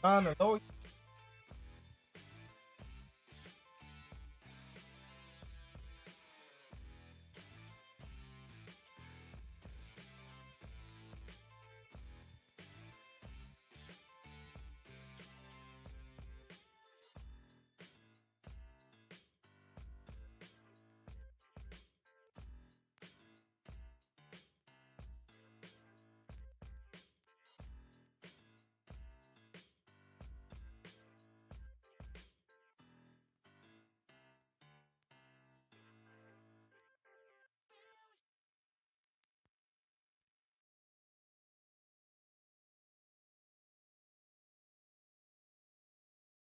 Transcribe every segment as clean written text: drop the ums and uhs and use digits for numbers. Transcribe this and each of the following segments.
trying to lower.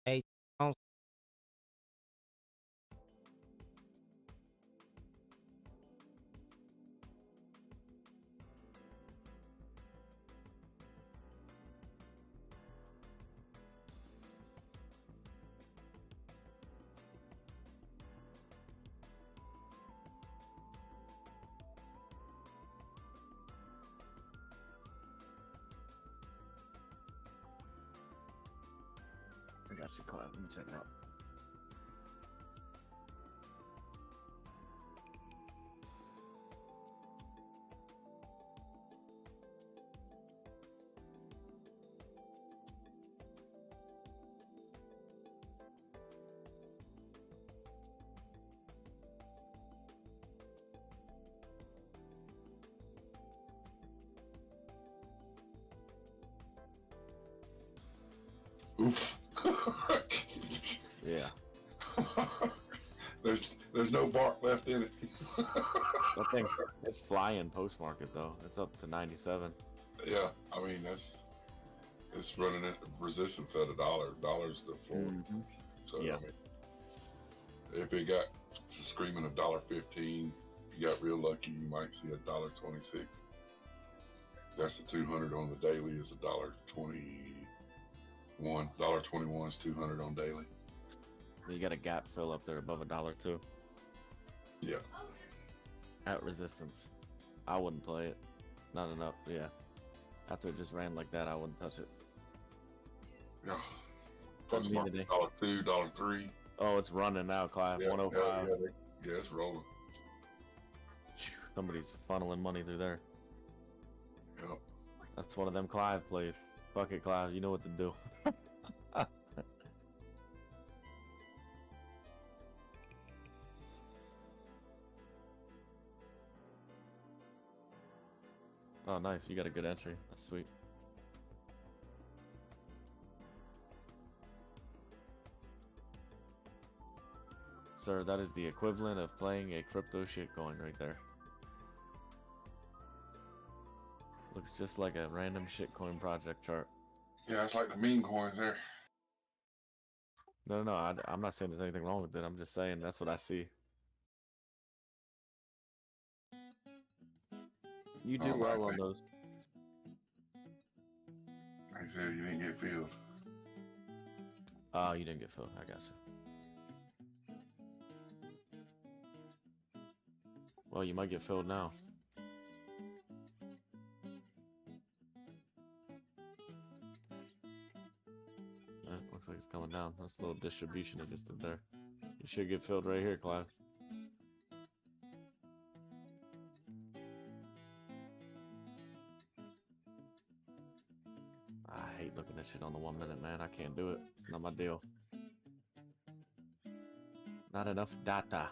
Hey, I got you, Clive. Let me check it out. Oof. Yeah. There's no bark left in it. That thing, it's flying post market though. It's up to 97. Yeah, I mean it's running at resistance at $1. $1's the floor. Mm-hmm. So Yeah. I mean, if it got screaming $1.15, if you got real lucky, you might see $1.26. That's the 200 on the daily is $1.21. $1.21 is 200 on daily. You got a gap fill up there above $1 too. Yeah. At resistance. I wouldn't play it. Not enough. Yeah. After it just ran like that, I wouldn't touch it. Yeah. Doesn't need today. $1.02, $1.03. Oh, it's running now, Clive. Yeah, 105. yeah, it's rolling. Somebody's funneling money through there. Yep. That's one of them Clive plays. Fuck it, Clive. You know what to do. Oh, nice. You got a good entry. That's sweet. Sir, that is the equivalent of playing a crypto shitcoin right there. Looks just like a random shitcoin project chart. Yeah, it's like the meme coins there. No, I'm not saying there's anything wrong with it. I'm just saying that's what I see. You do well on those. I said you didn't get filled. Oh, you didn't get filled. I got you. Well, you might get filled now. Looks like it's coming down. That's a little distribution it just did there. You should get filled right here, Clive. I hate looking at shit on the 1 minute, man. I can't do it. It's not my deal. Not enough data.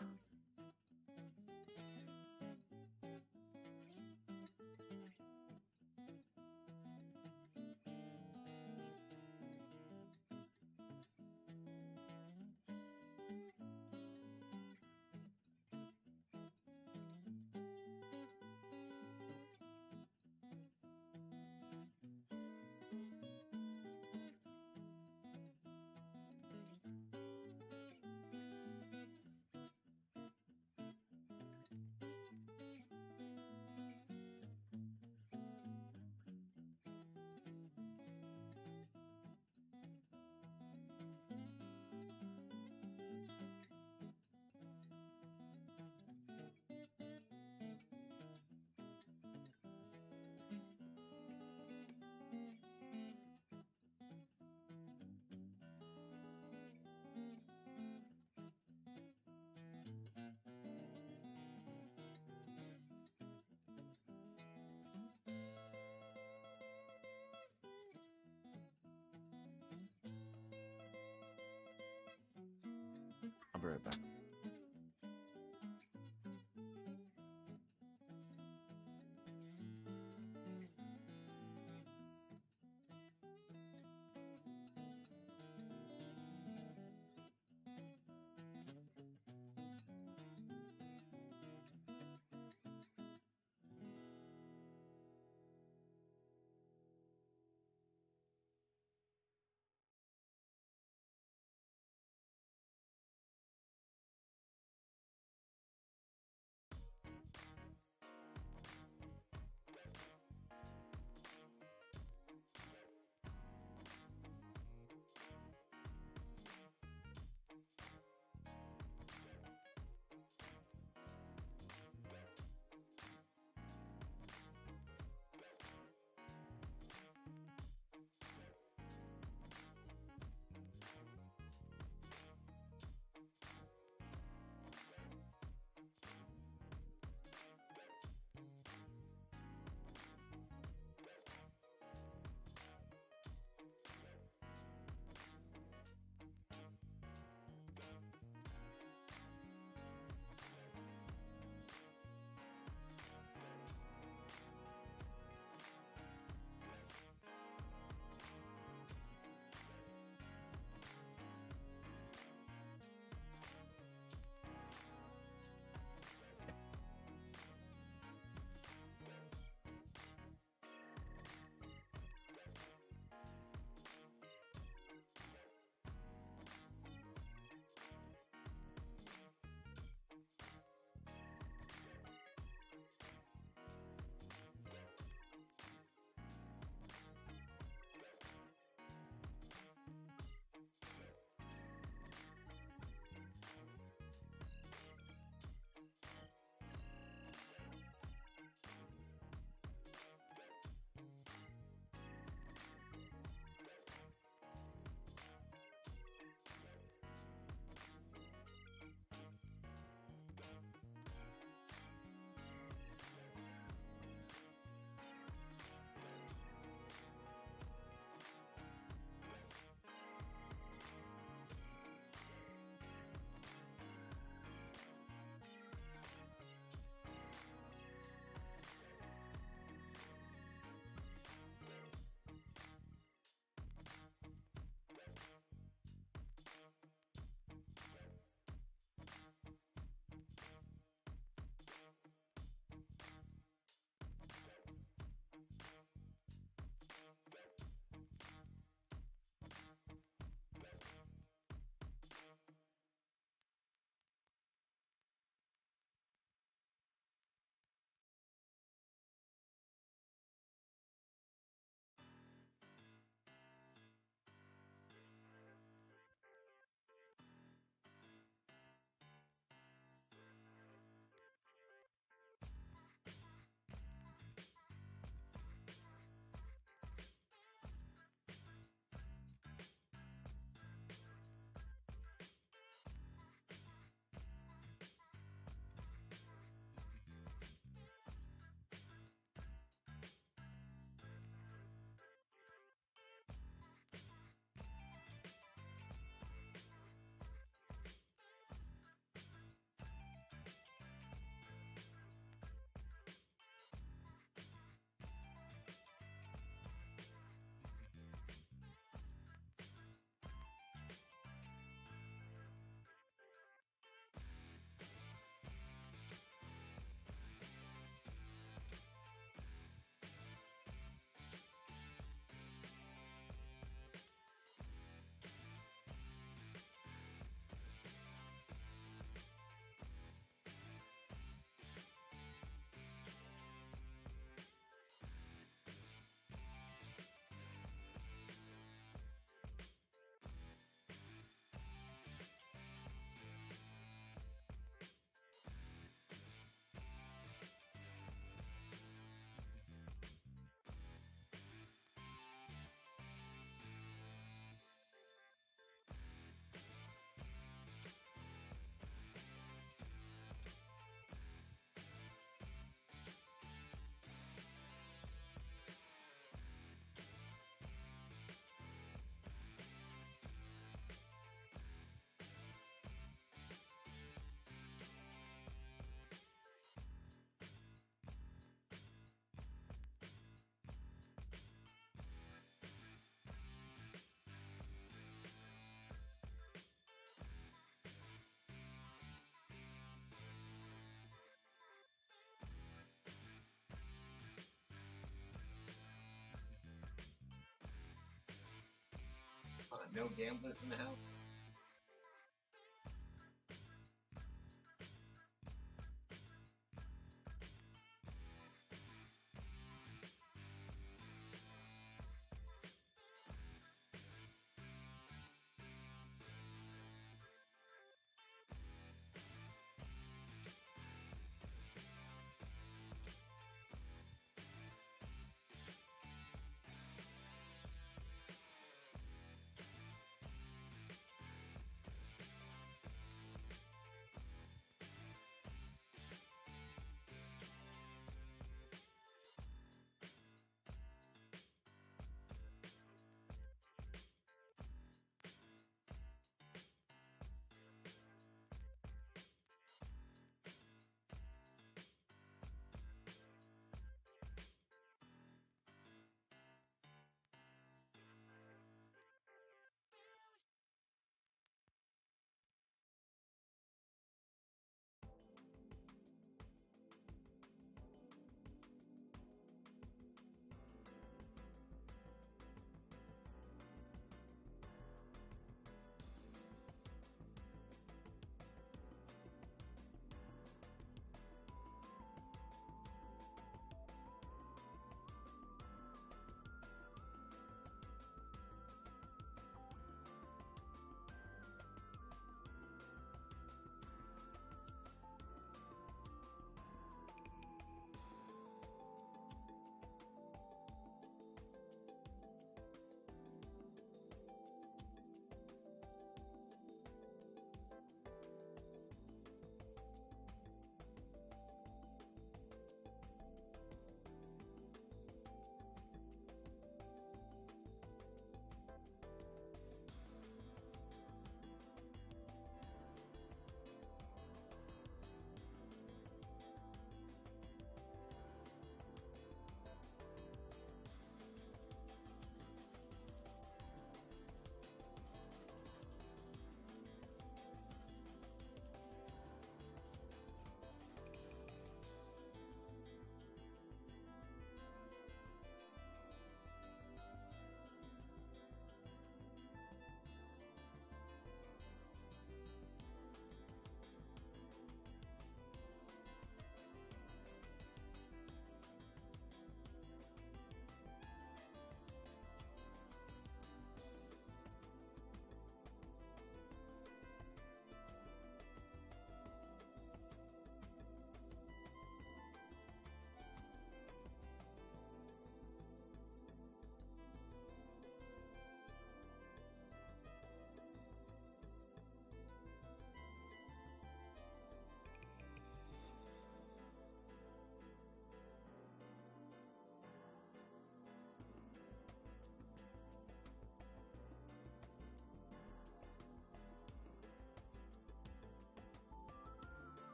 right back. No gamblers in the house?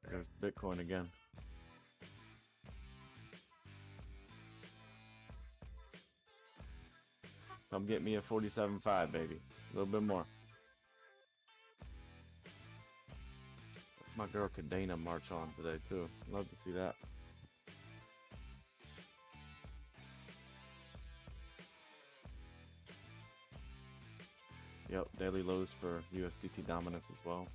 There's Bitcoin again. Come get me a 47.5, baby. A little bit more. My girl Kadena march on today too. Love to see that. Yep, daily lows for USDT dominance as well.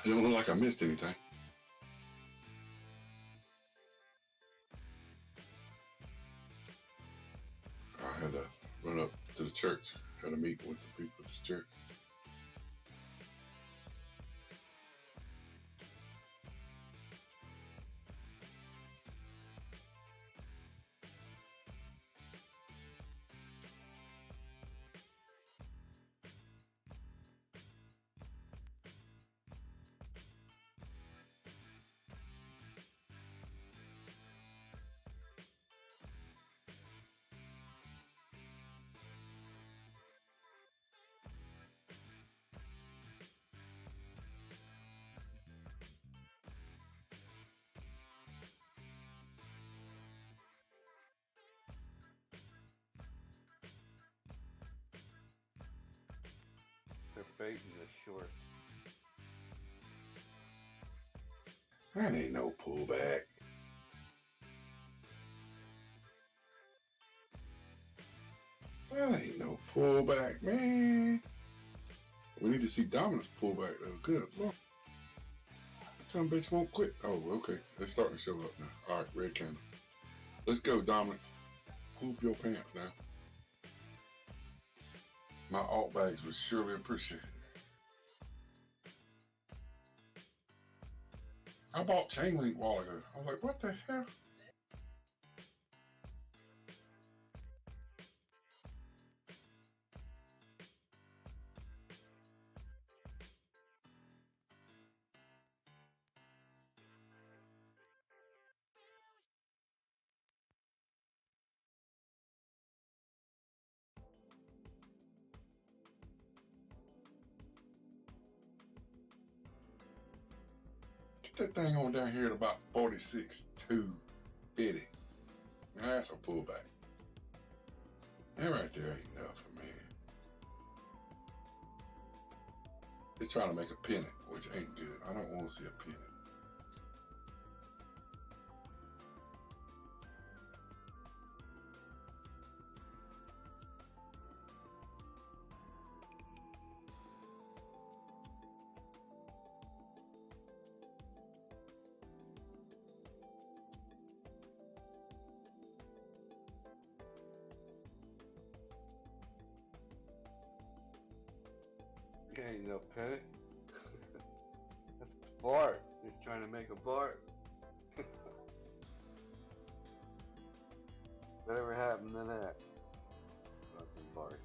It don't look like I missed anything. I had to run up to the church, had a meeting with the people at the church. They're baiting the shorts. That ain't no pullback. That ain't no pullback, man. We need to see dominance pullback though. Good Lord. Some bitch won't quit. Oh, okay. They're starting to show up now. All right, red candle. Let's go, dominance. Pull up your pants now. My alt bags was surely appreciated. I bought chain link a while ago. I was like, what the hell? Get that thing on down here at about 46.250. Now that's a pullback. That right there ain't nothing, man. It's trying to make a pennant, which ain't good. I don't want to see a pennant. Ain't no panic. That's Bart. You're trying to make a Bart. Whatever happened to that? Nothing, Bart.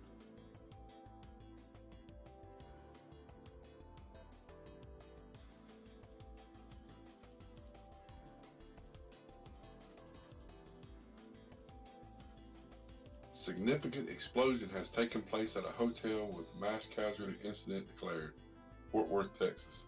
Significant explosion has taken place at a hotel with mass casualty incident declared. Fort Worth, Texas.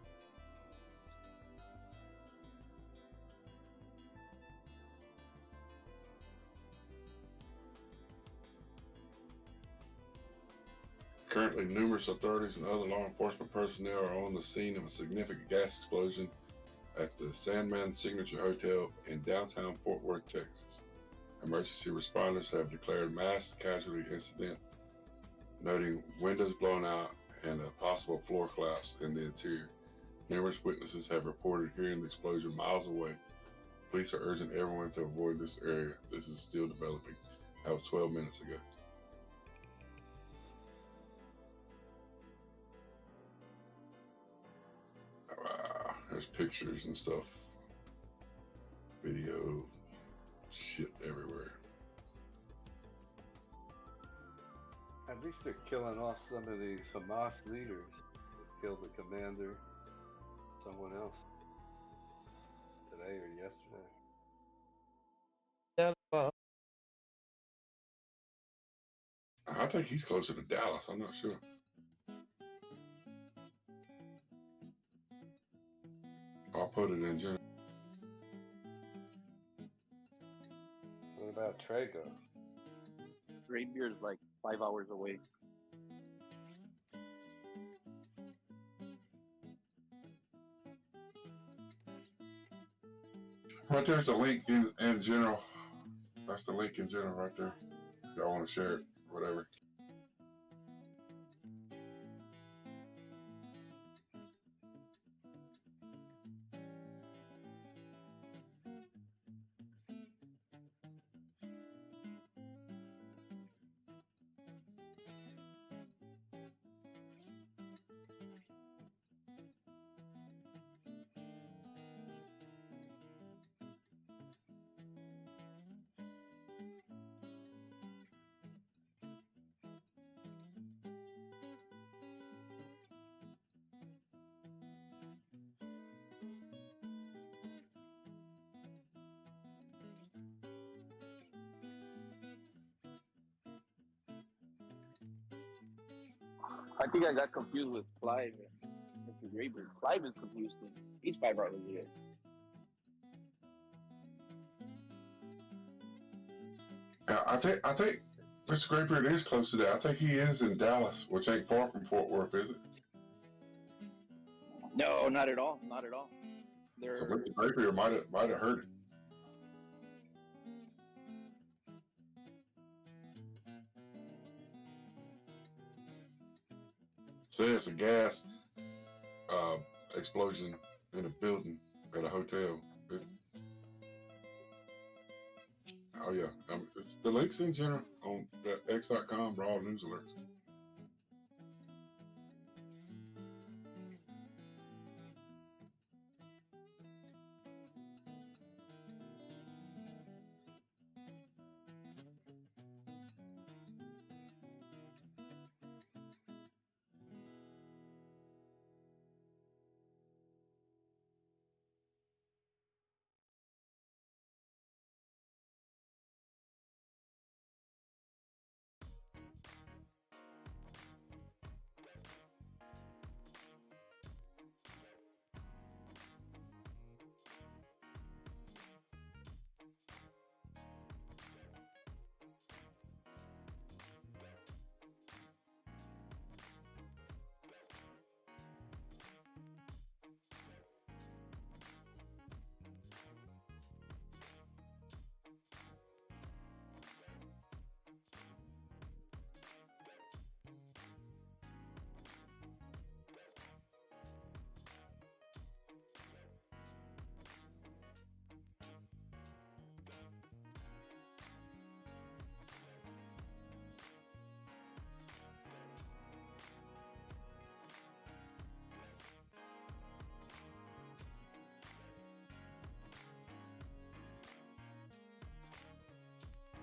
Currently, numerous authorities and other law enforcement personnel are on the scene of a significant gas explosion at the Sandman Signature Hotel in downtown Fort Worth, Texas. Emergency responders have declared mass casualty incident, noting windows blown out and a possible floor collapse in the interior. Numerous witnesses have reported hearing the explosion miles away. Police are urging everyone to avoid this area. This is still developing. That was 12 minutes ago. Wow, there's pictures and stuff. Video, shit everywhere. At least they're killing off some of these Hamas leaders. They killed the commander, someone else, today or yesterday. I think he's closer to Dallas. I'm not sure. I'll put it in general. What about Trago? Reindeer is like 5 hours away. Right there's the link in general. That's the link in general right there. If y'all want to share it, whatever. I think I got confused with Clive. Mr. Graybird. Clive is confused. He's 5 hours away. I think Mr. Graybeard is close to that. I think he is in Dallas, which ain't far from Fort Worth, is it? No, not at all. Not at all. So Mr. Graybeard might have heard it. Says a gas explosion in a building at a hotel. Oh yeah, it's the links in general on x.com for all news alerts.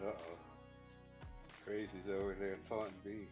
Uh-oh. Crazy's over there taunting B.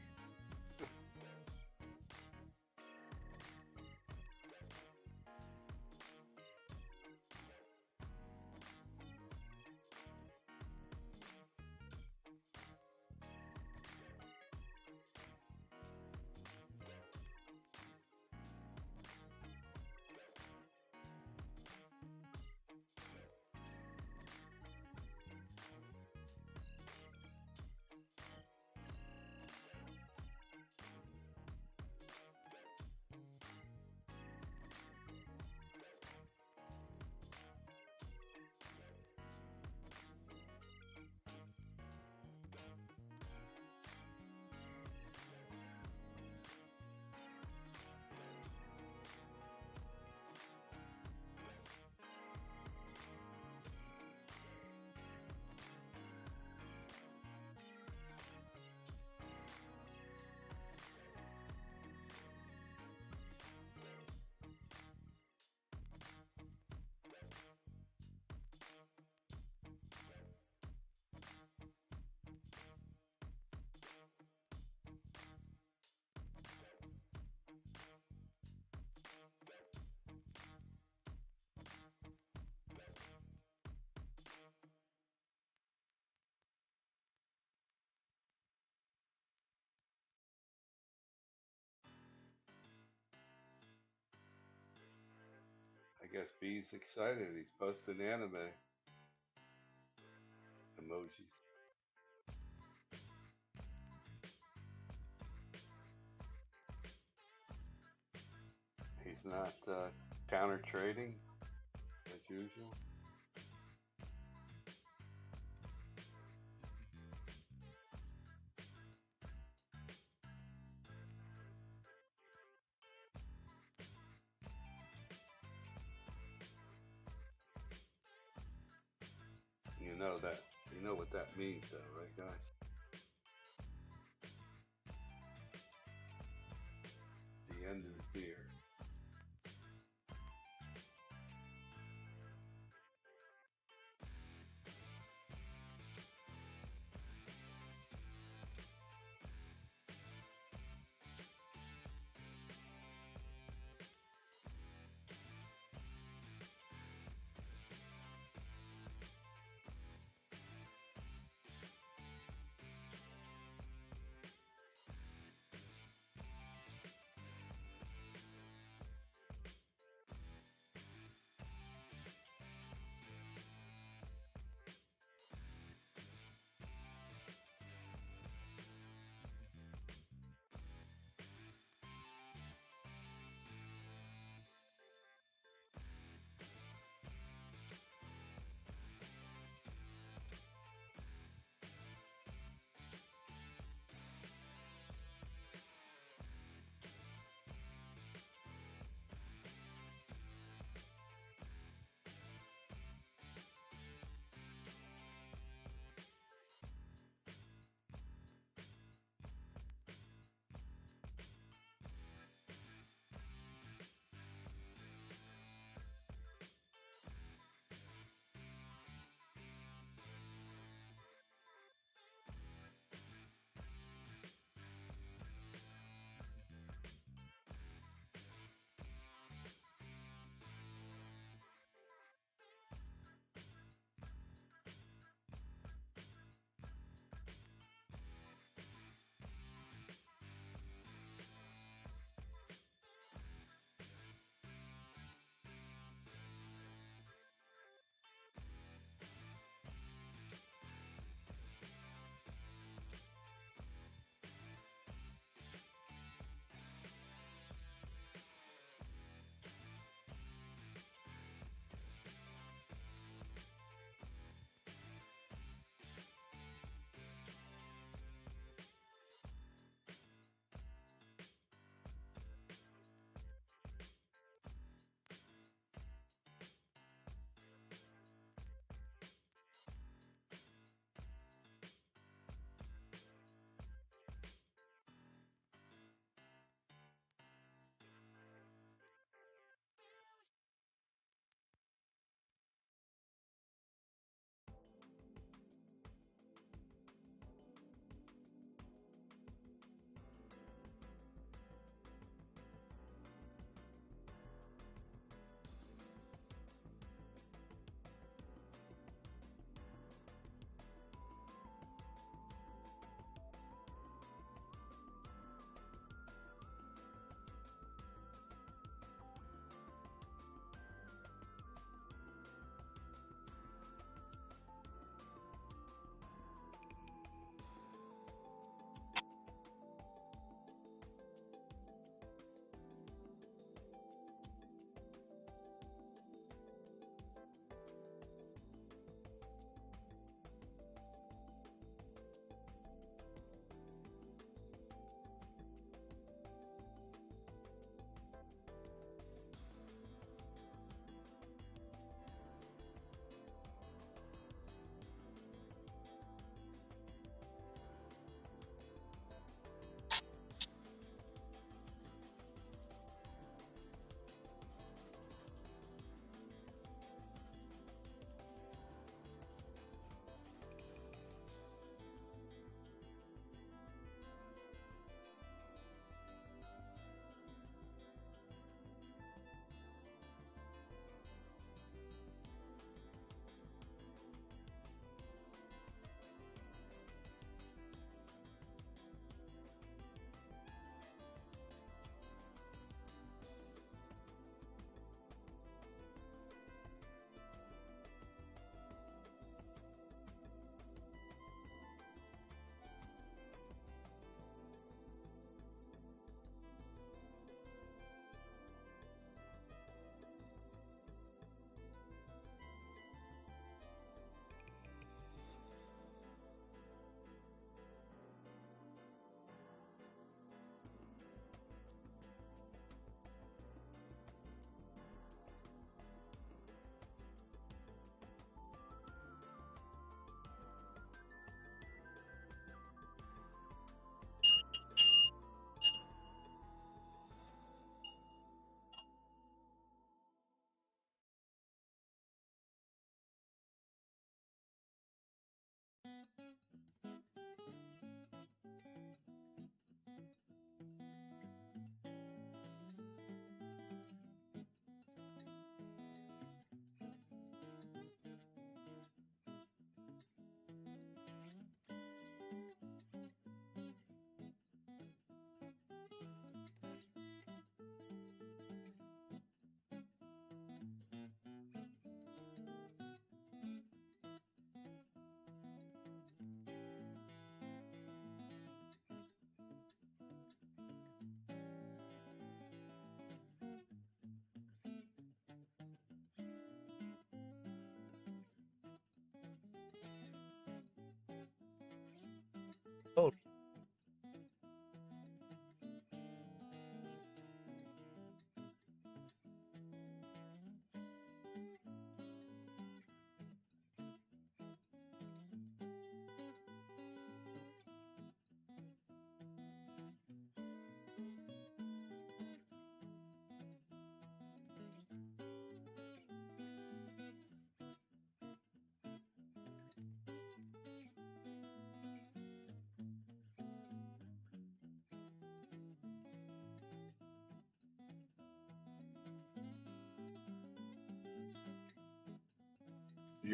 I guess B's excited. He's posting anime emojis. He's not counter trading as usual. You know what that means though, right guys? The end is near.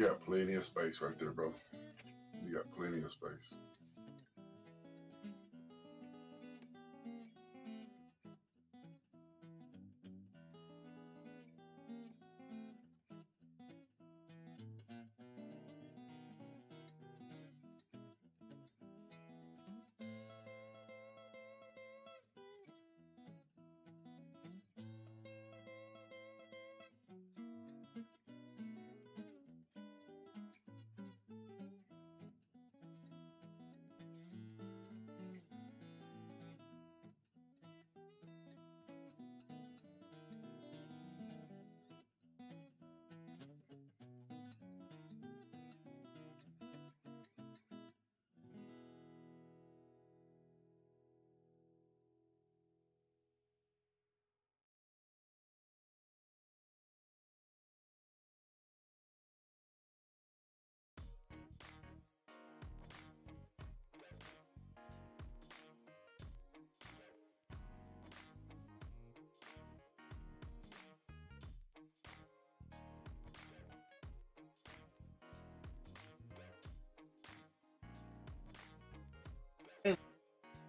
You got plenty of space right there, brother. You got plenty of space.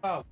Oh.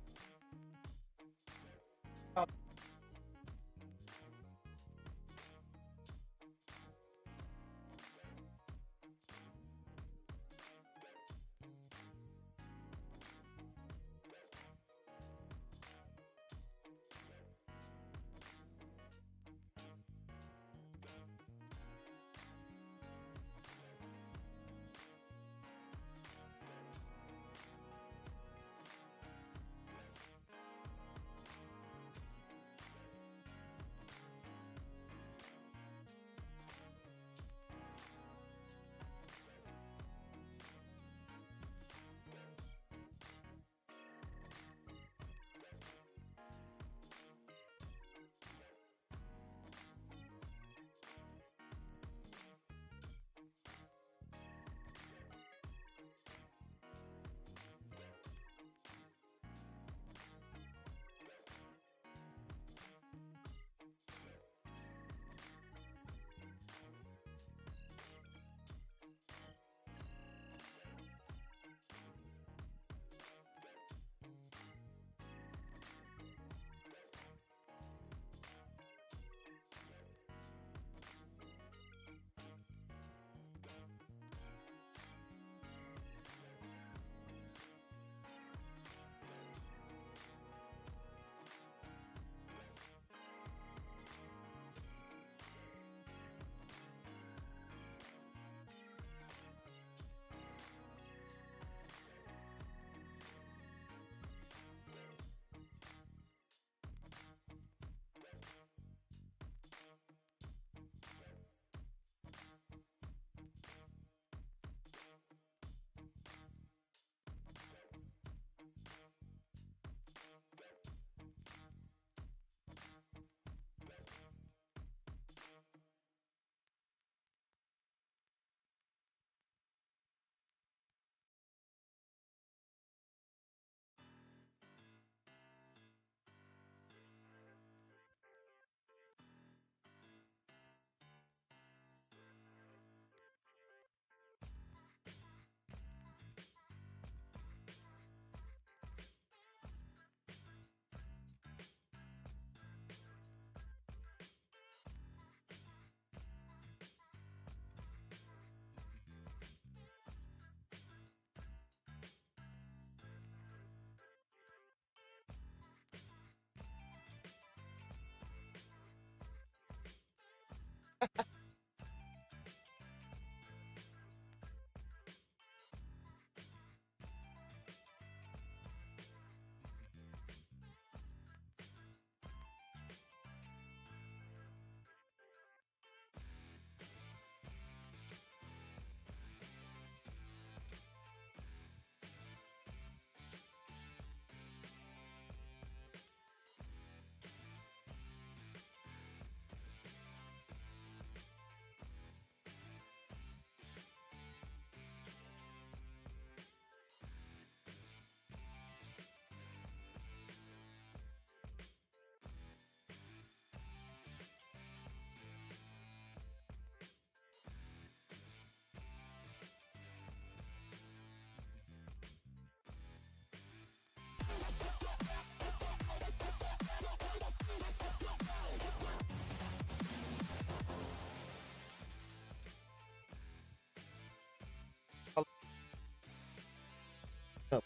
Yeah,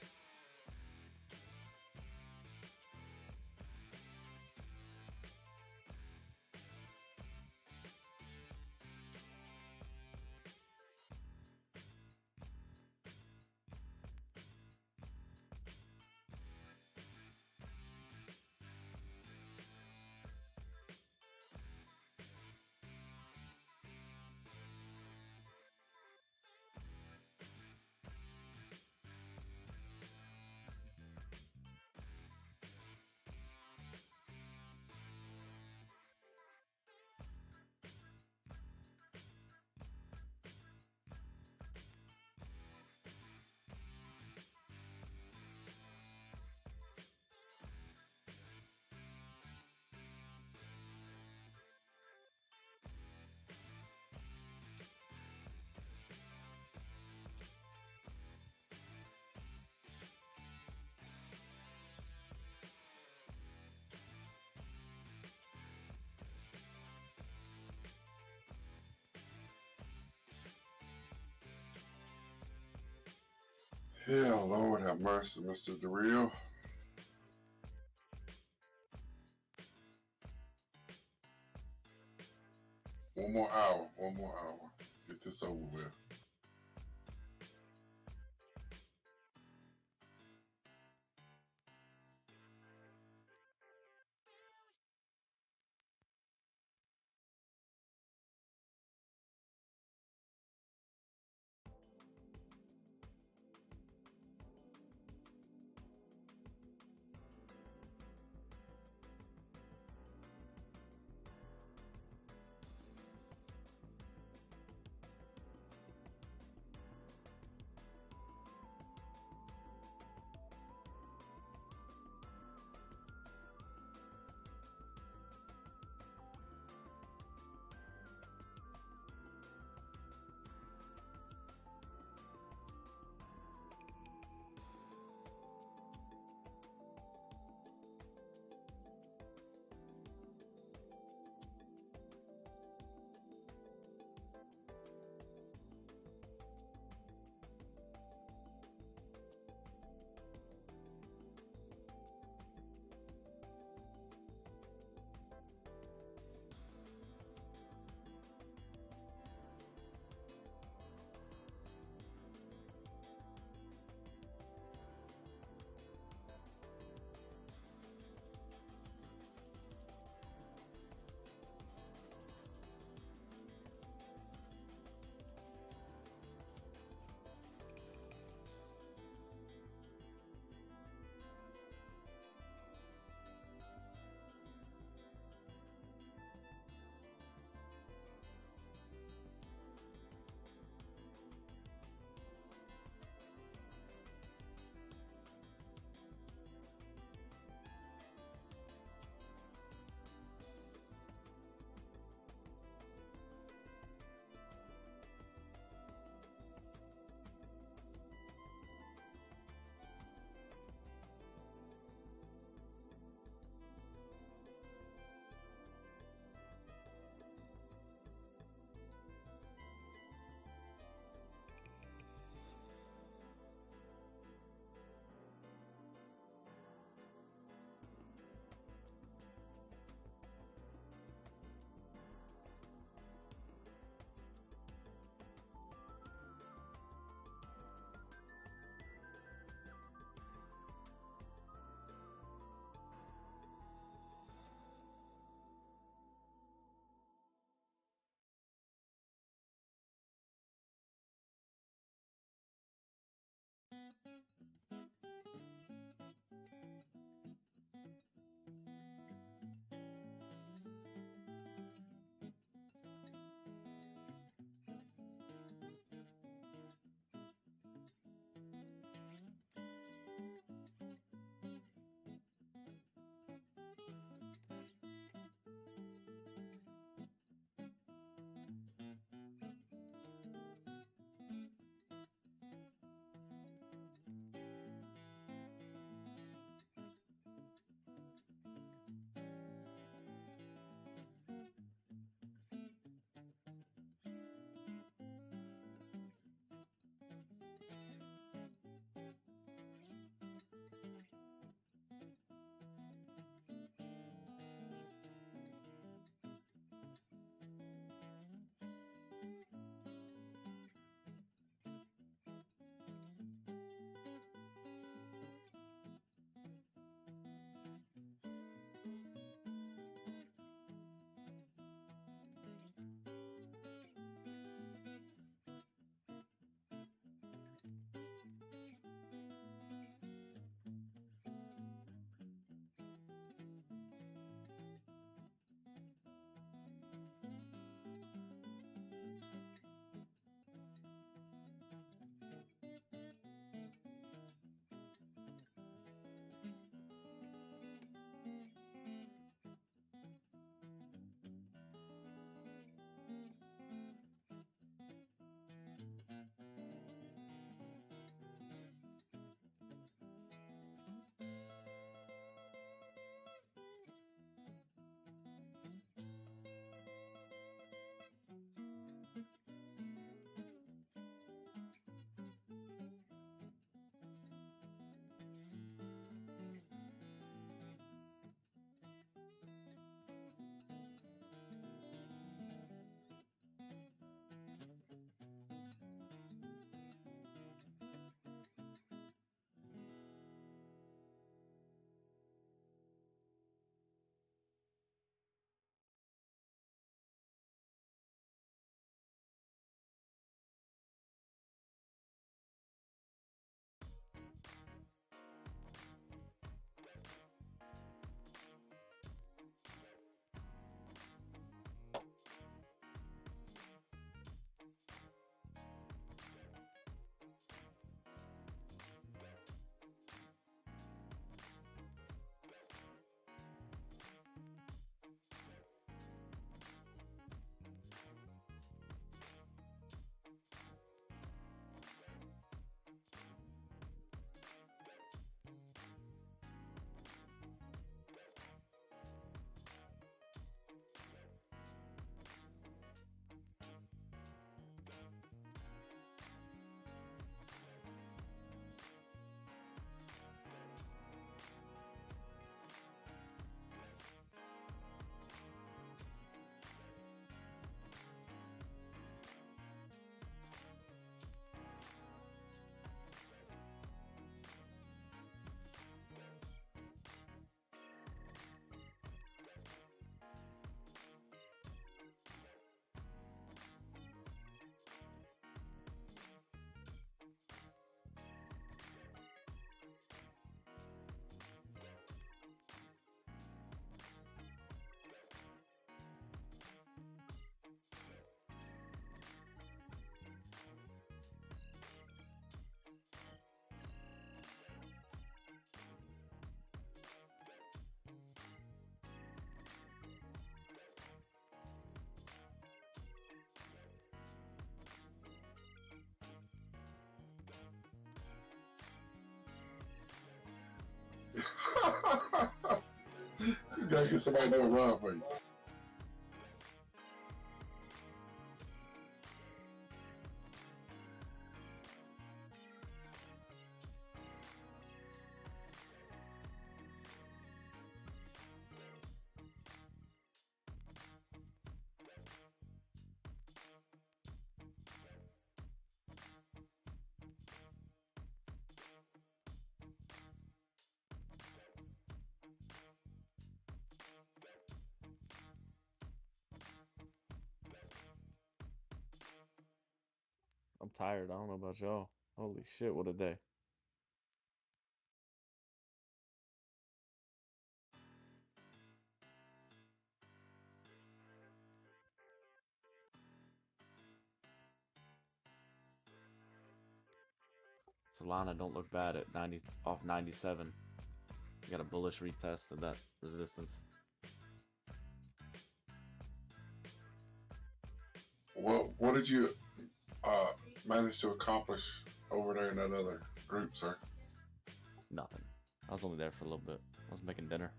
Lord have mercy, Mr. DeReal. One more hour. Get this over with. You gotta get somebody to run for you. I'm tired. I don't know about y'all. Holy shit, what a day. Solana don't look bad at 90 off 97. You got a bullish retest of that resistance. Well, what did you manage to accomplish over there in that other group, sir? Nothing. I was only there for a little bit. I was making dinner.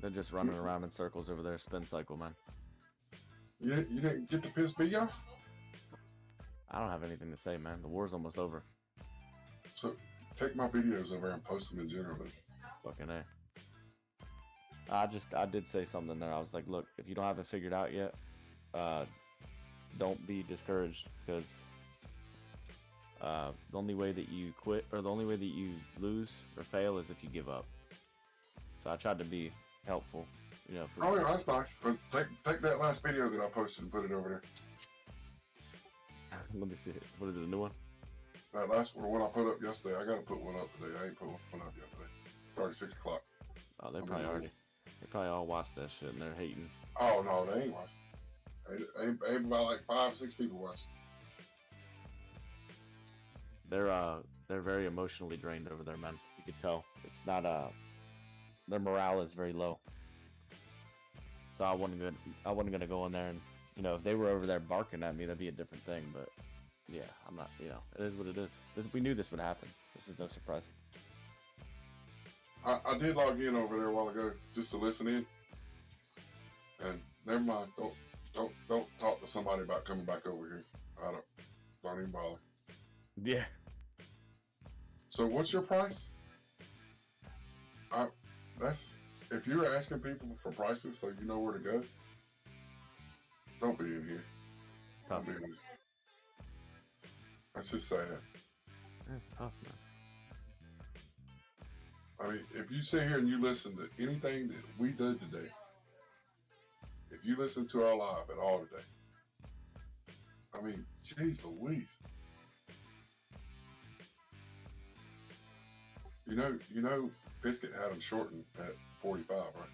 They're just running around in circles over there, spin cycle, man. You didn't get the piss B off? I don't have anything to say, man. The war's almost over. So take my videos over and post them in general. Fucking A. I did say something there. I was like, look, if you don't have it figured out yet, don't be discouraged, because the only way that you quit, or the only way that you lose or fail, is if you give up. So I tried to be helpful, you know. Oh yeah, that's nice. But take that last video that I posted and put it over there. Let me see it. What is it, a new one? That last one I put up yesterday. I gotta put one up today. I ain't put one up yesterday. It's already 6 o'clock. Oh, they probably all watched that shit and they're hating. Oh no, they ain't watching. Ain't about like 5 or 6 people watching. They're very emotionally drained over there, man. You could tell. It's not their morale is very low. So I wasn't gonna go in there, and you know, if they were over there barking at me, that'd be a different thing. But yeah, I'm not. You know, it is what it is. We knew this would happen. This is no surprise. I did log in over there a while ago just to listen in, and never mind. Don't talk to somebody about coming back over here. Don't even bother. Yeah. So what's your price? That's if you're asking people for prices so you know where to go. Don't be in here. Don't be in this. That's just sad. That's tough, man. I mean, if you sit here and you listen to anything that we did today, if you listen to our live at all today, I mean, jeez Louise. You know, Biscuit had him shortened at 45, right?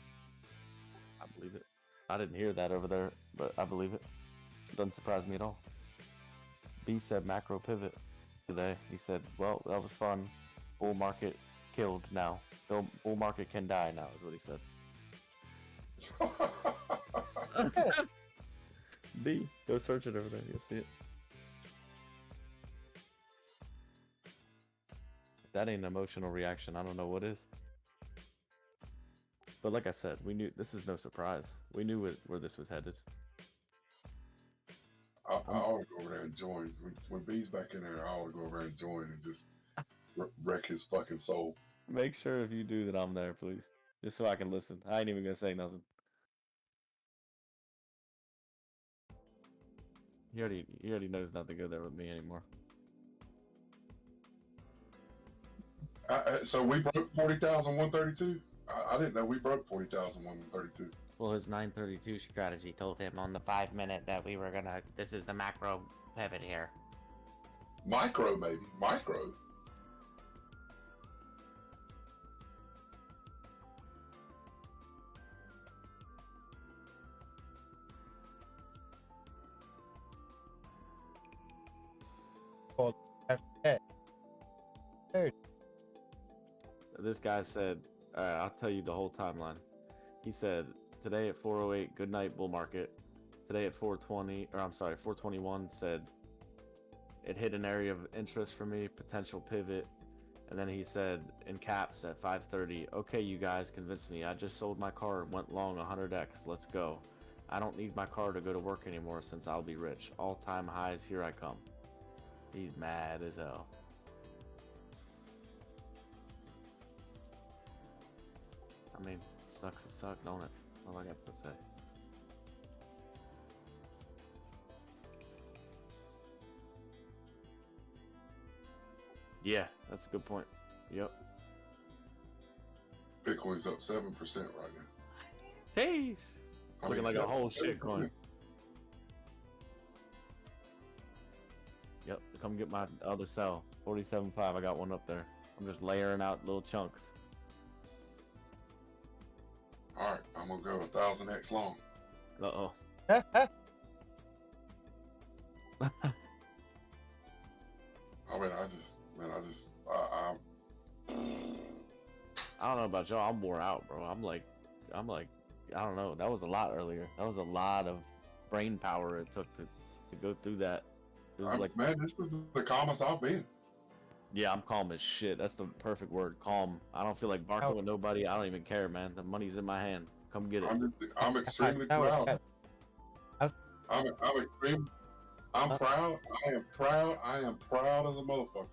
I believe it. I didn't hear that over there, but I believe it. Doesn't surprise me at all. B said macro pivot today. He said, well, that was fun. Bull market killed now. Bull market can die now, is what he said. B, go search it over there. You'll see it. If that ain't an emotional reaction, I don't know what is. But like I said, we knew this is no surprise. We knew where this was headed. I ought to go over there and join. When B's back in there, I ought to go over there and join and just wreck his fucking soul. Make sure if you do that I'm there, please. Just so I can listen. I ain't even gonna say nothing. He already knows not to go there with me anymore. So we broke 40,132? I didn't know we broke 40,132. Well, his 932 strategy told him on the 5 minute that we were gonna. This is the macro pivot here. Micro, maybe. Micro. This guy said, I'll tell you the whole timeline. He said, today at 4:08, good night bull market. Today at 4:20, or I'm sorry, 4:21 said, it hit an area of interest for me, potential pivot. And then he said in caps at 5:30, "Okay, you guys convinced me. I just sold my car and went long 100x. Let's go. I don't need my car to go to work anymore since I'll be rich. All-time highs, here I come." He's mad as hell. I mean, sucks to suck, don't it? All I got to say. Yeah, that's a good point. Yep. Bitcoin's up 7% right now. Hey, looking like a whole 7%. shit coin. Yep, come get my other cell. 47.5, I got one up there. I'm just layering out little chunks. Alright, I'm gonna go 1000x long. Uh-oh. I mean, I don't know about y'all, I'm wore out, bro. I'm like, I don't know. That was a lot earlier. That was a lot of brain power it took to go through that. It was like, man, this is the calmest I've been. yeah, I'm calm as shit. That's the perfect word, calm. I don't feel like barking with nobody. I don't even care, man. The money's in my hand. Come get it. I'm extremely proud. I'm proud. I am proud. I am proud as a motherfucker.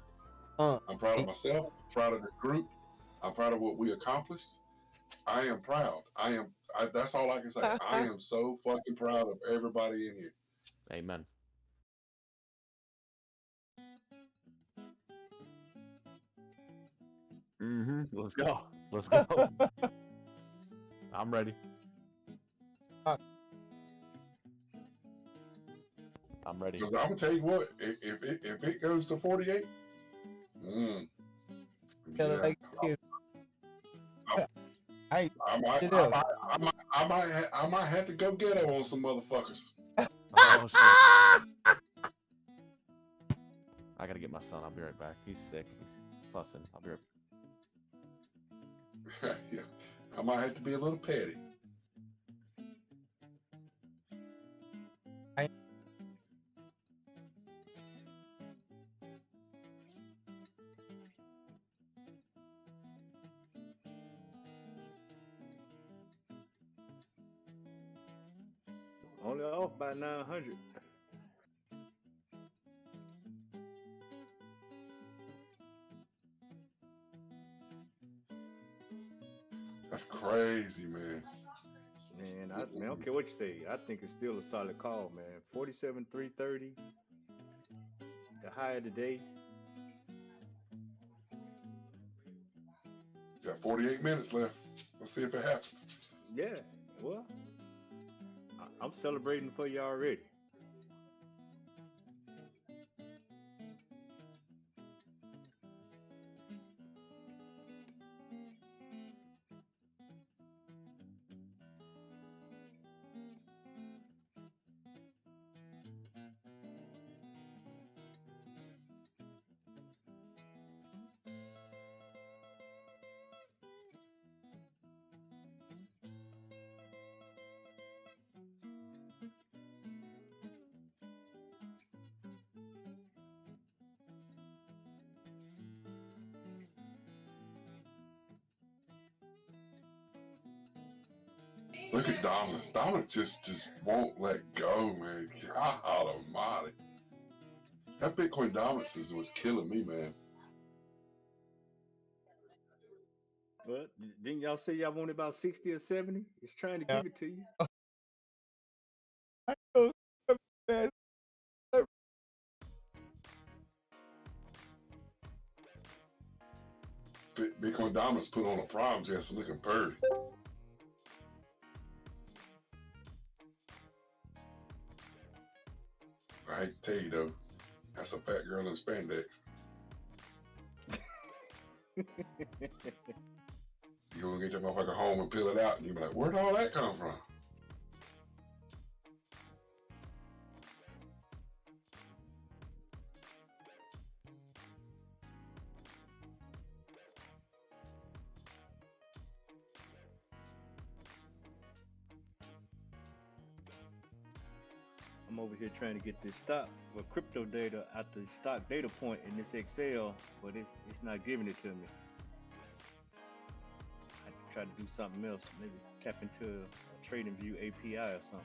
I'm proud of myself. Proud of the group. I'm proud of what we accomplished. I am proud. That's all I can say. I am so fucking proud of everybody in here. Amen. Let's go. Let's go. I'm ready. I'm ready. Because I'm gonna tell you what, if it goes to 48, yeah, I might have to go ghetto on some motherfuckers. Oh shit! I gotta get my son. I'll be right back. He's sick. He's fussing. I'll be right back. Yeah, I might have to be a little petty. Only off by 900. That's crazy, man. Man, I don't care what you say. I think it's still a solid call, man. 47,330. The high of the day. Got 48 minutes left. Let's see if it happens. Yeah, well, I'm celebrating for you already. Look at Dominus. Dominus just won't let go, man. God almighty. That Bitcoin dominance was killing me, man. But didn't y'all say y'all wanted about 60 or 70? It's trying to give it to you. Bitcoin dominance put on a prime just looking purdy. I hate to tell you though, that's a fat girl in spandex. You gonna get your motherfucker home and peel it out, and you be like, where'd all that come from? I'm over here trying to get this stock or crypto data out the stock data point in this Excel, but it's not giving it to me. I have to try to do something else, maybe tap into a TradingView API or something.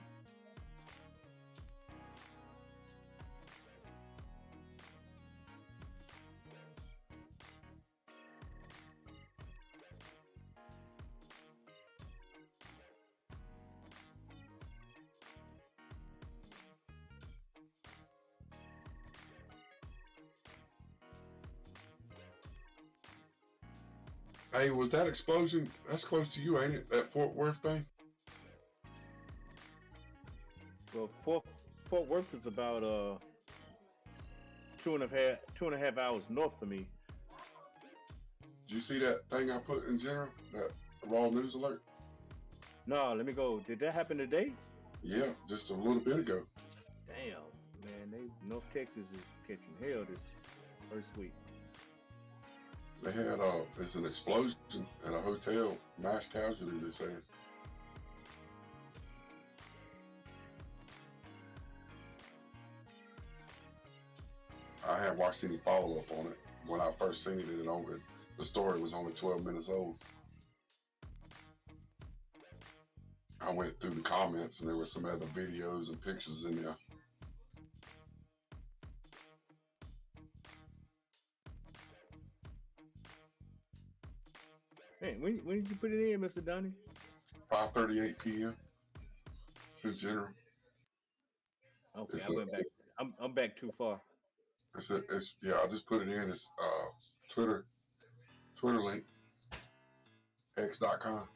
Hey, was that explosion? That's close to you, ain't it? That Fort Worth thing? Well, Fort Worth is about two and a half hours north of me. Did you see that thing I put in general? That raw news alert? No, let me go. Did that happen today? Yeah, just a little bit ago. Damn, man, North Texas is catching hell this first week. They had there's an explosion at a hotel, mass casualties, they say. I haven't watched any follow-up on it. When I first seen it, the story was only 12 minutes old. I went through the comments and there were some other videos and pictures in there. Hey, when did you put it in, Mr. Donnie? 5:38 p.m. to general. Okay, I went back. I'm back too far. Yeah, I just put it in. It's Twitter link, x.com.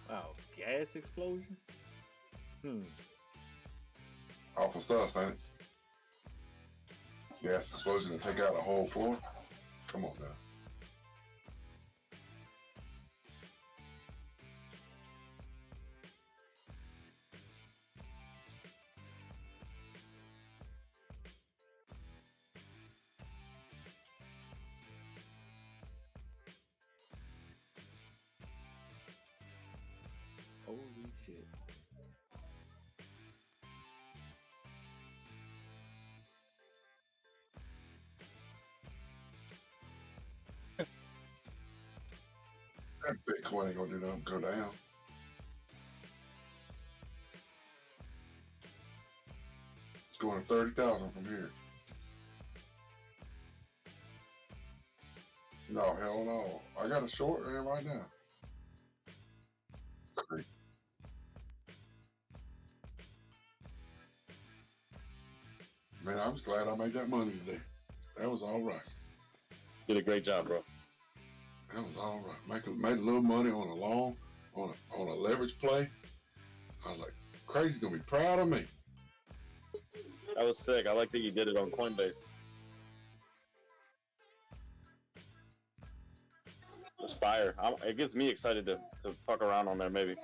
Wow, gas explosion? Off of sus, ain't it? Gas explosion and take out a whole floor? Come on now. Holy shit. That Bitcoin ain't gonna do nothing, go down. It's going to 30,000 from here. No, hell no. I got a short in right now. Great. Man, I was glad I made that money today. That was all right. Did a great job, bro. That was all right. Made a little money on a long, on a leverage play. I was like, Crazy's gonna be proud of me. That was sick. I like that you did it on Coinbase. It's fire. It gets me excited to fuck around on there, maybe.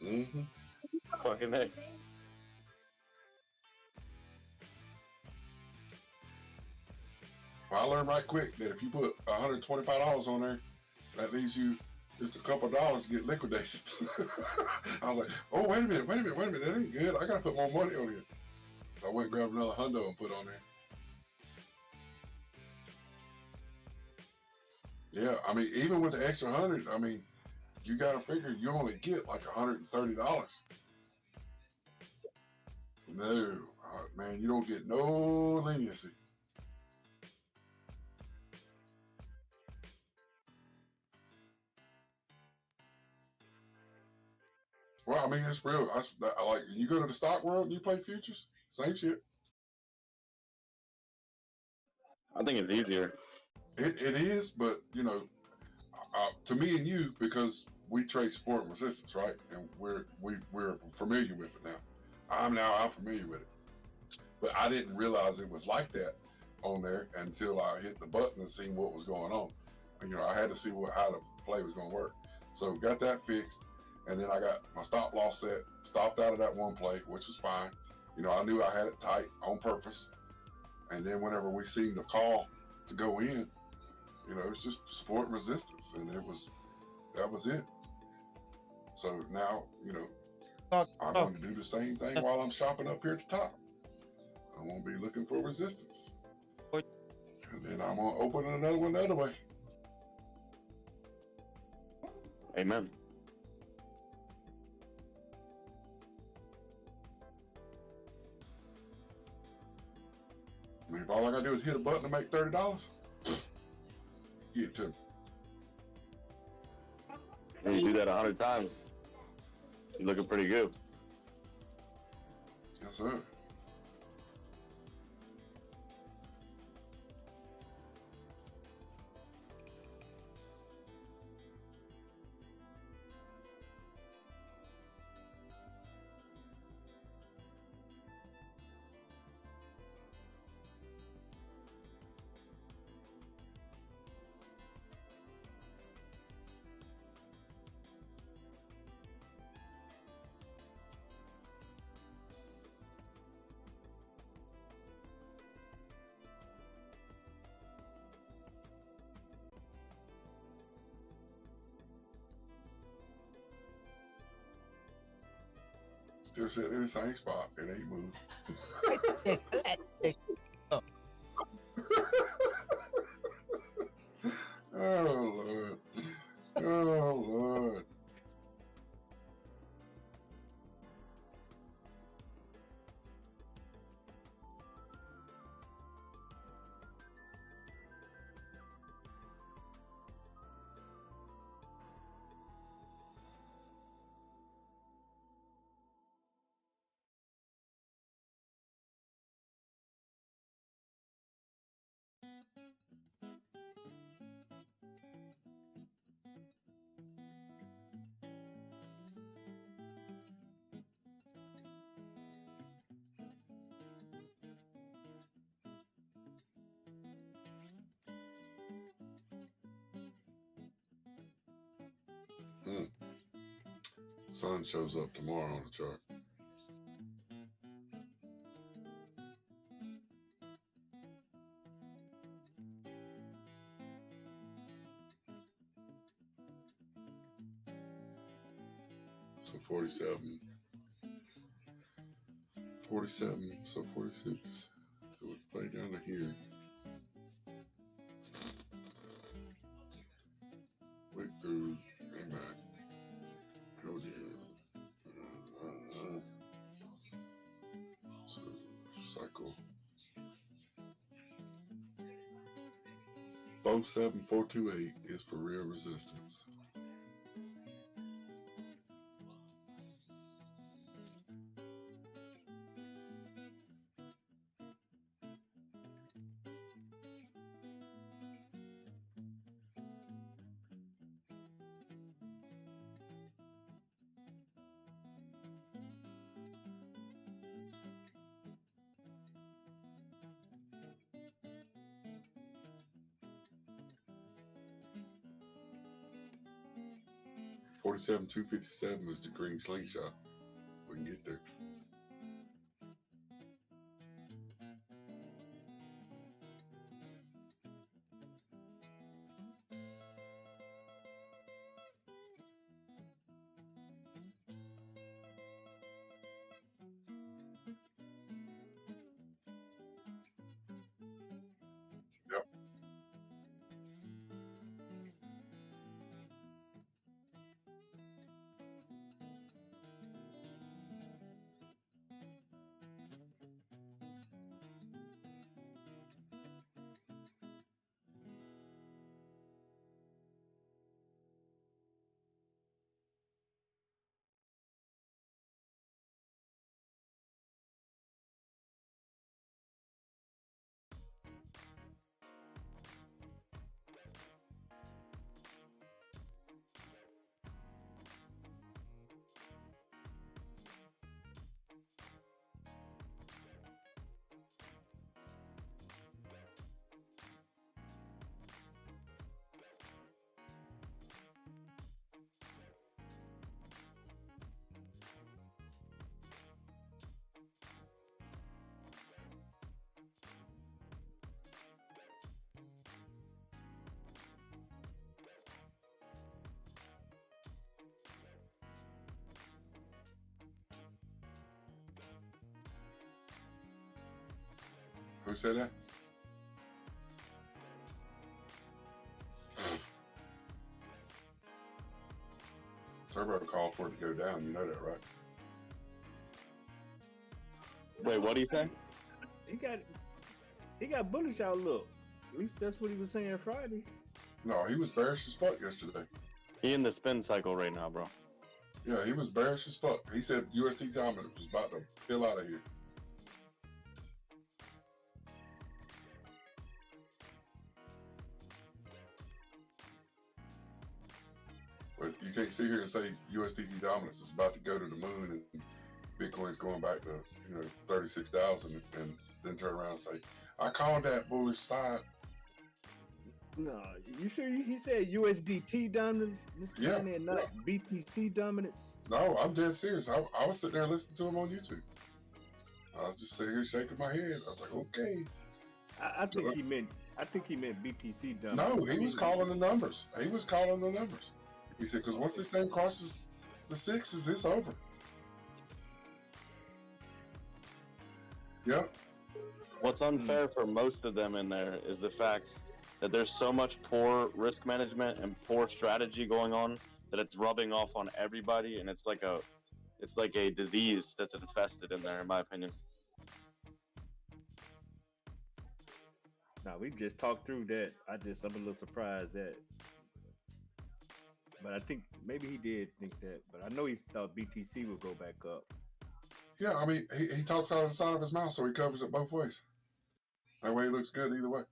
Mm-hmm. Fucking hey. Well, I learned right quick that if you put $125 on there, that leaves you just a couple of dollars to get liquidated. I was like, oh, wait a minute, that ain't good. I gotta put more money on here. So I went and grabbed another hundo and put on there. Yeah, I mean, even with the extra 100, I mean, you gotta figure you only get like $130. No, man, you don't get no leniency. Well, I mean, it's real. I like, you go to the stock world and you play futures, same shit. I think it's easier. It is, but you know, to me and you, because we trade support and resistance, right? And we're familiar with it now. I'm familiar with it, but I didn't realize it was like that on there until I hit the button and seen what was going on. You know, I had to see how the play was going to work. So got that fixed, and then I got my stop loss set, stopped out of that one play, which was fine. You know, I knew I had it tight on purpose. And then whenever we seen the call to go in, you know, it's just support and resistance, and that was it. So now, you know, I'm going to do the same thing while I'm shopping up here at the top. I'm going to be looking for resistance, and then I'm going to open another one the other way. Amen. I mean, if all I got to do is hit a button to make $30, get it to me. And you do that 100 times, you're looking pretty good. Yes, sir. Still sitting in the same spot. It ain't moved. Oh, Lord. Oh, Lord. Sun shows up tomorrow on the chart. So 47, so 46. So we play down to here. Wait through and back. Go down. So cycle. 07428 is for real resistance. $47,257 is the green slingshot. We can get there. Yep. Who said that? Turbo called for it to go down. You know that, right? Wait, what do you say? He got bullish outlook. At least that's what he was saying Friday. No, he was bearish as fuck yesterday. He in the spin cycle right now, bro. Yeah, he was bearish as fuck. He said USD dominance was about to fill out of here. But you can't sit here and say USDT dominance is about to go to the moon and Bitcoin's going back to 36,000 and then turn around and say, I called that bullish side. No, you sure he said USDT dominance, Mr. Yeah, Manny, and not BTC dominance? No, I'm dead serious. I was sitting there listening to him on YouTube. I was just sitting here shaking my head. I was like, okay. I think he meant BTC dominance. No, he was calling the numbers. He was calling the numbers. He said, because once this thing crosses the sixes, it's over. Yep. What's unfair for most of them in there is the fact that there's so much poor risk management and poor strategy going on that it's rubbing off on everybody, and it's like a disease that's infested in there, in my opinion. Now we just talked through that. I'm a little surprised that, but I think maybe he did think that. But I know he thought BTC would go back up. Yeah, I mean, he talks out of the side of his mouth, so he covers it both ways. That way it looks good either way.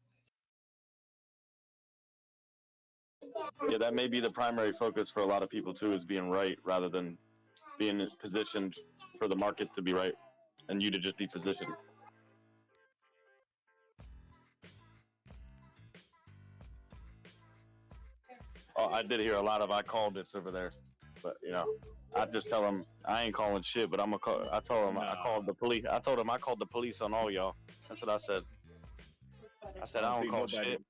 Yeah, that may be the primary focus for a lot of people too, is being right rather than being positioned for the market to be right and you to just be positioned. Oh, I did hear a lot of I called it's over there, but I just tell them I ain't calling shit, but I'm gonna call. I told them I called the police. I told them I called the police on all y'all. That's what I said. I said I don't call shit.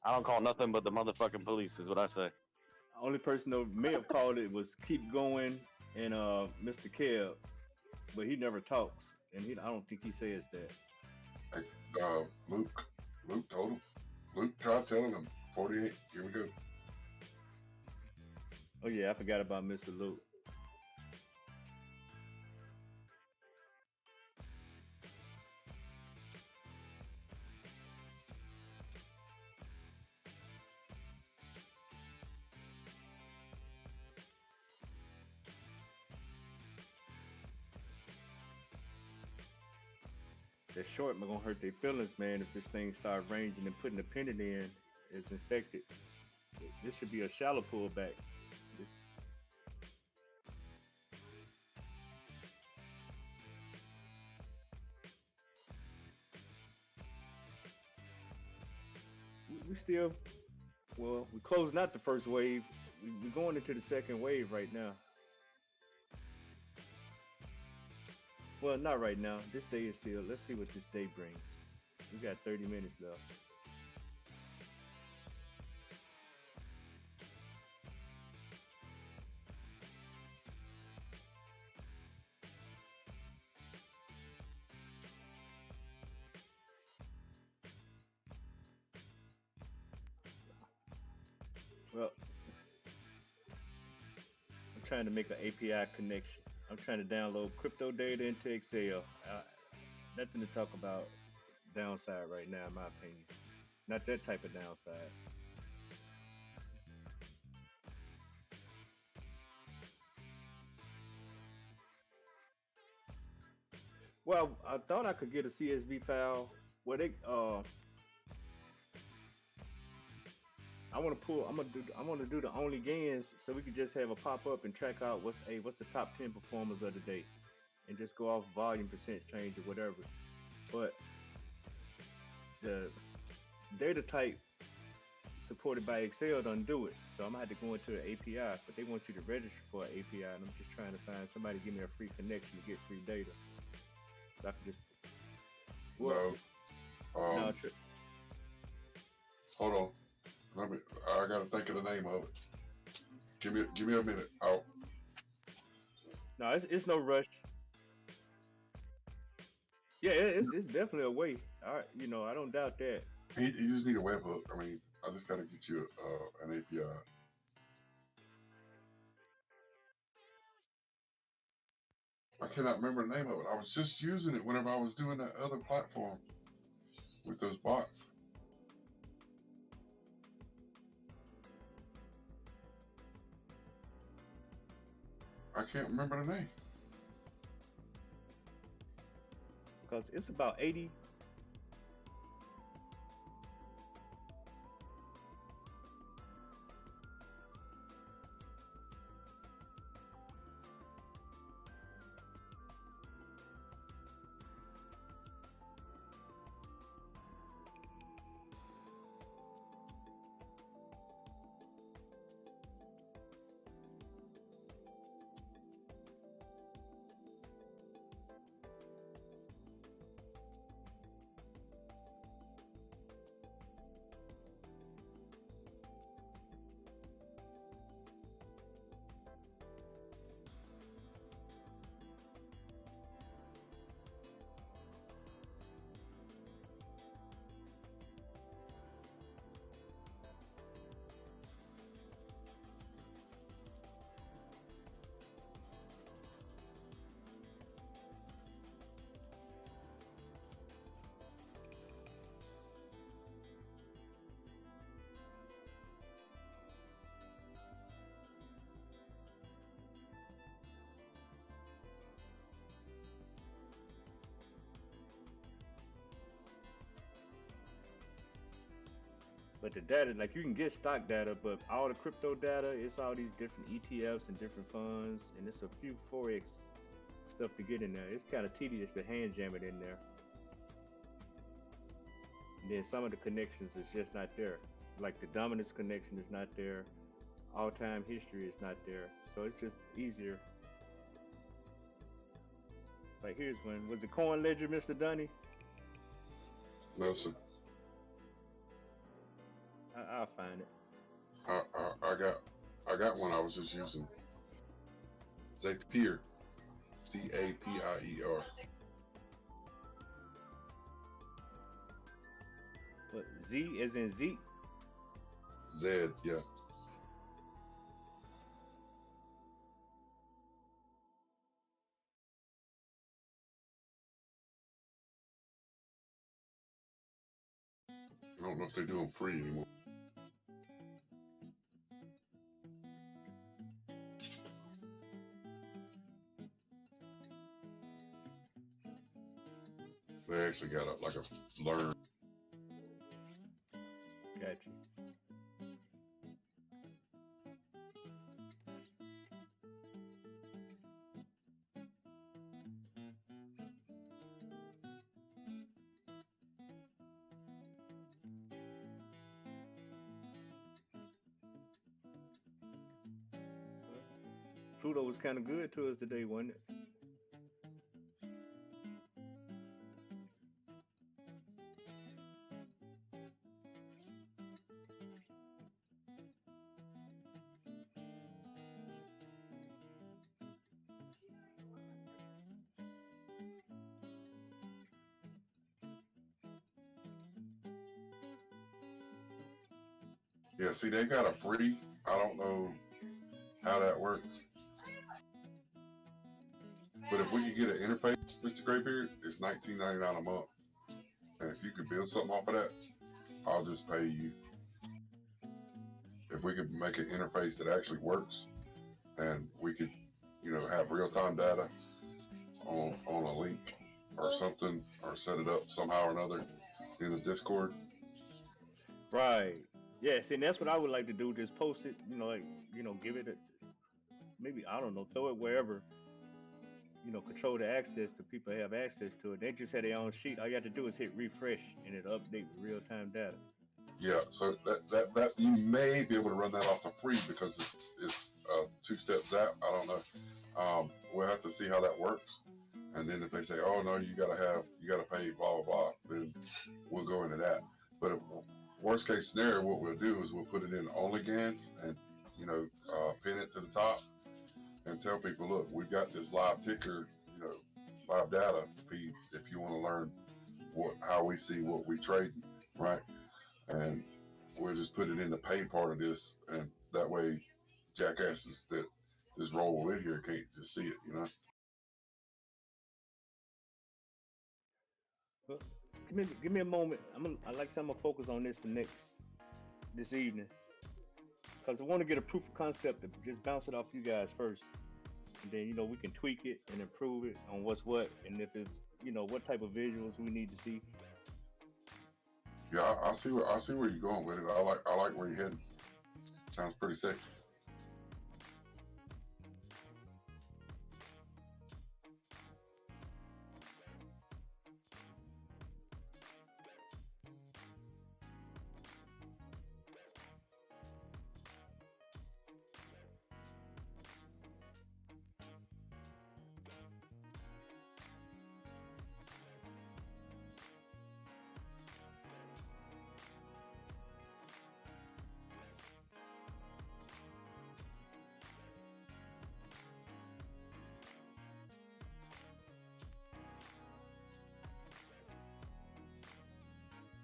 I don't call nothing but the motherfucking police, is what I say. The only person that may have called it was Keep Going and Mr. Kev, but he never talks, and I don't think he says that. Luke told him. Luke tried telling him 48. Here we go. Oh yeah, I forgot about Mr. Luke. That short gonna hurt their feelings, man, if this thing start ranging and putting a pennant in as expected. This should be a shallow pullback. We still, we're closing out the first wave. We're going into the second wave right now. Well, not right now. This day is still, let's see what this day brings. We got 30 minutes left. Well, I'm trying to make an API connection. I'm trying to download crypto data into Excel. Nothing to talk about downside right now, in my opinion. Not that type of downside. Well, I thought I could get a CSV file where they I want to do the only gains, so we could just have a pop up and track out what's the top 10 performers of the day, and just go off volume, percent change, or whatever. But the data type supported by Excel don't do it, so I'm gonna have to go into the API. But they want you to register for an API, and I'm just trying to find somebody to give me a free connection to get free data, so I can just. No. Hold on. I gotta think of the name of it. Give me a minute. No, it's no rush. Yeah, it's definitely a way. I don't doubt that. You just need a webhook. I mean, I just got to get you an API. I cannot remember the name of it. I was just using it whenever I was doing that other platform with those bots. I can't remember the name. Because it's about 80. But the data, like you can get stock data, but all the crypto data, it's all these different ETFs and different funds, and it's a few Forex stuff to get in there. It's kind of tedious to hand jam it in there. And then some of the connections is just not there. Like the dominance connection is not there. All-time history is not there. So it's just easier. Like here's one. Was it Coin Ledger, Mr. Dunny? No, sir. I'll find it. I got one I was just using. Zapier. Capier. What, Z as in Zeke? Z, yeah. I don't know if they do them free anymore. They actually got like a learn. Got you. Pluto was kind of good to us today, wasn't it? Yeah, see, they got a free. I don't know how that works. But if we could get an interface, Mr. Graybeard, it's $19.99 a month. And if you could build something off of that, I'll just pay you. If we could make an interface that actually works, and we could, have real-time data on a link or something, or set it up somehow or another in the Discord. Right. Yes, and that's what I would like to do. Just post it, give it maybe, I don't know, throw it wherever, control the access to people have access to it. They just have their own sheet. All you have to do is hit refresh and it'll update with real-time data. Yeah, so that you may be able to run that off the free because it's a two-step zap. I don't know. We'll have to see how that works. And then if they say, oh no, you gotta pay blah blah blah, then we'll go into that. But if, worst case scenario, what we'll do is we'll put it in OnlyGans and pin it to the top and tell people, look, we've got this live ticker, live data feed if you want to learn how we see what we trade, right? And we'll just put it in the pay part of this, and that way jackasses that just roll in here can't just see it, you know. Well, give me a moment. I'm gonna focus on this this evening, because I want to get a proof of concept and just bounce it off you guys first, and then we can tweak it and improve it on what's what, and if it's what type of visuals we need to see. Yeah, I see where you're going with it. I like where you're heading. Sounds pretty sexy.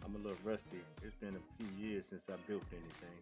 I'm a little rusty. It's been a few years since I built anything.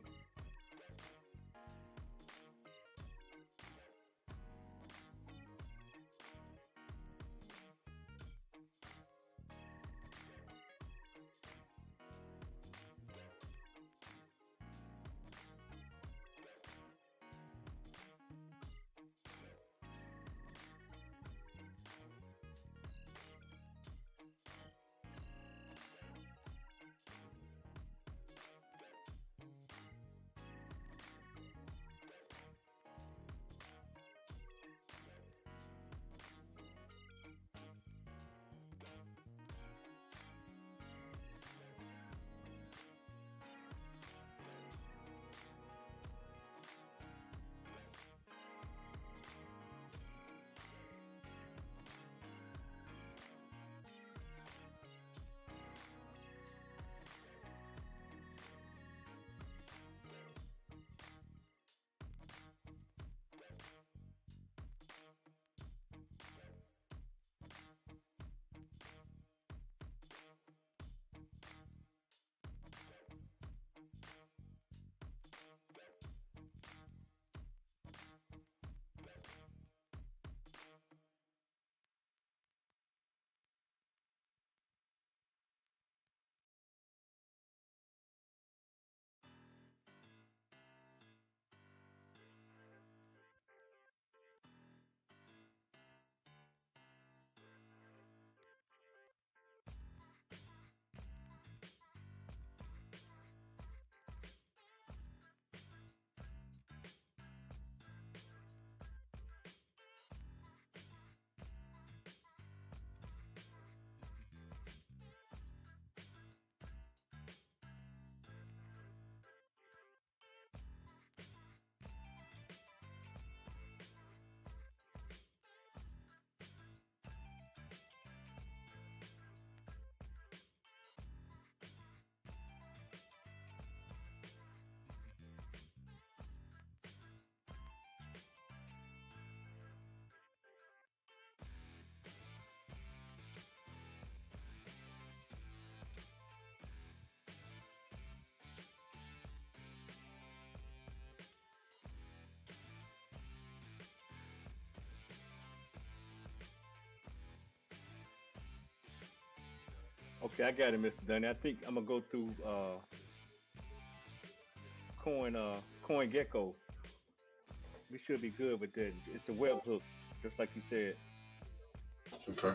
Okay, I got it, Mr. Dunny. I think I'm gonna go through Coin Gecko. We should be good with that. It's a webhook, just like you said. Okay.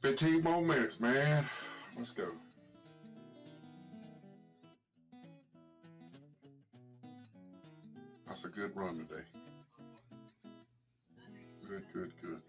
15 more minutes, man. Let's go. That's a good run today. Good, good, good.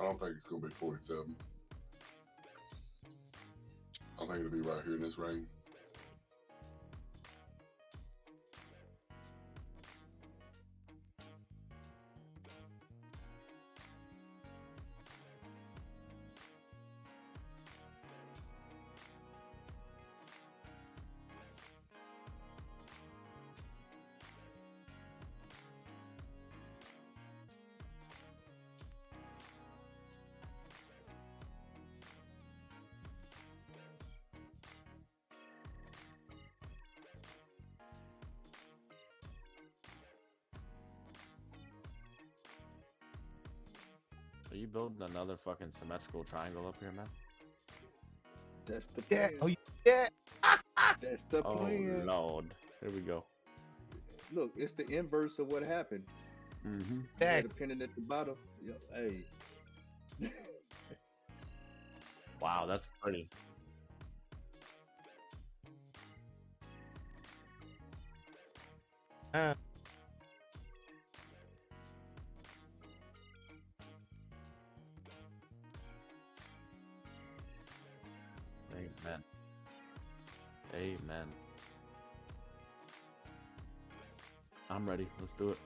don't think it's gonna be 47. I think it'll be right here in this range. Are you building another fucking symmetrical triangle up here, man? That's the Yeah. plan. Oh yeah. That's the Oh plan. Lord, here we go. Look, it's the inverse of what happened. Mm-hmm. Yeah. The pennant at the bottom. Yo, hey. Wow, that's pretty. Amen. Amen. I'm ready. Let's do it.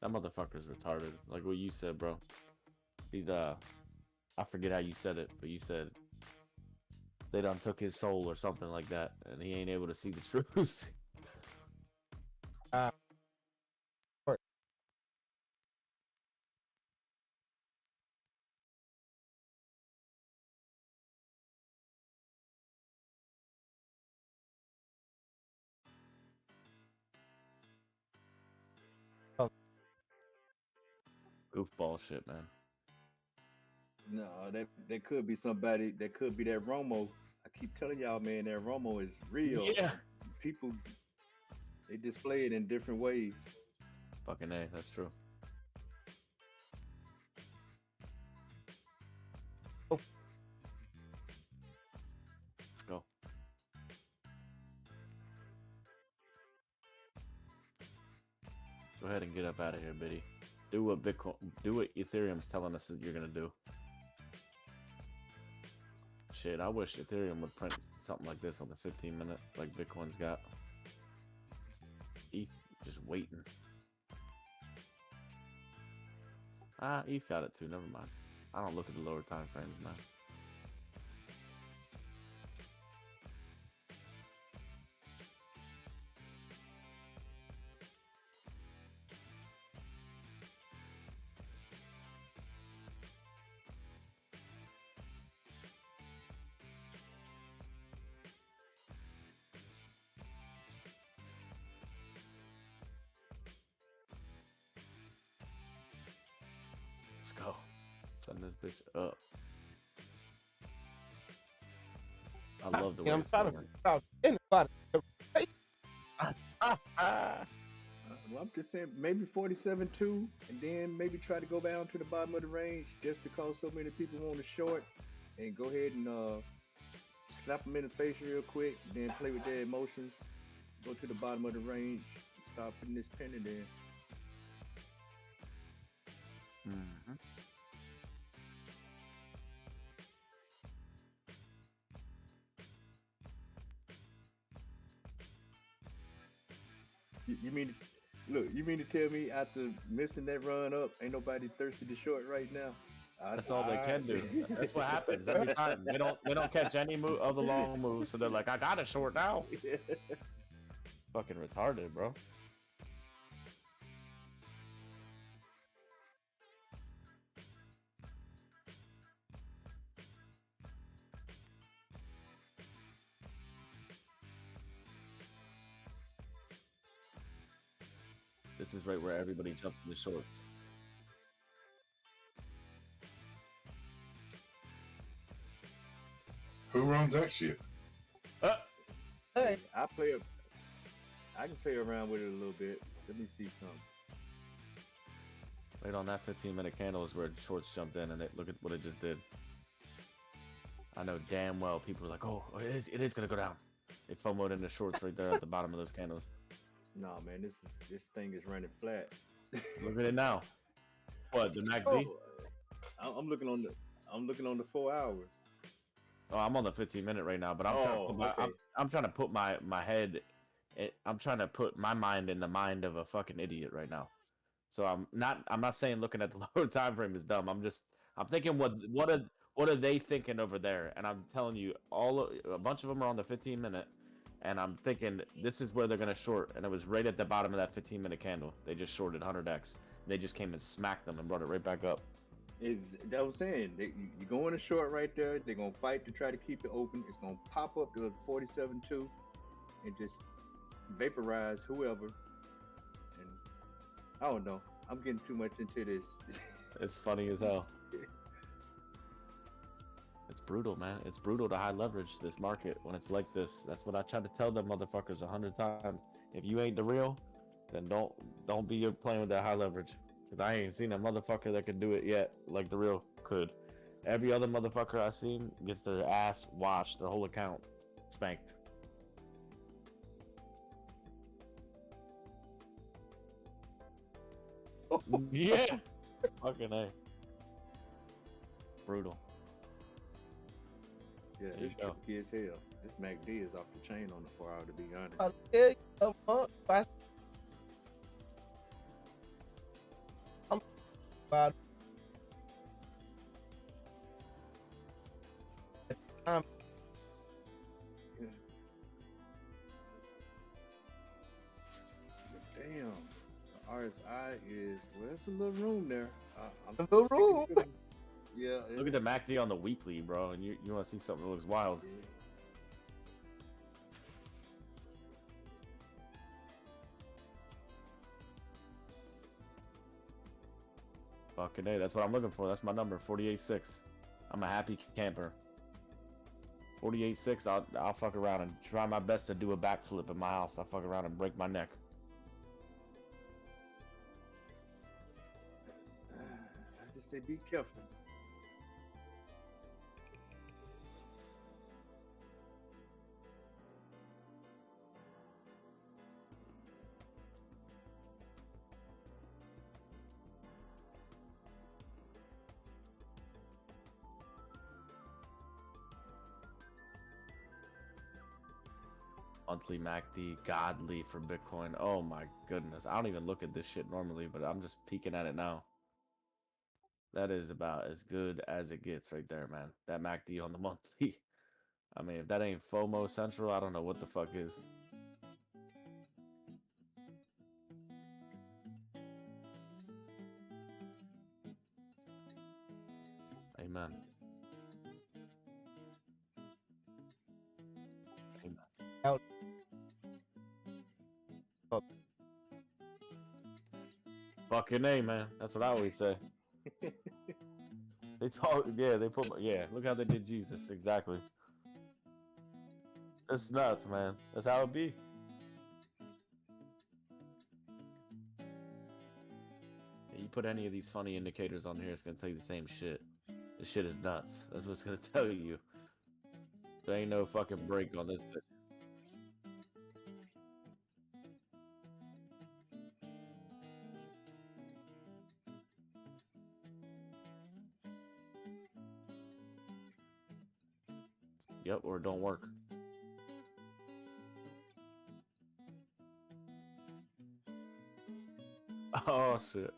That motherfucker's retarded. Like what you said, bro. He's I forget how you said it, but you said they done took his soul or something like that, and he ain't able to see the truth. Goofball shit, man. No, that could be somebody. That could be that Romo. I keep telling y'all, man, that Romo is real. Yeah. People, they display it in different ways. Fucking A, that's true. Oh. Let's go. Go ahead and get up out of here, Biddy. Do what Ethereum's telling us that you're gonna do. Shit, I wish Ethereum would print something like this on the 15-minute, like Bitcoin's got. ETH just waiting. Ah, ETH got it too. Never mind. I don't look at the lower time frames, man. Let's go. Send this bitch up. I love the way I'm it's trying to moving. figure out anybody. Well, I'm just saying maybe 47.2, and then maybe try to go down to the bottom of the range just because so many people want to short, and go ahead and slap them in the face real quick, then play with their emotions, go to the bottom of the range, start putting this pennant in. Mm-hmm. You mean, look, you mean to tell me after missing that run up, ain't nobody thirsty to short right now? That's all they can do. That's what happens every time. They don't catch any move of the long move, so they're like, I got a short now. Fucking retarded, bro. This is right where everybody jumps in the shorts. Who runs that shit? Hey, I can play around with it a little bit. Let me see something. Right on that 15-minute candle is where shorts jumped in, and look at what it just did. I know damn well people are like, oh, it is gonna go down. They FOMO'd in the shorts right there at the bottom of those candles. Nah, man, this thing is running flat. Look at it now. What, the MACD? Oh, I'm looking on the 4 hour. Oh, I'm on the 15-minute right now, but I'm trying to put my head. I'm trying to put my mind in the mind of a fucking idiot right now. So I'm not saying looking at the lower time frame is dumb. I'm thinking what are they thinking over there? And I'm telling you, a bunch of them are on the 15-minute, and I'm thinking this is where they're gonna short. And it was right at the bottom of that 15-minute candle. They just shorted 100x. They just came and smacked them and brought it right back up. That was saying you go in a short right there. They're gonna fight to try to keep it open. It's gonna pop up to 47.2 and just vaporize whoever. And I don't know. I'm getting too much into this. It's funny as hell. It's brutal, man. It's brutal to high leverage this market when it's like this. That's what I try to tell them motherfuckers 100 times. If you ain't the real, then don't be playing with that high leverage. Cause I ain't seen a motherfucker that can do it yet like the real could. Every other motherfucker I seen gets their ass washed, their whole account spanked. Yeah. Fucking A. Brutal. Yeah, There you it's go. tricky as hell. This MACD is off the chain on the 4 hour, to be honest. I tell you, I'm about Damn. The RSI is, well, that's a little room there. I'm a little room. Yeah. Look at the MACD on the weekly, bro, and you want to see something that looks wild. Fucking A, that's what I'm looking for. That's my number, 48.6. I'm a happy camper. 48.6, I'll fuck around and try my best to do a backflip in my house. I'll fuck around and break my neck. I just say be careful. Monthly MACD, godly for Bitcoin. Oh my goodness. I don't even look at this shit normally, but I'm just peeking at it now. That is about as good as it gets right there, man. That MACD on the monthly. I mean, if that ain't FOMO Central, I don't know what the fuck is. Amen. Amen. Out. Fucking A, man. That's what I always say. They talk, yeah, they put, yeah, look how they did Jesus. Exactly. It's nuts, man. That's how it be. Yeah, you put any of these funny indicators on here, it's gonna tell you the same shit. This shit is nuts. That's what it's gonna tell you. There ain't no fucking break on this bitch. Yep, or it don't work. Oh shit.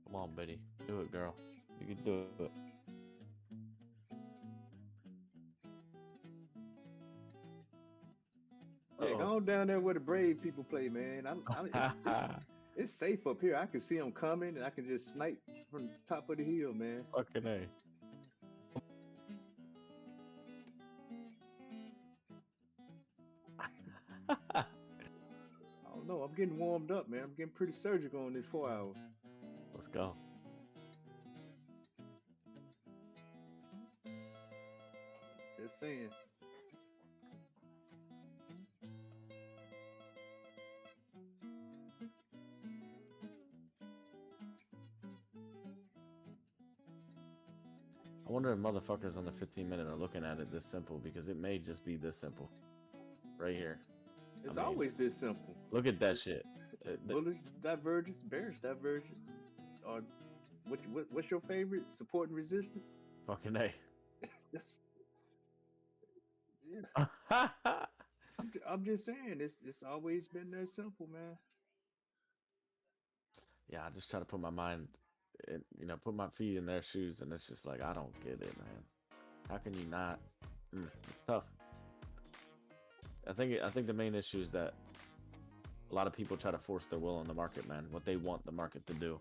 Come on, Betty. Do it, girl. You can do it. Yeah, go on down there where the brave people play, man. It's safe up here. I can see them coming, and I can just snipe from the top of the hill, man. Fucking A. I don't know. I'm getting warmed up, man. I'm getting pretty surgical on this 4 hour. Let's go. Just saying. I wonder if motherfuckers on the 15-minute are looking at it this simple, because it may just be this simple. Right here. It's I mean, always this simple. Look at that shit. Bullish divergence, bearish divergence. Or what's your favorite? Support and resistance? Fucking A. Yes. I'm just saying, it's always been that simple, man. Yeah, I just try to put my mind, put my feet in their shoes, and it's just like, I don't get it, man. How can you not? It's tough. I think the main issue is that a lot of people try to force their will on the market, man. What they want the market to do,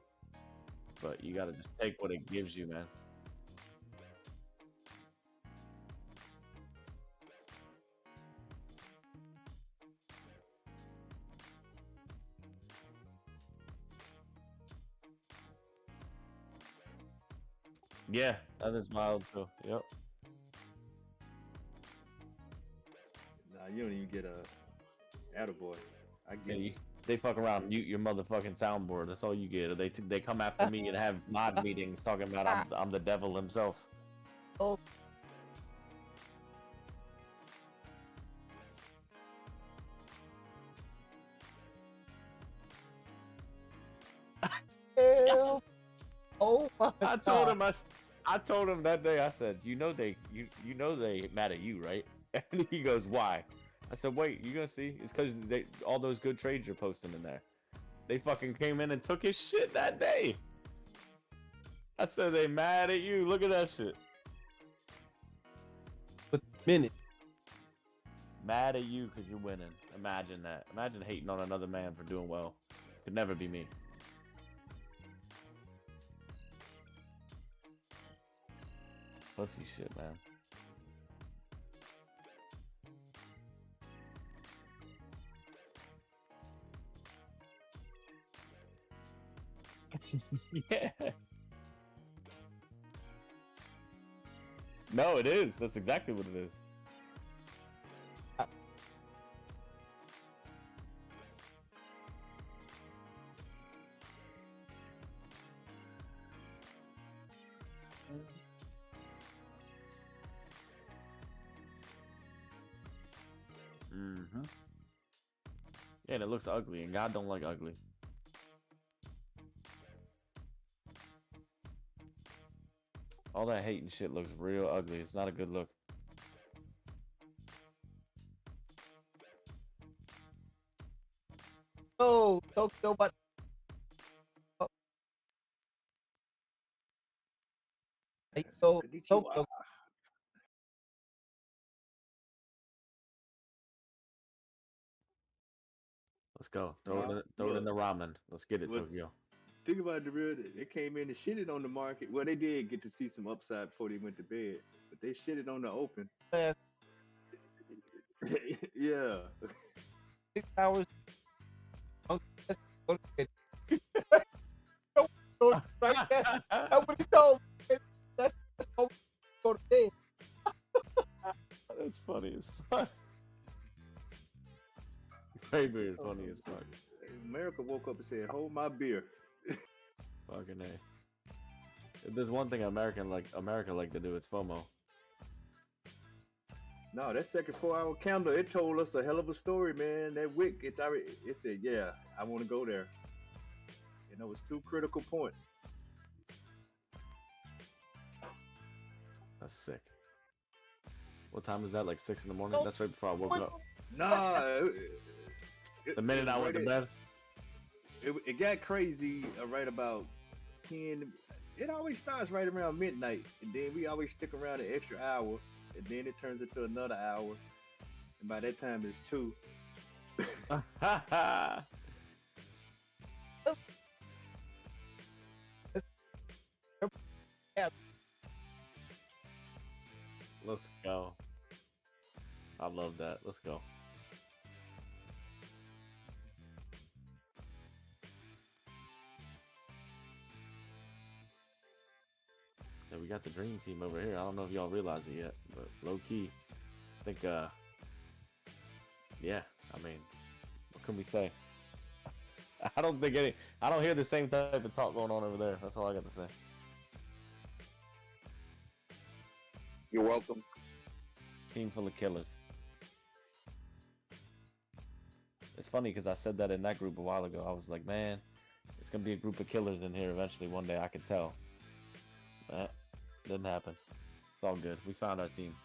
but you got to just take what it gives you, man. Yeah, that is wild too. Yep. Nah, you don't even get a attaboy. I get Yeah, you. they fuck around, mute your motherfucking soundboard. That's all you get. Or they come after me and have mod meetings talking about I'm the devil himself. Oh. Hell. Oh my I told God. him I told him that day. I said, you know they mad at you, right? And he goes, why? I said, wait, you gonna see? It's because all those good trades you're posting in there. They fucking came in and took his shit that day. I said, they mad at you. Look at that shit. With minute. Mad at you because you're winning. Imagine that. Imagine hating on another man for doing well. Could never be me. Pussy shit, man. Yeah. No, it is. That's exactly what it is. Mm-hmm. Yeah, and it looks ugly, and God don't like ugly. All that hate and shit looks real ugly. It's not a good look. Oh, Tokyo, but so Konnichiwa. Tokyo. Let's go. Nah, Throw it in look, the ramen. Let's get it, what Tokyo. think about the real. They came in and shitted on the market. Well, they did get to see some upside before they went to bed, but they shitted on the open. Last Yeah. 6 hours. Right there. That's what he told me. That's how we go to bed. That's funny as fuck. Kramer is funny as fuck. America woke up and said, "Hold my beer." Fucking A. If there's one thing America like to do, it's FOMO. No, that second 4-hour candle, it told us a hell of a story, man. That wick, it said, "Yeah, I want to go there." And it was 2 critical points. That's sick. What time is that? Like 6 in the morning? That's right before I woke up. Nah. The minute I went to bed. It got crazy right about 10. It always starts right around midnight, and then we always stick around an extra hour, and then it turns into another hour, and by that time it's 2. Let's go. I love that. Let's go. Yeah, we got the dream team over here. I don't know if y'all realize it yet, but low key, I think, yeah, I mean, what can we say? I don't hear the same type of talk going on over there. That's all I got to say. You're welcome. Team full of killers. It's funny because I said that in that group a while ago. I was like, man, it's gonna be a group of killers in here eventually. One day I could tell. But didn't happen. It's all good. We found our team.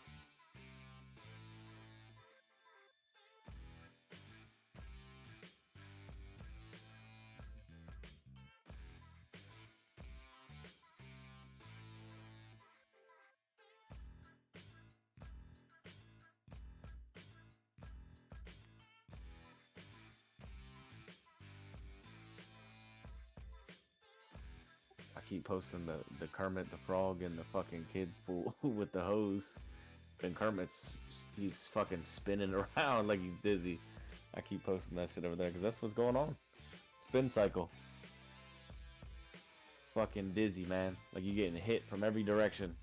I keep posting the Kermit the Frog and the fucking kids pool with the hose. And he's fucking spinning around like he's dizzy. I keep posting that shit over there because that's what's going on. Spin cycle. Fucking dizzy, man. Like you're getting hit from every direction.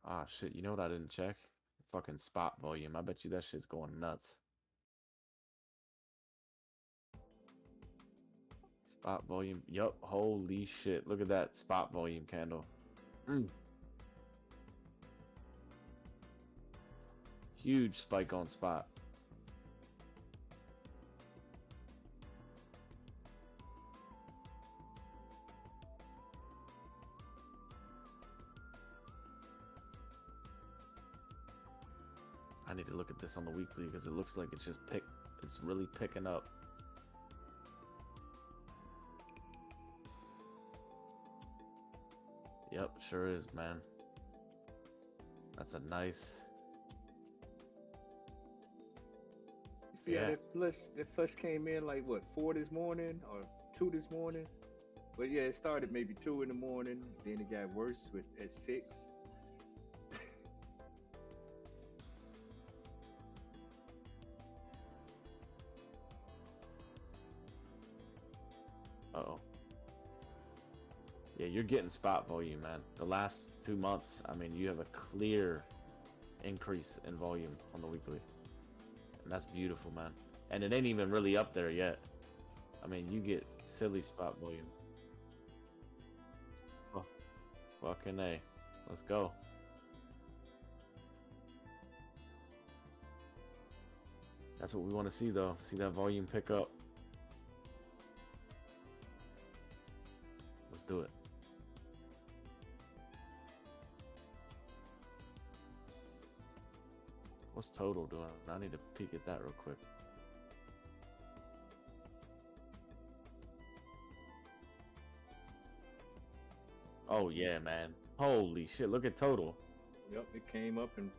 Ah, shit. You know what I didn't check? Fucking spot volume. I bet you that shit's going nuts. Spot volume. Yup. Holy shit. Look at that spot volume candle. Huge spike on spot. I need to look at this on the weekly because it looks like it's really picking up. Yep, sure is, man. That's a nice. You see how that flush came in like what, 4 this morning or 2 this morning? But yeah, it started maybe 2 in the morning, then it got worse at 6. Uh-oh. Yeah, you're getting spot volume, man. The last 2 months, I mean, you have a clear increase in volume on the weekly. And that's beautiful, man. And it ain't even really up there yet. I mean, you get silly spot volume. Oh, fucking A. Let's go. That's what we want to see, though. See that volume pick up. Let's do it. What's total doing? I need to peek at that real quick. Oh yeah, man. Holy shit, look at total. Yep, it came up and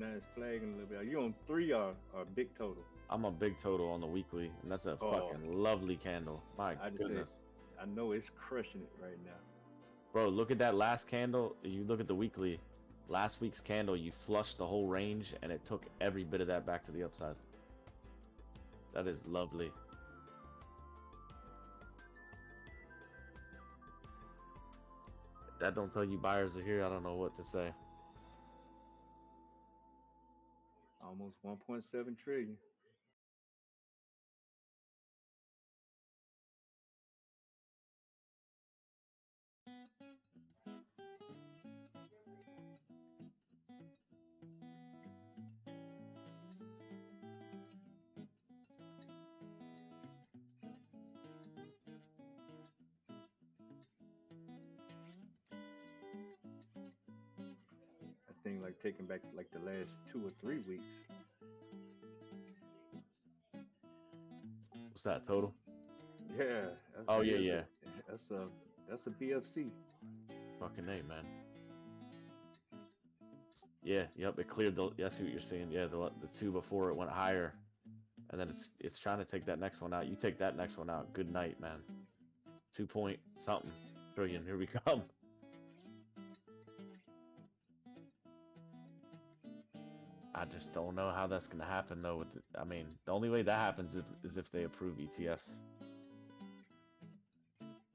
now it's flagging a little bit. Are you on 3 or big total? I'm a big total on the weekly, and that's a fucking lovely candle. My goodness. I know it's crushing it right now. Bro, look at that last candle. You look at the weekly. Last week's candle, you flushed the whole range, and it took every bit of that back to the upside. That is lovely. If that don't tell you buyers are here, I don't know what to say. Almost 1.7 trillion. Thing like taking back like the last 2 or 3 weeks. What's that total? Yeah. Oh yeah. That's a BFC. Fucking A, man. Yeah, yep, it cleared the. Yeah, I see what you're saying. Yeah, the 2 before it went higher, and then it's trying to take that next one out. You take that next one out. Good night, man. 2 point something trillion. Here we come. I just don't know how that's gonna happen though. I mean, the only way that happens is if they approve ETFs,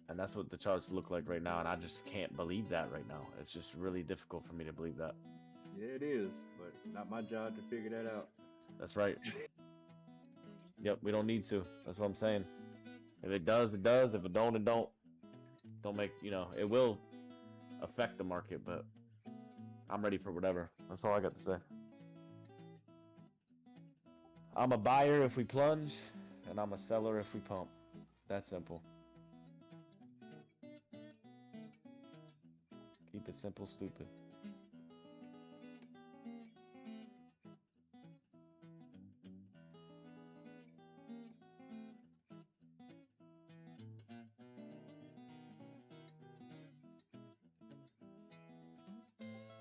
and that's what the charts look like right now. And I just can't believe that right now. It's just really difficult for me to believe that. Yeah, it is, but not my job to figure that out. That's right. Yep, we don't need to. That's what I'm saying. If it does, it does. If it don't, it don't. Don't make, it will affect the market, but I'm ready for whatever. That's all I got to say. I'm a buyer if we plunge, and I'm a seller if we pump. That's simple. Keep it simple, stupid.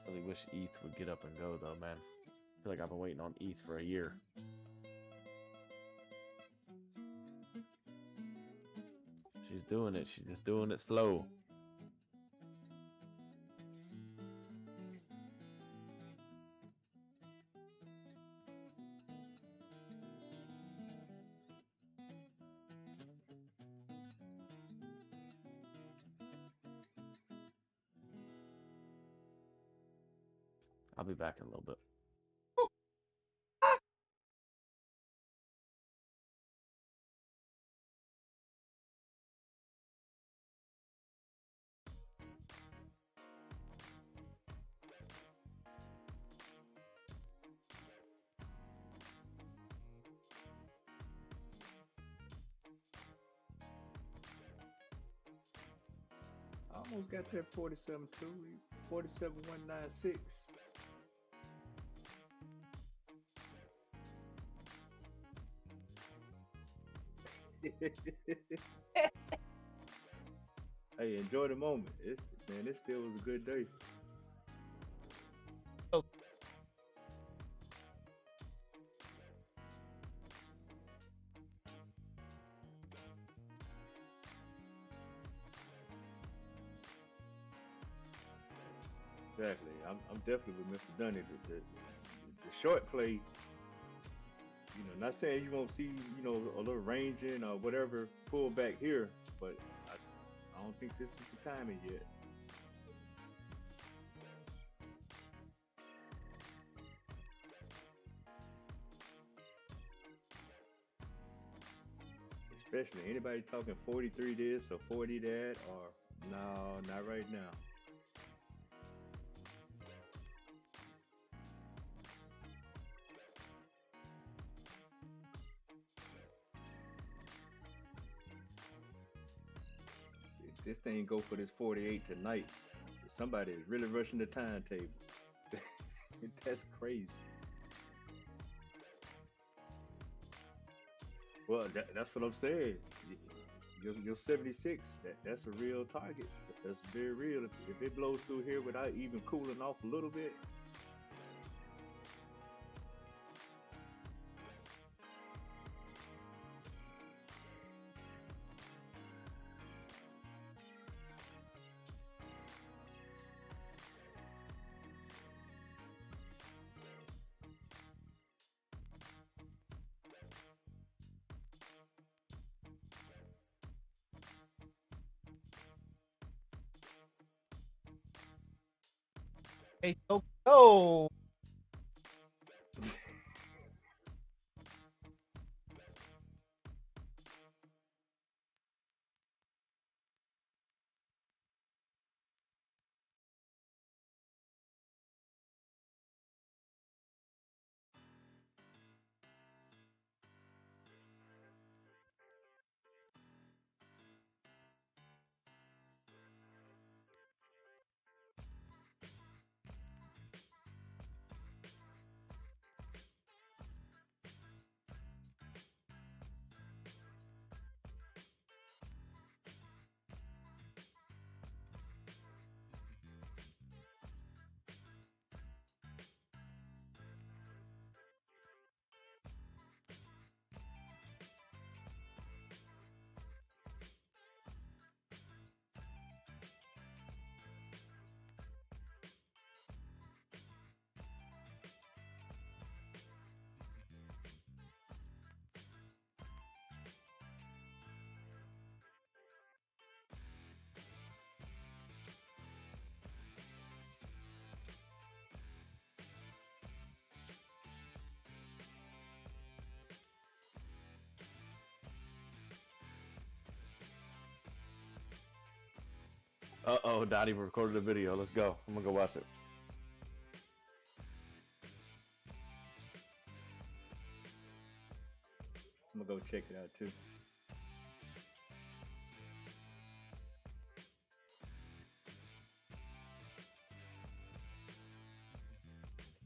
Really wish ETH would get up and go though, man. I feel like I've been waiting on ETH for a year. She's doing it. She's just doing it slow. I'll be back in a little bit. I almost got that 47.2, 47.196. Hey, enjoy the moment. It still was a good day. Oh. Exactly. I'm definitely with Mr. Dunny. The short play, not saying you won't see, a little ranging or whatever pull back here, but I don't think this is the timing yet. Especially anybody talking 43 this or 40 that, or no, not right now. If this thing go for this 48 tonight, somebody is really rushing the timetable. That's crazy. Well, that's what I'm saying. Your 76, that's a real target. That's very real. If it blows through here without even cooling off a little bit, Hey, go. Uh-oh, Dottie recorded a video. Let's go. I'm gonna go watch it. I'm gonna go check it out too.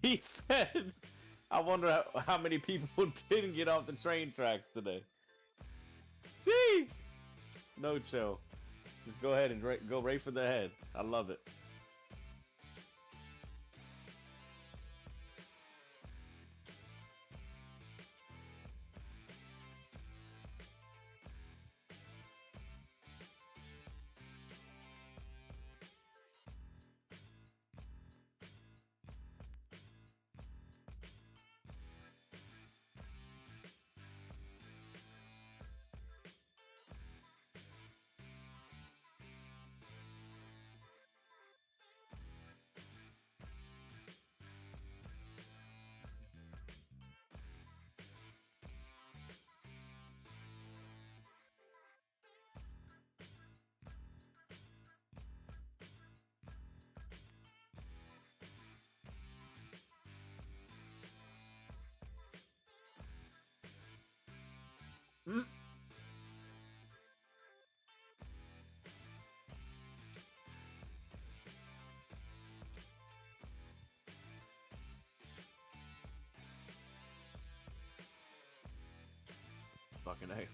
He said, I wonder how many people didn't get off the train tracks today. Sheesh! No chill. Just go ahead and go right for the head. I love it. Fucking A.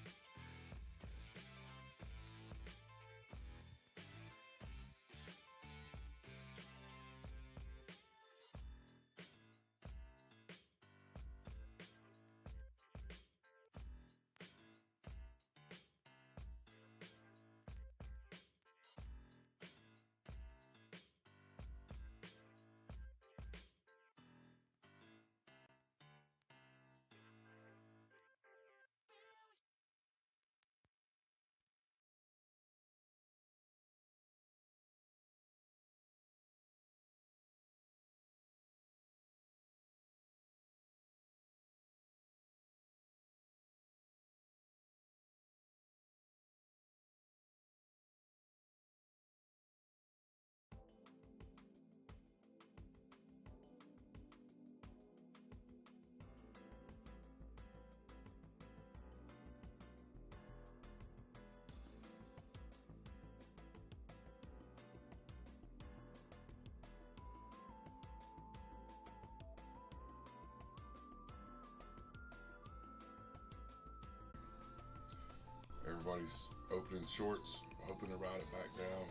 Everybody's opening shorts, hoping to ride it back down.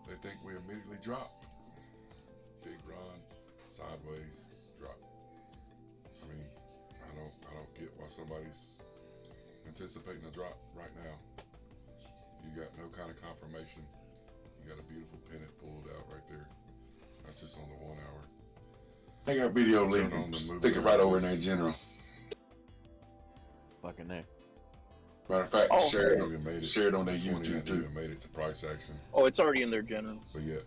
They think we immediately drop. Big run, sideways, drop. I mean, I don't get why somebody's anticipating a drop right now. You got no kind of confirmation. You got a beautiful pennant pulled out right there. That's just on the 1 hour. I got video link on the movie. Stick it right over in there, General. Fucking A. Matter of fact, share it on their YouTube too. Made it to price action. Oh, it's already in there, General. But yeah,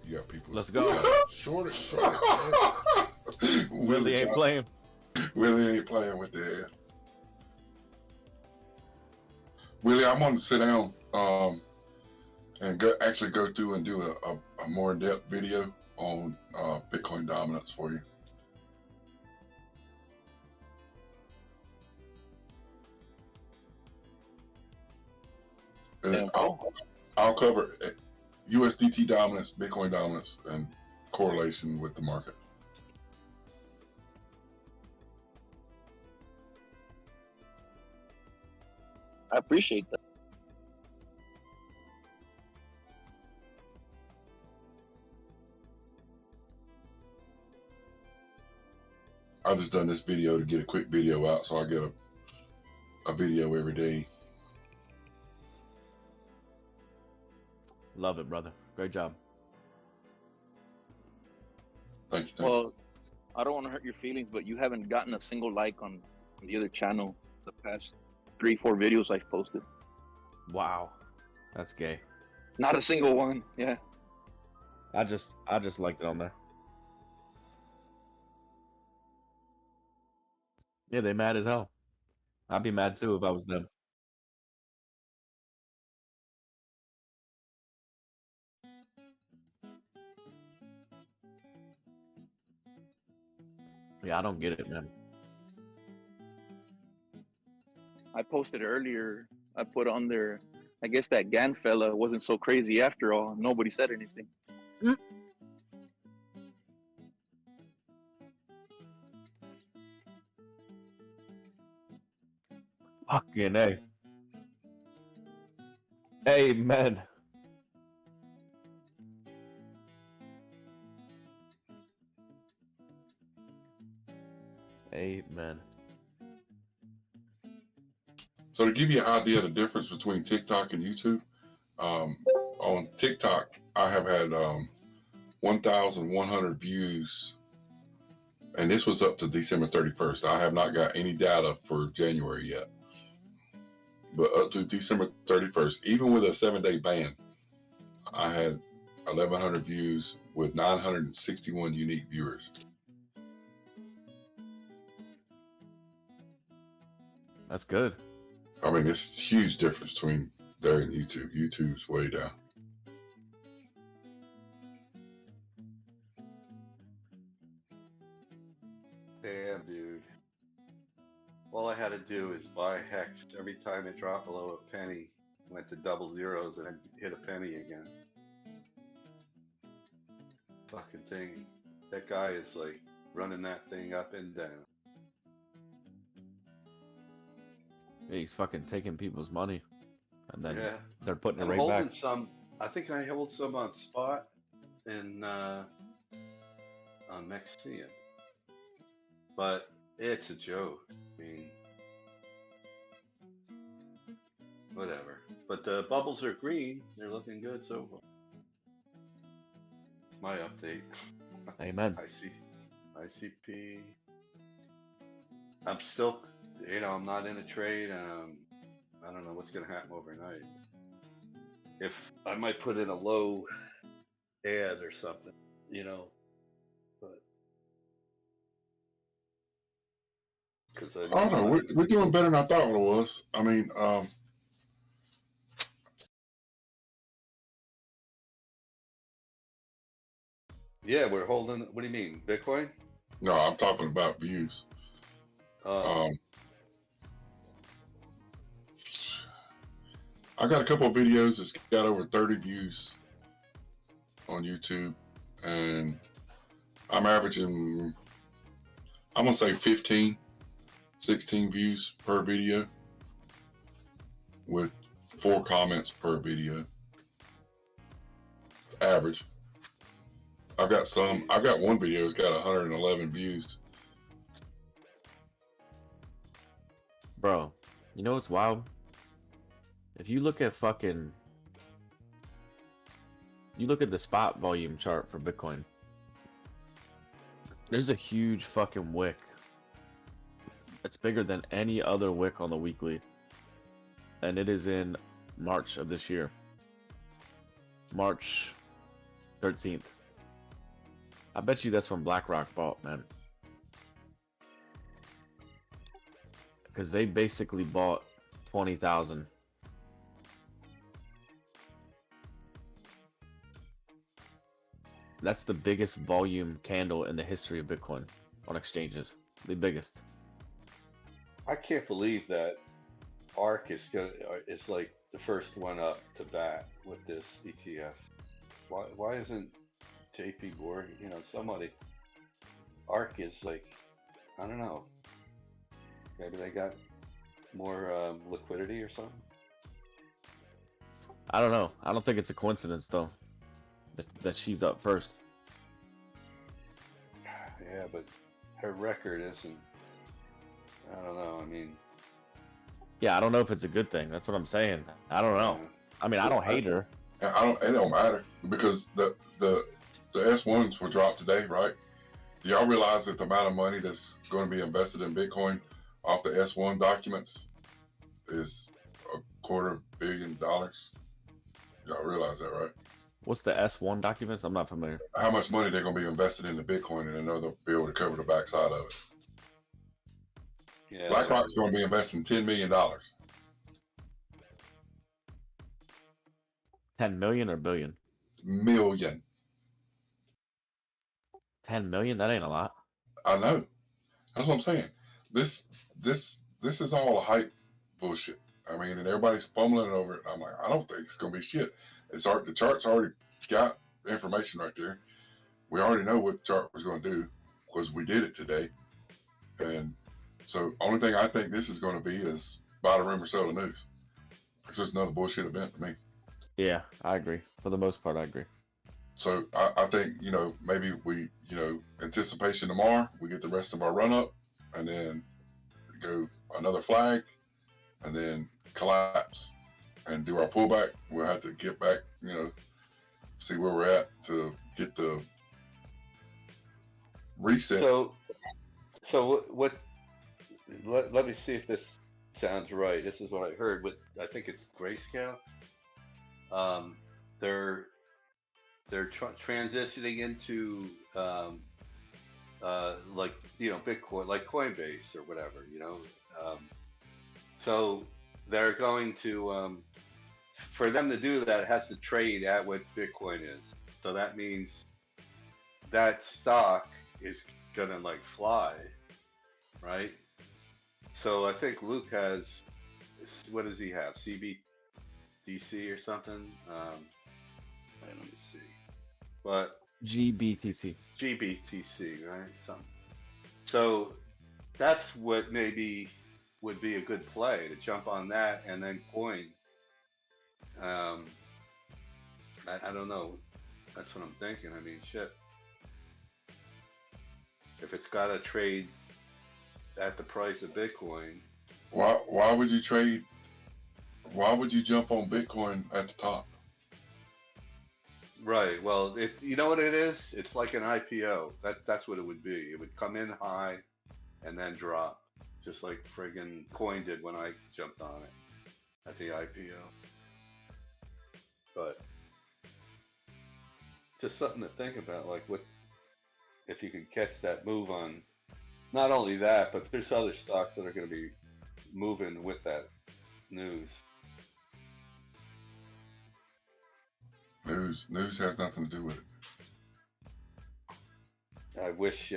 you got people. Let's go. Short it. Willie ain't playing. Willie ain't playing with the ass. Willie, I'm going to sit down and go through and do a more in-depth video on Bitcoin dominance for you. And I'll cover USDT dominance, Bitcoin dominance, and correlation with the market. I appreciate that. I just done this video to get a quick video out, so I get a video every day. Love it, brother. Great job. Thank you. Well, I don't want to hurt your feelings, but you haven't gotten a single like on the other channel the past 3-4 videos I've posted. Wow. That's gay. Not a single one. Yeah. I just liked it on there. Yeah, they mad as hell. I'd be mad too if I was them. Yeah, I don't get it, man. I posted earlier. I put on there. I guess that Gan fella wasn't so crazy after all. Nobody said anything. Fucking A. Amen. Amen. So to give you an idea of the difference between TikTok and YouTube, on TikTok, I have had 1,100 views, and this was up to December 31st. I have not got any data for January yet. But up to December 31st, even with a 7-day ban, I had 1,100 views with 961 unique viewers. That's good. I mean, it's a huge difference between there and YouTube. YouTube's way down. Damn, dude. All I had to do is buy Hex. Every time it dropped below a penny, went to double zeros and I hit a penny again. Fucking thing. That guy is like running that thing up and down. He's fucking taking people's money, and then Yeah. they're putting it I'm right holding back. some. I think I hold some on spot and on Mexican, but it's a joke. I mean, whatever. But the bubbles are green. They're looking good so far. My update. Amen. ICP. I'm still, I'm not in a trade. I don't know what's going to happen overnight. If I might put in a low ad or something, but because I don't know. We're doing better than I thought it was. I mean, yeah, we're holding. What do you mean, Bitcoin? no, I'm talking about views. I got a couple of videos that's got over 30 views on YouTube, and I'm averaging, I'm gonna say 15, 16 views per video with 4 comments per video. Average. I've got one video that's got 111 views. Bro, you know what's wild? If you look at the spot volume chart for Bitcoin, there's a huge fucking wick. It's bigger than any other wick on the weekly. And it is in March of this year. March 13th. I bet you that's when BlackRock bought, man. Because they basically bought 20,000. That's the biggest volume candle in the history of Bitcoin on exchanges. The biggest. I can't believe that ARK is like the first one up to bat with this ETF. Why isn't JP Morgan, somebody? ARK is like, I don't know. Maybe they got more liquidity or something. I don't know. I don't think it's a coincidence though that she's up first. Yeah, but her record isn't. I don't know. I mean. Yeah, I don't know if it's a good thing. That's what I'm saying. I don't know. I mean, I don't hate her. It don't matter because the S1s were dropped today, right? Do y'all realize that the amount of money that's going to be invested in Bitcoin off the S1 documents is $250 million? Y'all realize that, right? What's the S1 documents? I'm not familiar. How much money they're going to be invested into Bitcoin, and they know they'll be able to cover the backside of it. Yeah, BlackRock's going to be investing $10 million. 10 million or billion? Million. 10 million? That ain't a lot. I know. That's what I'm saying. This this is all hype bullshit. I mean, and everybody's fumbling over it. I'm like, I don't think it's gonna be shit. The chart's already got information right there. We already know what the chart was gonna do because we did it today. And so only thing I think this is gonna be is buy the rumor, sell the news. It's just another bullshit event to me. Yeah, I agree. For the most part, I agree. So I think, maybe we, anticipation tomorrow, we get the rest of our run up and then go another flag and then collapse and do our pullback. We'll have to get back, see where we're at to get the reset. So what? Let me see if this sounds right. This is what I heard. With I think it's Grayscale. They're transitioning into like Bitcoin, like Coinbase or whatever. So they're going to for them to do that, it has to trade at what Bitcoin is. So that means that stock is gonna like fly, right? So I think Luke has, what does he have? CBDC or something? Let me see. But GBTC. GBTC, right? Something. So that's what maybe would be a good play, to jump on that and then coin. I don't know. That's what I'm thinking. I mean, shit. If it's got to trade at the price of Bitcoin. Why would you trade? Why would you jump on Bitcoin at the top? Right. Well, you know what it is? It's like an IPO. That's what it would be. It would come in high and then drop, just like friggin' Coin did when I jumped on it at the IPO. But just something to think about, like what if you could catch that move on. Not only that, but there's other stocks that are going to be moving with that news. News has nothing to do with it. I wish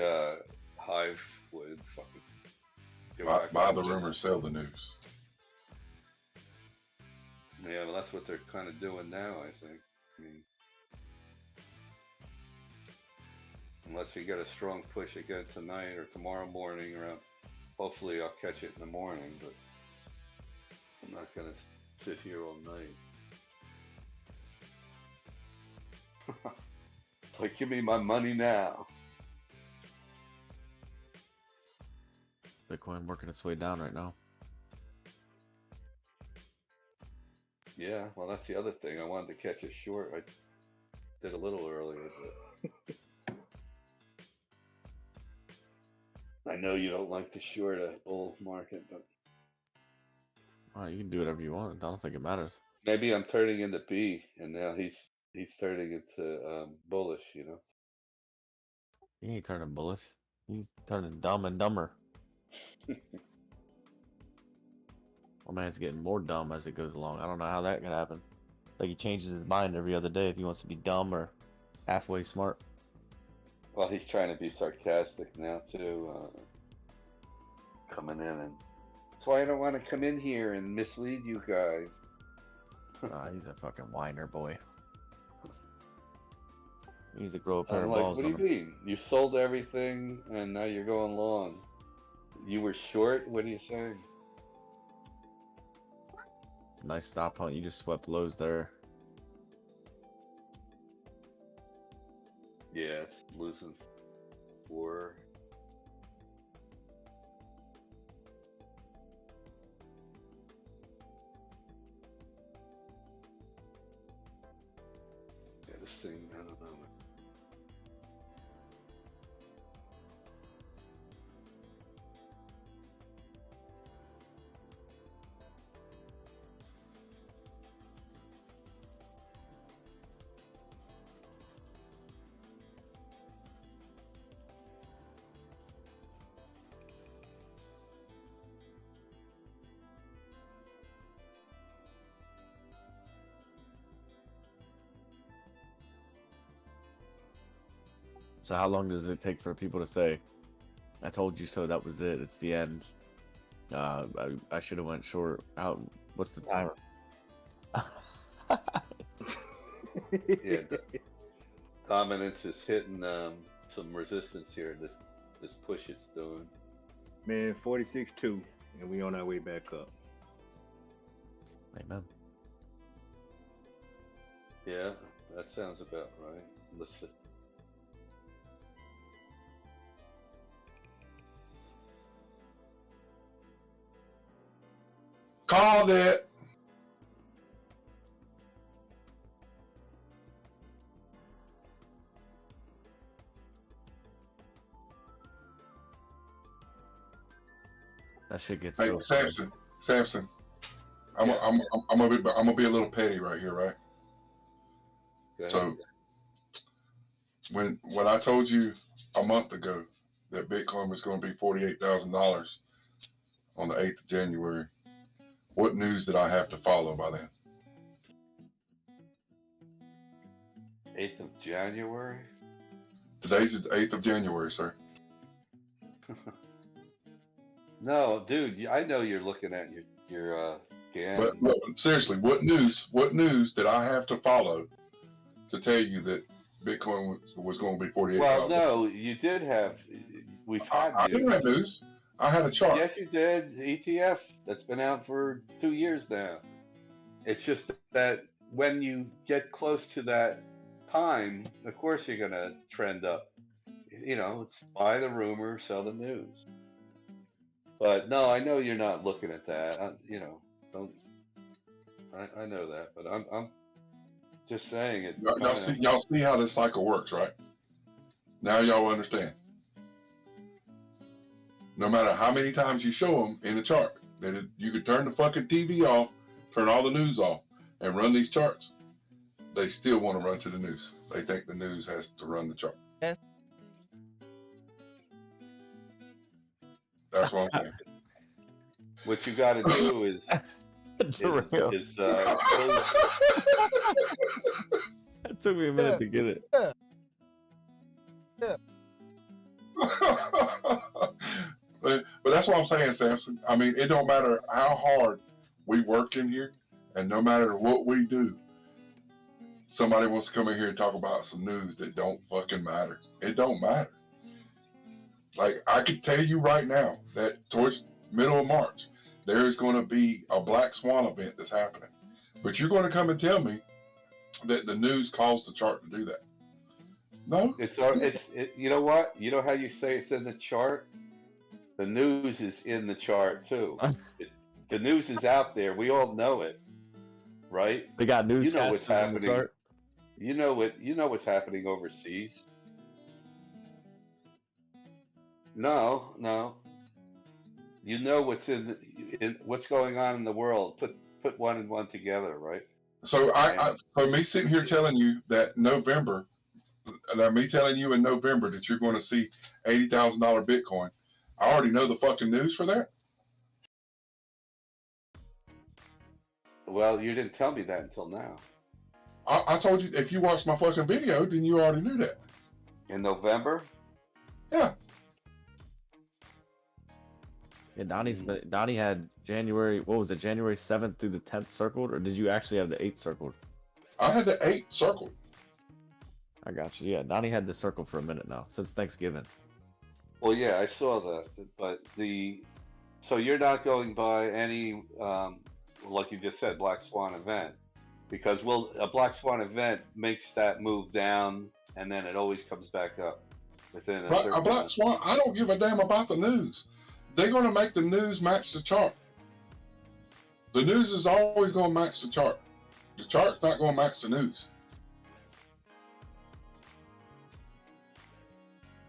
Hive would fucking buy the rumor, sell the news. Yeah, well, that's what they're kind of doing now, I think. I mean, unless you get a strong push again tonight or tomorrow morning, or hopefully I'll catch it in the morning, but I'm not going to sit here all night. It's like, give me my money now. Bitcoin working its way down right now. Yeah, well, that's the other thing. I wanted to catch it short. I did a little earlier, but I know you don't like to short a bull market, but You can do whatever you want. I don't think it matters. maybe I'm turning into B, and now he's turning into bullish. He ain't turning bullish. He's turning dumb and dumber. My man's getting more dumb as it goes along. I don't know how that could happen. Like he changes his mind every other day if he wants to be dumb or halfway smart. Well, he's trying to be sarcastic now too, coming in, and that's why I don't want to come in here and mislead you guys. He's a fucking whiner, boy. He needs to grow a pair I'm of like, balls what do on you him. mean? You sold everything and now you're going long. You were short? What are you saying? Nice stop hunt. You just swept lows there. Yeah, it's losing 4. Yeah, this thing, I don't know. So how long does it take for people to say, I told you so. That was it. It's the end. I should have went short. Out. What's the timer? Yeah, dominance is hitting some resistance here. This push it's doing. Man, 46-2, and we on our way back up. Amen. Yeah, that sounds about right. Listen. Called it. That shit gets Hey, so. Samson. I'm gonna be a little petty right here, right? Go ahead. So when I told you a month ago that Bitcoin was going to be $48,000 on the 8th of January, what news did I have to follow by then? 8th of January? Today's the 8th of January, sir. No, dude, I know you're looking at your GAN. But seriously, what news did I have to follow to tell you that Bitcoin was going to be 48,000? Well, no, you did have. We've had. I didn't have news. I had a chart. Yes, you did. ETF that's been out for 2 years now. It's just that when you get close to that time, of course you're gonna trend up. You know, it's buy the rumor, sell the news. But no, I know you're not looking at that. Don't. I know that, but I'm just saying it. Y'all see how this cycle works, right? Now y'all understand. No matter how many times you show them in a chart, that you could turn the fucking TV off, turn all the news off, and run these charts, they still want to run to the news. They think the news has to run the chart. Yes. That's what I'm saying. What you got to do is It's real. close. It took me a minute to get it. But that's what I'm saying, Samson. I mean, it don't matter how hard we work in here, and no matter what we do, somebody wants to come in here and talk about some news that don't fucking matter. It don't matter. Like, I could tell you right now that towards middle of March, there is going to be a black swan event that's happening. But you're going to come and tell me that the news caused the chart to do that. No. You know what? You know how you say it's in the chart? The news is in the chart too. The news is out there. We all know it, right? We got news. You know what's happening. You know what's happening overseas. No. You know what's in what's going on in the world. Put one and one together, right? So so me sitting here telling you that November, me telling you in November that you're going to see $80,000 Bitcoin, I already know the fucking news for that. Well, you didn't tell me that until now. I told you, if you watched my fucking video, then you already knew that. In November? Yeah. Yeah, Donnie had January. What was it? January 7th through the 10th circled, or did you actually have the 8th circled? I had the 8 circled. I got you. Yeah, Donnie had the circle for a minute now since Thanksgiving. Well, yeah, I saw that, but so you're not going by any, like you just said, black swan event, because a black swan event makes that move down, and then it always comes back up within a black swan. I don't give a damn about the news. They're going to make the news match the chart. The news is always going to match the chart. The chart's not going to match the news.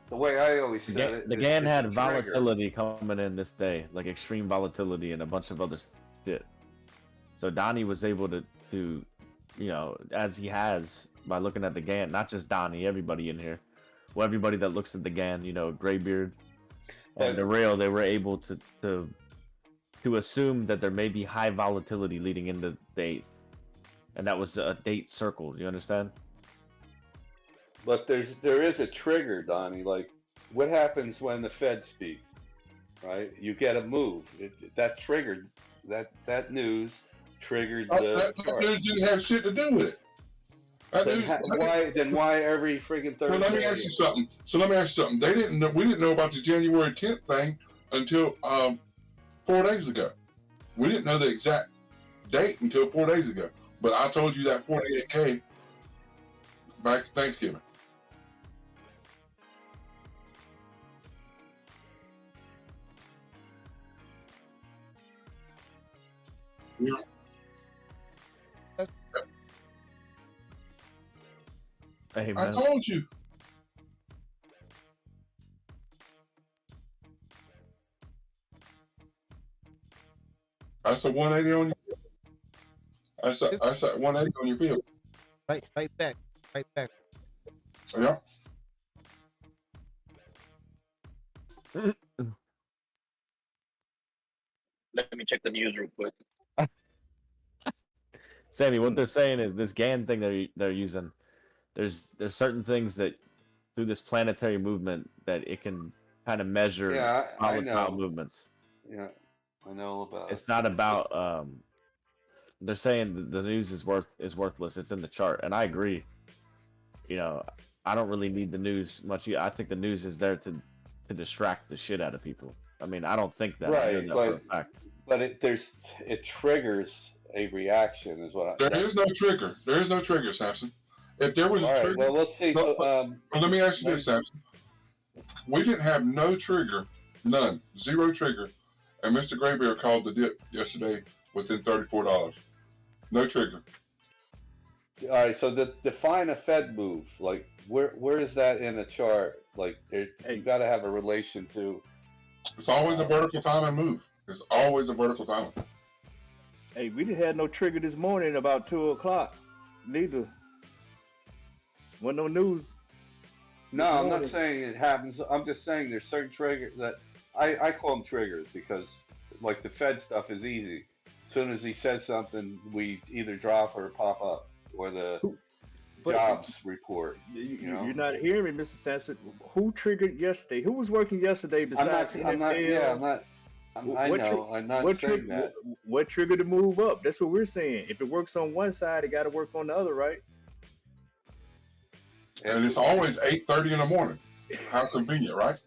The way I always said it, the GAN had volatility coming in this day, like extreme volatility and a bunch of other shit. So Donnie was able to, as he has by looking at the GAN, not just Donnie, everybody in here, well, everybody that looks at the GAN, Graybeard and the rail, they were able to assume that there may be high volatility leading into the 8th, and that was a date circled. You understand? But there is a trigger, Donnie. Like what happens when the Fed speaks? Right, you get a move. That triggered that news triggered the That chart. news didn't have shit to do with it. Then why every friggin' Thursday? Well, let me ask you something. We didn't know about the January 10th thing until 4 days ago. We didn't know the exact date until 4 days ago. But I told you that 48K back Thanksgiving. Yeah. Hey, I man. told you. That's a 180 on your. That's a 180 on your field. Right back. Yeah. Let me check the news real quick. Sammy, what they're saying is this GAN thing they're using. There's certain things that through this planetary movement that it can kind of measure Yeah, I volatile know. movements. Yeah, I know about. It's not about. They're saying the news is worthless. It's in the chart, and I agree. You know, I don't really need the news much. I think the news is there to distract the shit out of people. I mean, I don't think that. I know Right, that for a fact. but it triggers a reaction, is what I. There is no trigger. There is no trigger, Samson. If there was All a right, trigger, well, we'll see. But let me ask you this, Samson. We didn't have no trigger, none, zero trigger, and Mr. Graybeard called the dip yesterday within $34. No trigger. All right, so define a Fed move. Like, where is that in a chart? Like, you got to have a relation to. It's always a vertical timing move. It's always a vertical timing. Hey, we didn't have no trigger this morning about 2 o'clock. Neither. Wasn't no news. No, I'm not saying it happens. I'm just saying there's certain triggers that I call them triggers because, like, the Fed stuff is easy. As soon as he says something, we either drop or pop up, or the jobs report. You're not hearing me, Mr. Sampson. Who triggered yesterday? Who was working yesterday besides I'm not saying that. What triggered the move up? That's what we're saying. If it works on one side, it got to work on the other, right? And it's always 8:30 in the morning. How convenient, right?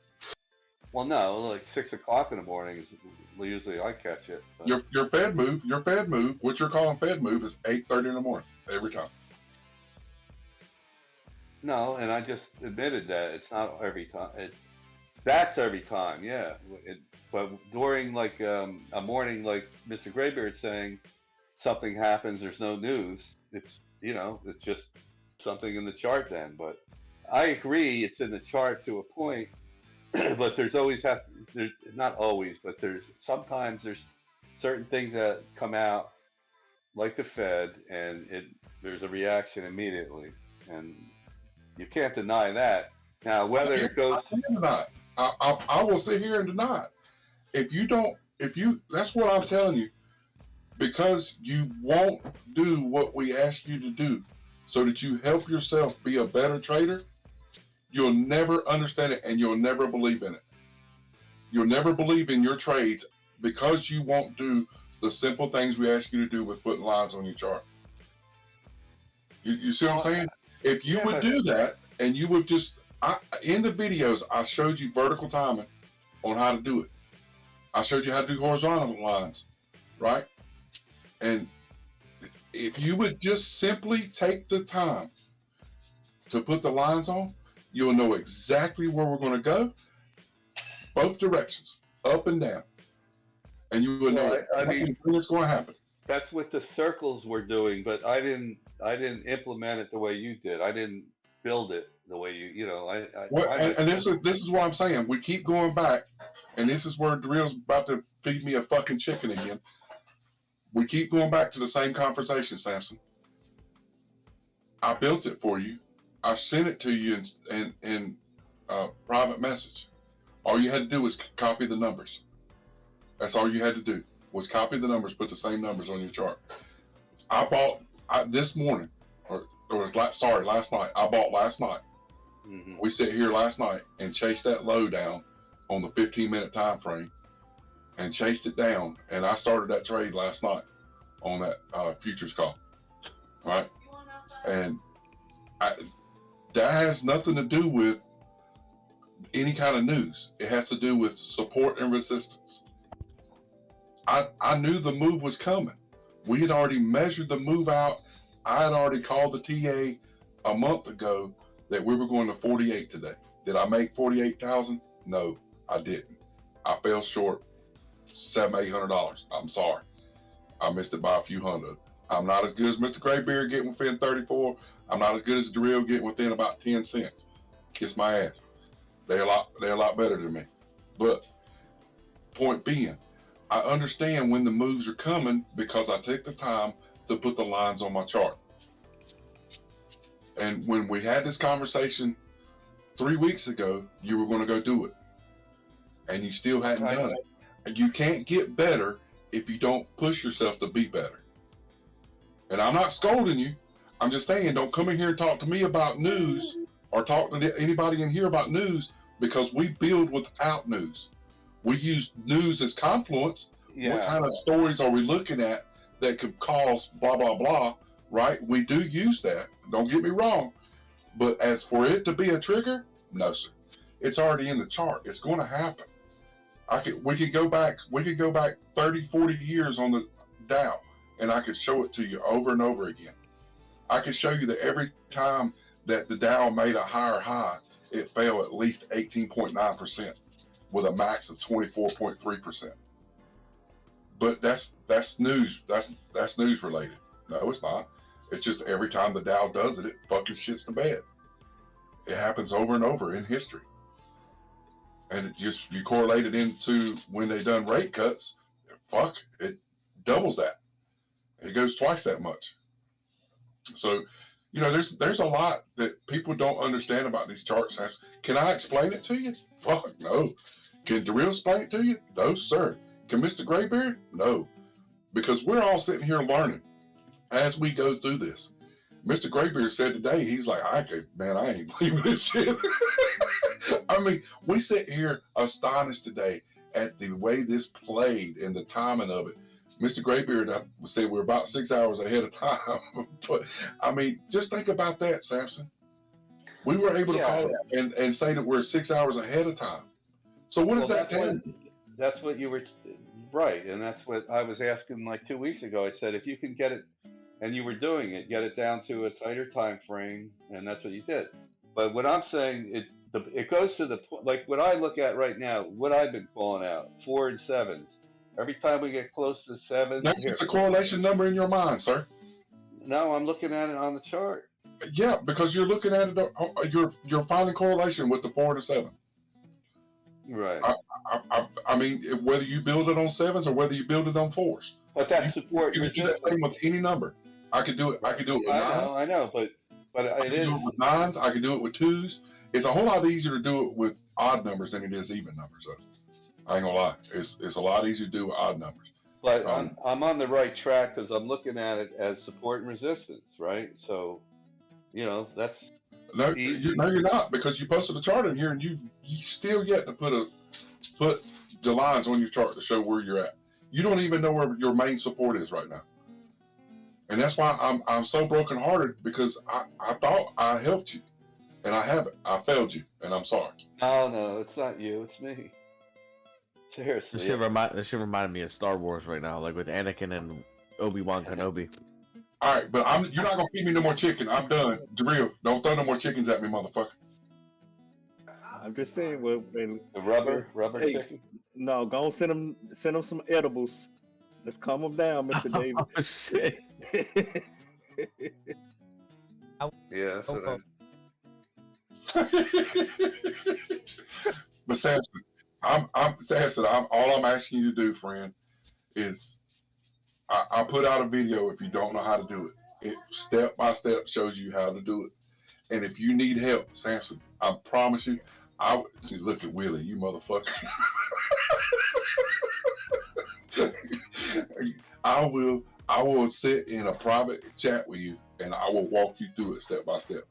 Well, no, like 6 o'clock in the morning is usually I catch it. But. Your Fed move, what you're calling Fed move is 8:30 in the morning every time. No, and I just admitted that it's not every time. That's every time, yeah. But during like a morning, like Mr. Graybeard saying, something happens, there's no news. It's it's just something in the chart then. But I agree, it's in the chart to a point. But there's not always, but sometimes there's certain things that come out, like the Fed, and there's a reaction immediately, and you can't deny that. Now, whether it goes, I will sit here and deny it. That's what I'm telling you, because you won't do what we ask you to do, so that you help yourself be a better trader. You'll never understand it, and you'll never believe in it. You'll never believe in your trades because you won't do the simple things we ask you to do with putting lines on your chart. You see what I'm saying? If you would do that, and you would just, in the videos, I showed you vertical timing on how to do it. I showed you how to do horizontal lines, right? And if you would just simply take the time to put the lines on, you'll know exactly where we're going to go, both directions, up and down. And you will know what's going to happen. That's what the circles were doing, but I didn't implement it the way you did. I didn't build it the way and this is what I'm saying. We keep going back, and this is where Drill's about to feed me a fucking chicken again. We keep going back to the same conversation, Samson. I built it for you. I sent it to you in private message. All you had to do was copy the numbers. That's all you had to do was copy the numbers, put the same numbers on your chart. I bought this morning, last night. I bought last night We sit here last night and chased that low down on the 15-minute time frame and chased it down. And I started that trade last night on that futures call, right? And that has nothing to do with any kind of news. It has to do with support and resistance. I knew the move was coming. We had already measured the move out. I had already called the TA a month ago that we were going to 48 today. Did I make 48,000? No, I didn't. I fell short $700-800. I'm sorry. I missed it by a few hundred. I'm not as good as Mr. Graybeard getting within 34. I'm not as good as Drill getting within about 10 cents. Kiss my ass. They're a lot better than me. But point being, I understand when the moves are coming because I take the time to put the lines on my chart. And when we had this conversation 3 weeks ago, you were going to go do it. And you still hadn't done it. And you can't get better if you don't push yourself to be better. And I'm not scolding you. I'm just saying, don't come in here and talk to me about news or talk to anybody in here about news, because we build without news. We use news as confluence. Yeah. What kind of stories are we looking at that could cause blah, blah, blah, right? We do use that. Don't get me wrong. But as for it to be a trigger, no, sir. It's already in the chart. It's going to happen. We could go back 30, 40 years on the Dow, and I could show it to you over and over again. I could show you that every time that the Dow made a higher high, it fell at least 18.9% with a max of 24.3%. But that's news. That's news related. No, it's not. It's just every time the Dow does it, it fucking shits the bed. It happens over and over in history. And you correlate it into when they done rate cuts, it doubles that. It goes twice that much. So, there's a lot that people don't understand about these charts. Can I explain it to you? Fuck no. Can Darrell explain it to you? No, sir. Can Mr. Graybeard? No. Because we're all sitting here learning as we go through this. Mr. Graybeard said today, he's like, I ain't believing this shit. I mean, we sit here astonished today at the way this played and the timing of it. Mr. Graybeard, I would say we're about 6 hours ahead of time. But, I mean, just think about that, Samson. We were able to call it and say that we're 6 hours ahead of time. So what does that tell you? That's what you were, right. And that's what I was asking like 2 weeks ago. I said, if you can get it, and you were doing it, get it down to a tighter time frame, and that's what you did. But what I'm saying, it goes to the point, like what I look at right now, what I've been calling out, 4 and 7s. Every time we get close to 7, that's just a correlation number in your mind, sir. No, I'm looking at it on the chart. Yeah, because you're looking at it, you're finding correlation with the 4 and the 7. Right. I mean, whether you build it on 7s or whether you build it on 4s. But that's support. You can do that same with any number. I could do it with 9. I know, but I can do it with 9s. I can do it with 2s. It's a whole lot easier to do it with odd numbers than it is even numbers. So I ain't gonna lie. It's a lot easier to do with odd numbers. But I'm on the right track because I'm looking at it as support and resistance, right? So, that's no, you're not, because you posted a chart in here and you still yet to put the lines on your chart to show where you're at. You don't even know where your main support is right now. And that's why I'm so brokenhearted, because I thought I helped you, and I haven't. I failed you, and I'm sorry. No, it's not you. It's me. Seriously. This shit reminded me of Star Wars right now, like with Anakin and Obi-Wan Kenobi. All right, but you're not gonna feed me no more chicken. I'm done. Jareel, don't throw no more chickens at me, motherfucker. I'm just saying, the rubber chicken. No, go send them some edibles. Let's calm them down, Mr. David. Oh shit. Yeah, that's what But Samson, all I'm asking you to do, friend, is I put out a video. If you don't know how to do it, step by step shows you how to do it. And if you need help, Samson, I promise you, look at Willie, you motherfucker. I will sit in a private chat with you, and I will walk you through it step by step.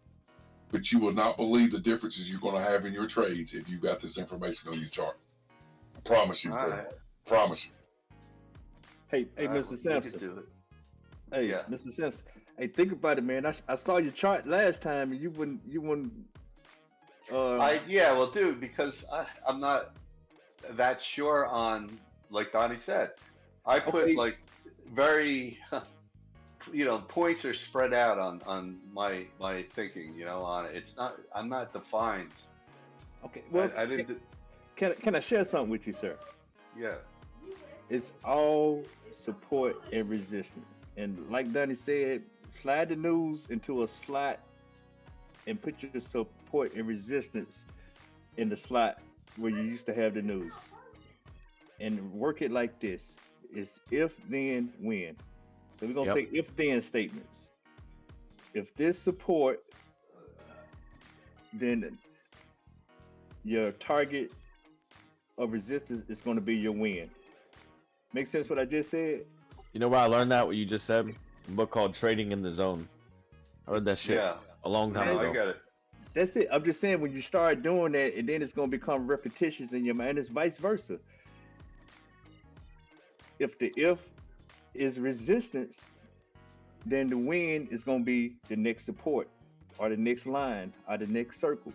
but you will not believe the differences you're going to have in your trades if you got this information on your chart. I promise you, All bro. right. Promise you. Hey, All right, Mr. we Sampson. could do it. Hey, Yeah. Mr. Sampson. Hey, think about it, man. I saw your chart last time, and you wouldn't. Well, dude, because I'm not that sure on, like Donnie said. I put Okay. like very, points are spread out on my thinking, on it. It's not, I'm not defined. Okay. Well, I didn't, can I share something with you, sir? yeah. It's all support and resistance. And like Donnie said, slide the news into a slot and put your support and resistance in the slot where you used to have the news. And work it like this. It's if, then, when. So we're going to say if, then statements. If this support, then your target of resistance is going to be your win. Make sense what I just said? You know where I learned that? What you just said? A book called Trading in the Zone. I read that shit a long time No, ago. I got it. That's it. I'm just saying when you start doing that, and then it's going to become repetitious in your mind. It's vice versa. If the if is resistance, then the win is going to be the next support, or the next line, or the next circle.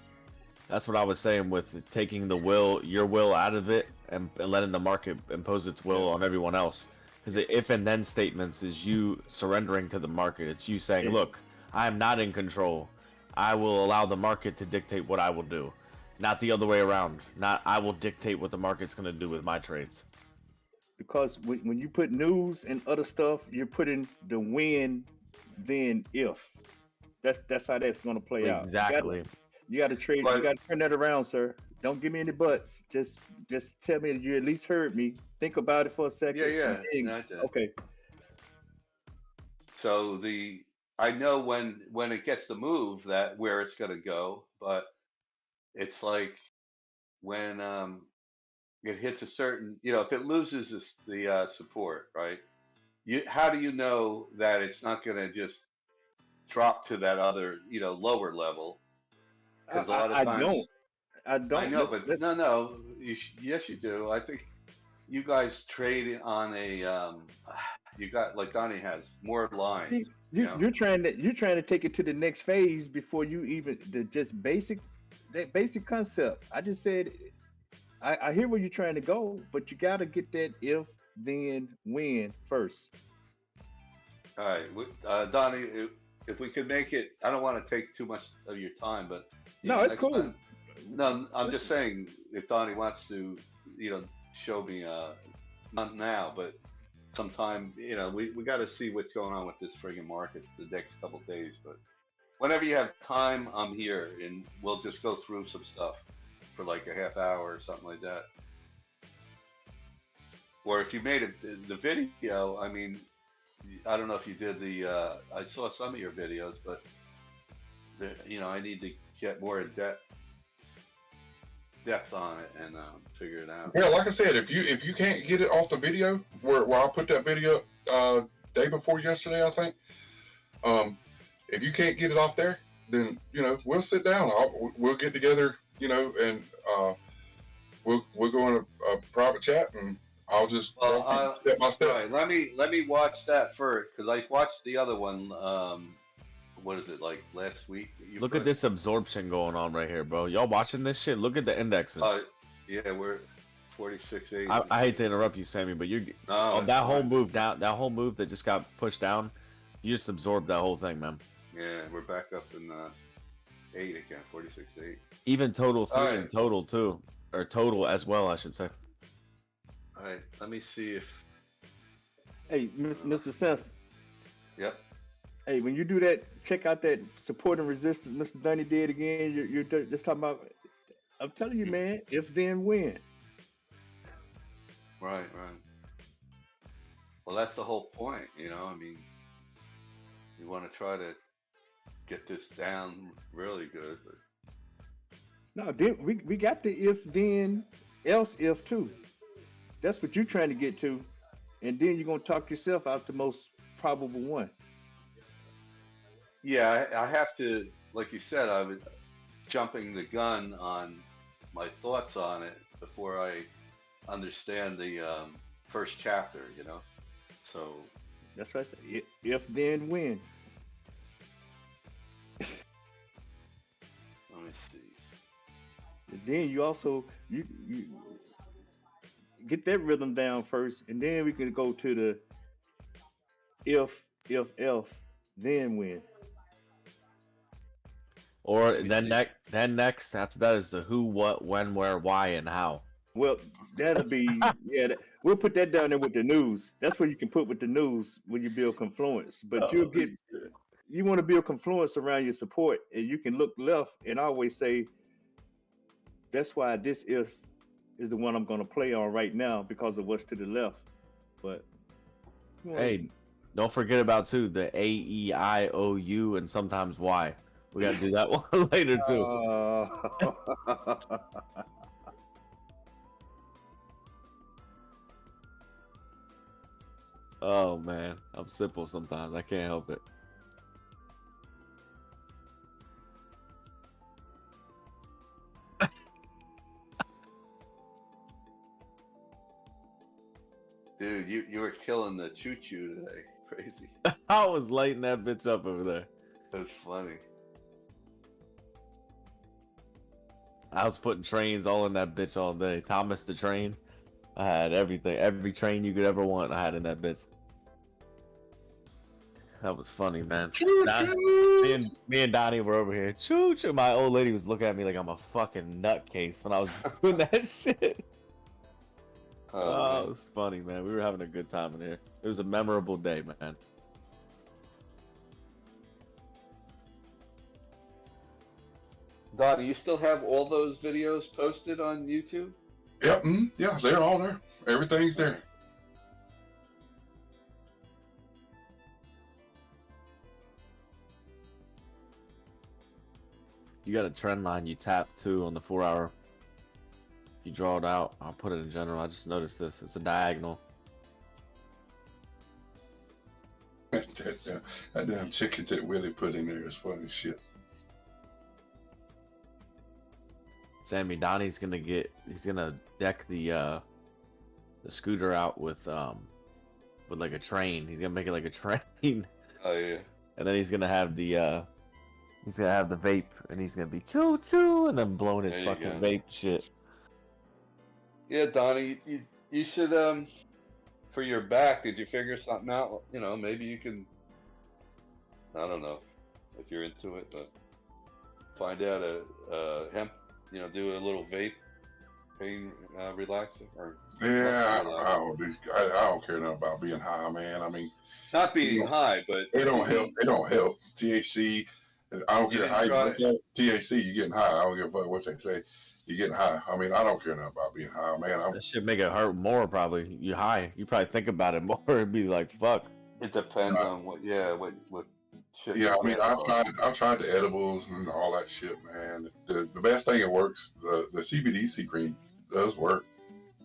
That's what I was saying with taking your will out of it and letting the market impose its will on everyone else. Because the if and then statements is you surrendering to the market. It's you saying, look, I am not in control. I will allow the market to dictate what I will do. Not the other way around. Not I will dictate what the market's going to do with my trades. Because when you put news and other stuff, you're putting the when, then if. That's how that's going to play out. Exactly. You got to trade. You got to turn that around, sir. Don't give me any buts. Just tell me that you at least heard me. Think about it for a second. Yeah. Okay. So I know when it gets the move that where it's going to go, but it's like when it hits a certain, if it loses the support, right? How do you know that it's not going to just drop to that other, lower level? Because a lot of times, I don't. I know, but no. Yes, you do. I think you guys trade on a. You got like Donnie has more lines. You're trying to take it to the next phase before you even that basic concept. I just said, I hear where you're trying to go, but you got to get that if, then, when first. All right, Donnie, if we could make it, I don't want to take too much of your time, but no, it's cool. No, I'm just saying if Donnie wants to, show me, not now, but sometime, we got to see what's going on with this friggin' market the next couple of days. But whenever you have time, I'm here, and we'll just go through some stuff for like a half hour or something like that. Or if you made the video, I mean, I don't know if you did I saw some of your videos, but I need to get more in depth on it and figure it out. Yeah, like I said, if you can't get it off the video, where I put that video day before yesterday, I think. If you can't get it off there, then we'll sit down. We'll get together, and we'll go in a private chat, and I'll just step by step. Right, let me watch that first, because I watched the other one. What is it, like last week? Look at this absorption going on right here, bro. Y'all watching this shit? Look at the indexes. Yeah, we're 46.8. I hate to interrupt you, Sammy, but that whole move down, that whole move that just got pushed down, you just absorbed that whole thing, man. Yeah, we're back up in 8 again, 46.8. Even total 3 and total 2, or total as well, I should say. All right, let me see if. Hey, Mr. Seth. Yep. Hey, when you do that, check out that support and resistance Mr. Dunny did again. You're just talking about. I'm telling you, man. If then when. Right. Well, that's the whole point, I mean, you want to try to get this down really good, but. No, then we got the if then else if too. That's what you're trying to get to, and then you're gonna talk yourself out the most probable one. Yeah, I have to like you said, I was jumping the gun on my thoughts on it before I understand the first chapter, you know? So, That's what I said. If then when. let me see. And then you also you get that rhythm down first, and then we can go to the if else, then when. Or Let me then see. next after that is the who, what, when, where, why, and how. Well, that'll be we'll put that down there with the news. That's where you can put with the news when you build confluence. But Oh, you want to build confluence around your support, and you can look left. And I always say that's why this if is the one I'm going to play on right now because of what's to the left. But hey, don't forget about too the A, E, I, O, U, and sometimes Y. We got to do that one later too. Oh man, I'm simple sometimes. I can't help it. Dude, you were killing the choo-choo today. Crazy. I was lighting that bitch up over there. That's funny. I was putting trains all in that bitch all day. Thomas the Train. I had everything. Every train you could ever want, I had in that bitch. That was funny, man. Me and Donnie were over here. Choo choo. My old lady was looking at me like I'm a fucking nutcase when I was doing that shit. Oh, it was funny, man. We were having a good time in here. It was a memorable day, man. Donnie, you still have all those videos posted on YouTube? Yep. Yeah, they're all there. Everything's there. You got a trend line you tap too on the 4-hour. You draw it out. I'll put it in general. I just noticed this. It's a diagonal. That damn chicken that Willie put in there is funny as shit. Sammy Donnie's he's gonna deck the scooter out with like a train. He's gonna make it like a train. Oh yeah. And then he's gonna have the vape, and he's gonna be choo choo, and then blowing his There you fucking go. vape shit. Yeah, Donnie, you should for your back, did you figure something out? You know, maybe you can, I don't know if you're into it, but find out a hemp, you know, do a little vape pain relaxer or Yeah, relaxer. I don't care nothing about being high, man. I mean, Not being high, but it don't help. CBD. It don't help. THC. I don't You care didn't how you try look at it. THC, you're getting high. I don't give a fuck what they say. You're getting high. I mean, I don't care nothing about being high, man. That shit make it hurt more probably. You high. You probably think about it more. It'd be like fuck. It depends on what shit Yeah, you I mean, get. I've tried the edibles and all that shit, man. The best thing that works, the CBD cream does work.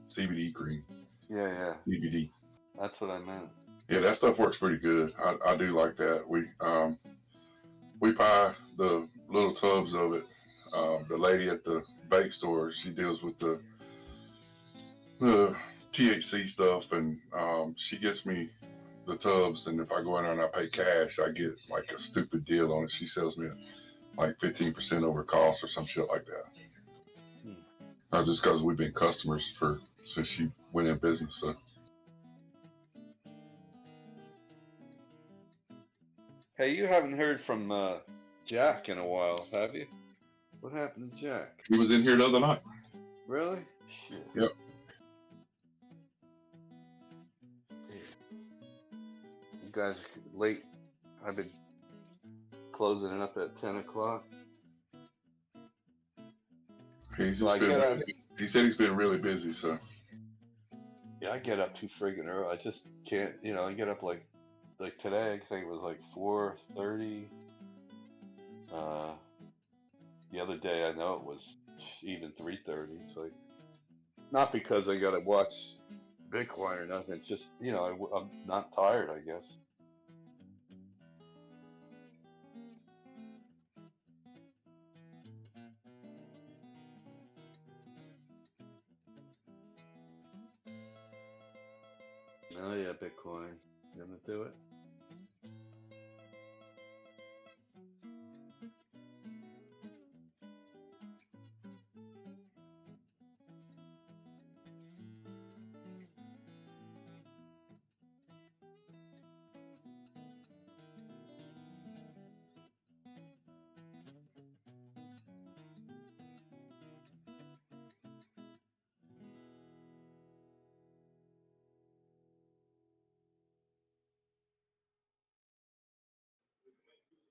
CBD cream. Yeah. CBD. That's what I meant. Yeah, that stuff works pretty good. I do like that. We buy the little tubs of it. The lady at the vape store, she deals with the THC stuff, and she gets me the tubs. And if I go in there and I pay cash, I get like a stupid deal on it. She sells me like 15% over cost or some shit like that. Just because we've been customers since she went in business. So. Hey, you haven't heard from Jack in a while, have you? What happened to Jack? He was in here the other night. Really? Shit. Yep. You guys late. I've been closing it up at 10 o'clock. He said he's been really busy, so. Yeah, I get up too friggin' early. I just can't, I get up like today, I think it was like 4:30. The other day, I know it was even 3:30. It's like, not because I gotta watch Bitcoin or nothing. It's just, I'm not tired, I guess. yeah, Bitcoin. You gonna do it?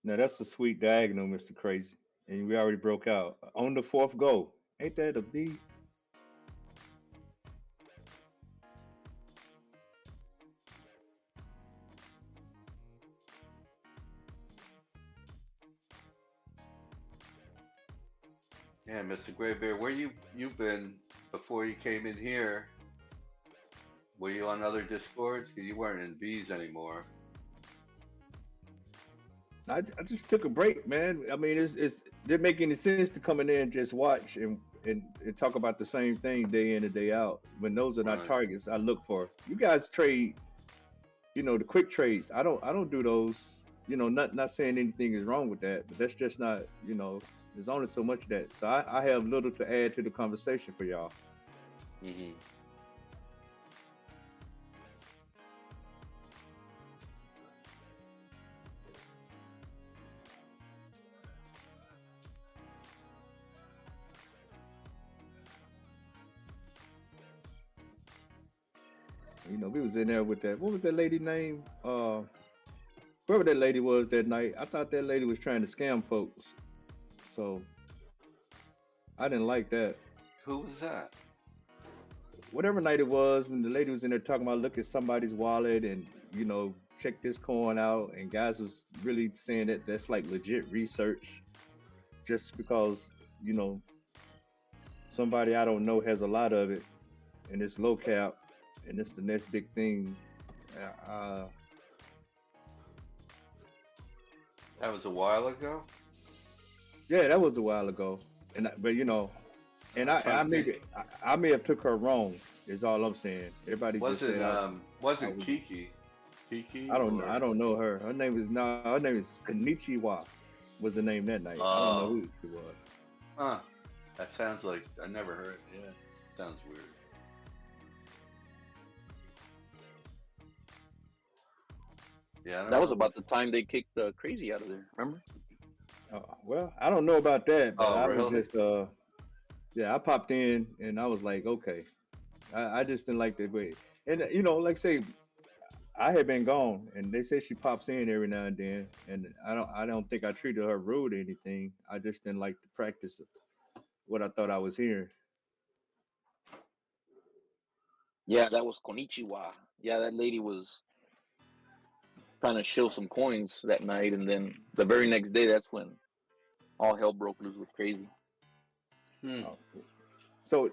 Now that's a sweet diagonal, Mr. Crazy. And we already broke out. On the fourth go. Ain't that a beat? Yeah, Mr. Graybeard, where you've been before you came in here? Were you on other Discords? 'Cause you weren't in V's anymore. I just took a break, man. I mean, it's didn't make any sense to come in there and just watch and talk about the same thing day in and day out when those are not Right. targets I look for. You guys trade, the quick trades. I don't do those. Not saying anything is wrong with that, but that's just not. There's only so much of that. So I have little to add to the conversation for y'all. Hmm. We was in there with that. What was that lady name? Whoever that lady was that night. I thought that lady was trying to scam folks. So I didn't like that. Who was that? Whatever night it was, when the lady was in there talking about look at somebody's wallet and check this coin out, and guys was really saying that that's like legit research, just because you know somebody I don't know has a lot of it, and it's low cap, and it's the next big thing. Uh, That was a while ago. yeah, that was a while ago, but and I'm I trying to think. maybe I may have took her wrong. Is all I'm saying. Everybody just Wasn't said I wasn't was. Kiki? Kiki I or don't know her. Her name is Konichiwa was the name that night. I don't know oh, who she was. huh? That sounds like I never heard. Yeah, sounds weird. Yeah, I don't That was know what. about the time they kicked Crazy out of there. Remember? Well, I don't know about that, but Oh, I was really? just yeah, I popped in and I was like, okay. I just didn't like the way. And like I say, I had been gone and they say she pops in every now and then, and I don't think I treated her rude or anything. I just didn't like the practice of what I thought I was hearing. Yeah, that was Konichiwa. Yeah, that lady was trying to shill some coins that night, and then the very next day, that's when all hell broke loose with Crazy. Hmm. Uh, So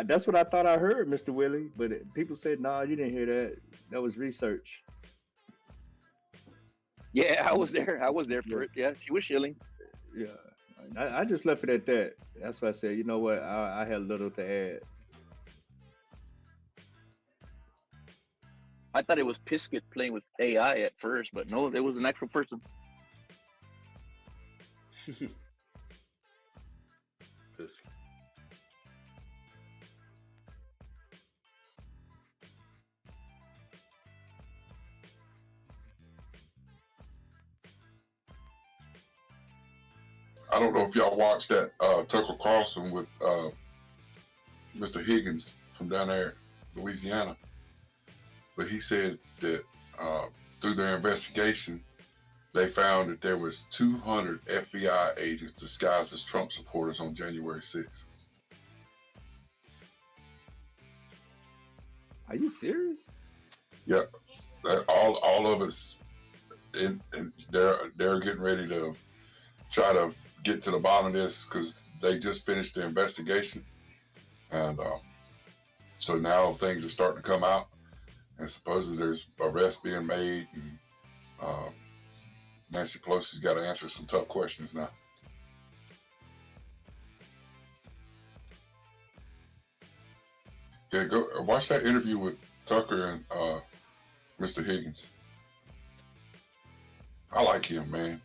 that's what I thought I heard, Mr. Willie. But people said, "No, you didn't hear that. That was research." Yeah, I was there. I was there Yeah, for it. Yeah, she was shilling. yeah. I just left it at that. That's why I said, you know what? I had little to add. I thought it was Piskett playing with AI at first, but no, it was an actual person. This- I don't know if y'all watched that Tucker Carlson with Mr. Higgins from down there, in Louisiana, but he said that uh, through their investigation, they found that there was 200 FBI agents disguised as Trump supporters on January 6th. Are you serious? Yep, all of us, and they're getting ready to try to get to the bottom of this because they just finished the investigation, and so now things are starting to come out, and supposedly there's arrests being made, and uh, Nancy Pelosi's got to answer some tough questions now. Yeah, go watch that interview with Tucker and Mr. Higgins. I like him, man.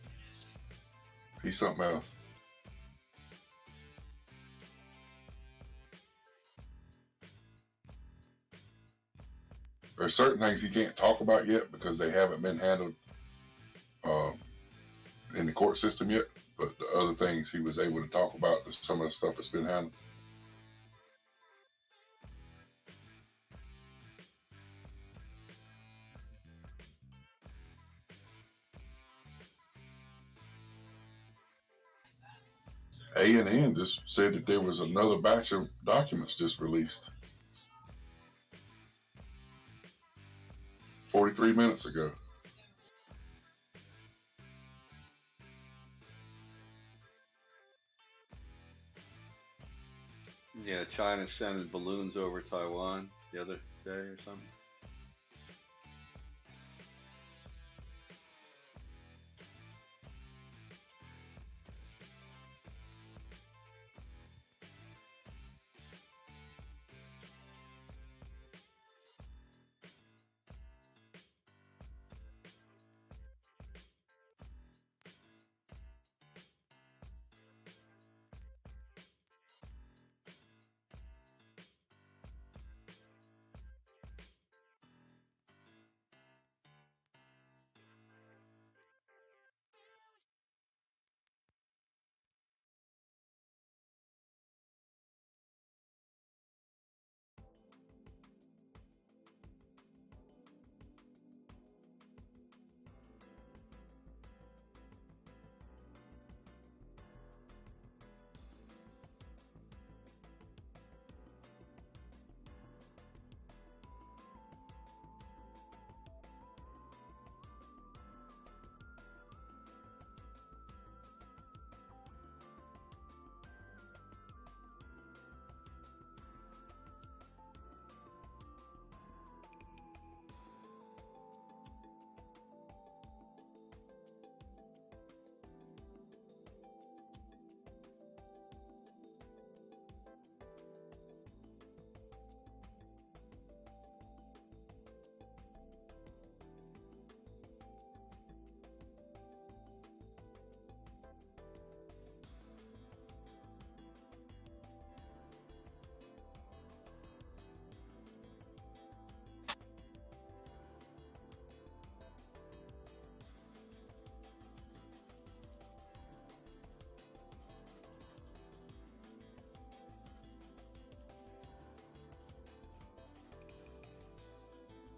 He's something else. There's certain things he can't talk about yet because they haven't been handled in the court system yet. But the other things he was able to talk about, some of the stuff that's been handled. A&N just said that there was another batch of documents just released 43 minutes ago. Yeah, China sending balloons over Taiwan the other day or something.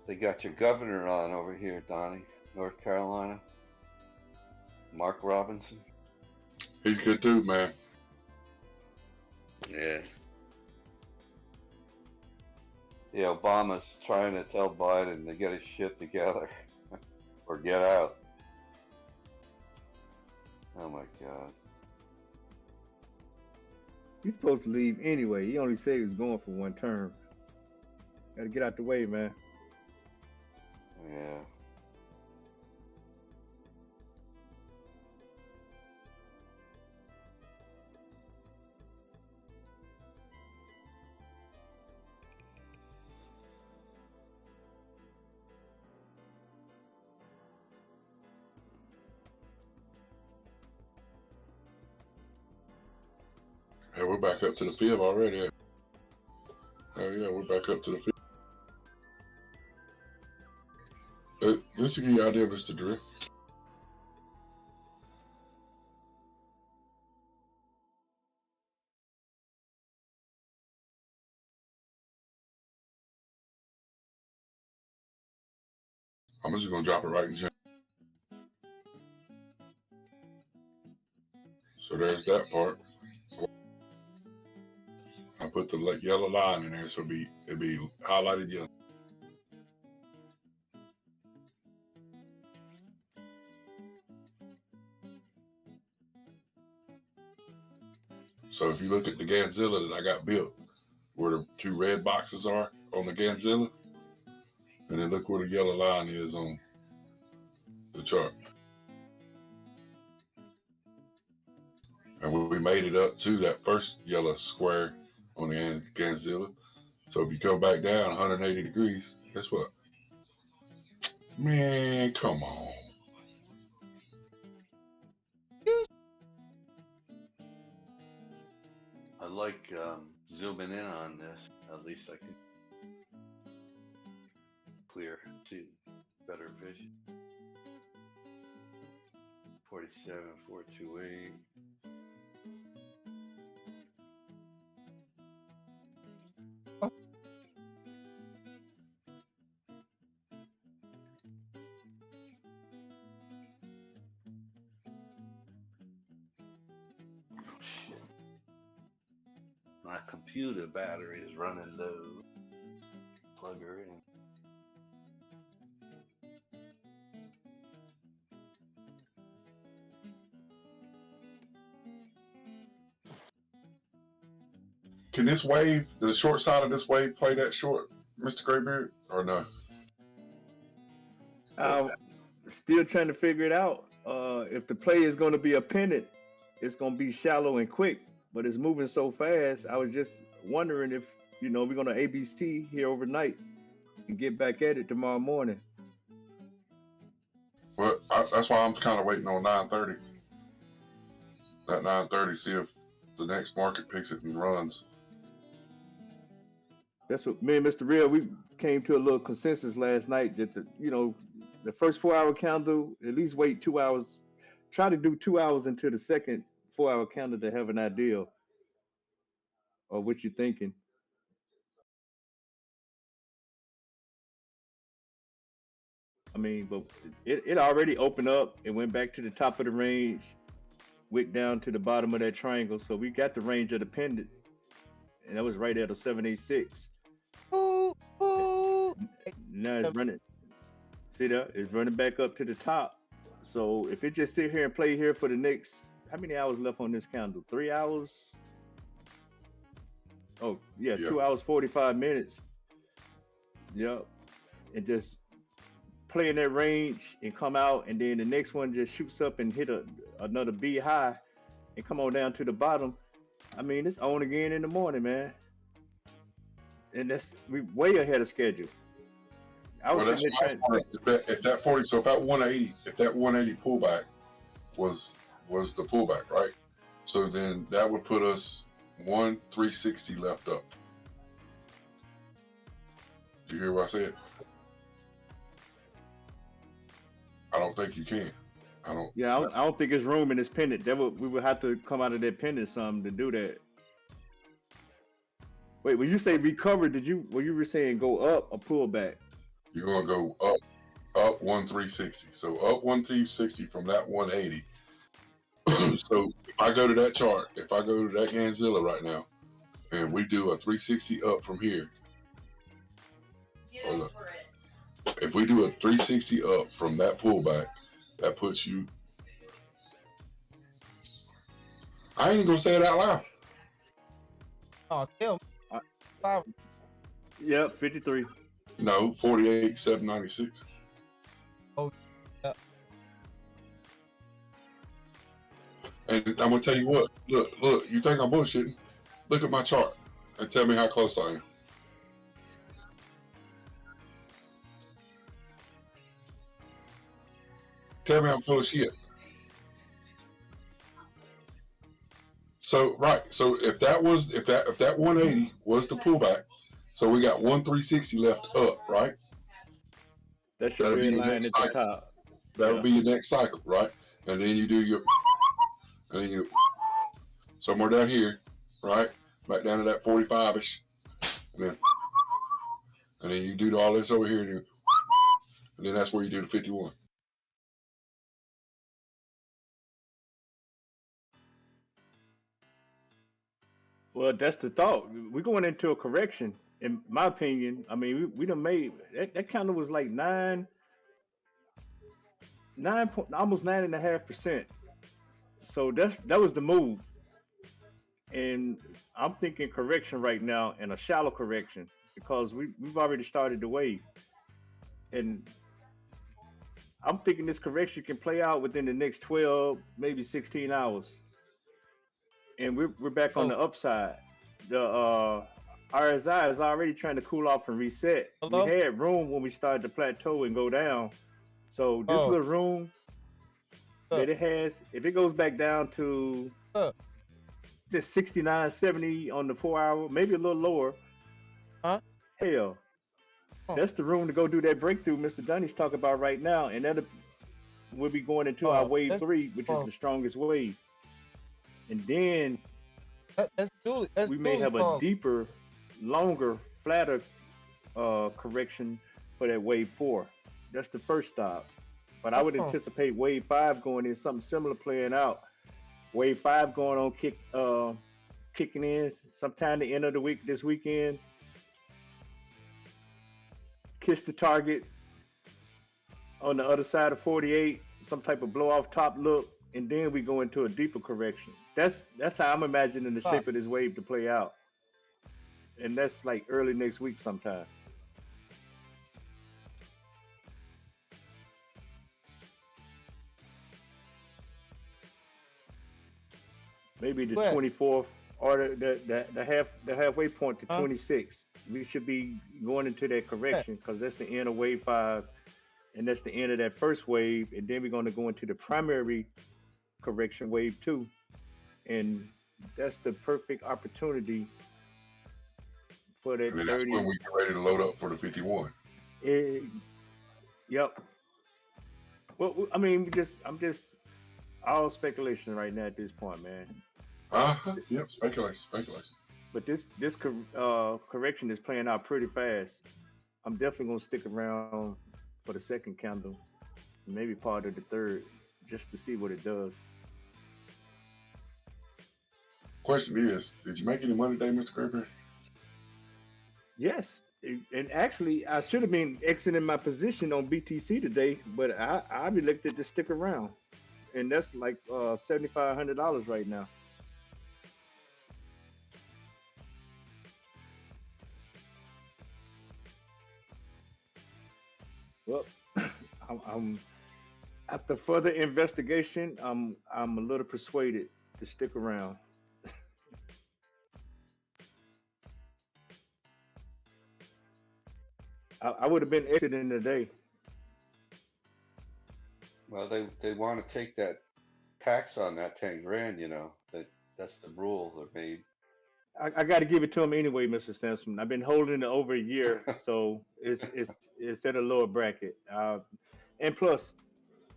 They got your governor on over here, Donnie, North Carolina. Mark Robinson. He's good too, man. Yeah. Yeah, Obama's trying to tell Biden to get his shit together or get out. Oh my God. He's supposed to leave anyway. He only said he was going for one term. Gotta get out the way, man. Yeah. Hey, we're back up to the field already. Oh yeah, we're back up to the field. This is the idea, Mr. Drew. I'm just gonna drop it right in chat. So there's that part. I put the yellow line in there, so it'd be highlighted yellow. So if you look at the Ganzilla that I got built, where the two red boxes are on the Ganzilla, and then look where the yellow line is on the chart. And we made it up to that first yellow square on the Ganzilla. So if you come back down 180 degrees, guess what? Man, come on. I like zooming in on this. At least I can see better vision. 47, 428. Shit. My computer battery is running low. Plug her in. Can this wave, the short side of this wave, play that short, Mr. Graybeard, or no? Still trying to figure it out. If the play is going to be a pennant, it's going to be shallow and quick, but it's moving so fast. I was just wondering if, we're going to ABC here overnight and get back at it tomorrow morning. Well, that's why I'm kind of waiting on 9:30. At 9:30, see if the next market picks it and runs. That's what me and Mr. Real, we came to a little consensus last night that the first 4-hour candle, at least wait 2 hours. Try to do 2 hours into the second 4-hour candle to have an idea of what you're thinking. I mean, but it already opened up. It went back to the top of the range, wick down to the bottom of that triangle. So we got the range of the pendant, and that was right at a 786. Now it's running. See that? It's running back up to the top. So if it just sit here and play here for the next, how many hours left on this candle? 3 hours? Oh, yeah, 2 hours, 45 minutes. Yep. And just play in that range and come out, and then the next one just shoots up and hit another B high and come on down to the bottom. I mean, it's on again in the morning, man. And we way ahead of schedule. I was if that 40, so if that 180 pullback was the pullback, right? So then that would put us 360 left up. Do you hear what I said? I don't think you can. I don't. Yeah, I don't think there's room in this pennant. We would have to come out of that pennant some to do that. Wait, when you say recover, were you saying go up or pull back? You're gonna go up 360. So up 360 from that 180. So if I go to that chart, if I go to that Ganzilla right now, and we do a 360 up from here. Look, if we do a 360 up from that pullback, that puts you. I ain't gonna say it out loud. Oh, tell me. Yep, 53. No, 48,796. Oh, yeah. And I'm gonna tell you what. Look. You think I'm bullshitting? Look at my chart and tell me how close I am. Tell me I'm full of shit. So right. So if that 180 was the pullback, so we got 360 left up, right? That should be in line at the top. That'll be your next cycle, right? And then you do your, and then you somewhere down here, right? Back down to that 45ish, and then you do all this over here, and then that's where you do the 51. Well, that's the thought. We're going into a correction, in my opinion. I mean, we done made that candle was like almost 9.5%. So that was the move, and I'm thinking correction right now, and a shallow correction, because we've already started the wave, and I'm thinking this correction can play out within the next 12, maybe 16 hours. And we're back on the upside. RSI is already trying to cool off and reset. Hello? We had room when we started to plateau and go down. So this Oh. little room that it has, if it goes back down to just 69, 70 on the 4 hour, maybe a little lower. Huh? Hell, that's the room to go do that breakthrough Mr. Dunny's talking about right now. And that we'll be going into our wave 3, which is the strongest wave. And then we may have a deeper, longer, flatter correction for that wave 4. That's the first stop. But I would anticipate wave 5 going in, something similar playing out. Wave 5 going on, kicking in sometime the end of the week, this weekend. Kiss the target on the other side of 48, some type of blow off top look, and then we go into a deeper correction. That's how I'm imagining the shape of this wave to play out. And that's like early next week sometime. Maybe the 24th or the halfway point to 26. We should be going into that correction because that's the end of wave 5, and that's the end of that first wave, and then we're going to go into the primary correction, wave 2, and that's the perfect opportunity for that and 30. That's when we get ready to load up for the 51. Yep. Well, I mean, I'm just all speculation right now at this point, man. Yep, speculation. But this correction is playing out pretty fast. I'm definitely gonna stick around for the second candle, maybe part of the third, just to see what it does. Question is, did you make any money today, Mr. Graber? Yes, and actually, I should have been exiting my position on BTC today, but I've elected to stick around, and that's like $7,500 right now. Well, I'm after further investigation, I'm a little persuaded to stick around. I would have been exiting today. Well, they want to take that tax on that 10 grand. You know that's the rule they made. I got to give it to him anyway, Mr. Sampson. I've been holding it over a year, so it's at a lower bracket. And plus,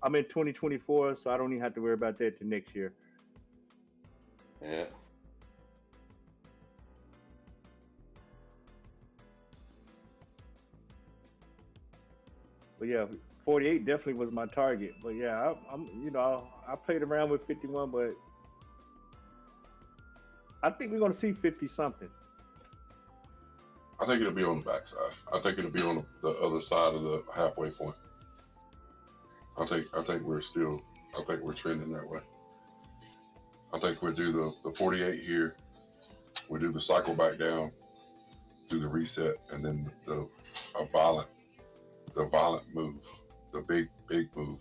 I'm in 2024, so I don't even have to worry about that till next year. Yeah. But yeah, 48 definitely was my target. But yeah, I played around with 51, but I think we're going to see 50 something. I think it'll be on the backside. I think it'll be on the other side of the halfway point. I think we're trending that way. I think we'll do the 48 here. We'll do the cycle back down, do the reset, and then the violent move, the big move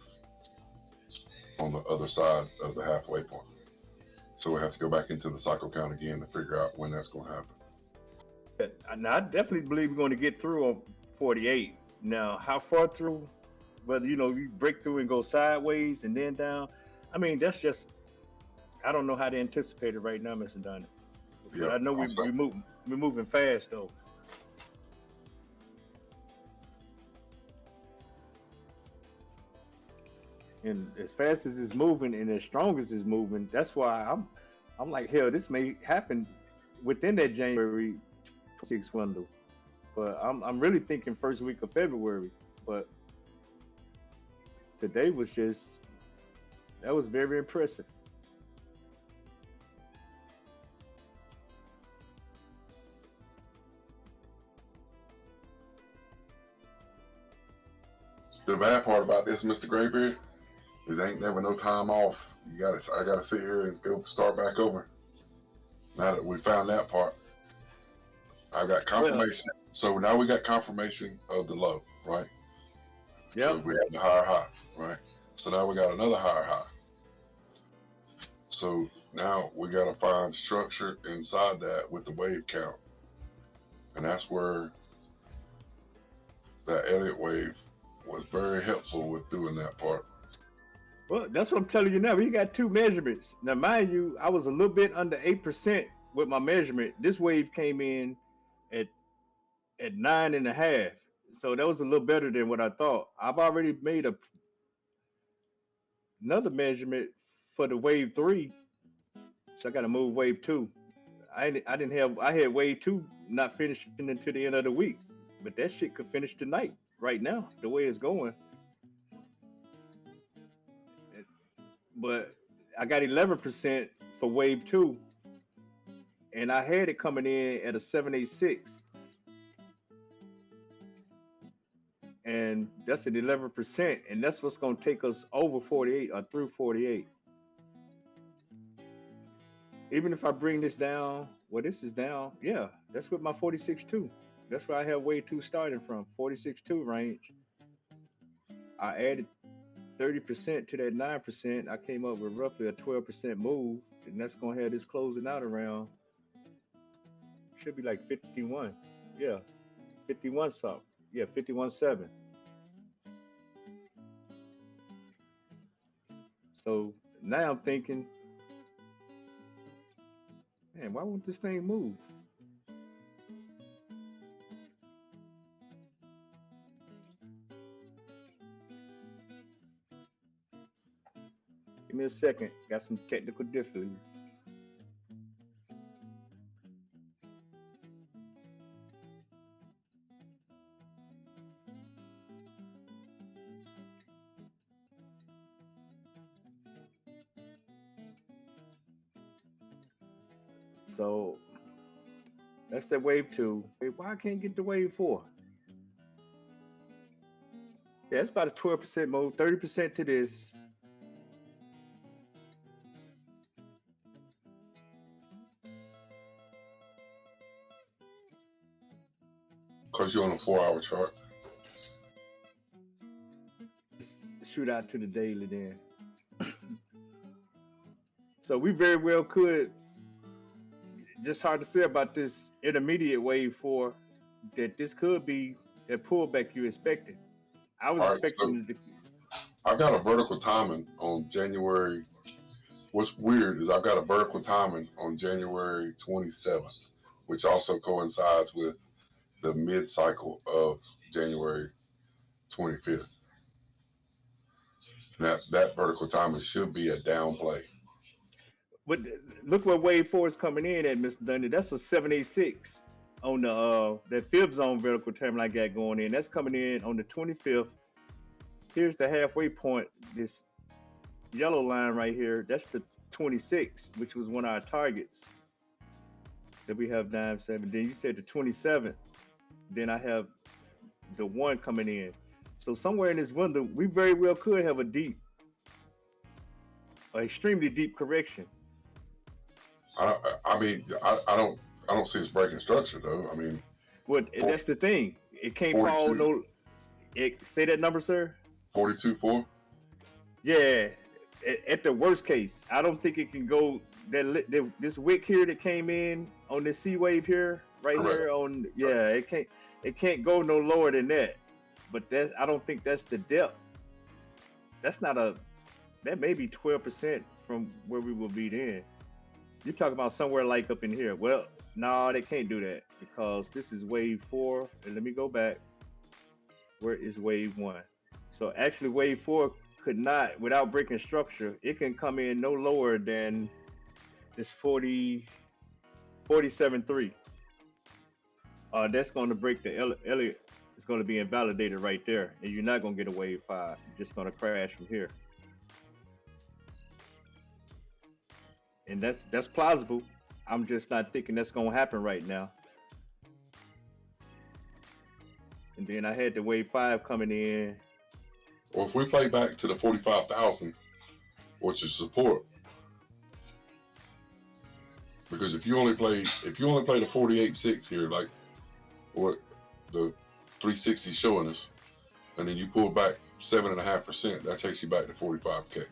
on the other side of the halfway point. So we have to go back into the cycle count again to figure out when that's going to happen. Now, I definitely believe we're going to get through on 48. Now, how far through, whether, you break through and go sideways and then down, I mean, that's just, I don't know how to anticipate it right now, Mr. Donnie. Yeah, I know we're moving fast, though. And as fast as it's moving and as strong as it's moving, that's why I'm like, hell, this may happen within that January 6 window. But I'm really thinking first week of February. But today was that was very impressive. The bad part about this, Mr. Graybeard, is ain't never no time off. I gotta sit here and go start back over. Now that we found that part, I got confirmation. So now we got confirmation of the low, right? Yeah. So we had the higher high, right? So now we got another higher high. So now we gotta find structure inside that with the wave count. And that's where that Elliott wave was very helpful with doing that part. Well, that's what I'm telling you now. We got two measurements. Now, mind you, I was a little bit under 8% with my measurement. This wave came in at 9.5. So that was a little better than what I thought. I've already made another measurement for the wave 3. So I got to move wave 2. I had wave 2 not finishing until the end of the week. But that shit could finish tonight, right now, the way it's going. But I got 11% for wave 2, and I had it coming in at a 786, and that's at 11%, and that's what's going to take us over 48 or through 48. Even if I bring this down, well, this is down, yeah, that's with my 46.2. That's where I have wave 2 starting from, 46.2 range. I added 30% to that 9%, I came up with roughly a 12% move, and that's gonna have this closing out around, should be like 51, yeah, 51 something, yeah, 51.7. So now I'm thinking, man, why won't this thing move? Give me a second. Got some technical difficulties. So that's that wave 2. Wait, why I can't get the wave 4? Yeah, it's about a 12% move, 30% to this. Because you're on a 4-hour chart. Let's shoot out to the daily then. So we very well could, just hard to say about this intermediate wave 4, that this could be a pullback you expected. I was expecting so I've got a vertical timing on January. What's weird is I've got a vertical timing on January 27th, which also coincides with the mid-cycle of January 25th. That vertical timing should be a down play. But look where wave 4 is coming in at, Mr. Dundy. That's a 786 on the that fib zone vertical terminal I got going in. That's coming in on the 25th. Here's the halfway point. This yellow line right here, that's the 26, which was one of our targets that we have 9.7. Then you said the 27th. Then I have the 1 coming in. So somewhere in this window, we very well could have a extremely deep correction. I mean, I don't see us breaking structure though. I mean, well, that's the thing. It can't fall no. Say that number, sir. 42.4. Yeah, at the worst case, I don't think it can go. This wick here that came in on this C wave here, right Correct. here on, yeah, it can't go no lower than that. But I don't think that's the depth. That's not that may be 12% from where we will be then. You're talking about somewhere like up in here. Well, no, they can't do that because this is wave 4. And let me go back. Where is wave 1? So actually wave 4 could not, without breaking structure, it can come in no lower than this 47.3. That's going to break the Elliott. It's going to be invalidated right there. And you're not going to get a wave 5. You're just going to crash from here. And that's plausible. I'm just not thinking that's gonna happen right now. And then I had the wave 5 coming in. Well, if we play back to the 45,000, which is support, because if you only play the 48.6 here, like what the 360 showing us, and then you pull back 7.5%, that takes you back to 45K.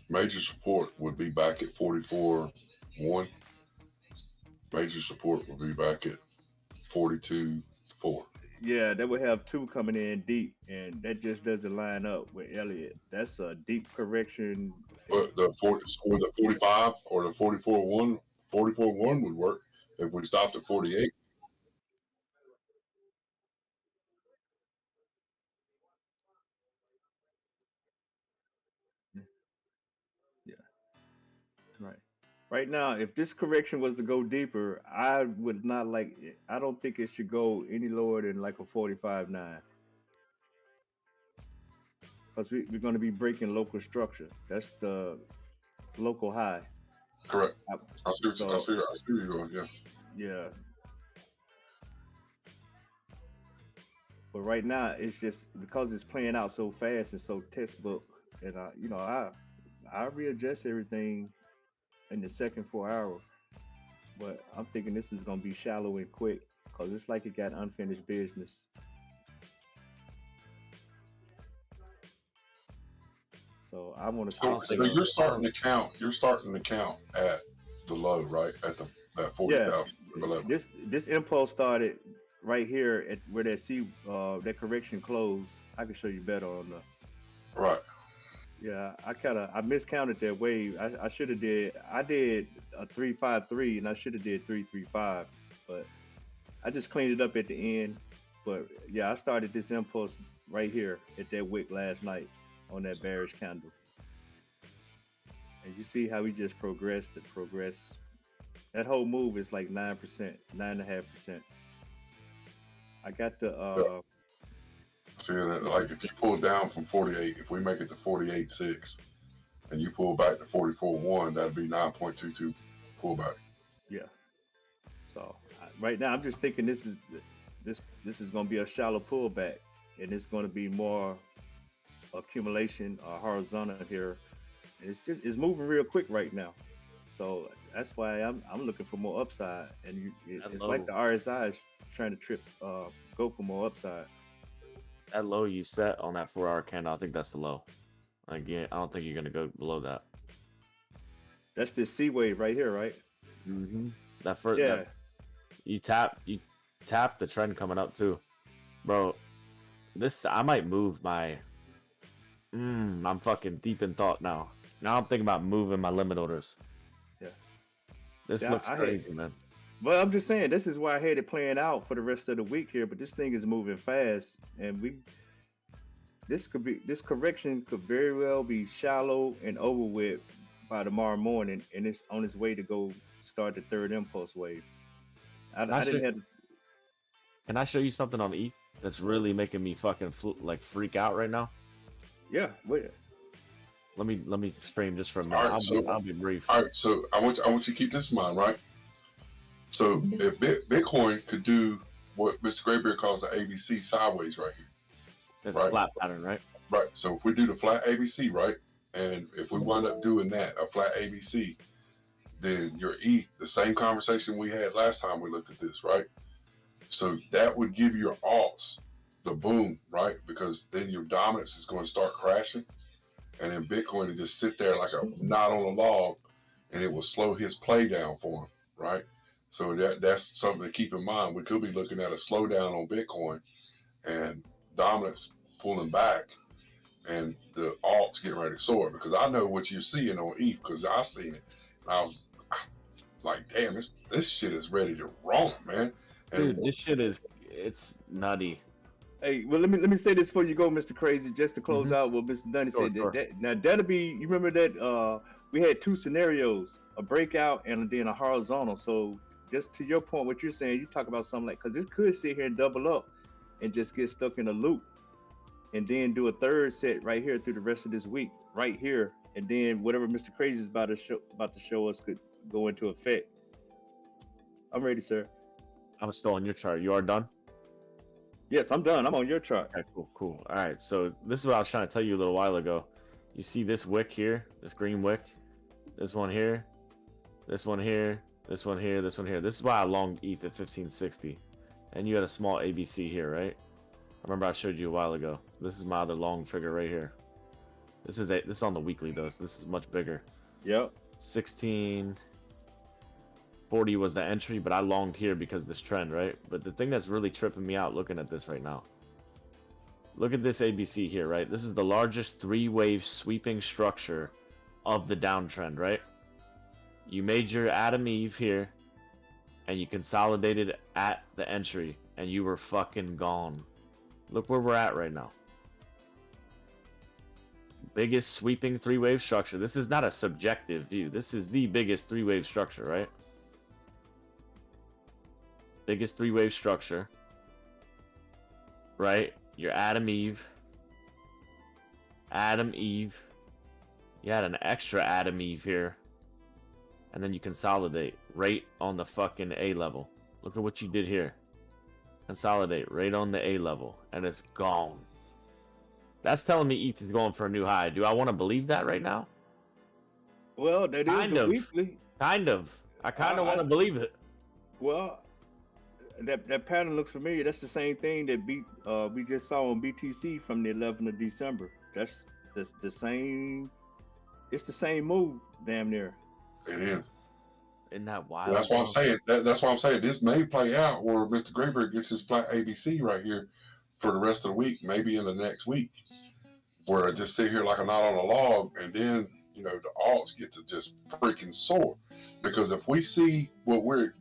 Major support would be back at 44.1. Major support would be back at 42.4. Yeah, they would have two coming in deep, and that just doesn't line up with Elliott. That's a deep correction. But the 40, or the 45 or the 44.1, 44.1 would work if we stopped at 48. Yeah, right. Right now, if this correction was to go deeper, I would not like it. I don't think it should go any lower than like a 45.9, because we're going to be breaking local structure. That's the local high. Correct. I- I see. I So see. I see where you're going. Yeah. yeah, but right now it's just because it's playing out so fast and so textbook, and I readjust everything in the second 4 hour. But I'm thinking this is gonna be shallow and quick because it's like it got unfinished business. So I want to So, start so thinking. you're starting to count. You're starting to count at the low, right? At the at Yeah, 40,000 level. this impulse started right here at where that correction closed. I can show you better on the. Right. Yeah, I miscounted that wave. I should have I did a 353 and I should have did 335, but I just cleaned it up at the end. But yeah, I started this impulse right here at that wick last night on that bearish candle. And you see how we just progressed and progressed. That whole move is like 9%, 9.5%. I got the Yeah. See that? Like if you pull down from 48, if we make it to 48.6, and you pull back to 44.1, that'd be 9.22 pullback. yeah. So right now I'm just thinking this is going to be a shallow pullback, and it's going to be more accumulation horizontal here. And it's moving real quick right now. So that's why I'm looking for more upside, and it's like the RSI is trying to go for more upside. That low you set on that 4 hour candle, I think that's the low. Again, I don't think you're gonna go below that. That's this C wave right here, right? Mm-hmm. That first, Yeah. you tap the trend coming up too, bro. This I might move my. I'm fucking deep in thought now. Now I'm thinking about moving my limit orders. Yeah. This See, looks crazy, man. Well, I'm just saying this is why I had it playing out for the rest of the week here, but this thing is moving fast, and this correction could very well be shallow and over with by tomorrow morning, and it's on its way to go start the third impulse wave. I didn't have. Can I show you something on ETH that's really making me fucking freak out right now? Yeah, wait. Let me stream just for a minute. All right, I'll be brief. All right, so I want you to keep this in mind, right? So if Bitcoin could do what Mr. Graybeard calls the ABC sideways right here, It's right? flat pattern, right? Right. So if we do the flat ABC, right, and if we wind up doing that, a flat ABC, then your ETH, the same conversation we had last time we looked at this, right? So that would give your alts the boom, right? Because then your dominance is going to start crashing, and then Bitcoin will just sit there like a knot on a log, and it will slow his play down for him, right? So that's something to keep in mind. We could be looking at a slowdown on Bitcoin and dominance pulling back, and the alts getting ready to soar. Because I know what you're seeing on ETH, because I seen it. And I was like, damn, this shit is ready to roll, man. And Dude, this shit it's nutty. Hey, well, let me say this before you go, Mr. Crazy, just to close out what Mr. Dunny Sure, said. sure. Now that'll be, you remember that we had two scenarios, a breakout and then a horizontal. So just to your point, what you're saying, you talk about something like, because this could sit here and double up and just get stuck in a loop, and then do a third set right here through the rest of this week, right here, and then whatever Mr. Crazy is about to show us could go into effect. I'm ready, sir. I'm still on your chart. You are done? Yes, I'm done. I'm on your chart. Okay, cool. All right, so this is what I was trying to tell you a little while ago. You see this wick here, this green wick, this one here, this one here, this one here, this one here. This is why I longed ETH at 1560. And you had a small ABC here, right? I remember I showed you a while ago. So this is my other long trigger right here. This is on the weekly though, so this is much bigger. Yep. 1640 was the entry, but I longed here because of this trend, right? But the thing that's really tripping me out looking at this right now. Look at this ABC here, right? This is the largest three-wave sweeping structure of the downtrend, right? You made your Adam Eve here, and you consolidated at the entry, and you were fucking gone. Look where we're at right now. Biggest sweeping three-wave structure. This is not a subjective view. This is the biggest three-wave structure, right? Biggest three-wave structure. Right? Your Adam Eve. Adam Eve. You had an extra Adam Eve here. And then you consolidate right on the fucking A level. Look at what you did here. Consolidate right on the A level. And it's gone. That's telling me ETH is going for a new high. Do I want to believe that right now? Well, that is Kind the of. weekly. Kind of. I kind of want to believe it. Well, that pattern looks familiar. That's the same thing that we just saw on BTC from the 11th of December. That's the same. It's the same move, damn near. It is. Isn't that wild? That's what I'm saying. That's what I'm saying. This may play out where Mr. Grayberg gets his flat ABC right here for the rest of the week, maybe in the next week, where I just sit here like a knot on a log, and then the alts get to just freaking soar. Because if we see what we're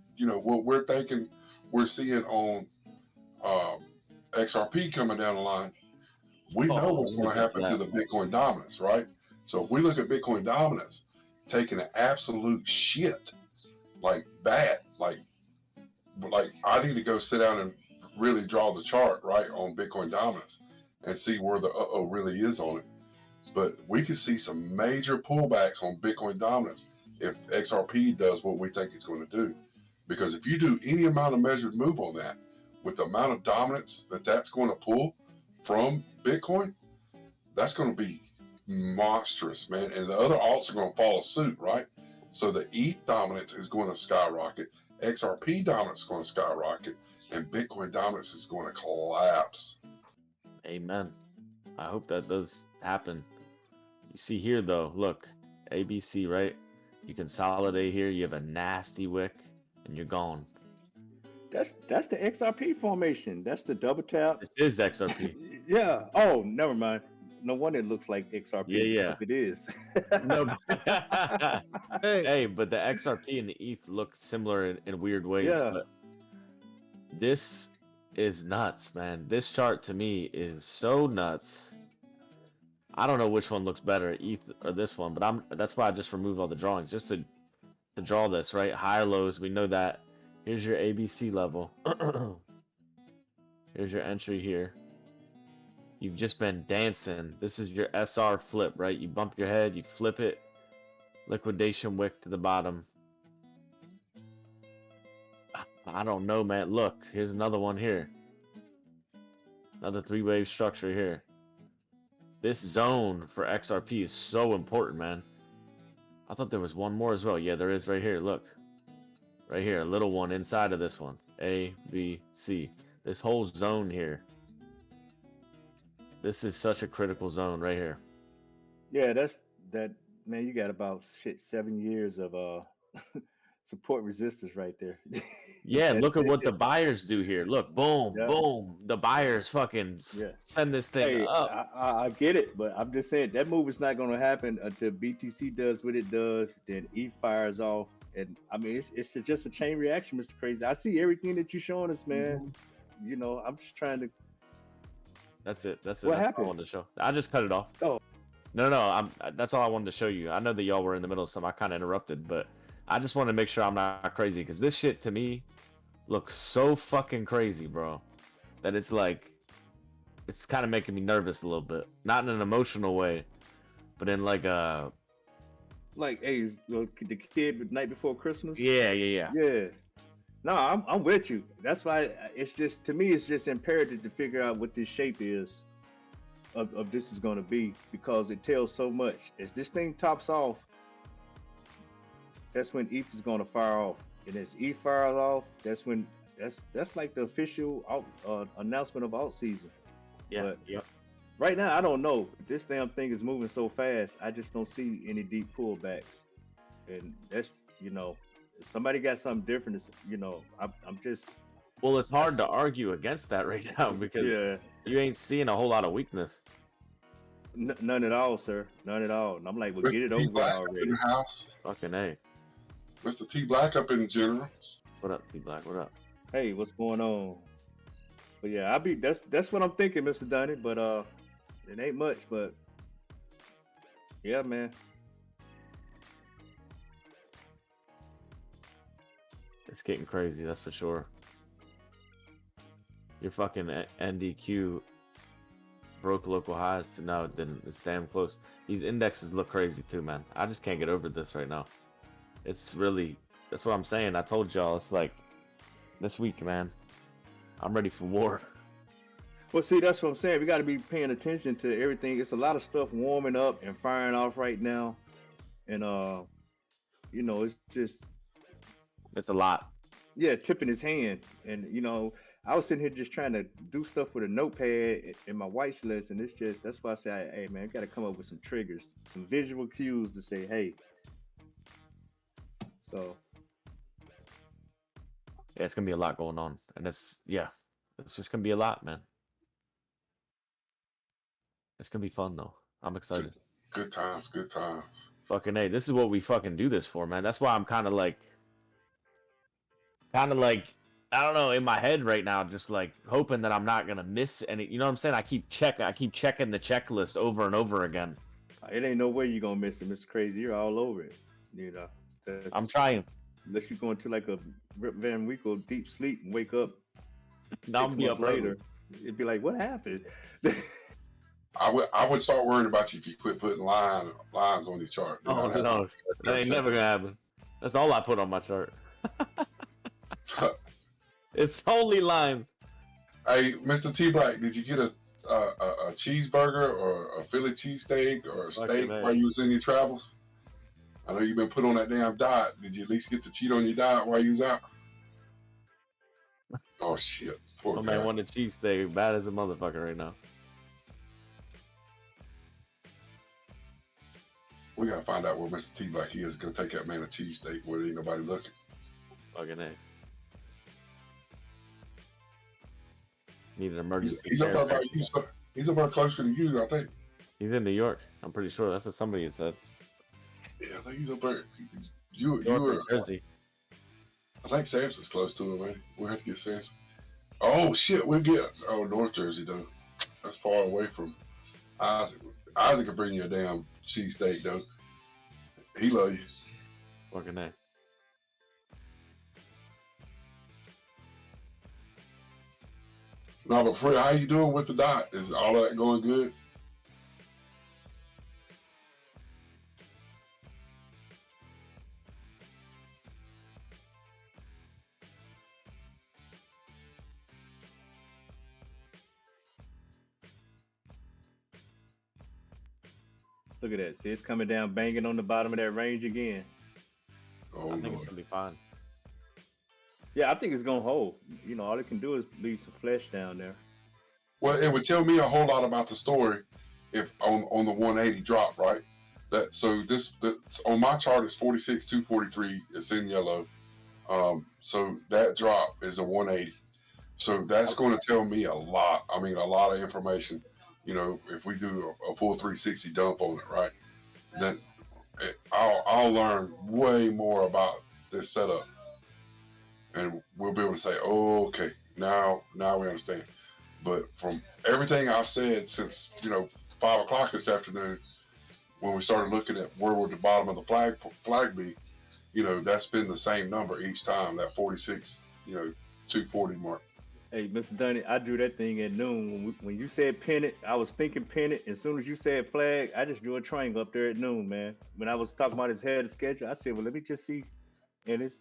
thinking we're seeing on XRP coming down the line, we know what's going to happen to the Bitcoin dominance, right? So if we look at Bitcoin dominance taking an absolute shit, like bad, like I need to go sit down and really draw the chart right on Bitcoin dominance and see where the really is on it. But we could see some major pullbacks on Bitcoin dominance if XRP does what we think it's going to do. Because if you do any amount of measured move on that, with the amount of dominance that's going to pull from Bitcoin, that's going to be monstrous, man. And the other alts are going to follow suit, right? So the ETH dominance is going to skyrocket, XRP dominance is going to skyrocket, and Bitcoin dominance is going to collapse. Amen. I hope that does happen. You see here though, look, ABC, right? You consolidate here, you have a nasty wick, and you're gone. That's the XRP formation. That's the double tap. This is XRP. Yeah. Oh, never mind. No wonder it looks like XRP. Yeah. Because it is. No. Hey. Hey, but the XRP and the ETH look similar in weird ways. Yeah. But this is nuts, man. This chart to me is so nuts. I don't know which one looks better, ETH or this one, but that's why I just removed all the drawings just to draw this, right? Higher lows, we know that. Here's your ABC level. Here's your entry here. You've just been dancing. This is your SR flip, right? You bump your head, you flip it. Liquidation wick to the bottom. I don't know, man. Look, here's another one here. Another three-wave structure here. This zone for XRP is so important, man. I thought there was one more as well. Yeah, there is right here. Look. Right here, a little one inside of this one. A, B, C. This whole zone here. This is such a critical zone right here. Yeah, man, you got about 7 years of support resistance right there. Yeah, look at what the buyers do here. Look, boom, boom. The buyers fucking send this thing up. I get it, but I'm just saying that move is not going to happen until BTC does what it does. Then ETH fires off, and I mean it's just a chain reaction, Mr. Crazy. I see everything that you're showing us, man. Mm-hmm. I'm just trying to. That's it. That's what happened? What I wanted to show. I just cut it off. Oh. No. That's all I wanted to show you. I know that y'all were in the middle of something. I kind of interrupted, but I just want to make sure I'm not crazy because this shit to me looks so fucking crazy, bro, that it's like it's kind of making me nervous a little bit. Not in an emotional way, but in like a hey, the kid the night before Christmas. Yeah. No, I'm with you. That's why it's just, to me, it's just imperative to figure out what this shape is of this is going to be, because it tells so much. As this thing tops off, that's when ETH is going to fire off. And as ETH fires off, that's when that's like the official announcement of alt season. Yeah. Right now, I don't know. This damn thing is moving so fast. I just don't see any deep pullbacks, and that's if somebody got something different. It's, I'm just Well, it's hard that's to argue against that right now because yeah, you ain't seeing a whole lot of weakness. none at all, sir. None at all. And I'm like, well, get Mr. it T over with Black up in already. the house. Fucking A. Mr. T Black up in the general. What up, T Black? What up? Hey, what's going on? But yeah, that's what I'm thinking, Mr. Dunny. But it ain't much. But yeah, man. It's getting crazy, that's for sure. Your fucking NDQ broke local highs to now, then it's damn close. These indexes look crazy too, man. I just can't get over this right now. It's really, that's what I'm saying. I told y'all, it's like this week, man. I'm ready for war. Well, see, that's what I'm saying. We got to be paying attention to everything. It's a lot of stuff warming up and firing off right now, and it's just It's a lot. yeah, tipping his hand. And I was sitting here just trying to do stuff with a notepad in my wife's list, and that's why I say, hey man, I got to come up with some triggers, some visual cues to say, hey. So Yeah, it's gonna be a lot going on, and it's just gonna be a lot, man. It's gonna be fun though. I'm excited. Good times, good times. Fucking A, this is what we fucking do this for, man. That's why I'm kind of like, I don't know, in my head right now, just like hoping that I'm not gonna miss any. You know what I'm saying? I keep checking the checklist over and over again. it ain't no way you're gonna miss it, Mr. Crazy. You're all over it. I'm trying. Unless you go into like a Rip Van Winkle deep sleep and wake up Now I'm 6 be months up later, it'd be like, what happened? I would start worrying about you if you quit putting lines on your chart. Oh no, that ain't never gonna happen. That's all I put on my chart. It's only lines. Hey, Mr. T Black, did you get a cheeseburger or a Philly cheesesteak or a steak while you was in your travels? I know you've been put on that damn diet. Did you at least get to cheat on your diet while you was out? Oh shit! Poor My guy. man wanted cheesesteak, bad as a motherfucker right now. We gotta find out where Mr. T Black is. Gonna take that man a cheesesteak where ain't nobody looking. Fucking A. Need an emergency. He's up there by you. He's up there closer to you, I think. He's in New York. I'm pretty sure that's what somebody had said. Yeah, I think he's up there. You North were. New Jersey. I think Samson's close to him, man. We'll have to get Samson. Oh shit, we'll get. Oh, North Jersey does. That's far away from Isaac. Isaac could bring you a damn cheesesteak, though. He love you. Fucking A. No, but Fred, how you doing with the diet? Is all that going good? Look at that. See, it's coming down, banging on the bottom of that range again. Oh, I think Lord. it's gonna be fine. Yeah, I think it's gonna hold. All it can do is leave some flesh down there. Well, it would tell me a whole lot about the story if on the 180 drop, right? On my chart is 46,243. It's in yellow. So that drop is a 180. So that's going to tell me a lot. I mean, a lot of information. If we do a full 360 dump on it, right? Then I'll learn way more about this setup, and we'll be able to say, oh, okay, now we understand. But from everything I've said since 5 o'clock this afternoon, when we started looking at where would the bottom of the flag be, that's been the same number each time, that 46, 240 mark. Hey, Mr. Dunny, I drew that thing at noon. When you said pennant, I was thinking pennant. As soon as you said flag, I just drew a triangle up there at noon, man. When I was talking about his head schedule, I said, well, let me just see. And it's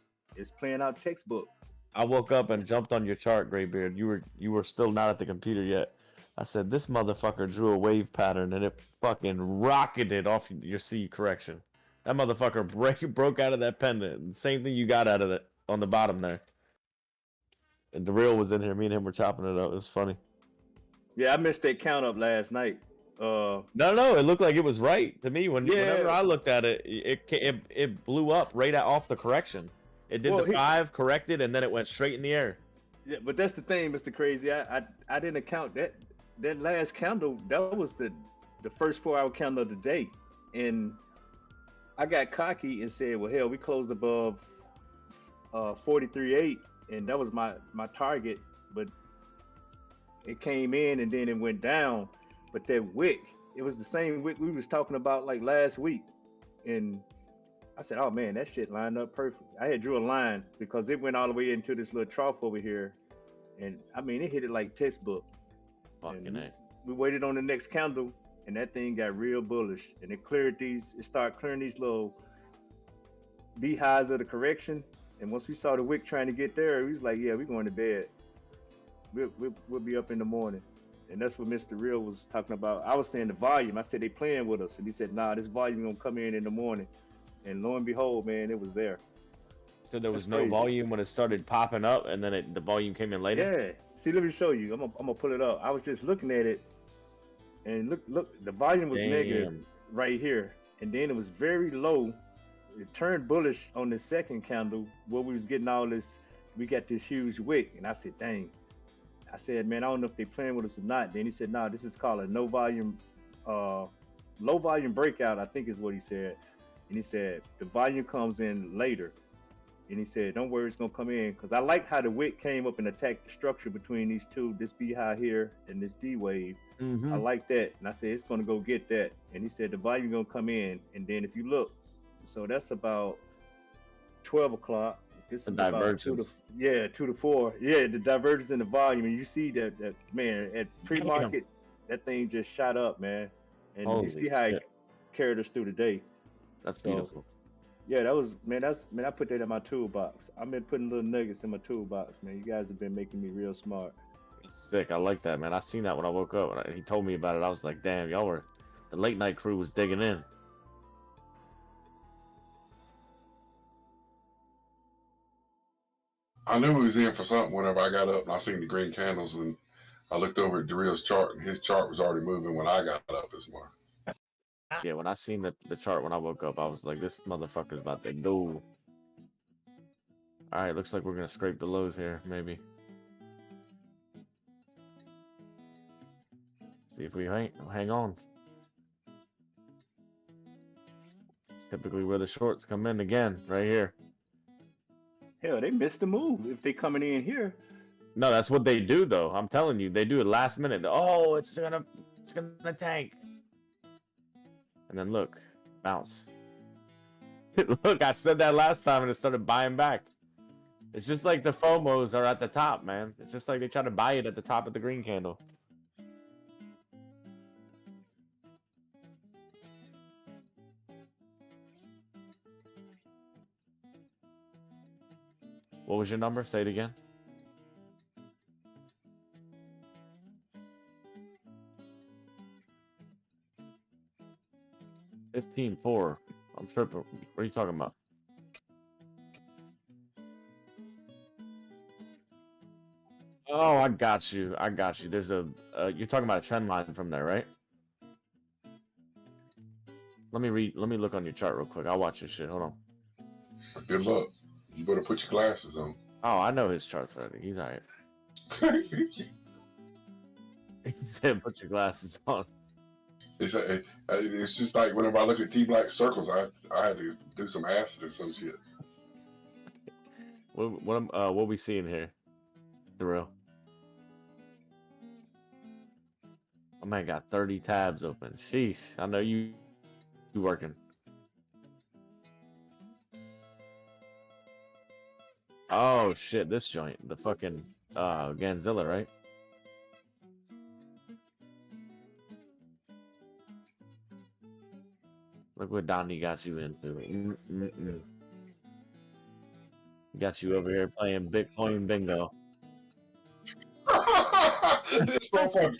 playing out textbook. I woke up and jumped on your chart, Graybeard. You were still not at the computer yet. I said, this motherfucker drew a wave pattern and it fucking rocketed off your C correction. That motherfucker broke out of that pendant. Same thing you got out of it on the bottom there. And the real was in here. Me and him were chopping it up. It was funny. Yeah, I missed that count up last night. No, it looked like it was right to me. Whenever Yeah. I looked at it, it blew up right off the correction. It did Well, the 5, corrected, and then it went straight in the air. yeah, but that's the thing, Mr. Crazy. I didn't account that last candle. That was the first 4-hour candle of the day, and I got cocky and said, "Well, hell, we closed above 43.8, and that was my target." But it came in and then it went down. But that wick, it was the same wick we was talking about like last week, and I said, "Oh man, that shit lined up perfect." I had drew a line because it went all the way into this little trough over here, and I mean it hit it like textbook. Fucking A. We waited on the next candle, and that thing got real bullish, and it started clearing these little beehives of the correction. And once we saw the wick trying to get there, we was like, "Yeah, we're going to bed. We'll be up in the morning." And that's what Mr. Real was talking about. I was saying the volume. I said they playing with us, and he said, "Nah, this volume gonna come in the morning." And lo and behold, man, it was there. So there was That's no crazy. volume when it started popping up, and then the volume came in later. Yeah. See, let me show you. I'm gonna pull it up. I was just looking at it, and look, the volume was negative Damn. right here, and then it was very low. It turned bullish on the second candle where we was getting all this. We got this huge wick, and I said, "Dang." I said, "Man, I don't know if they playing with us or not." Then he said, "No, this is called a low volume breakout," I think is what he said. And he said the volume comes in later. And he said, "Don't worry, it's gonna come in." Because I liked how the wick came up and attacked the structure between these two, this beehive here and this D wave. I like that. And I said, "It's gonna go get that." And he said the volume gonna come in. And then if you look, so that's about 12 o'clock. This The is about divergence. 2 to 4. Yeah, the divergence in the volume. And you see that man, at pre-market, that thing just shot up, man. And Holy you see how shit. it carried us through the day. That's So, beautiful. yeah, I put that in my toolbox. I've been putting little nuggets in my toolbox, man. You guys have been making me real smart. Sick. I like that, man. I seen that when I woke up. He told me about it. I was like, damn, the late night crew was digging in. I knew he was in for something whenever I got up and I seen the green candles, and I looked over at Darrell's chart, and his chart was already moving when I got up this morning. Yeah, when I seen the chart when I woke up, I was like, this motherfucker's about to go. All right, looks like we're gonna scrape the lows here, maybe. See if we hang on. It's typically where the shorts come in again, right here. Hell, they missed the move if they coming in here. No, that's what they do, though. I'm telling you, they do it last minute. Oh, it's gonna tank. And then look, bounce. Look, I said that last time, and it started buying back. It's just like the FOMOs are at the top, man. It's just like they try to buy it at the top of the green candle. What was your number? Say it again. $15.4. I'm tripping. What are you talking about? Oh, I got you. There's you're talking about a trend line from there, right? Let me look on your chart real quick. I'll watch this shit. Hold on. Good luck. You better put your glasses on. Oh, I know his charts already. He's all right. He said, "Put your glasses on." It's just like whenever I look at T-black circles, I had to do some acid or some shit. What we seeing here, Darrell? Oh man, got 30 tabs open. Sheesh, I know you working. Oh shit, this joint, the fucking Ganzilla, right? Look what Donnie got you into. Got you over here playing Bitcoin bingo. It's so funny.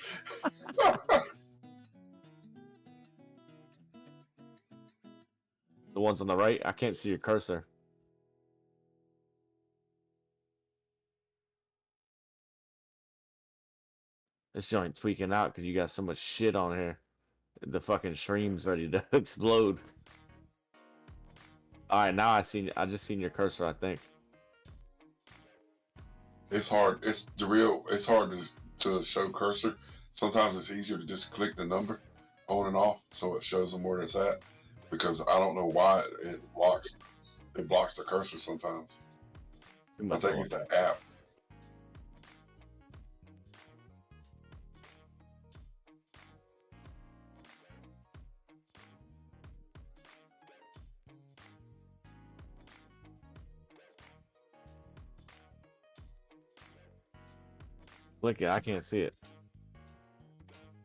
The ones on the right, I can't see your cursor. This joint tweaking out because you got so much shit on here. The fucking stream's ready to explode. All right, now I just seen your cursor, I think. It's hard. It's hard to show cursor. Sometimes it's easier to just click the number on and off so it shows them where it's at. Because I don't know why it blocks the cursor sometimes. I think it's the app. Look it, I can't see it.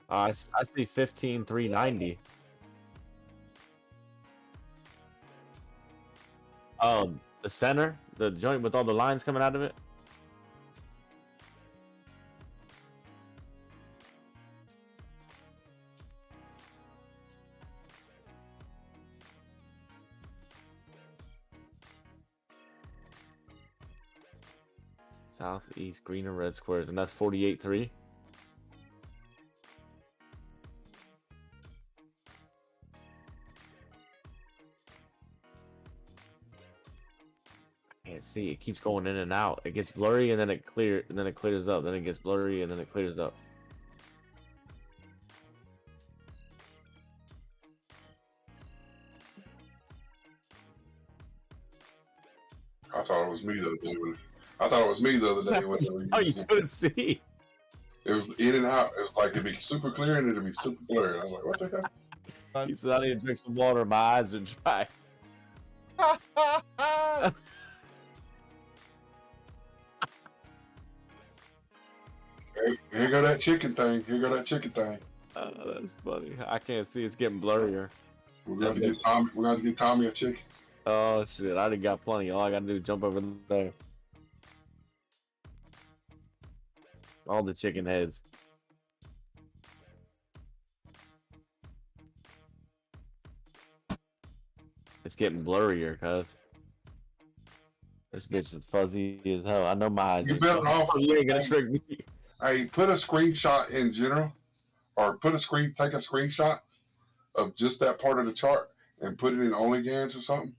I see 15,390. The center, the joint with all the lines coming out of it. Southeast, green and red squares, and that's 48.3. I can't see. It keeps going in and out. It gets blurry and then it clears up. Then it gets blurry and then it clears up. I thought it was me the other day. When they were Oh, you using couldn't see. it was in and out. It was like it'd be super clear and it'd be super blurry. I was like, what the hell? He said, I need to drink some water. My eyes are dry. Hey, here go that chicken thing. Here go that chicken thing. Oh, that's funny. I can't see. It's getting blurrier. We're going to get Tommy. We're going to get Tommy a chicken. Oh, shit. I already got plenty. All I got to do is jump over there. All the chicken heads. It's getting blurrier, cuz. This bitch is fuzzy as hell. I know my eyes. You better off. You ain't gonna trick me. Hey, put a screenshot in general, or take a screenshot of just that part of the chart and put it in OnlyGans or something,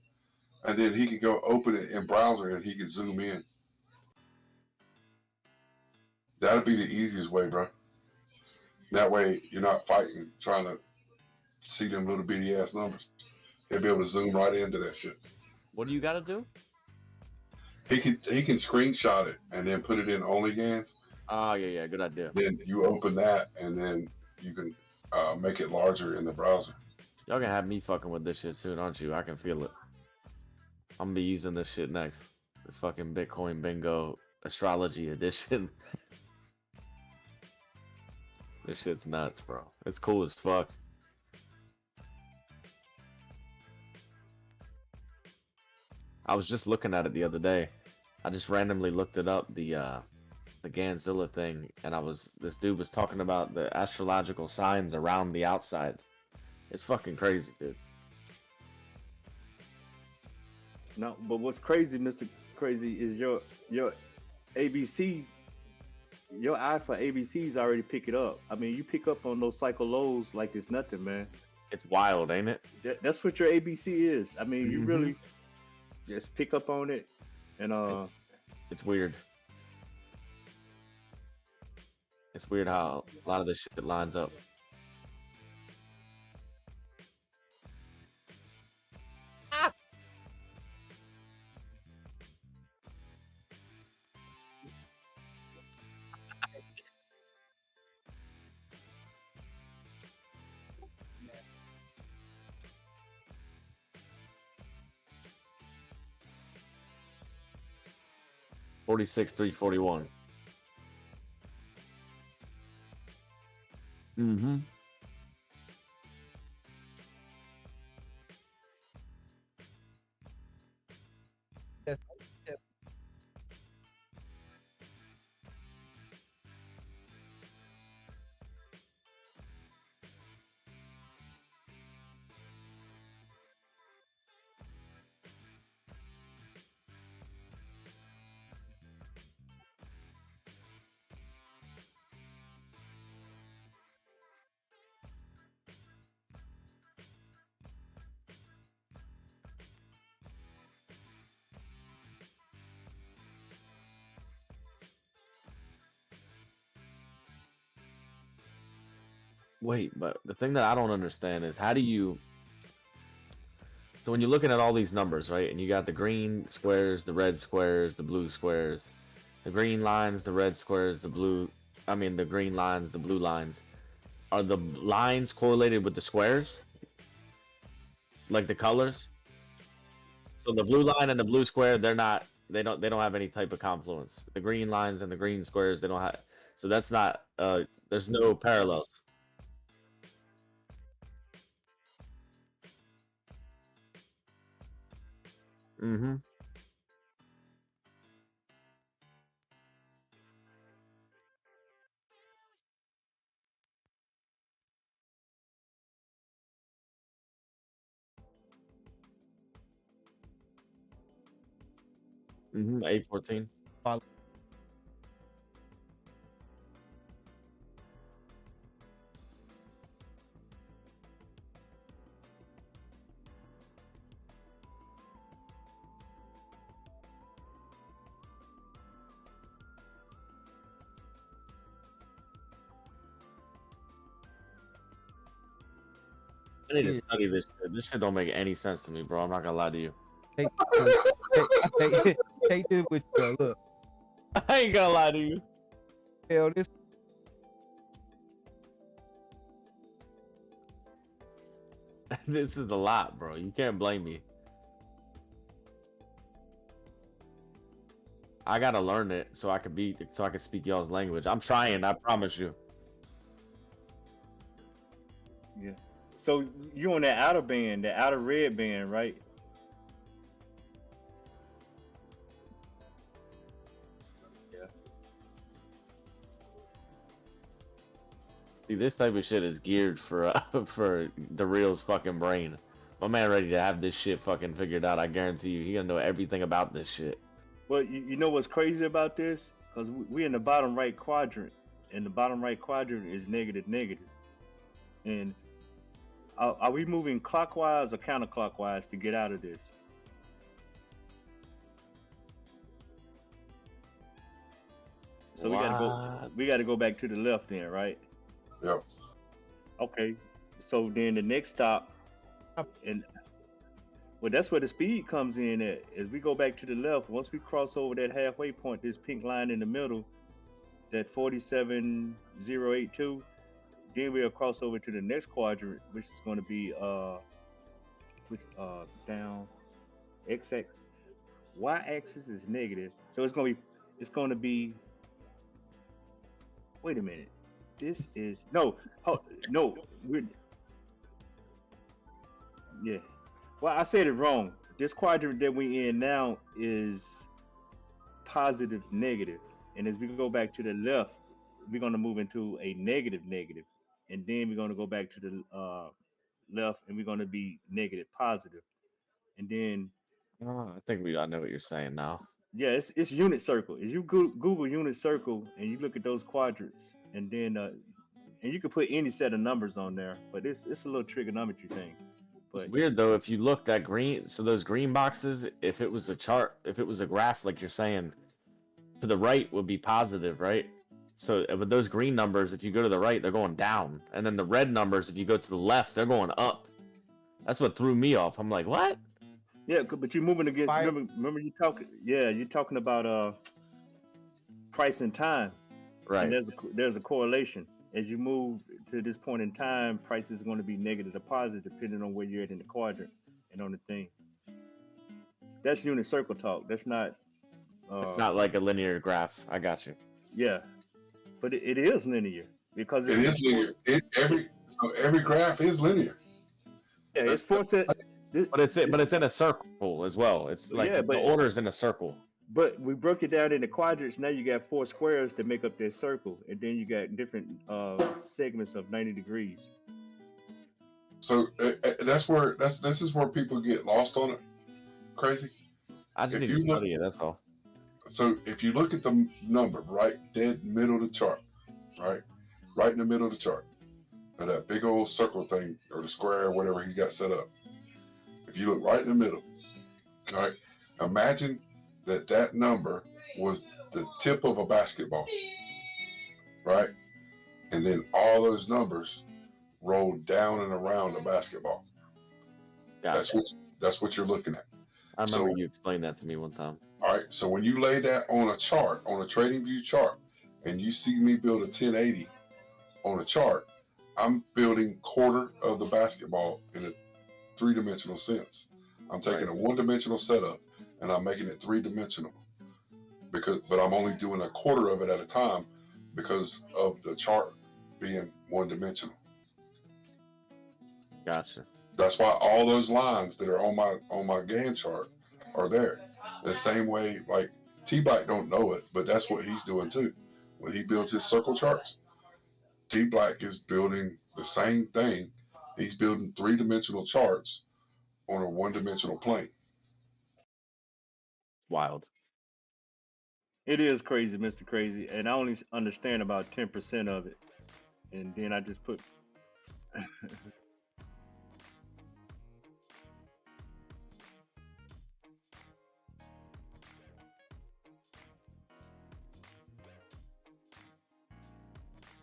and then he could go open it in browser and he could zoom in. That'd be the easiest way, bro. That way you're not fighting trying to see them little bitty ass numbers. He'll be able to zoom right into that shit. What do you gotta do? He can screenshot it and then put it in OnlyGans. Oh, yeah, good idea. Then you open that and then you can make it larger in the browser. Y'all gonna have me fucking with this shit soon, aren't you? I can feel it. I'm gonna be using this shit next. This fucking Bitcoin Bingo Astrology Edition. This shit's nuts, bro. It's cool as fuck. I was just looking at it the other day. I just randomly looked it up, the Ganzilla thing, and this dude was talking about the astrological signs around the outside. It's fucking crazy, dude. No, but what's crazy, Mr. Crazy, is your ABC, your eye for ABCs already pick it up. I mean, you pick up on those cycle lows like it's nothing, man. It's wild, ain't it? That's what your ABC is. I mean, you Mhm. really just pick up on it, and It's weird. It's weird how a lot of this shit lines up. $46,341. Mm-hmm. Yes. Wait, but the thing that I don't understand is how do you? So when you're looking at all these numbers, right, and you got the green squares, the red squares, the blue squares, the green lines, the red squares, the blue. I mean, the green lines, the blue lines. Are the lines correlated with the squares, like the colors? So the blue line and the blue square, they're not. They don't have any type of confluence. The green lines and the green squares, they don't have. So that's not. There's no parallels. Mm-hmm. Mm-hmm. 814. Follow. I need to Yeah. study this shit. This shit don't make any sense to me, bro. I'm not gonna lie to you. Take, take this with you. Look, I ain't gonna lie to you. hell, this This is a lot, bro. You can't blame me. I gotta learn it so I can speak y'all's language. I'm trying, I promise you. Yeah. So you on that outer band, the outer red band, right? Yeah. See, this type of shit is geared for for the real's fucking brain. My man ready to have this shit fucking figured out. I guarantee you, he gonna know everything about this shit. Well, you know what's crazy about this? Because we in the bottom right quadrant, and the bottom right quadrant is negative, negative. And are we moving clockwise or counterclockwise to get out of this? So we gotta go back to the left then, right? Yep. Okay. So then the next stop, and well, that's where the speed comes in at. As we go back to the left, once we cross over that halfway point, this pink line in the middle, that 47082, then we'll cross over to the next quadrant, which is going to be down x y-axis is negative, so it's going to be. Wait a minute. This is no, no. Yeah. Well, I said it wrong. This quadrant that we in now is positive, negative, and as we go back to the left, we're going to move into a negative, negative, and then we're going to go back to the left, and we're going to be negative, positive, and then I know what you're saying now. yeah, it's unit circle. As you Google unit circle and you look at those quadrants, and then and you can put any set of numbers on there, but it's a little trigonometry thing. It's But weird though, if you looked at green, so those green boxes, if it was a chart, if it was a graph like you're saying, to the right would be positive, right? So with those green numbers, if you go to the right, they're going down. And then the red numbers, if you go to the left, they're going up. That's what threw me off. I'm like, what? yeah, but you're moving against. Fire. Remember you talking. Yeah, you're talking about price and time, and Right. there's a correlation. As you move to this point in time, price is going to be negative or positive depending on where you're at in the quadrant and on the thing. That's unit circle talk. That's not. It's not like a linear graph. I got you. Yeah, but it is linear because It is linear. Every graph is linear. Yeah, it's four set. But it's in a circle as well. It's like Yeah, the but- order's in a circle. But we broke it down into quadrants. Now you got 4 squares that make up that circle, and then you got different segments of 90 degrees. So this is where people get lost on it. Crazy. I just If need you to look- study it. That's all. So if you look at the number right dead middle of the chart, right in the middle of the chart, and that big old circle thing or the square or whatever he's got set up. If you look right in the middle, all right, imagine that number was the tip of a basketball, right? And then all those numbers roll down and around the basketball. Gotcha. That's what you're looking at. I remember So, you explained that to me one time. all right. So when you lay that on a chart, on a trading view chart, and you see me build a 1080 on a chart, I'm building quarter of the basketball in a three-dimensional sense. I'm taking a one-dimensional setup and I'm making it three-dimensional, but I'm only doing a quarter of it at a time because of the chart being one-dimensional. Gotcha. That's why all those lines that are on my Gantt chart are there. The same way, like T-Black don't know it, but that's what he's doing too. When he builds his circle charts, T-Black is building the same thing. He's building three-dimensional charts on a one-dimensional plane. Wild. It is crazy, Mr. Crazy, and I only understand about 10% of it, and then I just put.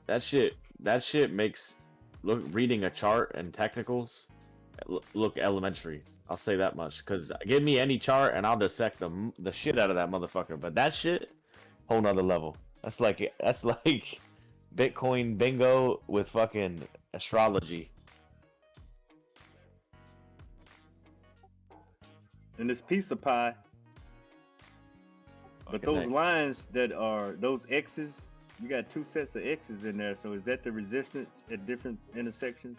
That shit makes reading a chart and technicals look elementary. I'll say that much. Cause give me any chart and I'll dissect the shit out of that motherfucker. But that shit, whole nother level. That's like Bitcoin bingo with fucking astrology. And this piece of pie. But Fucking those heck. lines that are those X's, you got two sets of X's in there. So is that the resistance at different intersections?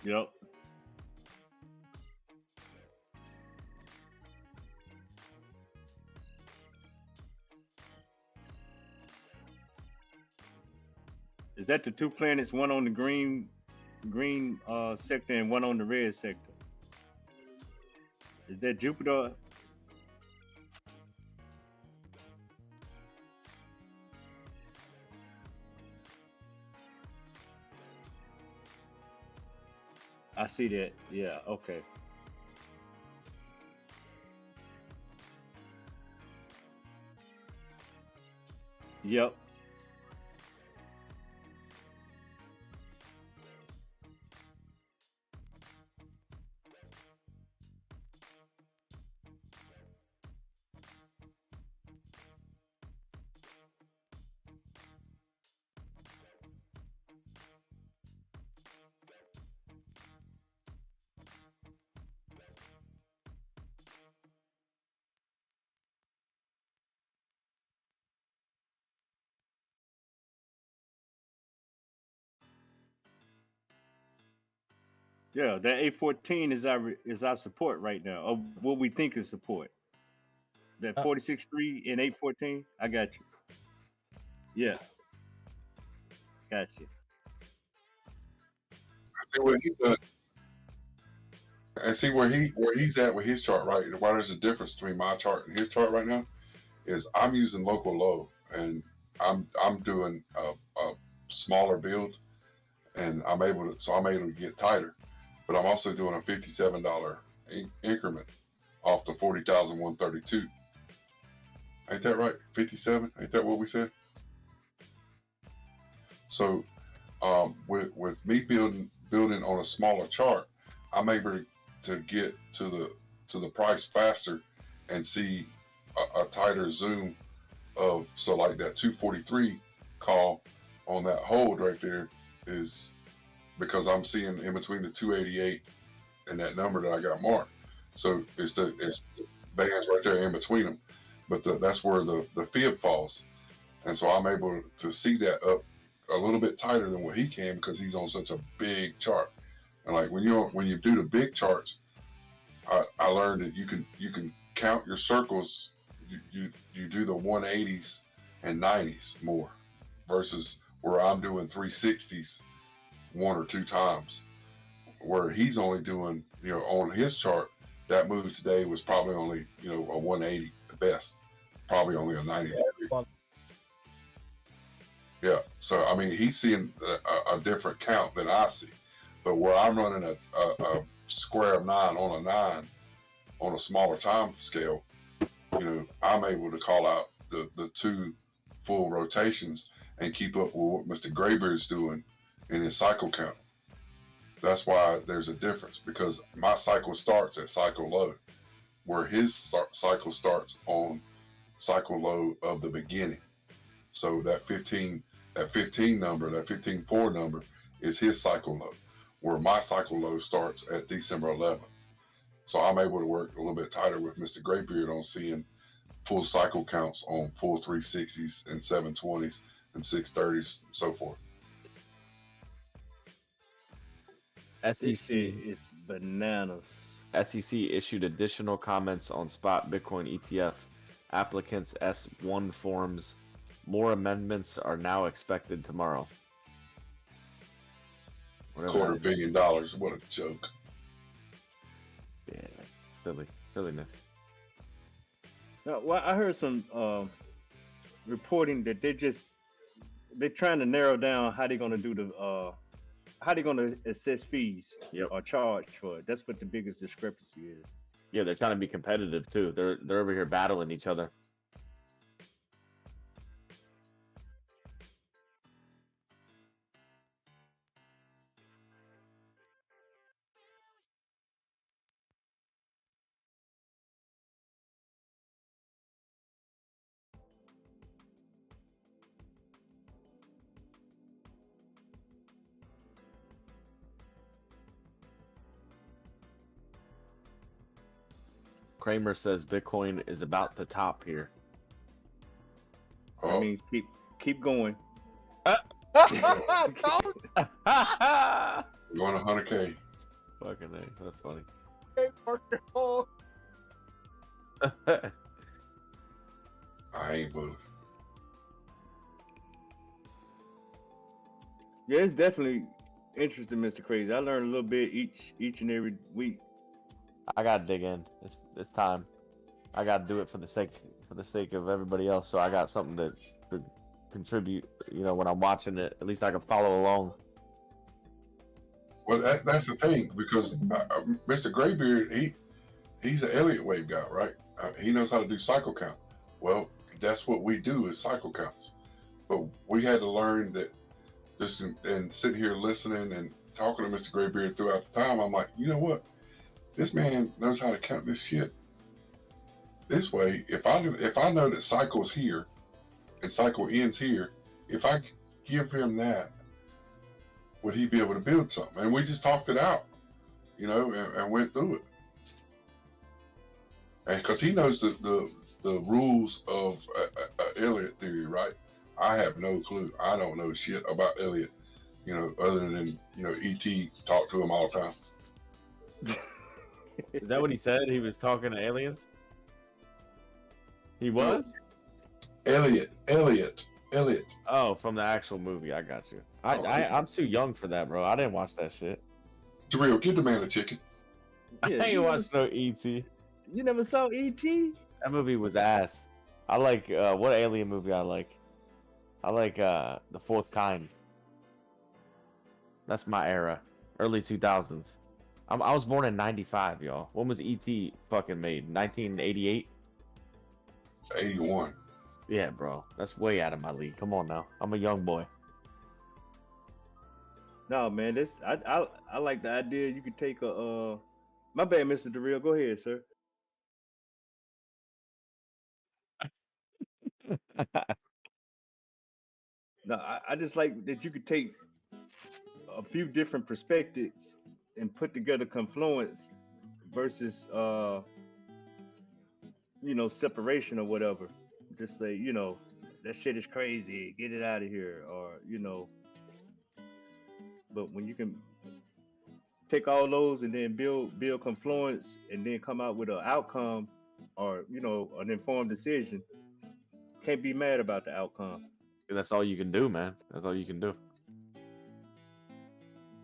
Yep. Is that the two planets, one on the green sector and one on the red sector? Is that Jupiter? I see that. Yeah, okay. Yep. Yeah, that 814 is our support right now, or what we think is support. That 46.3 and 814. I got you. Yeah, got you. See what he's done, and see where he's at with his chart, right? Why there's a difference between my chart and his chart right now is I'm using local low, and I'm doing a smaller build, and I'm able to get tighter, but I'm also doing a $57 increment off the 40,132. Ain't that right? 57? Ain't that what we said? So with me building on a smaller chart, I'm able to get to the price faster and see a tighter zoom of, so like that 243 call on that hold right there is because I'm seeing in between the 288 and that number that I got marked. So it's the bands right there in between them, but that's where the fib falls, and so I'm able to see that up a little bit tighter than what he can because he's on such a big chart. And like when you do the big charts, I learned that you can count your circles. You do the 180s and 90s more versus where I'm doing 360s one or two times, where he's only doing, on his chart, that move today was probably only, a 180 at best, probably only a 90 degree. Yeah, so I mean, he's seeing a different count than I see, but where I'm running a square of 9 on a 9 on a smaller time scale, I'm able to call out the 2 full rotations and keep up with what Mr. Graybeard's doing in his cycle count. That's why there's a difference, because my cycle starts at cycle low, where his cycle starts on cycle low of the beginning. So that 15 number, that 15.4 number is his cycle low, where my cycle low starts at December 11th. So I'm able to work a little bit tighter with Mr. Graybeard on seeing full cycle counts on full 360s and 720s and 630s and so forth. This shit SEC is bananas. SEC issued additional comments on spot Bitcoin ETF applicants' S1 forms. More amendments are now expected tomorrow. $250 million, what a joke. Yeah, silliness. Now, well, I heard some reporting that they're trying to narrow down how they're gonna do how they're gonna assess fees or charge for it. That's what the biggest discrepancy is. Yeah, they're trying to be competitive too. They're over here battling each other. Kramer says Bitcoin is about the top here. That means keep going. Going 100K. Fucking A, that's funny. I ain't bullish. Yeah, it's definitely interesting, Mr. Crazy. I learn a little bit each and every week. I gotta dig in. It's time. I gotta do it for the sake of everybody else. So I got something to contribute. When I'm watching it, at least I can follow along. Well, that's the thing, because Mr. Graybeard, he's an Elliott wave guy, right? He knows how to do cycle count. Well, that's what we do is cycle counts. But we had to learn that just and sitting here listening and talking to Mr. Graybeard throughout the time. I'm like, you know what? This man knows how to count this shit this way. If I know that cycle's here and cycle ends here, if I give him that, would he be able to build something? And we just talked it out, and went through it. And because he knows the rules of Elliott theory, right? I have no clue. I don't know shit about Elliott, other than E.T. talked to him all the time. Is that what he said? He was talking to aliens? He was? Elliott. Oh, from the actual movie. I got you. I'm too young for that, bro. I didn't watch that shit. Terrell, give the man a chicken. I ain't watched no E.T. You never saw E.T.? That movie was ass. I like what alien movie I like. I like The Fourth Kind. That's my era. Early 2000s. I was born in 95, y'all. When was E.T. fucking made? 1988? 81. Yeah, bro. That's way out of my league. Come on now. I'm a young boy. No, man. I like the idea. You could take a my bad, Mr. Darrell. Go ahead, sir. No, I just like that you could take a few different perspectives and put together confluence versus separation or whatever. Just say, that shit is crazy, get it out of here, or but when you can take all those and then build confluence and then come out with an outcome or an informed decision, can't be mad about the outcome. That's all you can do, man. That's all you can do.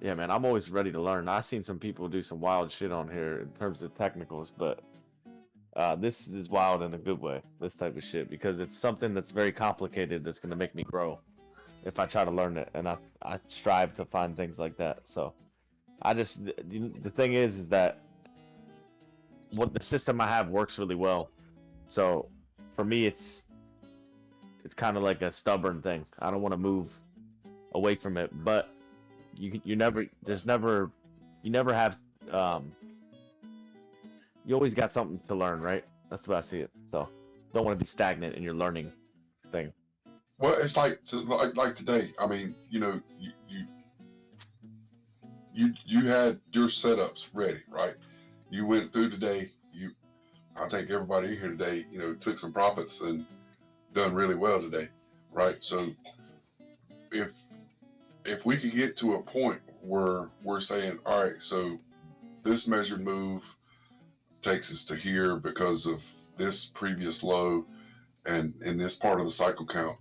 Yeah, man, I'm always ready to learn. I've seen some people do some wild shit on here in terms of technicals, but this is wild in a good way, this type of shit, because it's something that's very complicated that's going to make me grow if I try to learn it, and I strive to find things like that. So I just, the thing is that what the system I have works really well. So for me, it's kind of like a stubborn thing. I don't want to move away from it, but you never you never have you always got something to learn, right? That's the way I see it. So don't want to be stagnant in your learning thing. Well, it's like today. I mean, you know, you had your setups ready, right? You went through today. I think everybody here today, you know, took some profits and done really well today, right? So if we could get to a point where we're saying, all right, so this measured move takes us to here because of this previous low and in this part of the cycle count,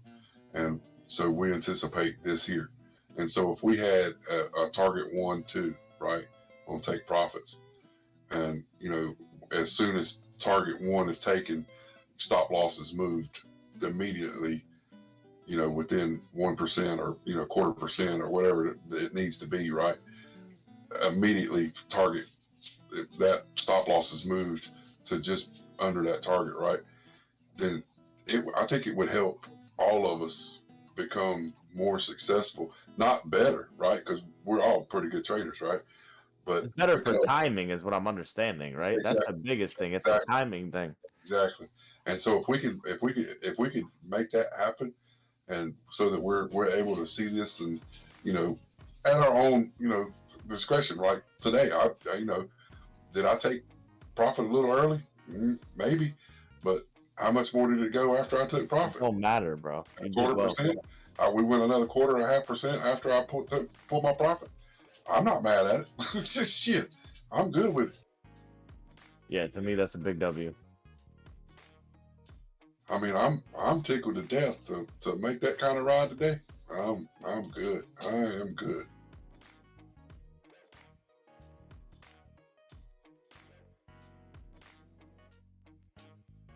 and so we anticipate this here. And so if we had a target 1, 2, right, we'll take profits. And, you know, as soon as target 1 is taken, stop loss is moved immediately, you know, within 1% or, you know, 1/4% or whatever it needs to be, right? Immediately target, that stop loss is moved to just under that target, right? Then I think it would help all of us become more successful, not better, right? Because we're all pretty good traders, right? But it's better for timing is what I'm understanding, right? Exactly. That's the biggest thing. It's a timing thing. Exactly. And so if we could make that happen, and so that we're able to see this, and, you know, at our own, you know, discretion, right? Today, I you know, did I take profit a little early? Maybe, but how much more did it go after I took profit? It don't matter, bro. 1/4%. We went another 1/4% after I pulled my profit. I'm not mad at it. Just shit. I'm good with it. Yeah, to me that's a big W. I mean, I'm tickled to death to make that kind of ride today. I'm good. I am good.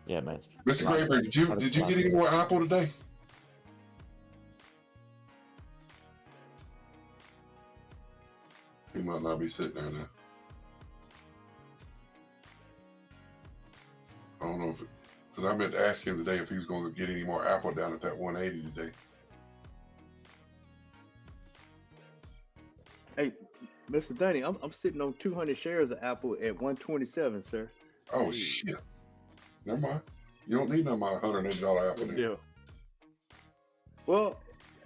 Yeah, man. Mr. Graber, did you get any more Apple today? He might not be sitting there now. I don't know if because I meant to ask him today if he was going to get any more Apple down at that 180 today. Hey, Mr. Dunny, I'm sitting on 200 shares of Apple at 127, sir. Oh shit! Never mind. You don't need no my $180 Apple. Then. Yeah. Well,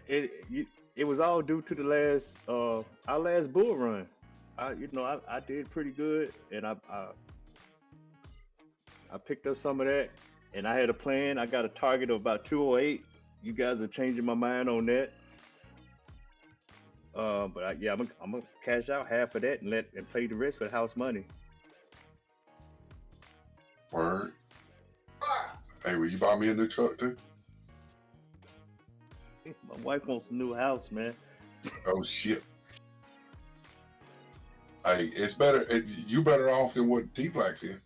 it was all due to the last our last bull run. I did pretty good, and I picked up some of that, and I had a plan. I got a target of about 208. You guys are changing my mind on that. But I'm gonna cash out half of that and play the rest with house money. Word. Hey, will you buy me a new truck too? My wife wants a new house, man. Oh shit. Hey, it's better. You better off than what T-Black's in.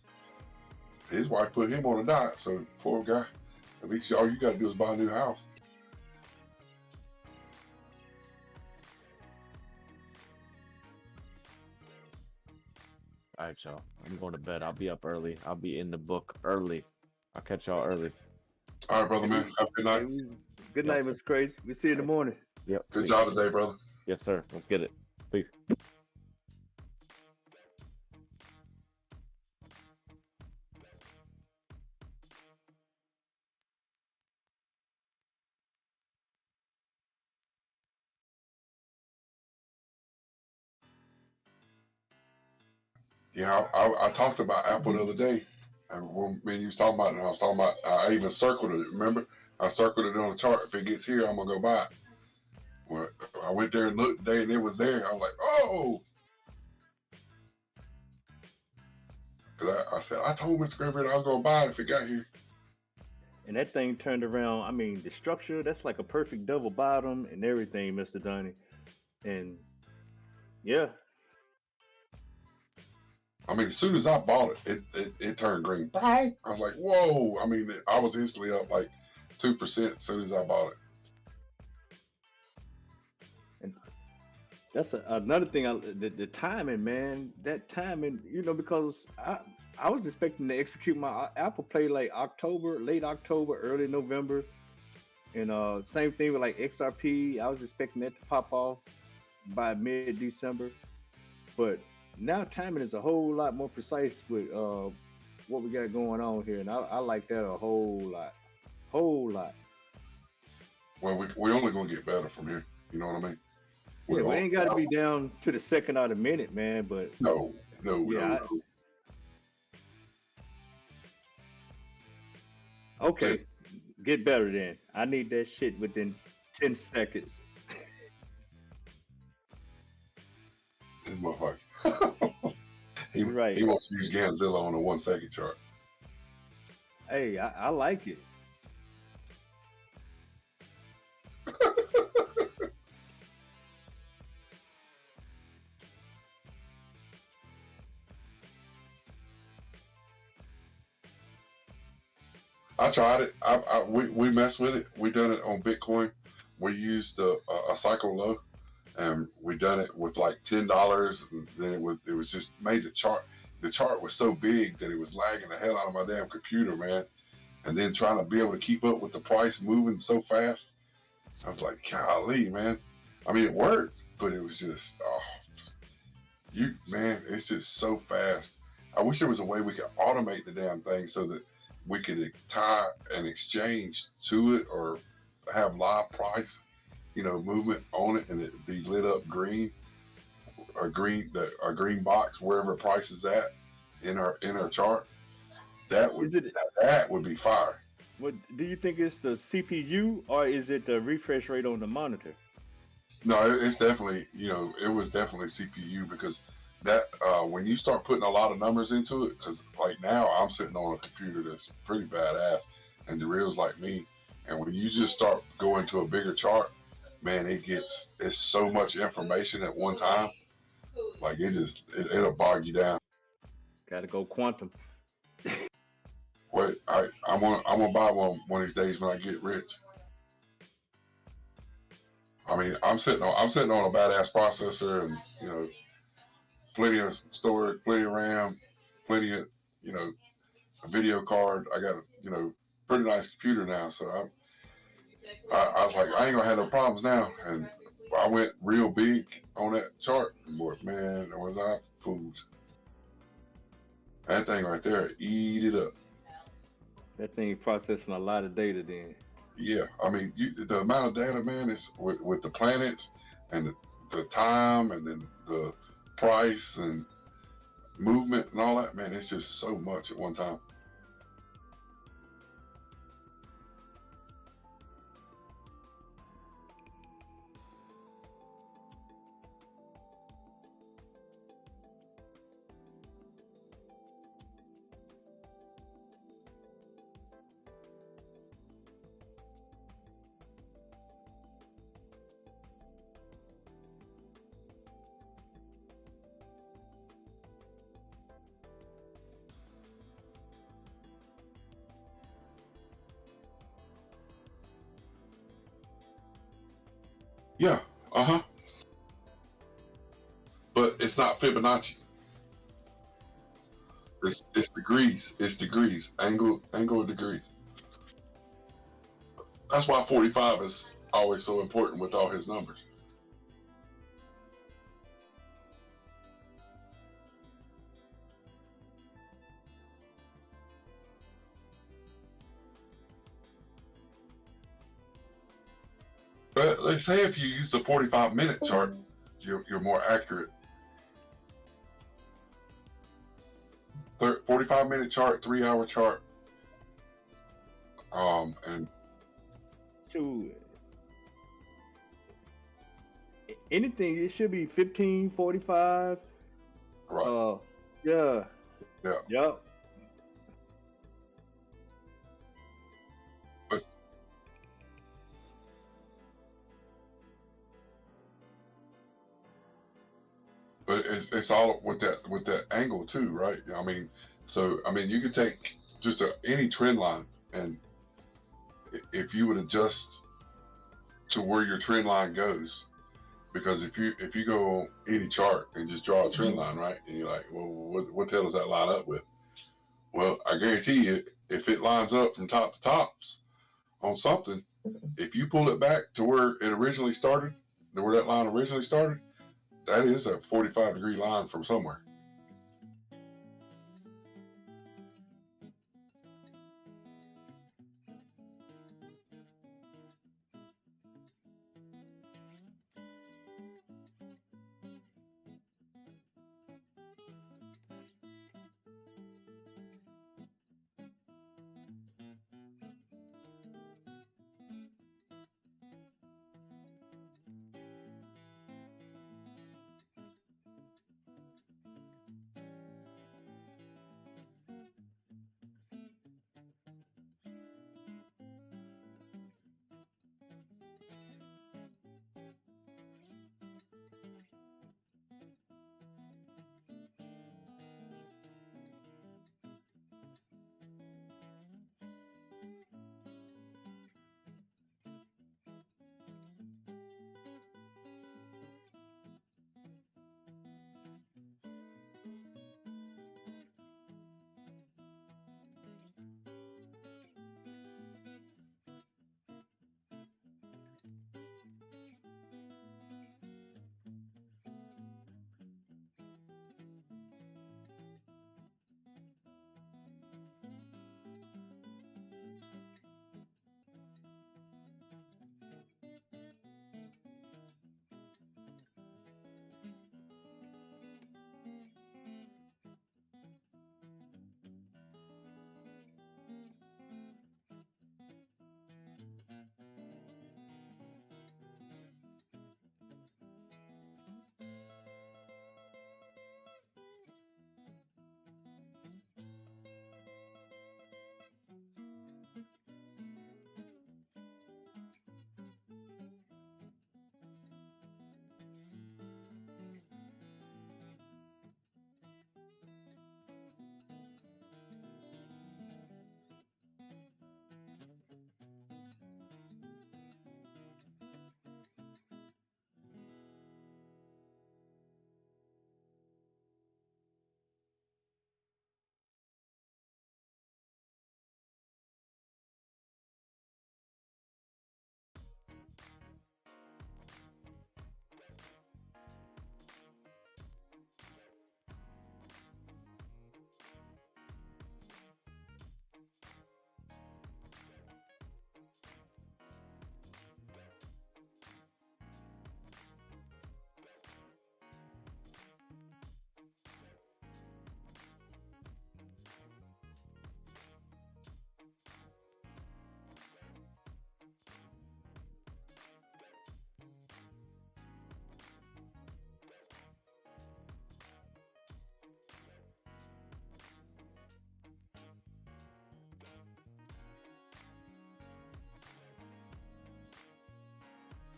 His wife put him on a diet, so poor guy. At least all you got to do is buy a new house. All right, y'all. I'm going to bed. I'll be up early. I'll be in the book early. I'll catch y'all early. All right, brother, man. Have a good night. Good night, Mr. Crazy. We see you in the morning. Yep. Good job today, brother. Yes, sir. Let's get it. Peace. Yeah, I talked about Apple the other day, and when you was talking about it, I was talking about, I even circled it. Remember, I circled it on the chart. If it gets here, I'm gonna go buy it. Well, I went there and looked today, and it was there. I was like, oh. Cause I said, I told Mr. Griffin I was gonna buy it if it got here. And that thing turned around. I mean, the structure, that's like a perfect double bottom and everything, Mr. Donnie. And Yeah. I mean, as soon as I bought it turned green. I was like, whoa. I mean, I was instantly up like 2% as soon as I bought it. And that's another thing. The timing, man. That timing, because I was expecting to execute my Apple Play like October, late October, early November, and same thing with like XRP. I was expecting that to pop off by mid December, but now timing is a whole lot more precise with what we got going on here, and I like that a whole lot. Well, we only gonna get better from here. You know what I mean? Yeah, we ain't got to be down to the second or the minute, man. But no. Okay, get better then. I need that shit within 10 seconds. This motherfucker. Right. He wants to use Ganzilla on a 1 second chart. Hey, I like it. I tried it. We messed with it. We done it on Bitcoin. We used a cycle low, and we done it with like $10. And then it was just made the chart. The chart was so big that it was lagging the hell out of my damn computer, man. And then trying to be able to keep up with the price moving so fast, I was like, golly, man. I mean, it worked, but it was just, it's just so fast. I wish there was a way we could automate the damn thing so that we could tie an exchange to it or have live price, movement on it, and it be lit up green, or a green box wherever price is at in our chart. That would be fire. What do you think it's the CPU or is it the refresh rate on the monitor? No, it's definitely, it was definitely CPU, because that when you start putting a lot of numbers into it, because like now I'm sitting on a computer that's pretty badass, and the real's like me, and when you just start going to a bigger chart, man, it's so much information at one time, like it'll bog you down. Gotta go quantum. Wait, I'm gonna buy one of these days when I get rich. I mean, I'm sitting on a badass processor, and plenty of storage, plenty of RAM, plenty of a video card. I got a pretty nice computer now, so I was like, I ain't gonna have no problems now. And I went real big on that chart, boy, man, was I fooled. That thing right there, eat it up. That thing processing a lot of data then. Yeah, I mean, the amount of data, man, is with the planets and the time, and then the price and movement and all that, man, it's just so much at one time. Yeah, but it's not Fibonacci. It's degrees. It's degrees. Angle of degrees. That's why 45 is always so important with all his numbers. But they say if you use the 45-minute chart, you're more accurate. 45-minute chart, 3-hour chart, and So anything, it should be 15:45. right. Yeah. Yeah. Yep. But it's all with that angle too, right? I mean, so I mean, you could take just any trend line, and if you would adjust to where your trend line goes, because if you go any chart and just draw a trend line, right, and you're like, well, what the hell does that line up with? Well, I guarantee you, if it lines up from top to tops on something, if you pull it back to where it originally started, to where that line originally started, that is a 45-degree line from somewhere.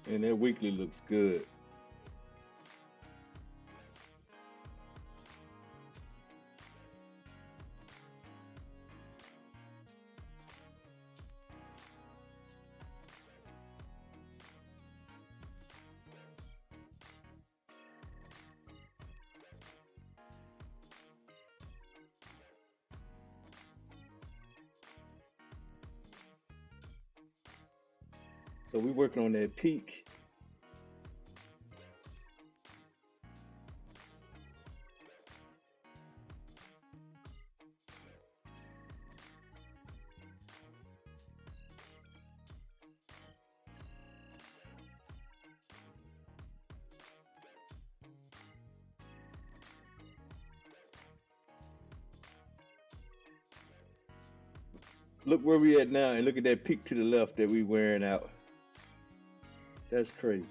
And that weekly looks good. So we're working on that peak. Look where we at now and look at that peak to the left that we wearing out. That's crazy.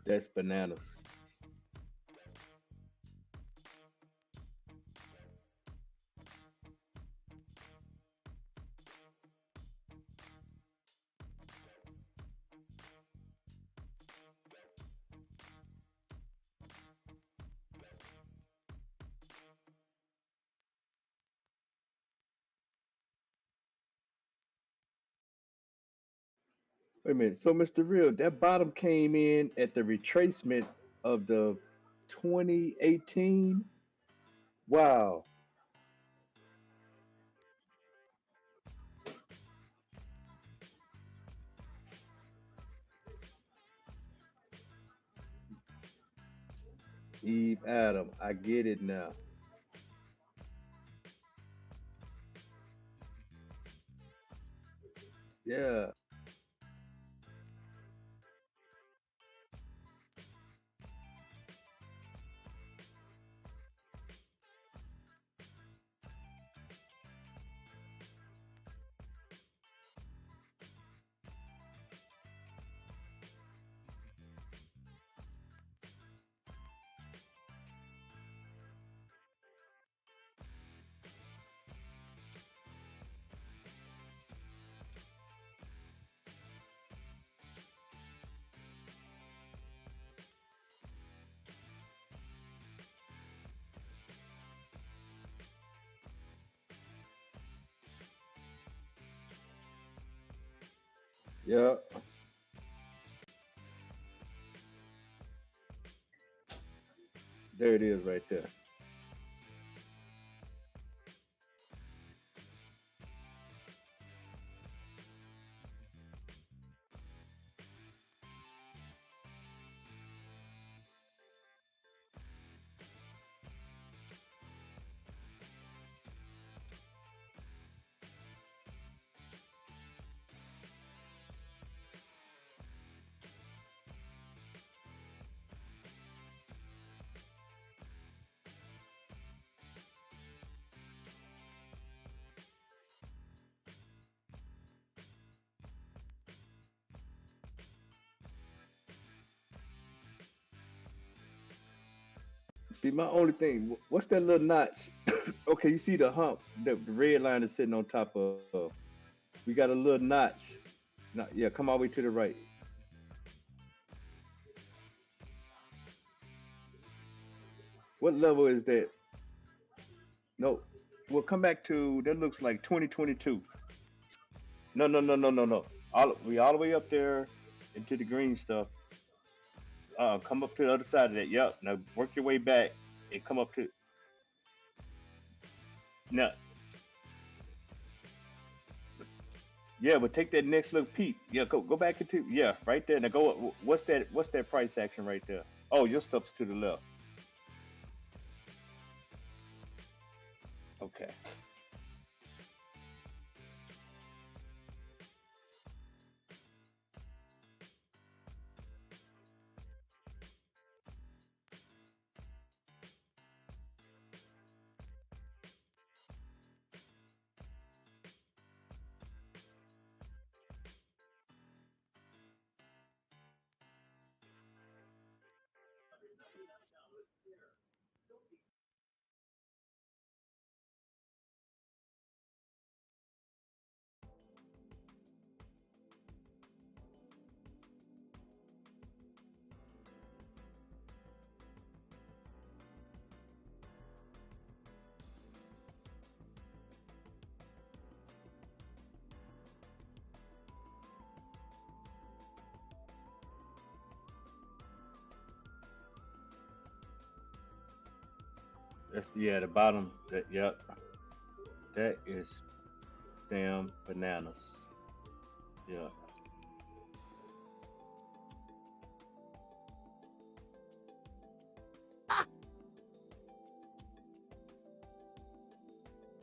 That's bananas. Wait a minute. So, Mr. Real, that bottom came in at the retracement of the 2018. Wow. Eve Adam. I get it now. Yeah. Yeah. There it is right there. See, my only thing, what's that little notch? Okay, you see the hump, the red line is sitting on top of. We got a little notch. No, yeah, come all the way to the right. What level is that? No, we'll come back to that. Looks like 2022. No, no, no, no, no, no. We all the way up there into the green stuff. Come up to the other side of that. Yep. Now work your way back and come up to. Now, yeah, but take that next little peep. Yeah, go back into, yeah, right there. Now go. What's that? What's that price action right there? Oh, your stuff's to the left. Okay. That's the, yeah, the bottom. That, yep. That is damn bananas. Yeah.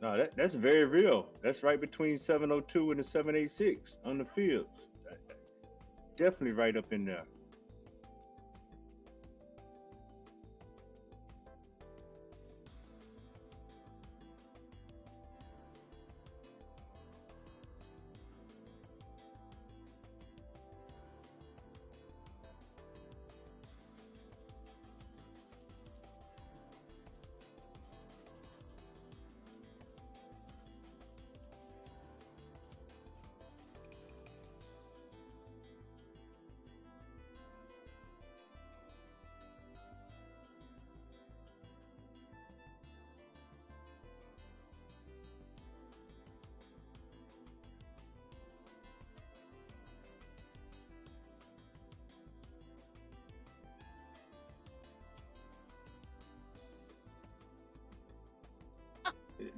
No, that's very real. That's right between 702 and the 786 on the field. Definitely right up in there.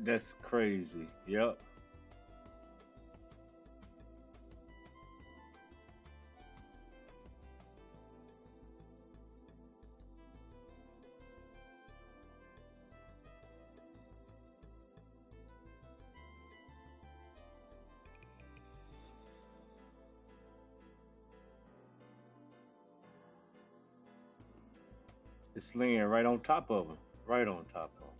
That's crazy. Yep. It's laying right on top of him. Right on top of him.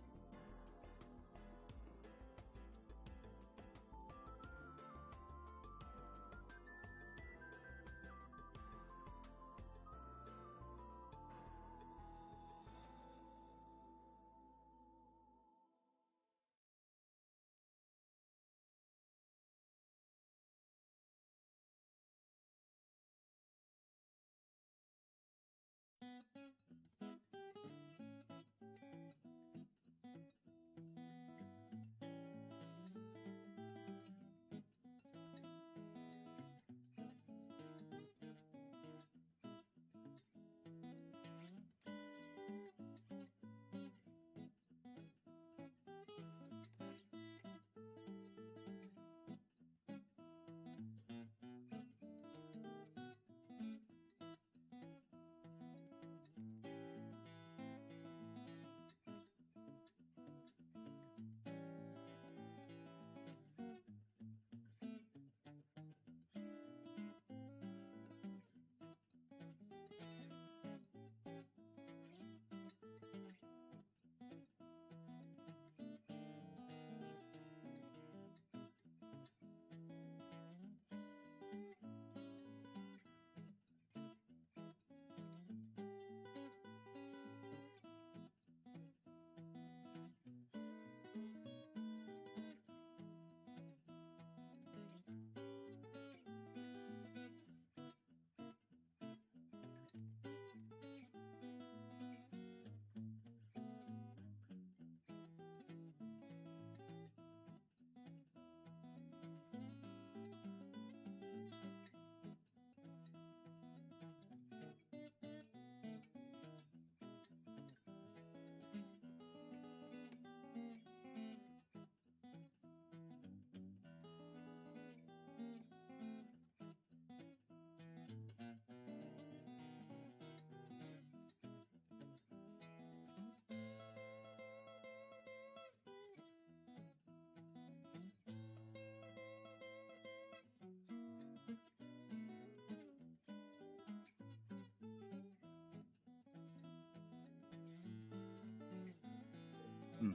Hmm.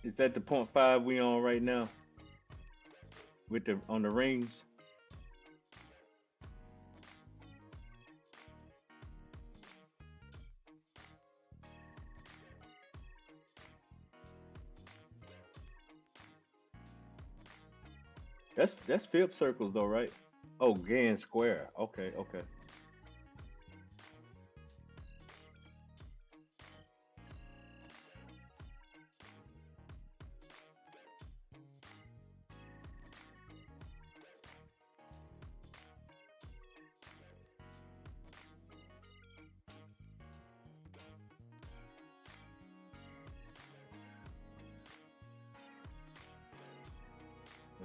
Is that the point five we on right now with the on the rings? That's fifth circles though, right? Oh, Gann square. Okay, okay.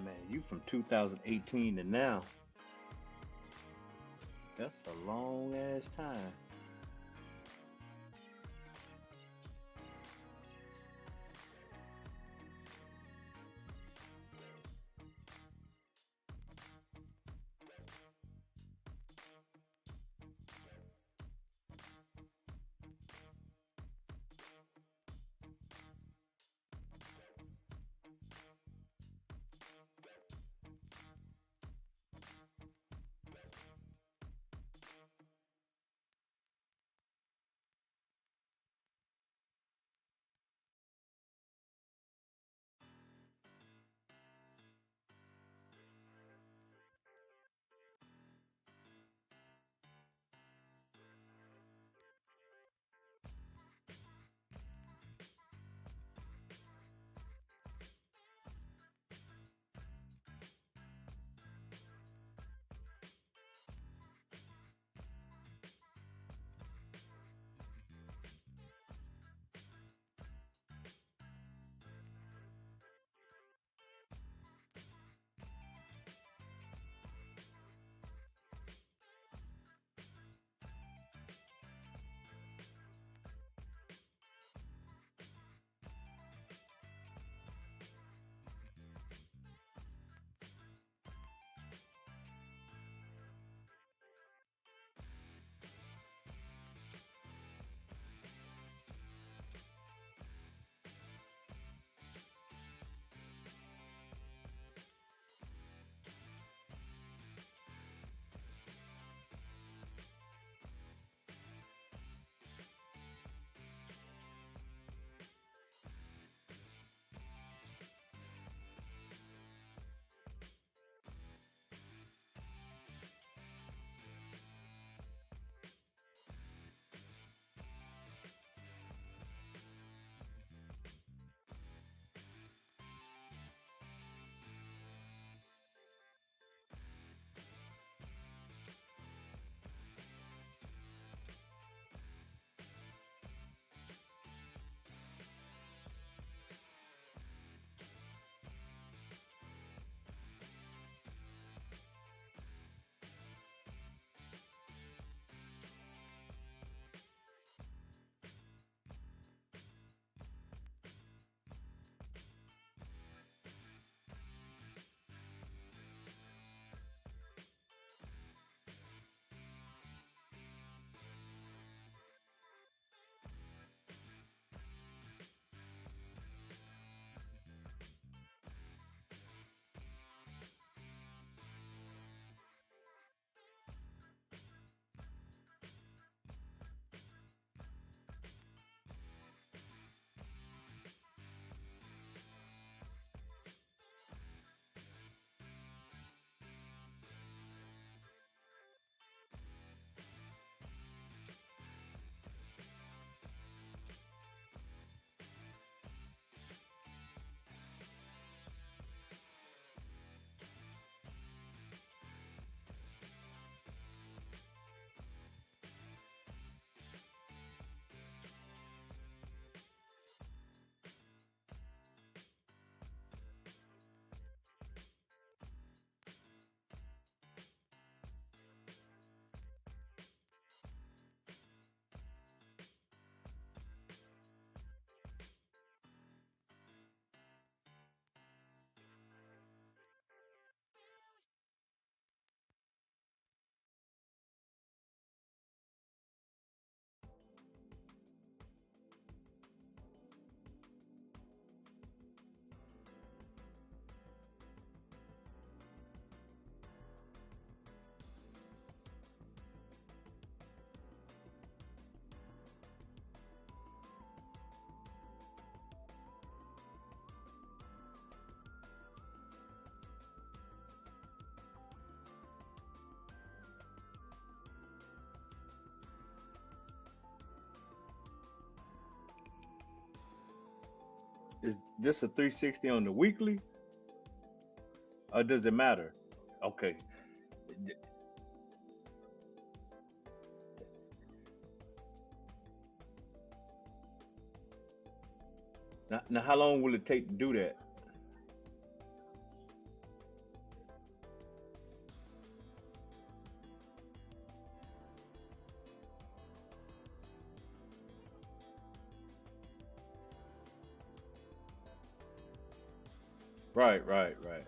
Man, you from 2018 to now. That's a long ass time. Is this a 360 on the weekly, or does it matter? Okay. Now, how long will it take to do that? Right, right, right.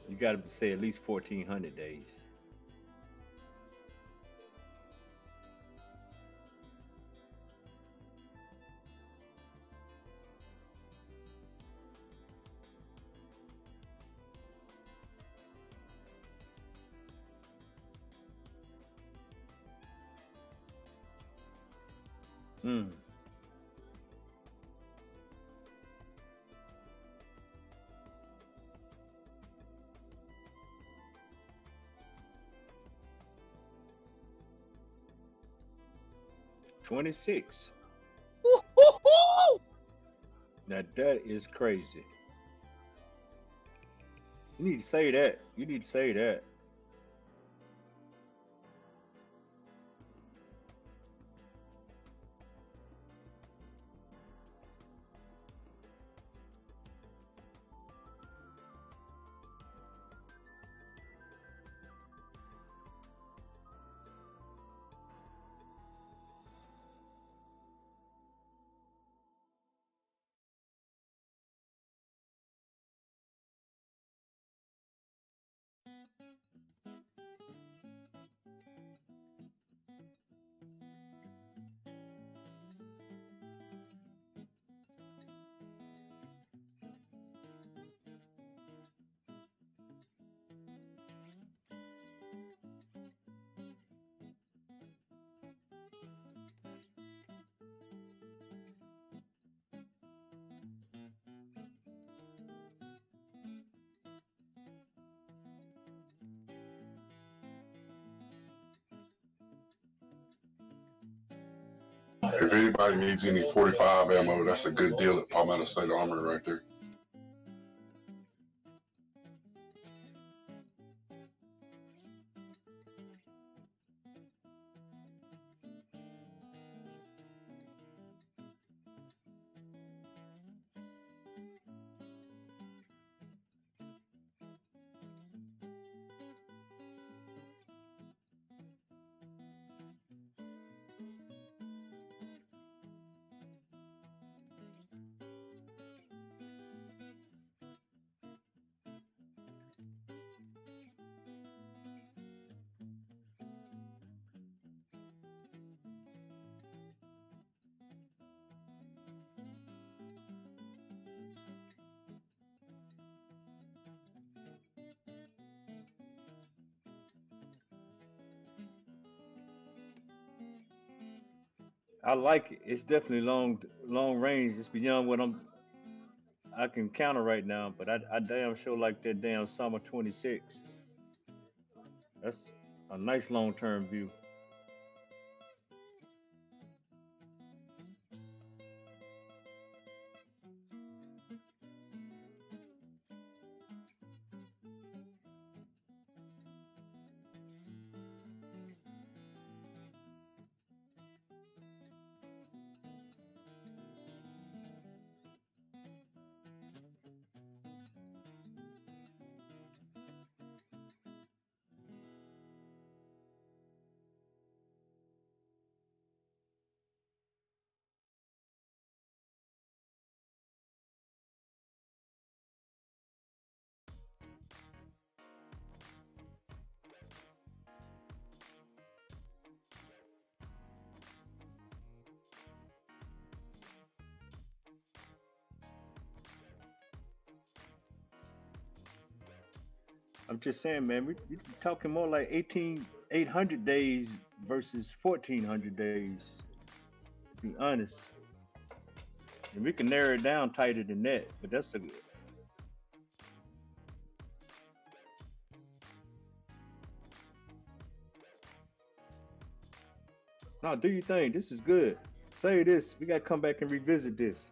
You got to say at least 1,400 days. Hmm. $26. Woo-hoo-hoo! Now that is crazy. You need to say that. You need to say that. If anybody needs any 45 ammo, that's a good deal at Palmetto State Armory right there. I like it. It's definitely long range. It's beyond what I can counter right now. But I damn sure like that damn summer 26. That's a nice long term view. I'm just saying, man, we talking more like 800 days versus 1,400 days, to be honest. And we can narrow it down tighter than that, but that's a no. Do you think this is good? Say this. We got to come back and revisit this.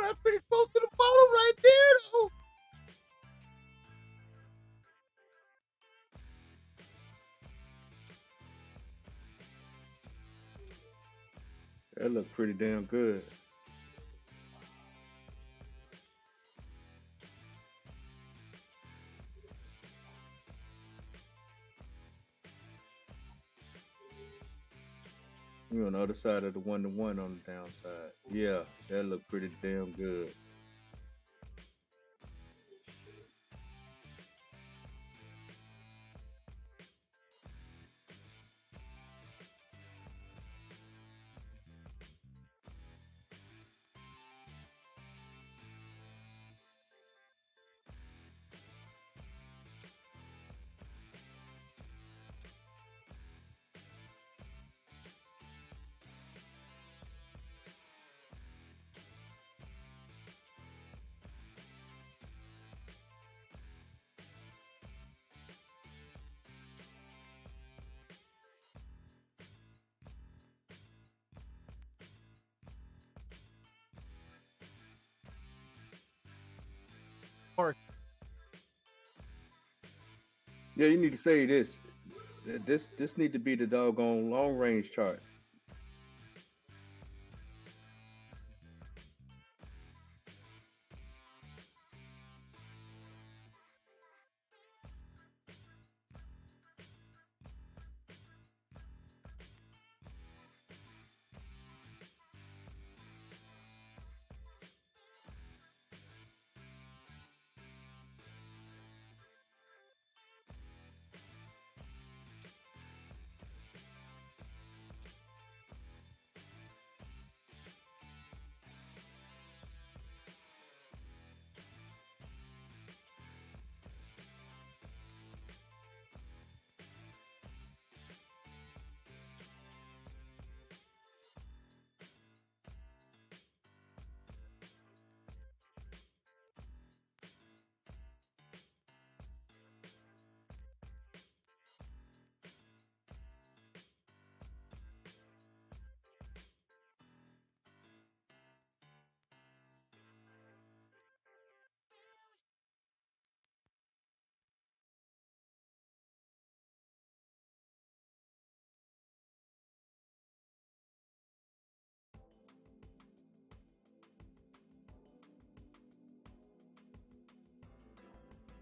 that's pretty close to the bottom right there, though. That looked pretty damn good. We're on the other side of the 1-to-1 on the downside. Yeah, that looked pretty damn good. Yeah, you need to say this. This need to be the doggone long range chart.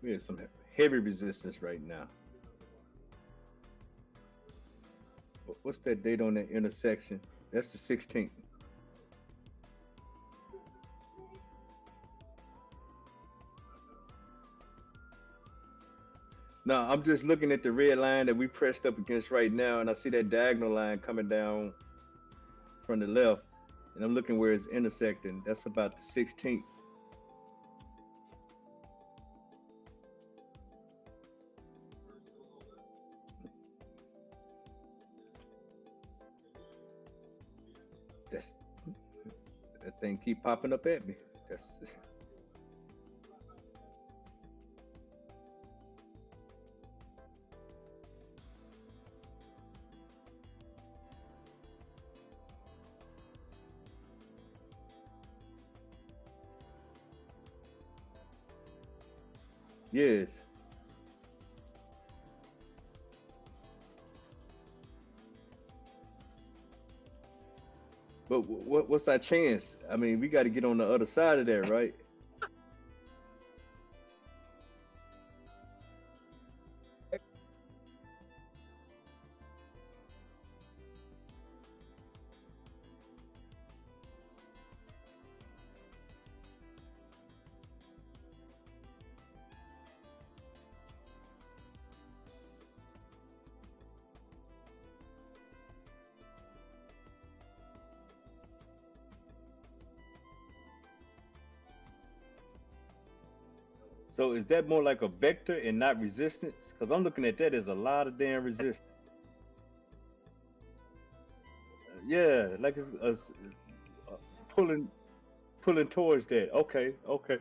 We have some heavy resistance right now. What's that date on that intersection? That's the 16th. Now, I'm just looking at the red line that we pressed up against right now, and I see that diagonal line coming down from the left, and I'm looking where it's intersecting. That's about the 16th. That thing keep popping up at me. That's yes. But what's our chance? I mean, we got to get on the other side of that, right? So is that more like a vector and not resistance? Because I'm looking at that as a lot of damn resistance. Yeah, like it's pulling towards that. Okay, okay.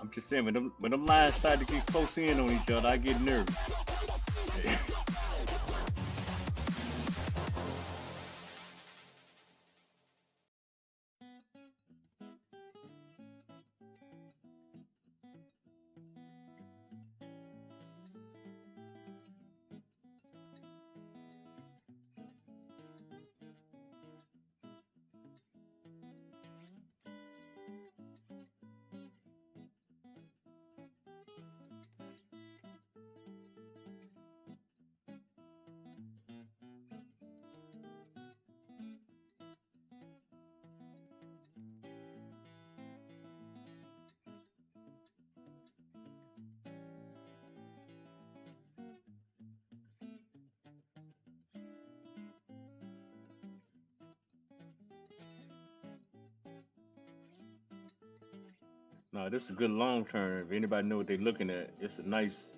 I'm just saying when them lines start to get close in on each other, I get nervous. No, this is a good long term. If anybody know what they're looking at, it's a nice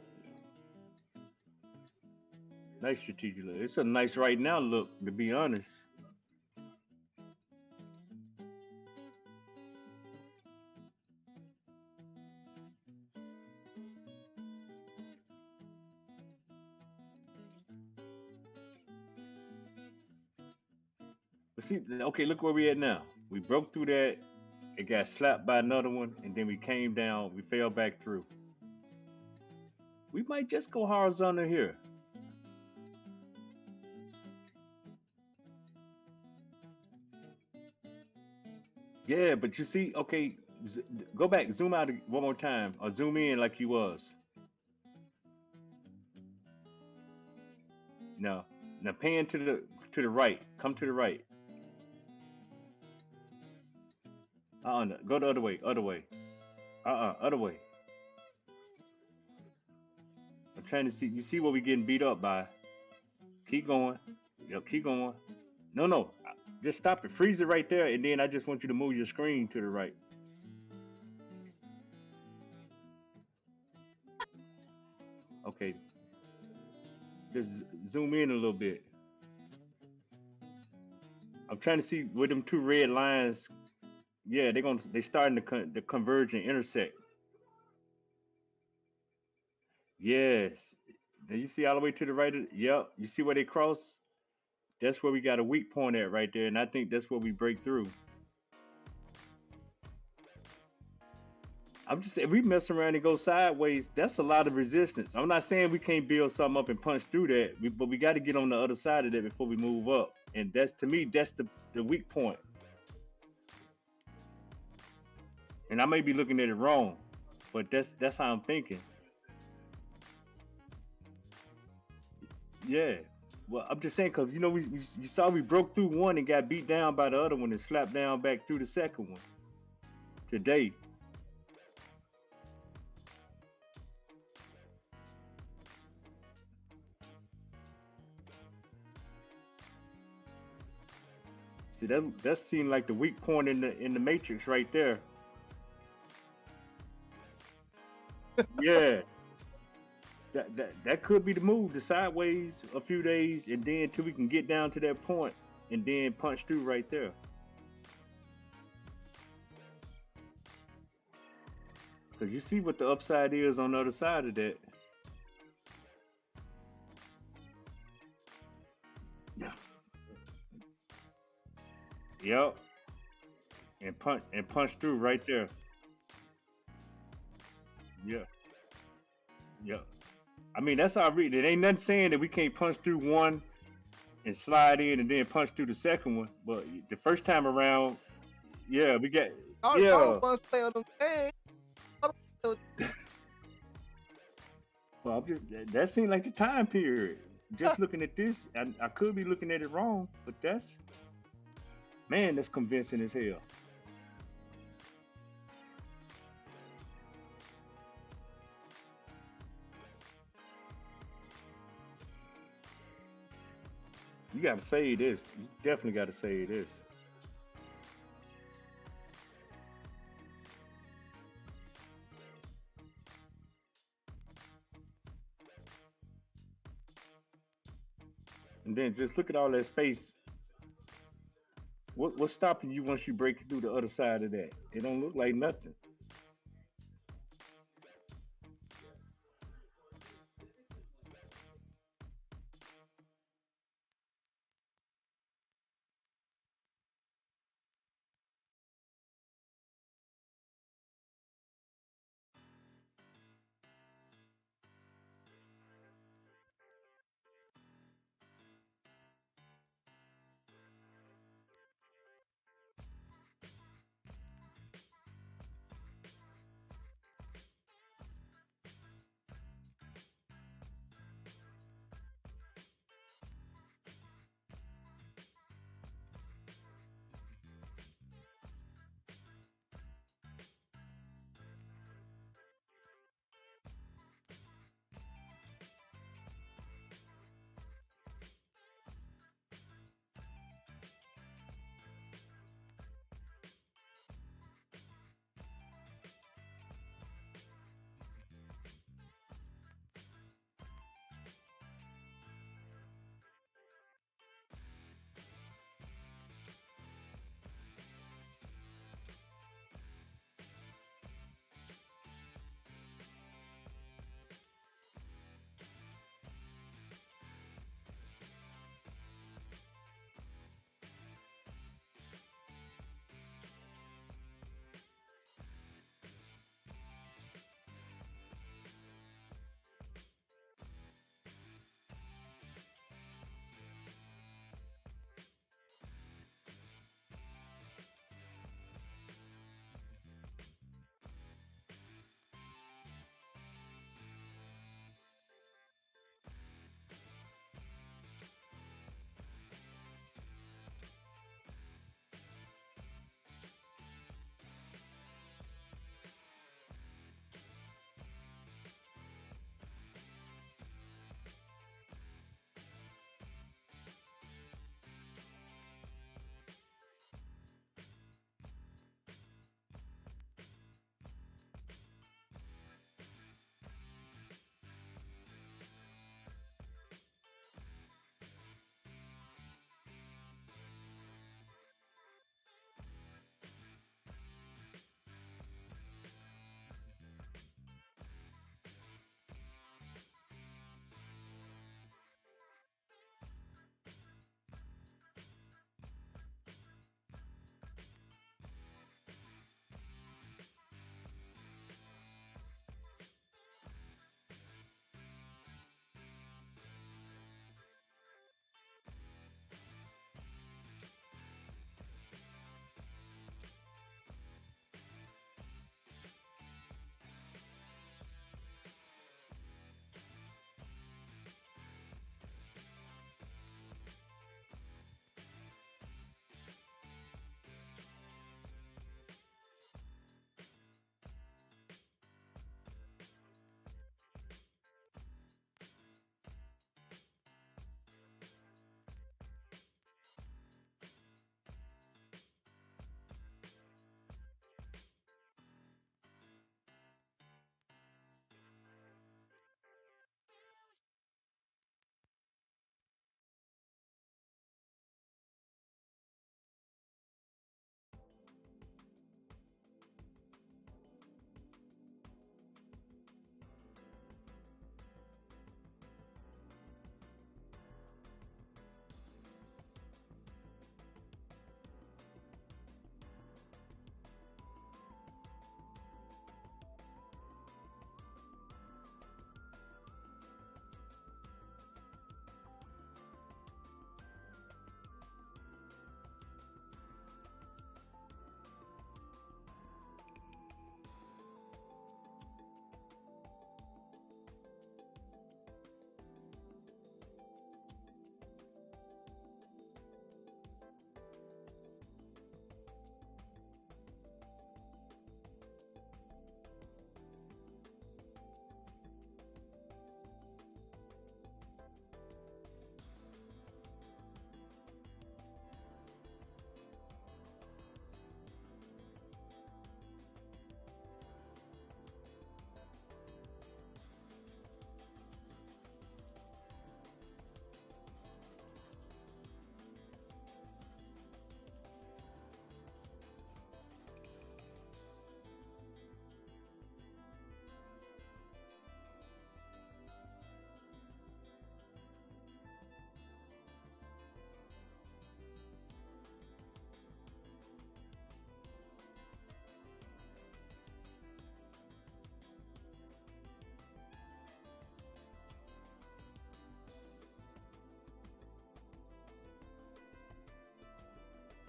strategic look. It's a nice right now look, to be honest. But see, okay, look where we at now. We broke through that. It got slapped by another one, and then we came down. We fell back through. We might just go horizontal here. Yeah, but you see, okay, go back, zoom out one more time, or zoom in like you was. No, now pan to the right. Come to the right. No, go the other way. Other way. Other way. I'm trying to see. You see what we getting beat up by? Keep going. Yep, keep going. No. Just stop it. Freeze it right there, and then I just want you to move your screen to the right. Okay. Just zoom in a little bit. I'm trying to see where them two red lines. Yeah, they starting to converge and intersect. Yes. Now you see all the way to the right. Yep. You see where they cross? That's where we got a weak point at right there, and I think that's where we break through. I'm just saying, if we mess around and go sideways, that's a lot of resistance. I'm not saying we can't build something up and punch through that, but we got to get on the other side of that before we move up. And that's, to me, that's the weak point. And I may be looking at it wrong, but that's how I'm thinking. Yeah. Well, I'm just saying, because, you saw we broke through one and got beat down by the other one and slapped down back through the second one today. See, that seemed like the weak point in the matrix right there. Yeah. That could be the move, the sideways a few days, and then till we can get down to that point and then punch through right there. Because you see what the upside is on the other side of that. Yeah. Yep. And punch through right there. Yeah. Yeah. I mean, that's how I read it. Ain't nothing saying that we can't punch through one and slide in and then punch through the second one. But the first time around, yeah, we got Y'all must play on them games. Well, that seemed like the time period. Just looking at this, I could be looking at it wrong, but that's convincing as hell. You got to say this. You definitely got to say this. And then just look at all that space. What's stopping you once you break through the other side of that? It don't look like nothing.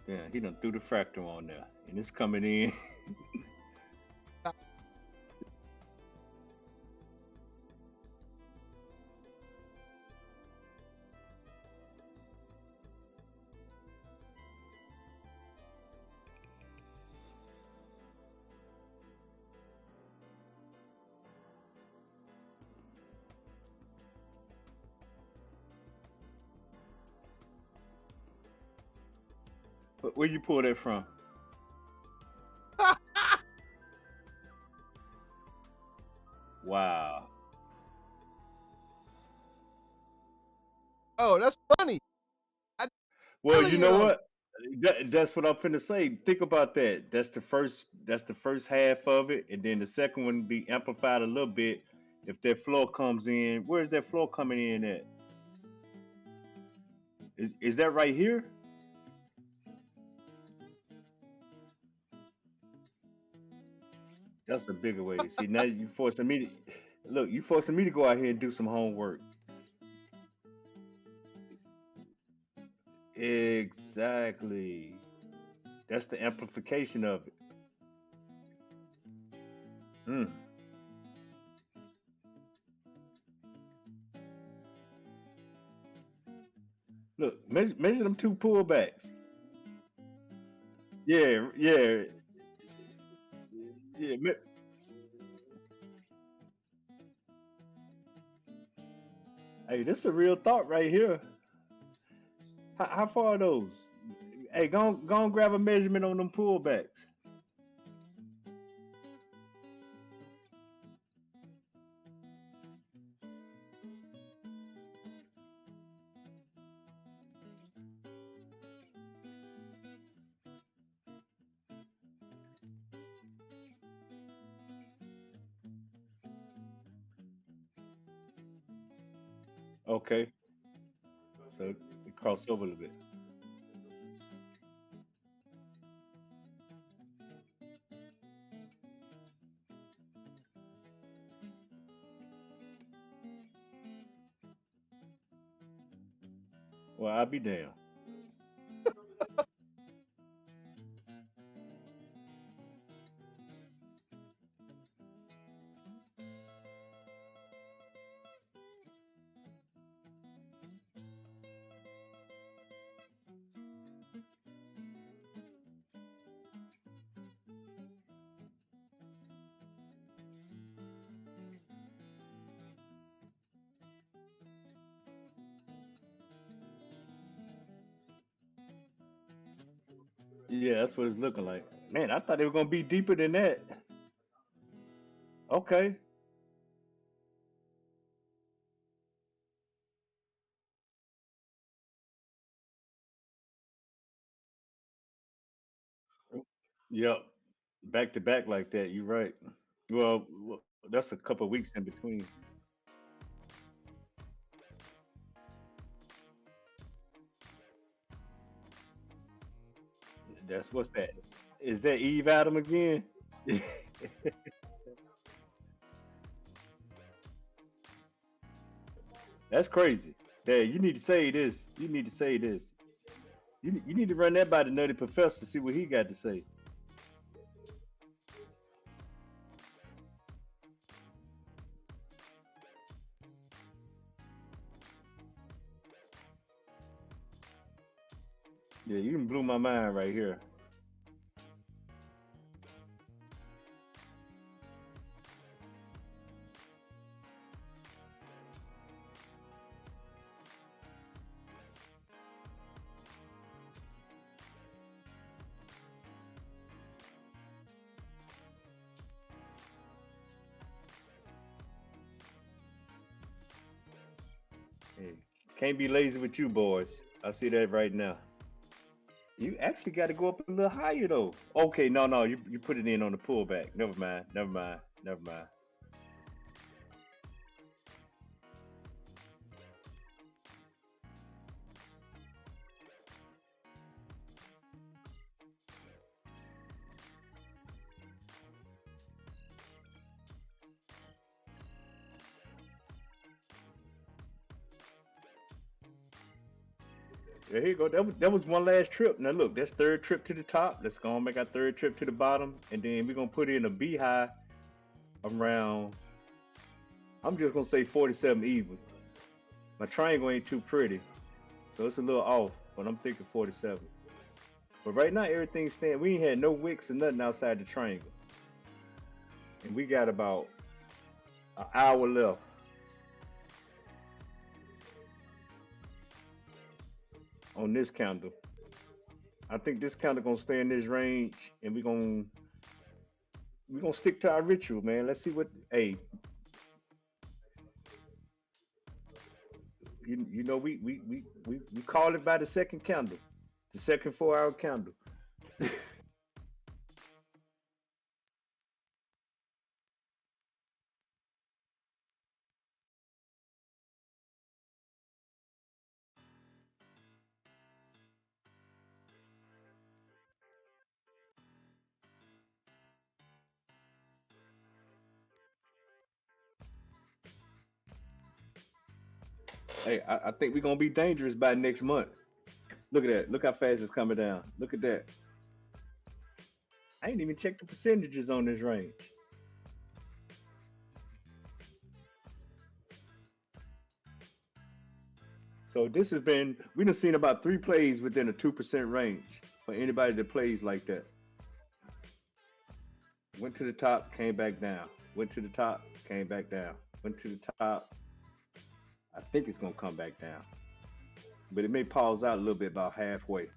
Yeah, he done threw the fractal on there, and it's coming in. Where you pull that from? Wow. Oh, that's funny. Well, Really, you know what? That's what I'm finna say. Think about that. That's the first half of it, and then the second one be amplified a little bit. If that floor comes in, where's that floor coming in at? Is that right here? That's a bigger way. See, now you forcing me to look. You forcing me to go out here and do some homework. Exactly. That's the amplification of it. Mm. Look, measure them two pullbacks. Yeah, yeah, yeah. Hey, this is a real thought right here. How far are those? Hey, go on grab a measurement on them pullbacks. Okay, so it cross over a little bit. Well, I'll be damned. Yeah, that's what it's looking like. Man, I thought they were gonna be deeper than that. Okay. Yep. Back to back like that. You're right. Well, that's a couple weeks in between. That's what's that? Is that Eve Adam again? That's crazy. Hey, you need to say this. You need to say this. You need to run that by the Nutty Professor to see what he got to say. Yeah, you can blew my mind right here. Hey, can't be lazy with you boys. I see that right now. You actually got to go up a little higher though. Okay, no, you put it in on the pullback. Never mind, never mind, never mind. There you go. That was one last trip. Now look, that's third trip to the top. Let's go and make our third trip to the bottom, and then we're gonna put in a beehive around. I'm just gonna say 47 even. My triangle ain't too pretty, so it's a little off, but I'm thinking 47. But right now everything's staying. We ain't had no wicks or nothing outside the triangle, and we got about an hour left. On this candle. I think this candle gonna stay in this range, and we gonna stick to our ritual, man. Let's see what. Hey, you know we call it by the second candle, the second 4 hour candle. Hey, I think we're gonna be dangerous by next month. Look at that. Look how fast it's coming down. Look at that. I ain't even checked the percentages on this range. So this has been, we done seen about 3 plays within a 2% range for anybody that plays like that. Went to the top, came back down. Went to the top, came back down. Went to the top. I think it's gonna come back down, but it may pause out a little bit about halfway.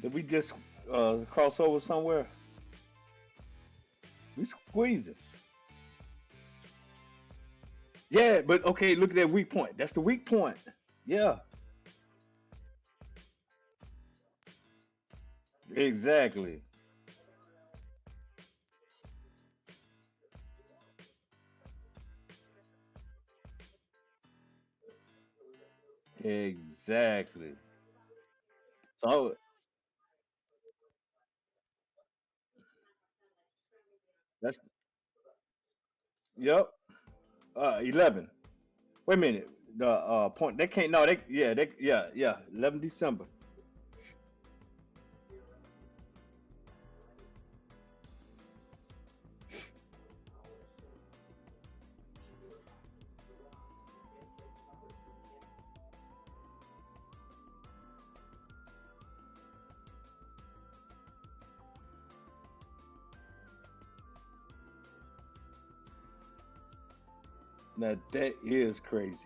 Did we just cross over somewhere? We squeezing. Yeah, but okay, look at that weak point. That's the weak point. Yeah, exactly. Exactly. So, that's, yep. 11. Wait a minute. The point they can't, no, yeah, 11 December. Now that is crazy.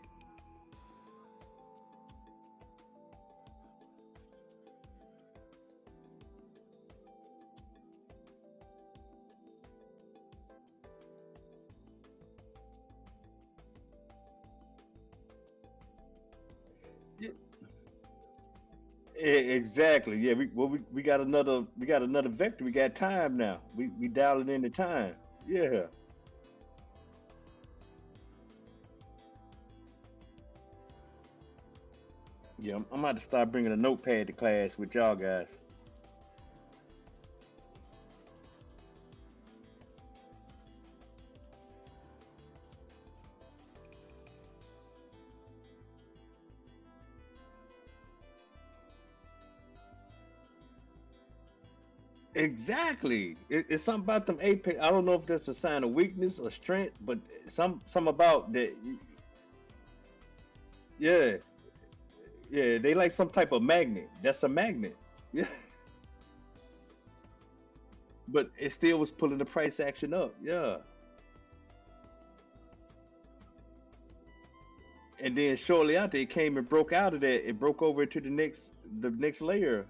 Yeah, exactly. Yeah, we got another vector. We got time now. We dialing in the time. Yeah. Yeah, I'm about to start bringing a notepad to class with y'all guys. Exactly. It's something about them apex. I don't know if that's a sign of weakness or strength, but some about that. Yeah, yeah. They like some type of magnet. That's a magnet. Yeah, but it still was pulling the price action up. Yeah, and then shortly after it came and broke out of that, it broke over to the next layer.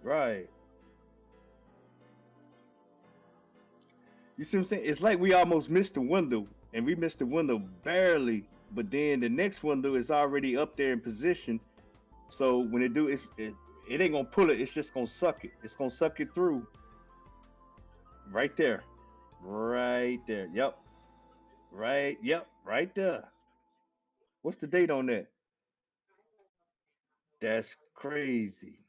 Right. You see what I'm saying? It's like we almost missed the window, and we missed the window barely. But then the next window is already up there in position. So when it do, it ain't gonna pull it. It's just gonna suck it. It's gonna suck it through right there, right there. Yep, right. Yep, right there. What's the date on that? That's crazy.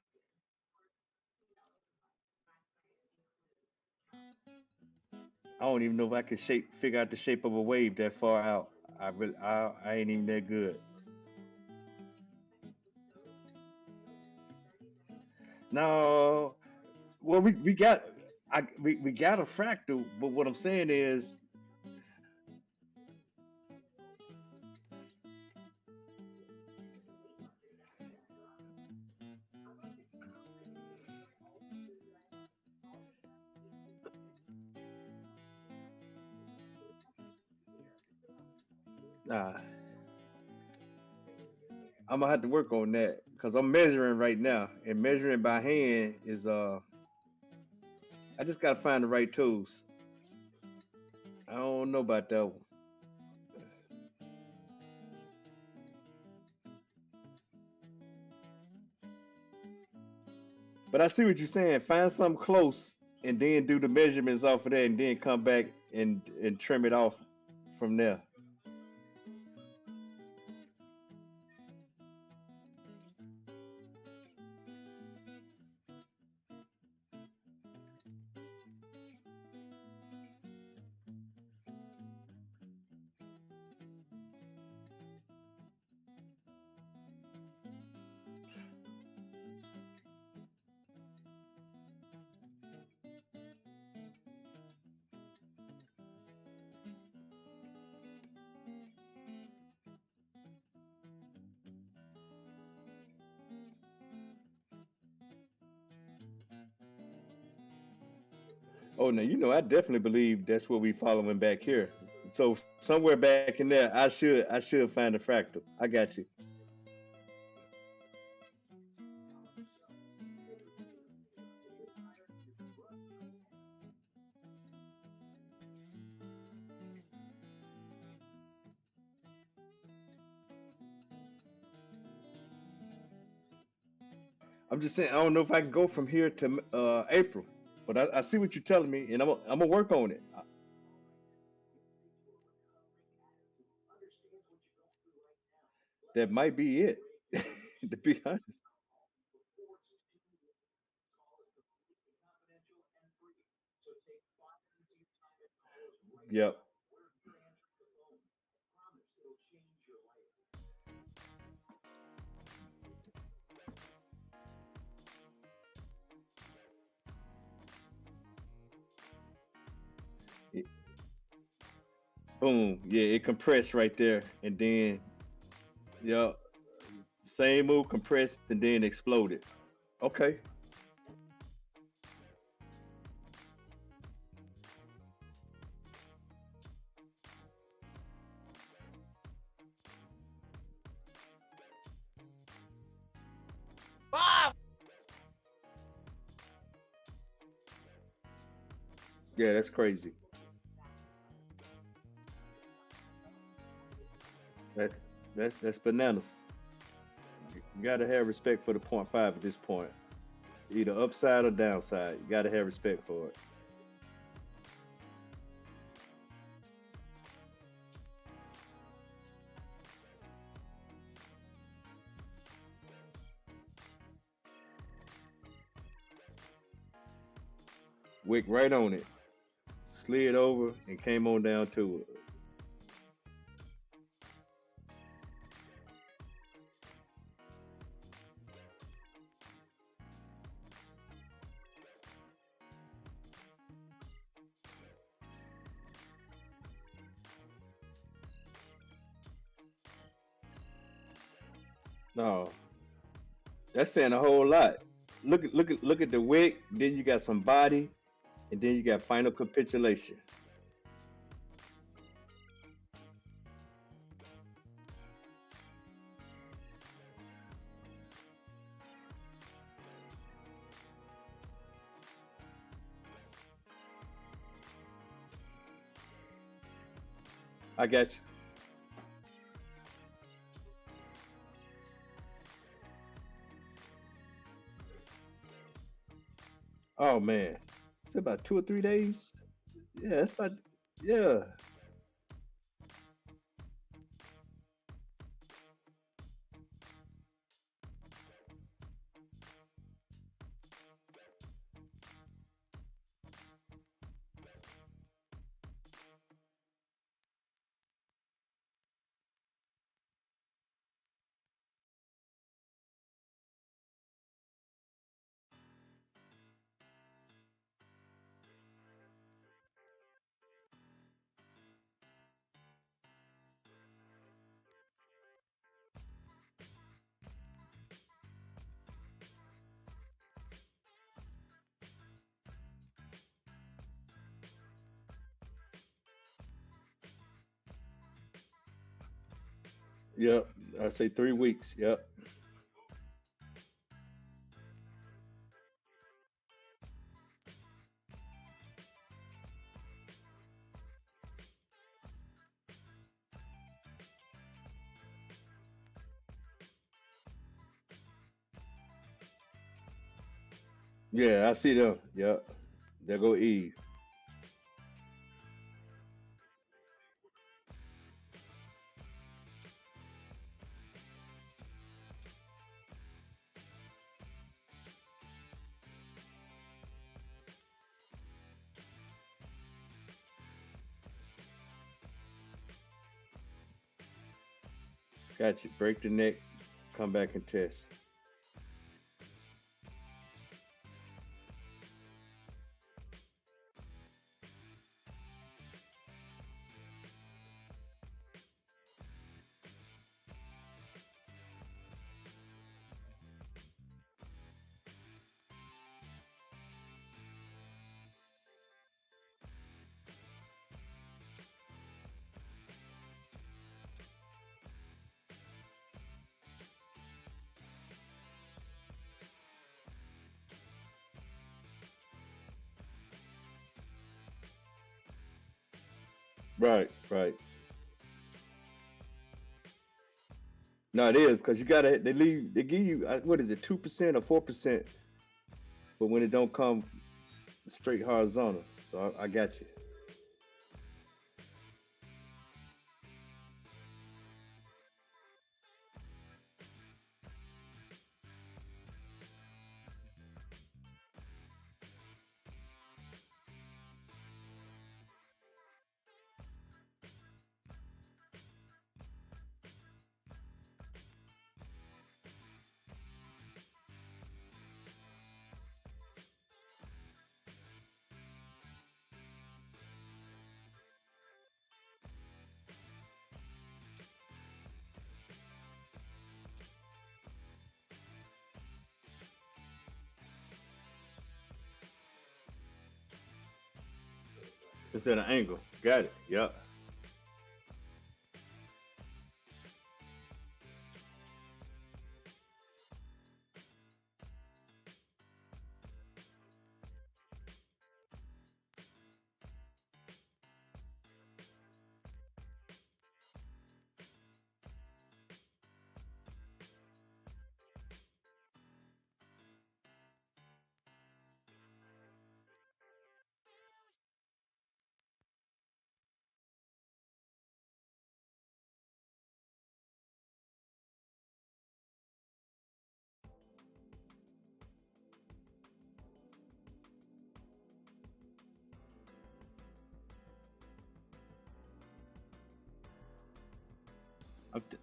I don't even know if I can figure out the shape of a wave that far out. I ain't even that good. No, well, we got a fractal, but what I'm saying is, nah, I'm gonna have to work on that because I'm measuring right now, and measuring by hand is I just gotta find the right tools. I don't know about that one, but I see what you're saying. Find something close, and then do the measurements off of that, and then come back and trim it off from there. Oh, now you know I definitely believe that's what we following back here. So somewhere back in there, I should find a fractal. I got you. I'm just saying I don't know if I can go from here to April, but I see what you're telling me, and I'm gonna work on it. That might be it. To be honest. Yep. It- Boom. Yeah, it compressed right there, and then yep, same move, compressed, and then exploded. Okay. Ah! Yeah, that's crazy. That that's bananas. You gotta have respect for the point five at this point. Either upside or downside. You gotta have respect for it. Wick right on it. Slid over and came on down to it. No, that's saying a whole lot. Look at the wick. Then you got some body, and then you got final capitulation. I got you. Oh man, it's about 2 or 3 days. Yeah, it's about. Yeah, yep. I say 3 weeks. Yep. Yeah, I see them. Yep. There go Eve. Got you. Break the neck. Come back and test. Right. Right. No, it is because you gotta. They leave. They give you what is it, 2% or 4%, but when it don't come straight horizontal. So I got you. It's at an angle. Got it. Yep.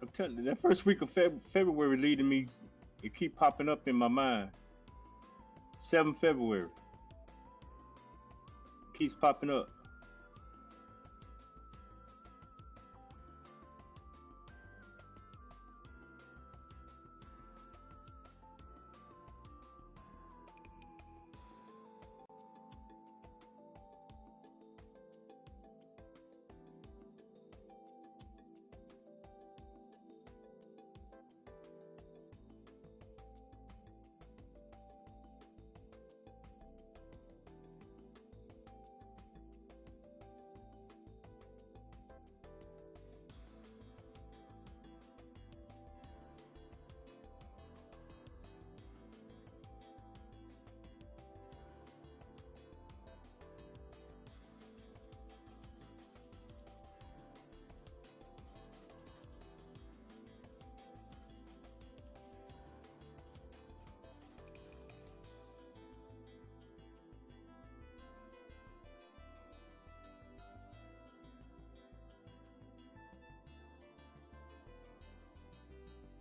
I'm telling you, that first week of February leading me, it keep popping up in my mind. 7 February keeps popping up.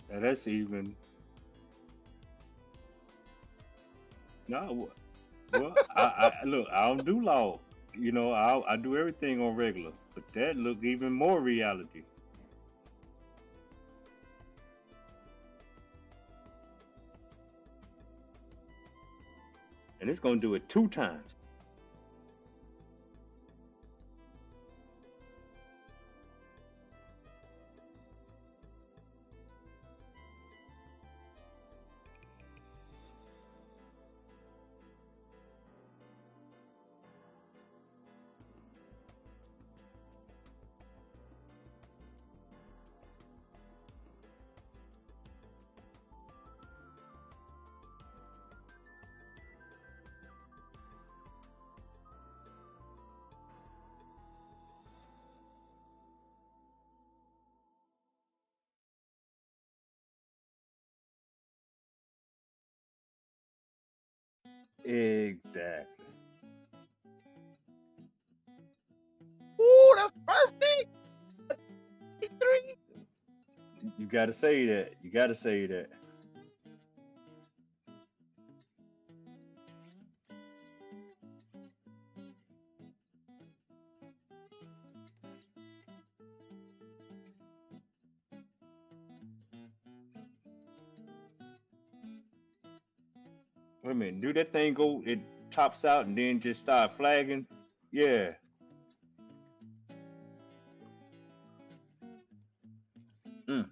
Now that's even no. Well, I look. I don't do law. You know, I do everything on regular. But that look even more reality. And it's gonna do it 2 times. Exactly. Ooh, that's perfect. 3. You gotta say that. You gotta say that. Wait a minute. Do that thing go? It tops out and then just start flagging. Yeah. Mm.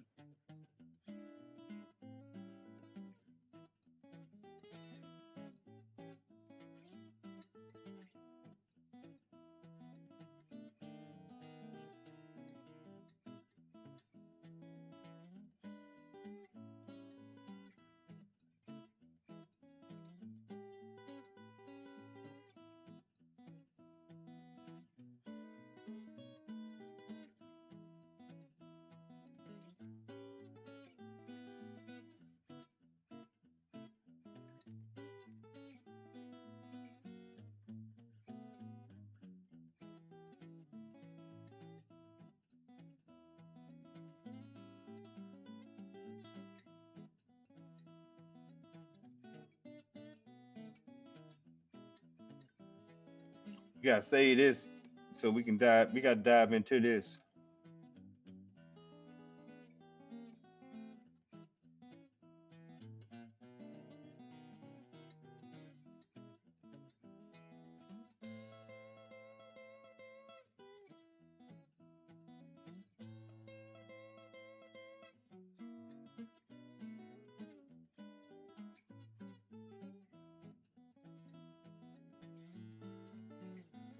You gotta say this so we can dive. We gotta dive into this.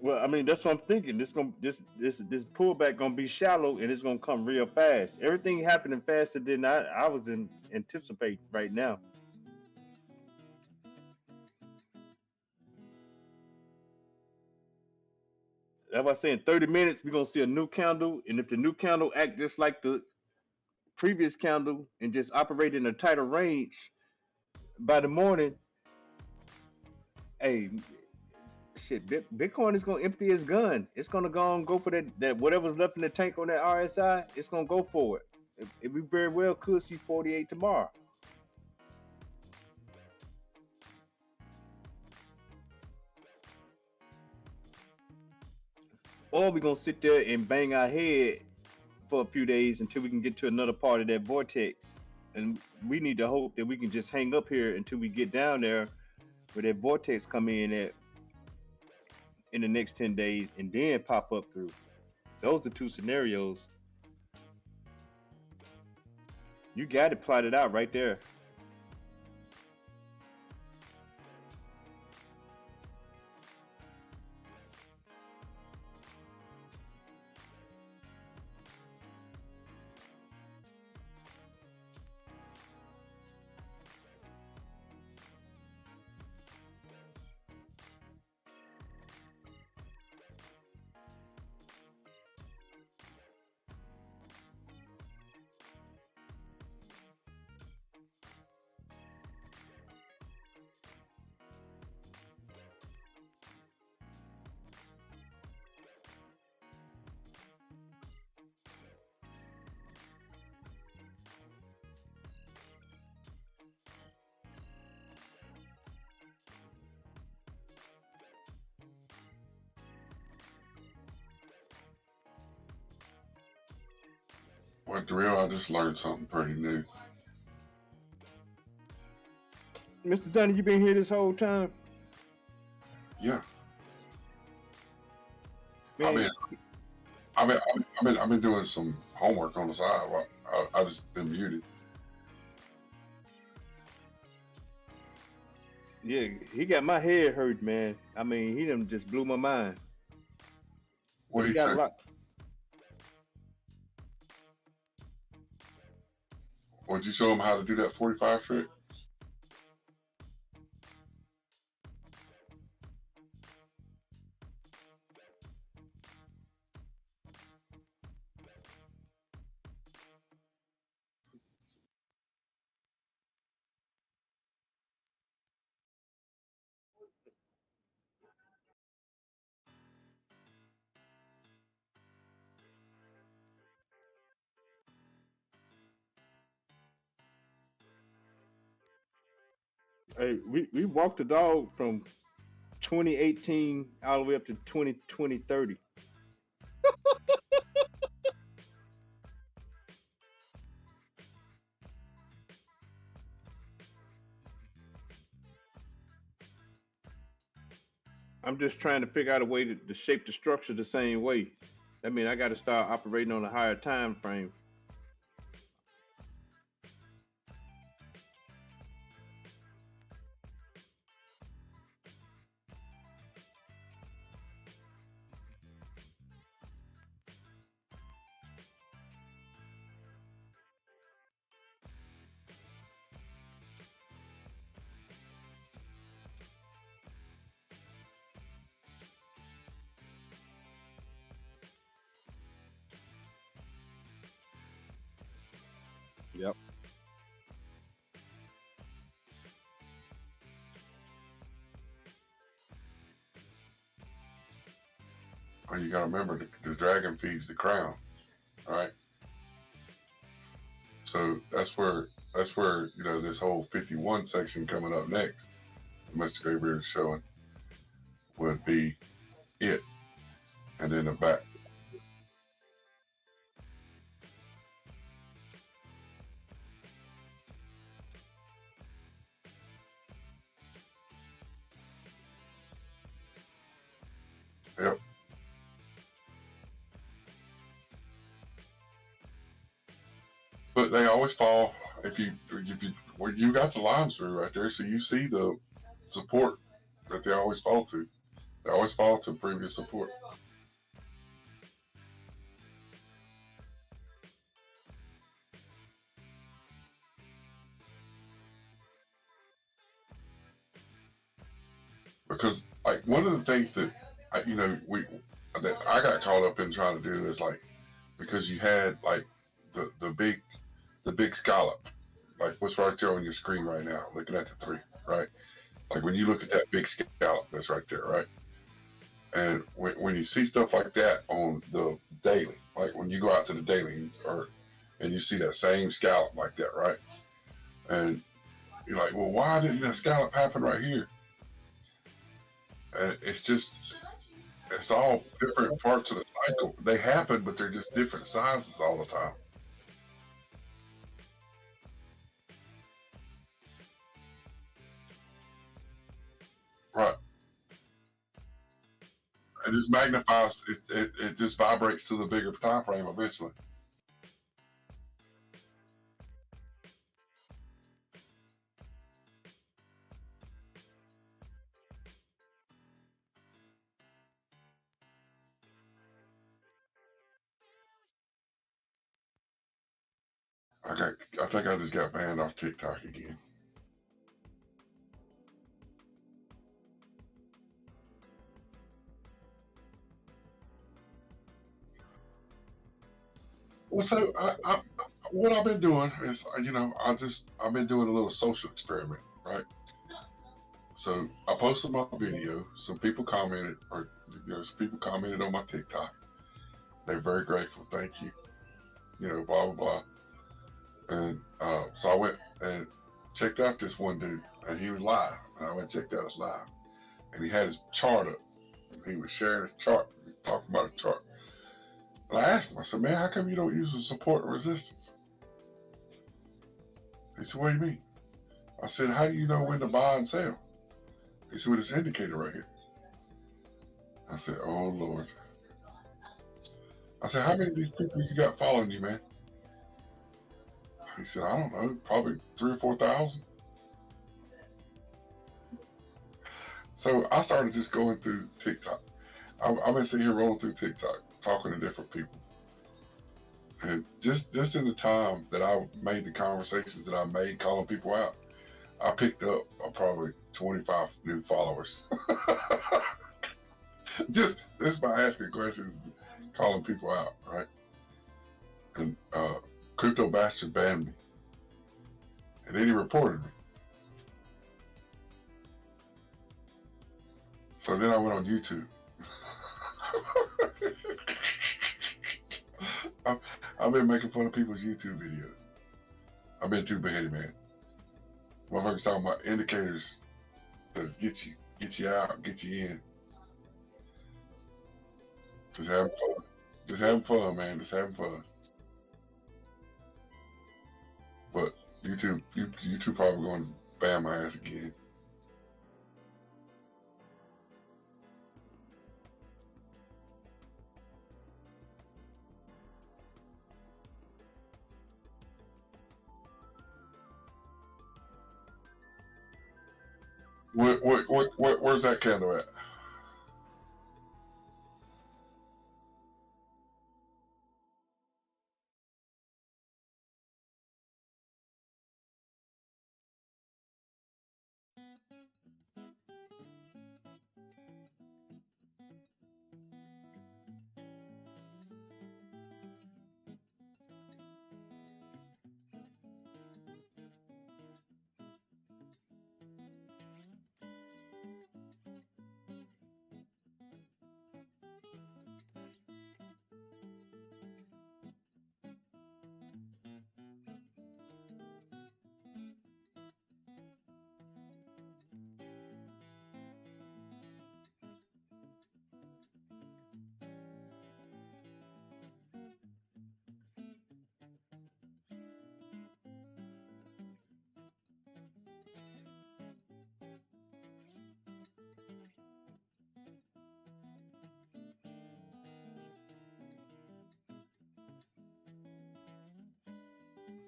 Well, I mean, that's what I'm thinking. This pullback gonna be shallow and it's gonna come real fast. Everything happening faster than I was in anticipate right now. That's why I say in 30 minutes we're gonna see a new candle, and if the new candle act just like the previous candle and just operate in a tighter range, by the morning, hey, shit, Bitcoin is gonna empty its gun. It's gonna go and go for that whatever's left in the tank on that RSI. It's gonna go for it. We very well could see 48 tomorrow. Or we're gonna sit there and bang our head for a few days until we can get to another part of that vortex. And we need to hope that we can just hang up here until we get down there where that vortex come in at in the next 10 days and then pop up through. Those are two scenarios. You got it plotted out right there. Well, Darrell, I just learned something pretty new. Mr. Dunny, you been here this whole time? Yeah, Man, I've been doing some homework on the side. Well, I just been muted. yeah, he got my head hurt, man. I mean, he done just blew my mind. What do He you got a say? lot. Would you show them how to do that 45 trick? Hey, we walked the dog from 2018 all the way up to 2030. I'm just trying to figure out a way to shape the structure the same way. I mean, I got to start operating on a higher time frame. Yep. Well, you got to remember the dragon feeds the crown. All right. So that's where this whole 51 section coming up next, Mr. Gabriel is showing, would be it, and then the back. Yep. But they always fall if you well, you got the lines through right there, so you see the support that they always fall to. They always fall to previous support. Because like one of the things that I got caught up in trying to do is like, because you had like the big scallop, like what's right there on your screen right now, looking at the three, right? Like when you look at that big scallop that's right there, right? And when you see stuff like that on the daily, like when you go out to the daily, or and you see that same scallop like that, right? And you're like, well, why didn't that scallop happen right here? And it's all different parts of the cycle. They happen, but they're just different sizes all the time. Right. It just magnifies, it just vibrates to the bigger time frame eventually. I think I just got banned off TikTok again. Well, so what I've been doing is, I've been doing a little social experiment, right? So I posted my video. Some people commented, or some people commented on my TikTok. They're very grateful. Thank you. Blah blah blah. And so I went and checked out this one dude, and he was live. And I went and checked out his live, and he had his chart up. He was sharing his chart, talking about his chart. And I asked him, I said, man, how come you don't use the support and resistance? He said, what do you mean? I said, how do you know when to buy and sell? He said, with this indicator right here. I said, oh, Lord. I said, how many of these people you got following you, man? He said, I don't know, probably 3,000 or 4,000. So I started just going through TikTok. I've been sitting here rolling through TikTok, talking to different people. And just in the time that I made the conversations that I made, calling people out, I picked up probably 25 new followers. just by asking questions, calling people out, right? And Crypto Bastard banned me. And then he reported me. So then I went on YouTube. I've been making fun of people's YouTube videos. I've been too beheaded, man. Motherfuckers talking about indicators that get you out, get you in. Just having fun. Just having fun, man. Just having fun. But YouTube probably going to ban my ass again. Where's that candle at?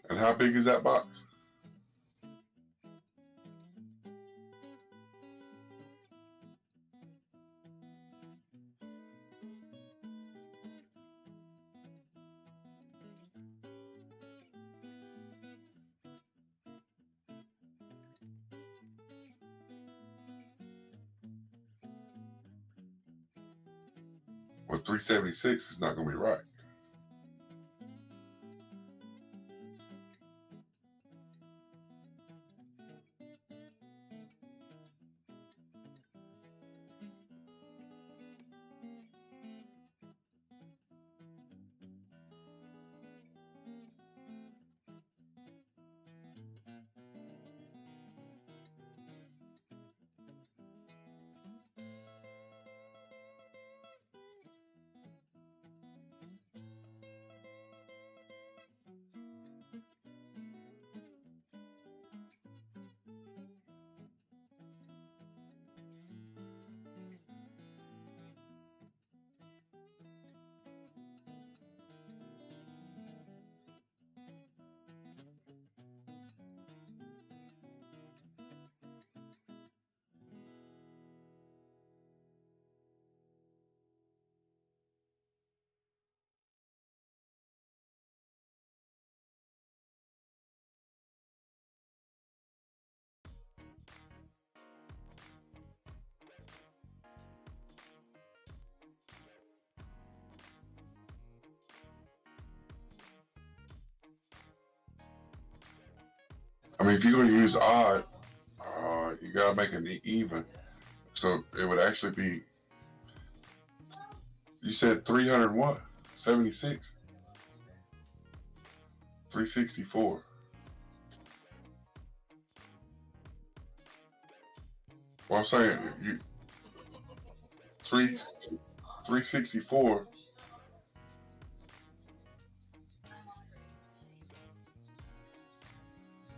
And how big is that box? Well, 376 is not going to be right. mean, if you're going to use odd, you got to make it even. So it would actually be, you said 300 what? 76? 364. Well, I'm saying you 364.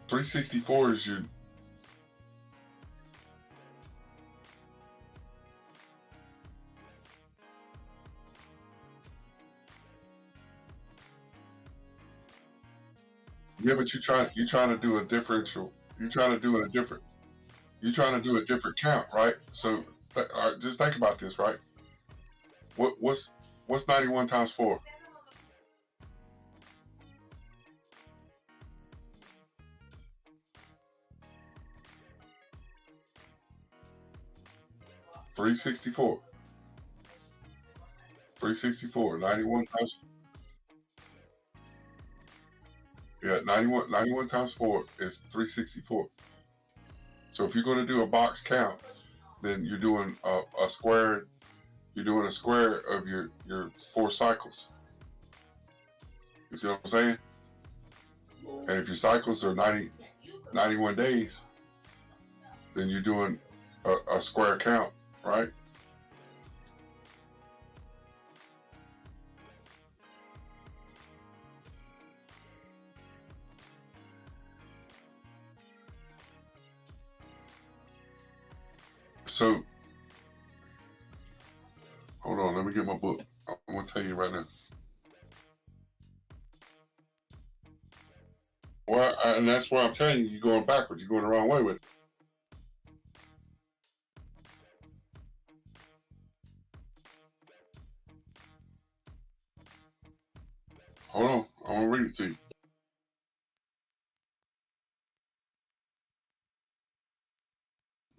364 is your. Yeah, but you're trying to do a differential. You're trying to do a different. You're trying to do a different count, right? So, just think about this, right? What's 91 times 4? 364. 364. 91 times. Yeah, 91 times 4 is 364. So if you're going to do a box count, then you're doing a square. You're doing a square of your 4 cycles. You see what I'm saying? And if your cycles are 91 days, then you're doing a square count, right? So, hold on, let me get my book. I'm going to tell you right now. Well, and that's why I'm telling you, you're going backwards. You're going the wrong way with it. Hold on, I'm going to read it to you.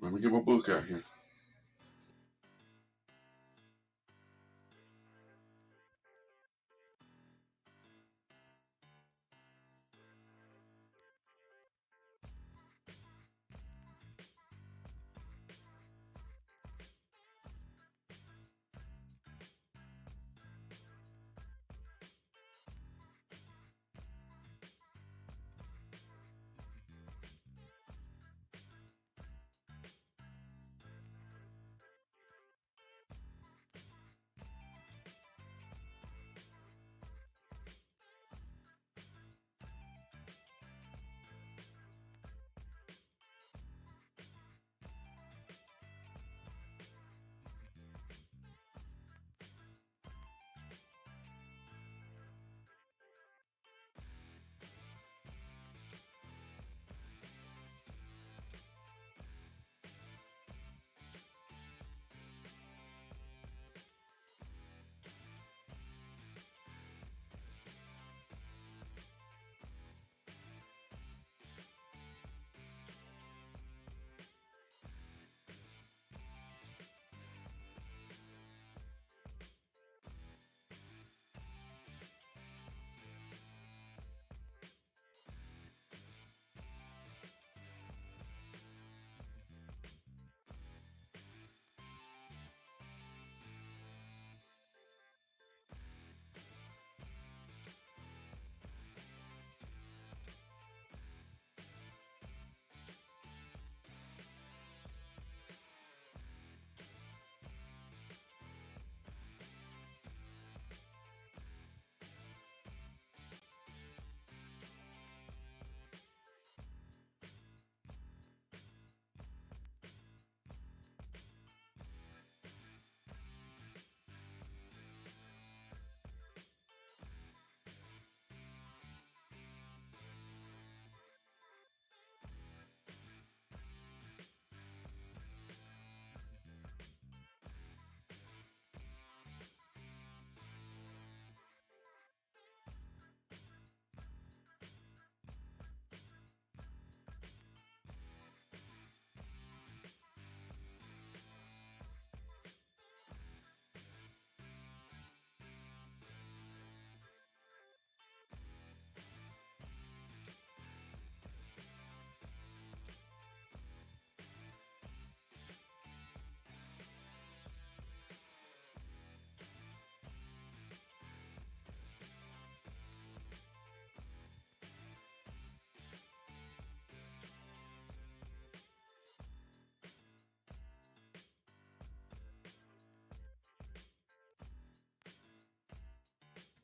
Let me get my book out here.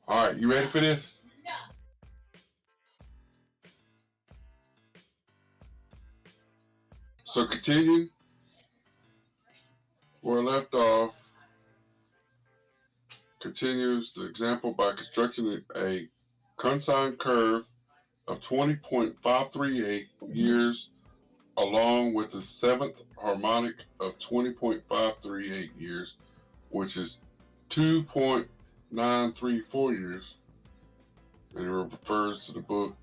All right, you ready for this? So continue where I left off. Continues the example by constructing a cosine curve of 20.538 years along with the seventh harmonic of 20.538 years, which is 2.934 years. And it refers to the book.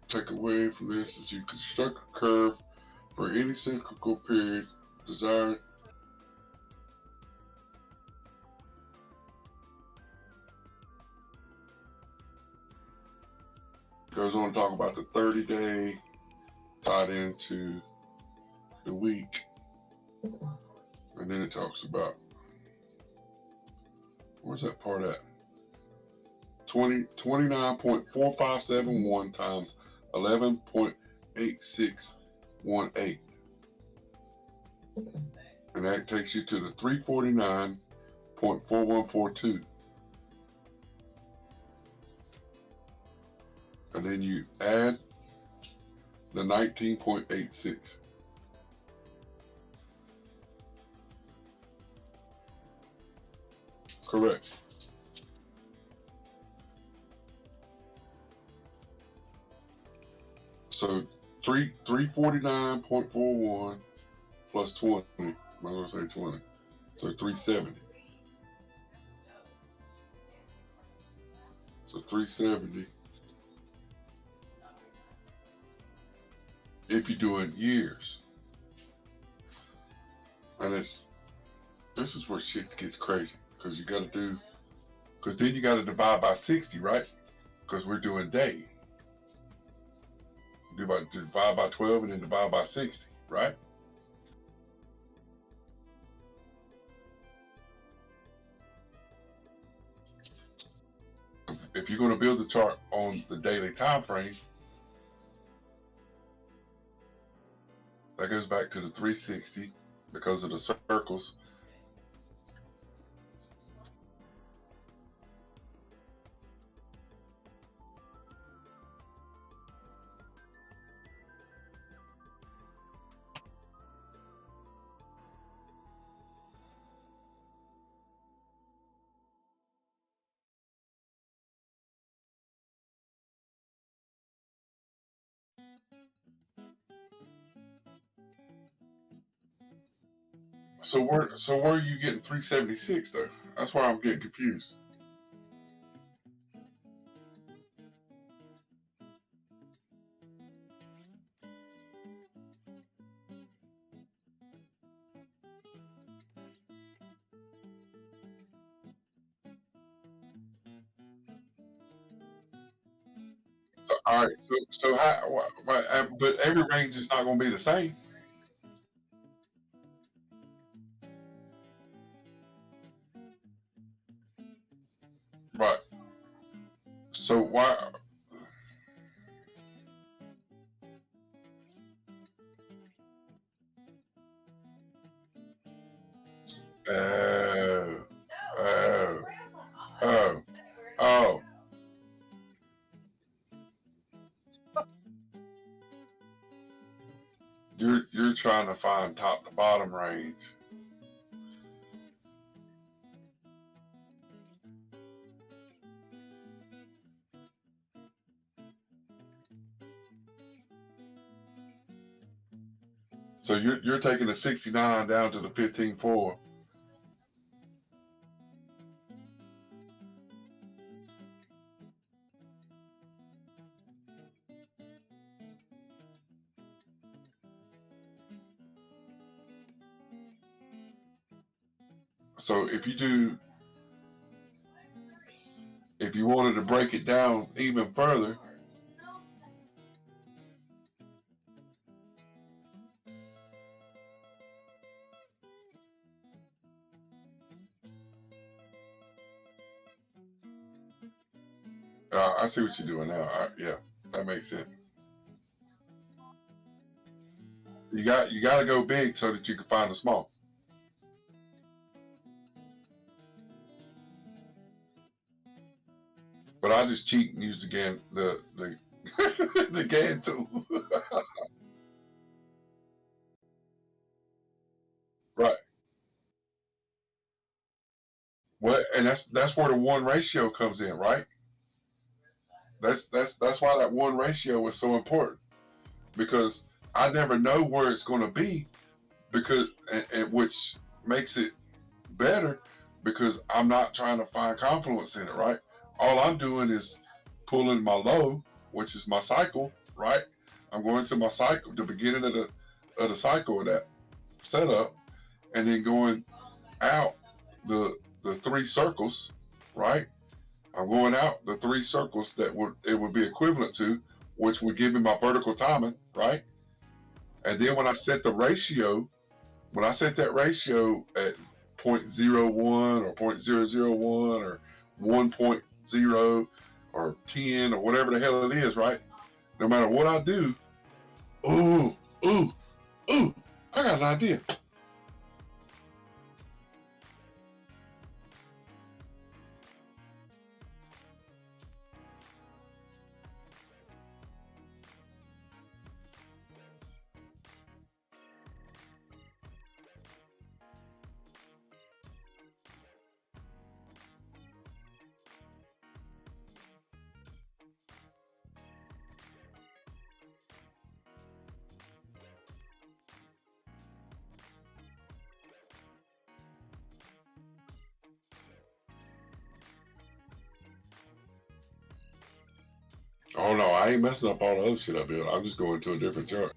Take away from this is you construct a curve for any cyclical period desired. Goes on to talk about the 30-day tied into the week. And then it talks about, where's that part at? 29.4571 times 11.8618. And that takes you to the 349.4142. And then you add the 19.86. Correct. So 349.41 plus 20. I'm gonna say 20. So 370. So 370. If you're doing years. And this is where shit gets crazy. Because you gotta do, because then you gotta divide by 60, right? Because we're doing day. Divide by 12 and then divide by 60, right? If you're going to build the chart on the daily time frame, that goes back to the 360 because of the circles. So where are you getting 376 though? That's why I'm getting confused. So, all right. So how? But every range is not going to be the same. Right. So why? Oh, oh, oh, oh. You're trying to find top to bottom range. So you're taking the 69 down to the 15.4. So if you wanted to break it down even further, I see what you're doing now. Yeah, that makes sense. You got to go big so that you can find the small. But I just cheat and use the GAN the GAN tool. Right. Well, and that's where the 1 ratio comes in, right? That's why that 1 ratio is so important, because I never know where it's going to be, because and which makes it better, because I'm not trying to find confluence in it, right? All I'm doing is pulling my low, which is my cycle, right? I'm going to my cycle, the beginning of the cycle of that setup, and then going out the 3 circles, right? I'm going out the 3 circles that it would be equivalent to, which would give me my vertical timing, right? And then when I set the ratio, when I set that ratio at 0.01 or 0.001 or 1.0 or 10 or whatever the hell it is, right? No matter what I do, ooh, I got an idea. Oh no, I ain't messing up all the other shit I built. I'm just going to a different chart.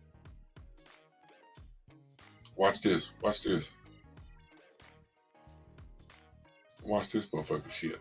Watch this. Watch this. Watch this motherfucking shit.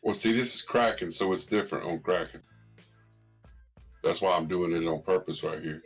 Well, see, this is Kraken, so it's different on Kraken. That's why I'm doing it on purpose right here.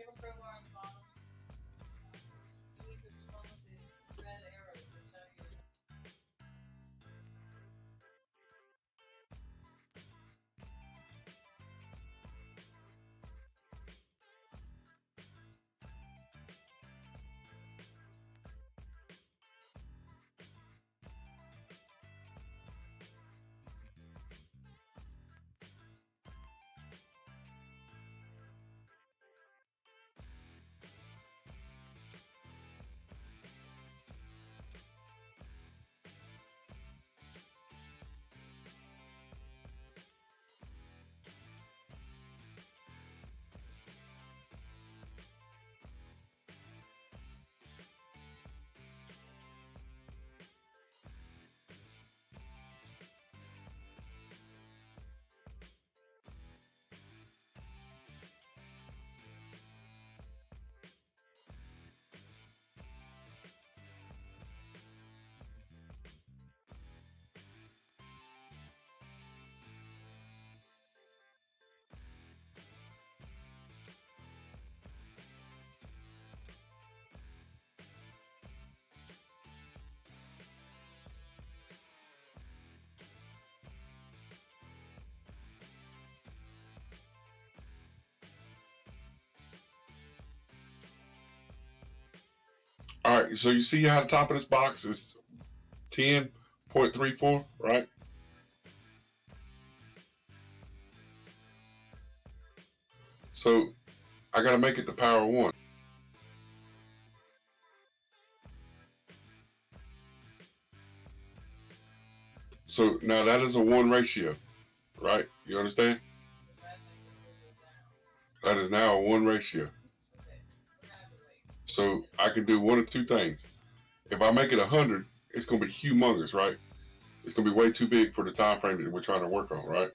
All right, so you see how the top of this box is 10.34, right? So I got to make it the power 1. So now that is a 1 ratio, right? You understand? That is now a 1 ratio. So I can do one of two things. If I make it 100, it's going to be humongous, right? It's going to be way too big for the time frame that we're trying to work on, right?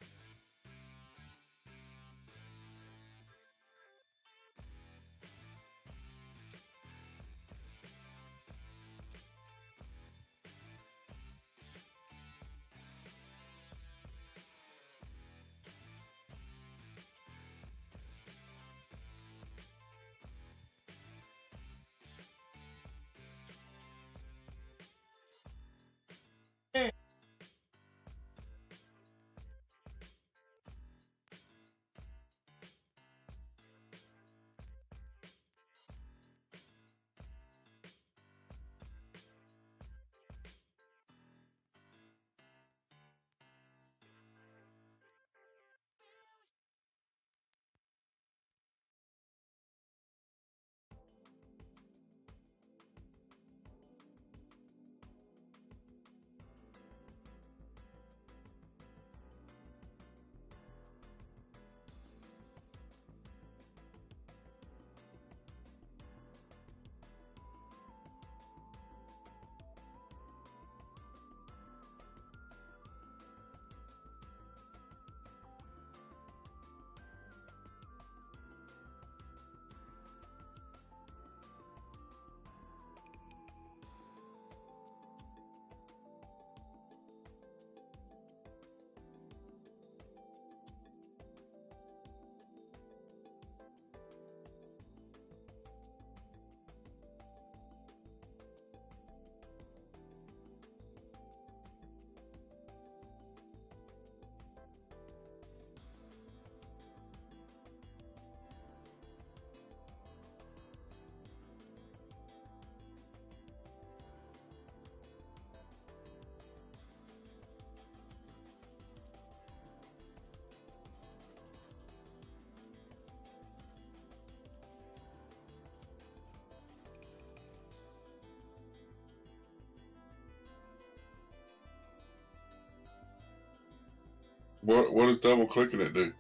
What does double clicking it do?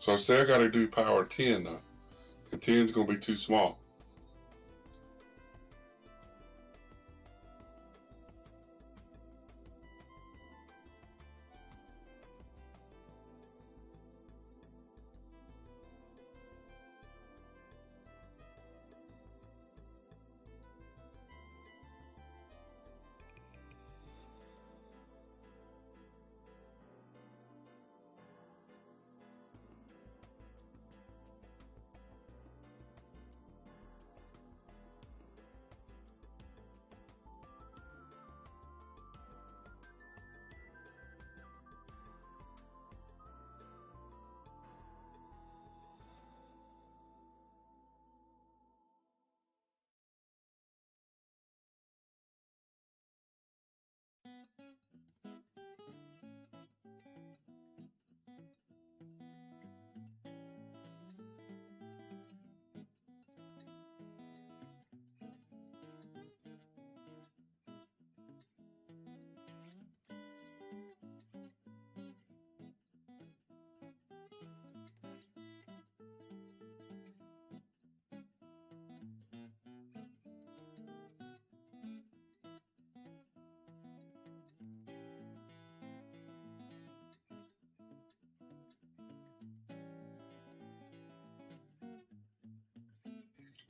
So say I got to do power 10 now. And 10 is going to be too small.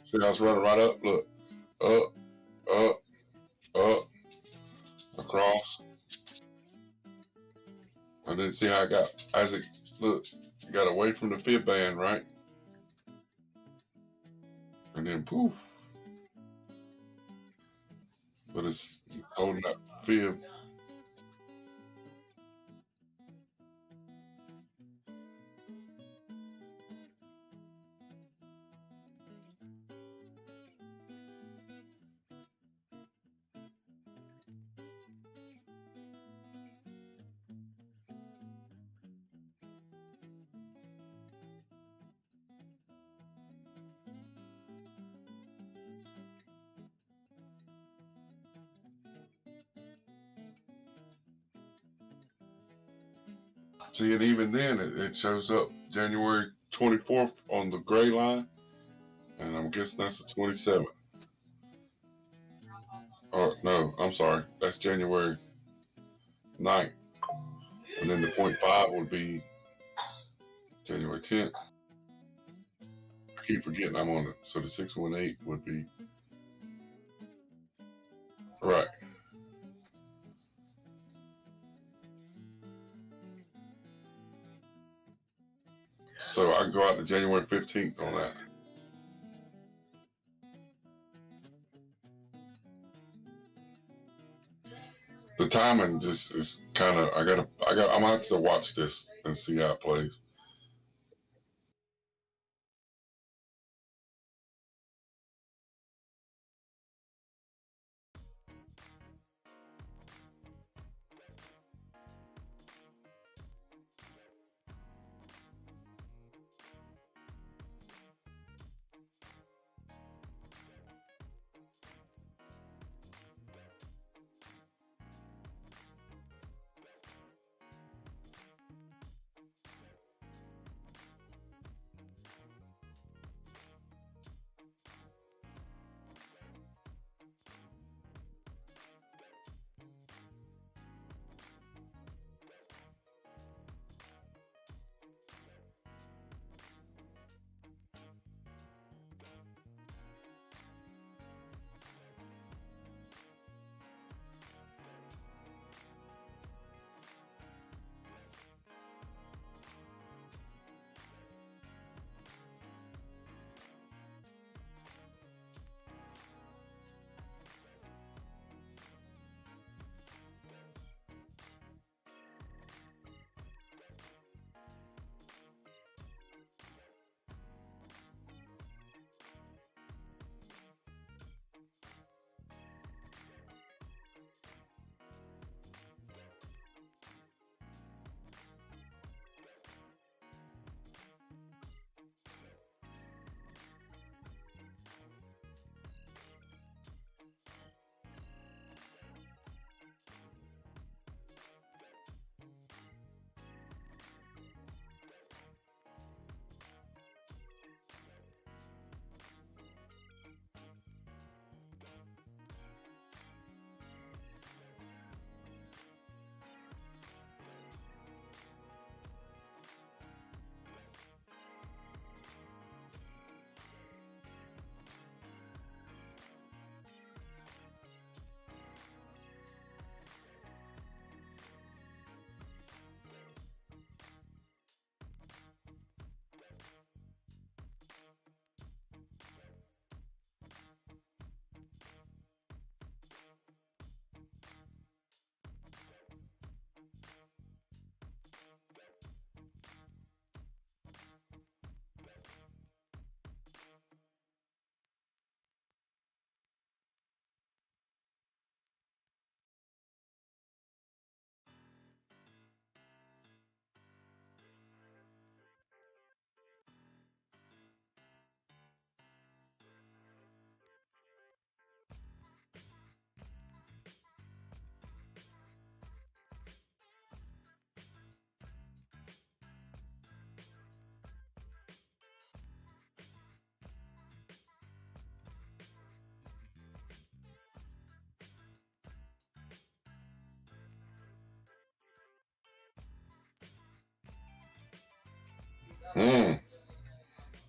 See, I was running right up, look, up, up, up, across, and then see how I got, as it, look, got away from the fib band, right? And then poof, but it's holding that fib. See, and even then, it shows up January 24th on the gray line, and I'm guessing that's the 27th. Oh, no, I'm sorry. That's January 9th. And then the 0.5 would be January 10th. I keep forgetting I'm on it. So the 618 would be, right. So I go out to January 15th on that. The timing just is kind of, I'm gonna have to watch this and see how it plays.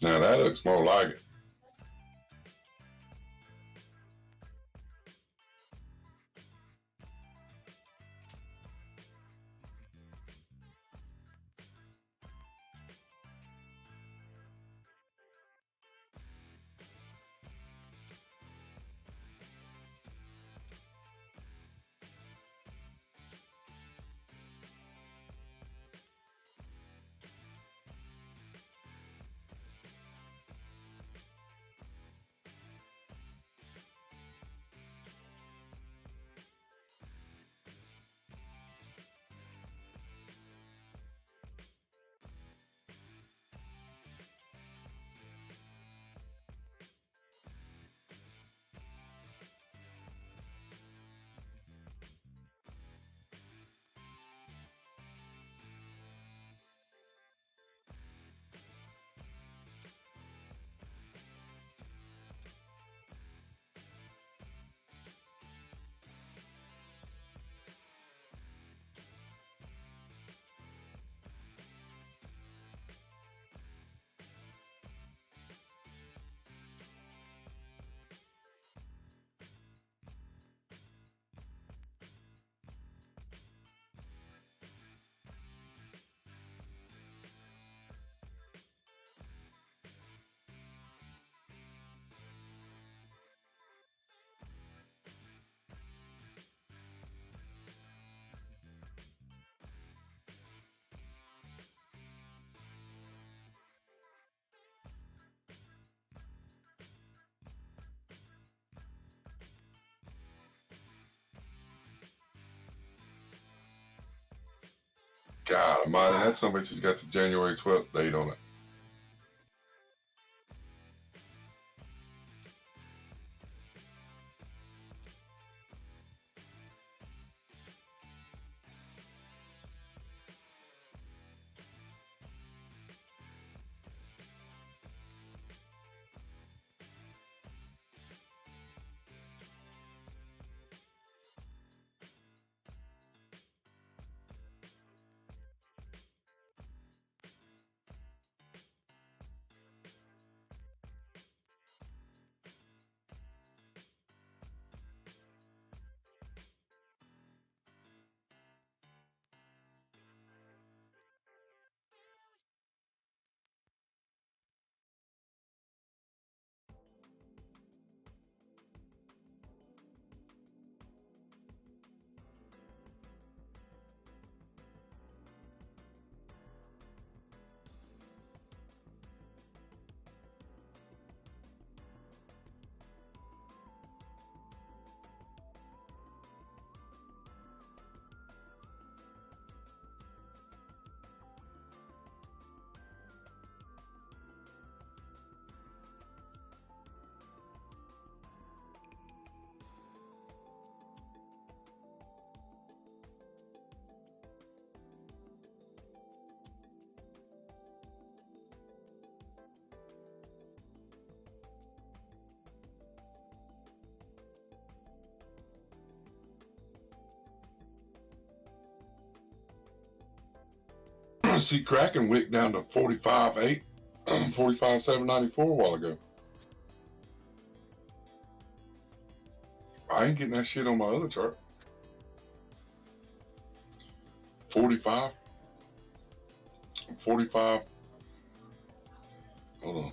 Now that looks more like it. God almighty, that some bitch has got the January 12th date on it. See, Kraken wick down to 45.8, 45.794 a while ago. I ain't getting that shit on my other chart. 45. 45. Hold on.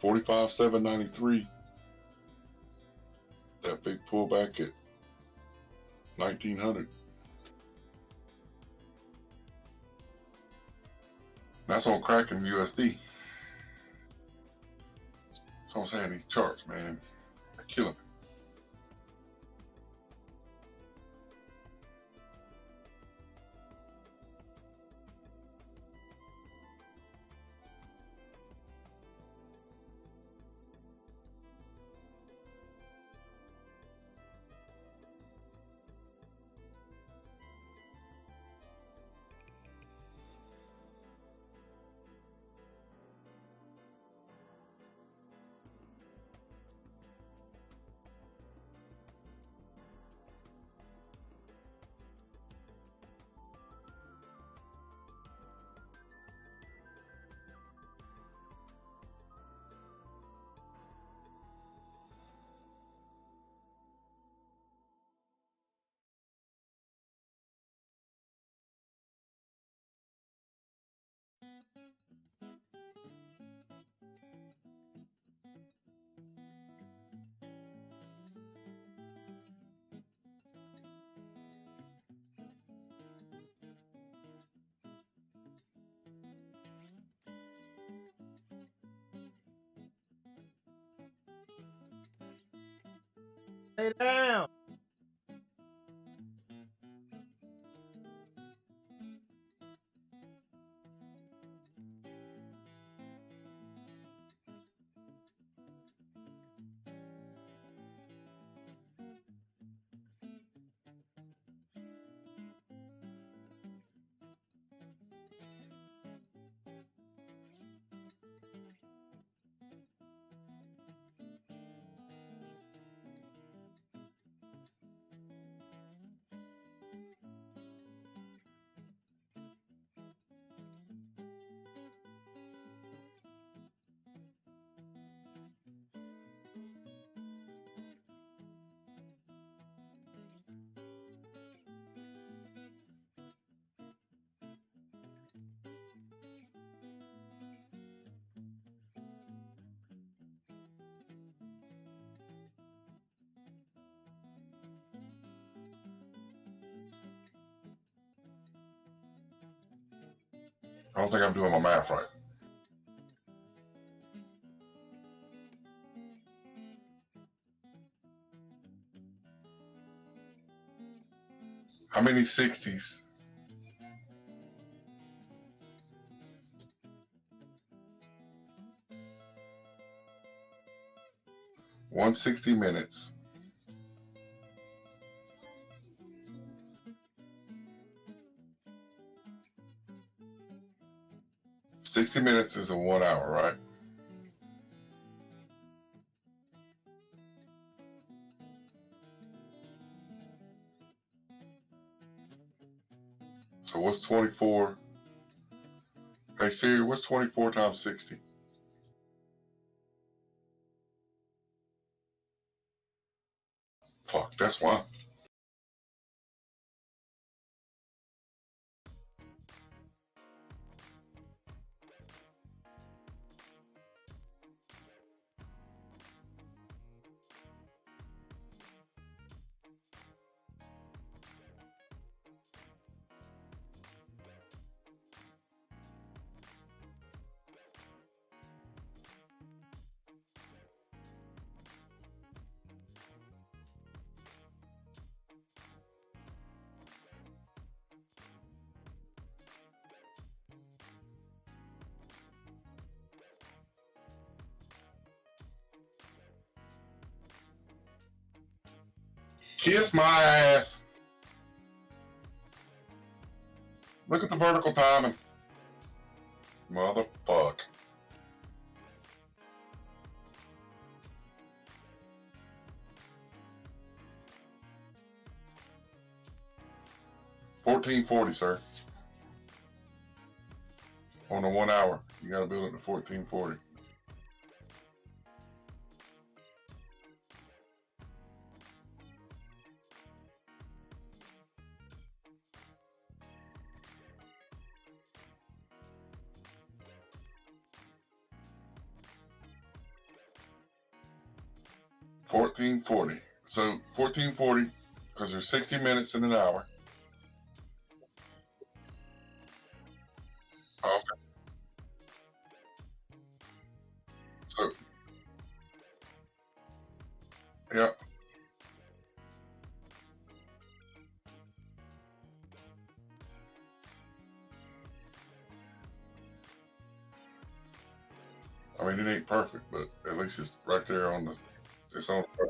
$45,793. That big pullback at 1900. That's on Kraken USD. So I'm saying these charts, man, they're killing me. Stay down. I don't think I'm doing my math right. How many 60s? One 60 minutes. Sixty minutes is a 1 hour, right? So what's 24? Hey Siri, what's 24 times 60? Fuck, that's why. Kiss my ass. Look at the vertical timing. Motherfuck. $14.40, sir. On a 1 hour. You gotta build it to $14.40. $14.40. So $14.40 because there's 60 minutes in an hour. Okay. So yeah. I mean, it ain't perfect, but at least it's right there on the. It's on. Right.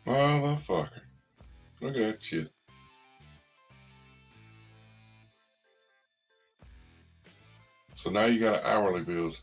Motherfucker. Look at that shit. So now you got an hourly build.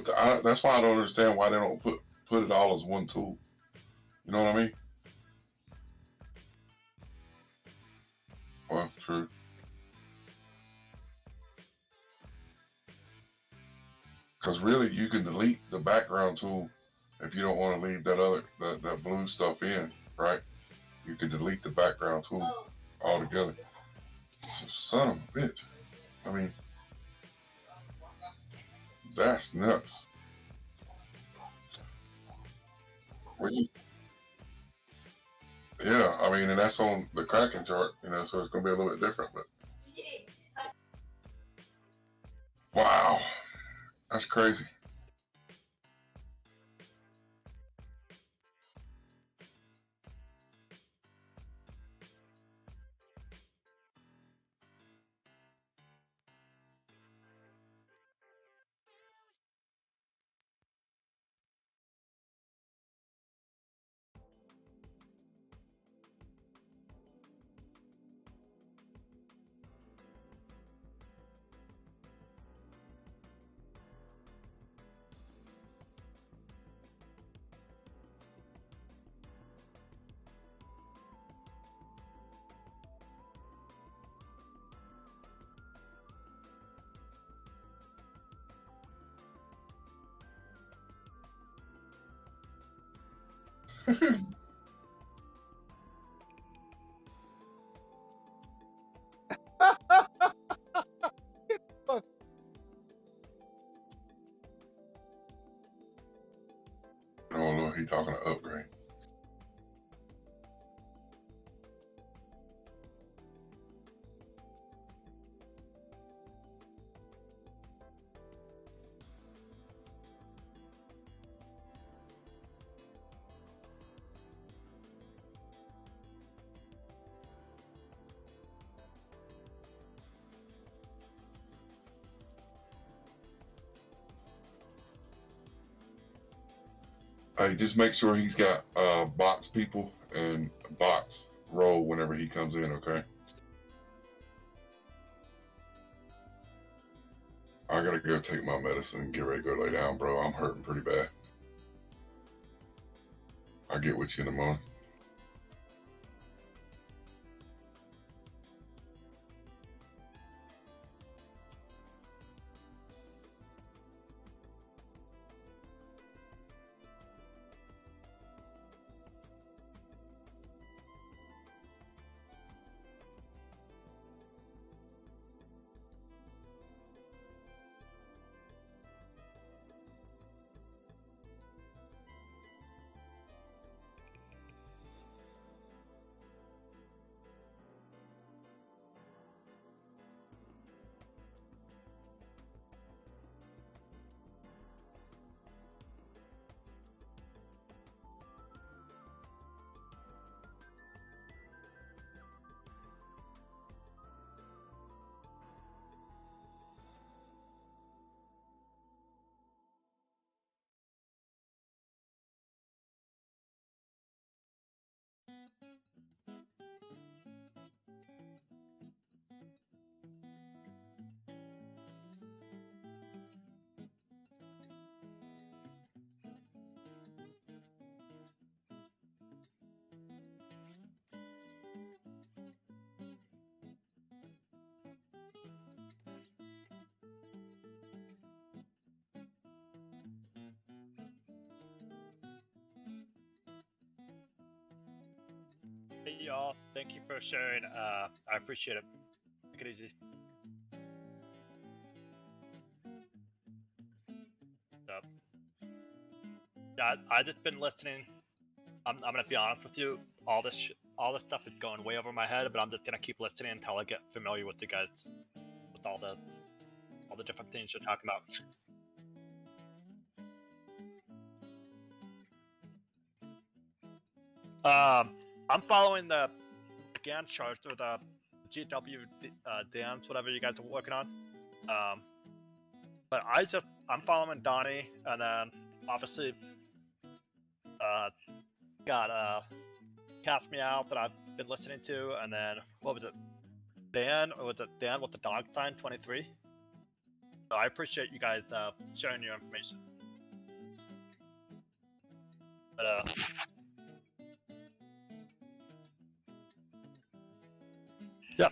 But that's why I don't understand why they don't put it all as one tool. You know what I mean? Well, true. Because really, you can delete the background tool if you don't want to leave that blue stuff in, right? You can delete the background tool altogether. Son of a bitch. I mean, that's nuts. Yeah, I mean, and that's on the Kraken chart, so it's going to be a little bit different. But wow, that's crazy. Oh, look, he's talking to upgrade. Hey, just make sure he's got bots people and bots roll whenever he comes in, okay? I gotta go take my medicine and get ready to go lay down, bro. I'm hurting pretty bad. I'll get with you in the morning. Hey y'all, thank you for sharing. I appreciate it. Take it easy. Yeah, I just been listening. I'm gonna be honest with you. All this stuff is going way over my head, but I'm just gonna keep listening until I get familiar with you guys, with all the different things you're talking about. I'm following the Gantt chart or the GW dams, whatever you guys are working on. But I'm following Donnie, and then obviously got Cast Me Out that I've been listening to, and then what was it? Dan, or was it Dan with the dog sign 23? So I appreciate you guys sharing your information. But yeah,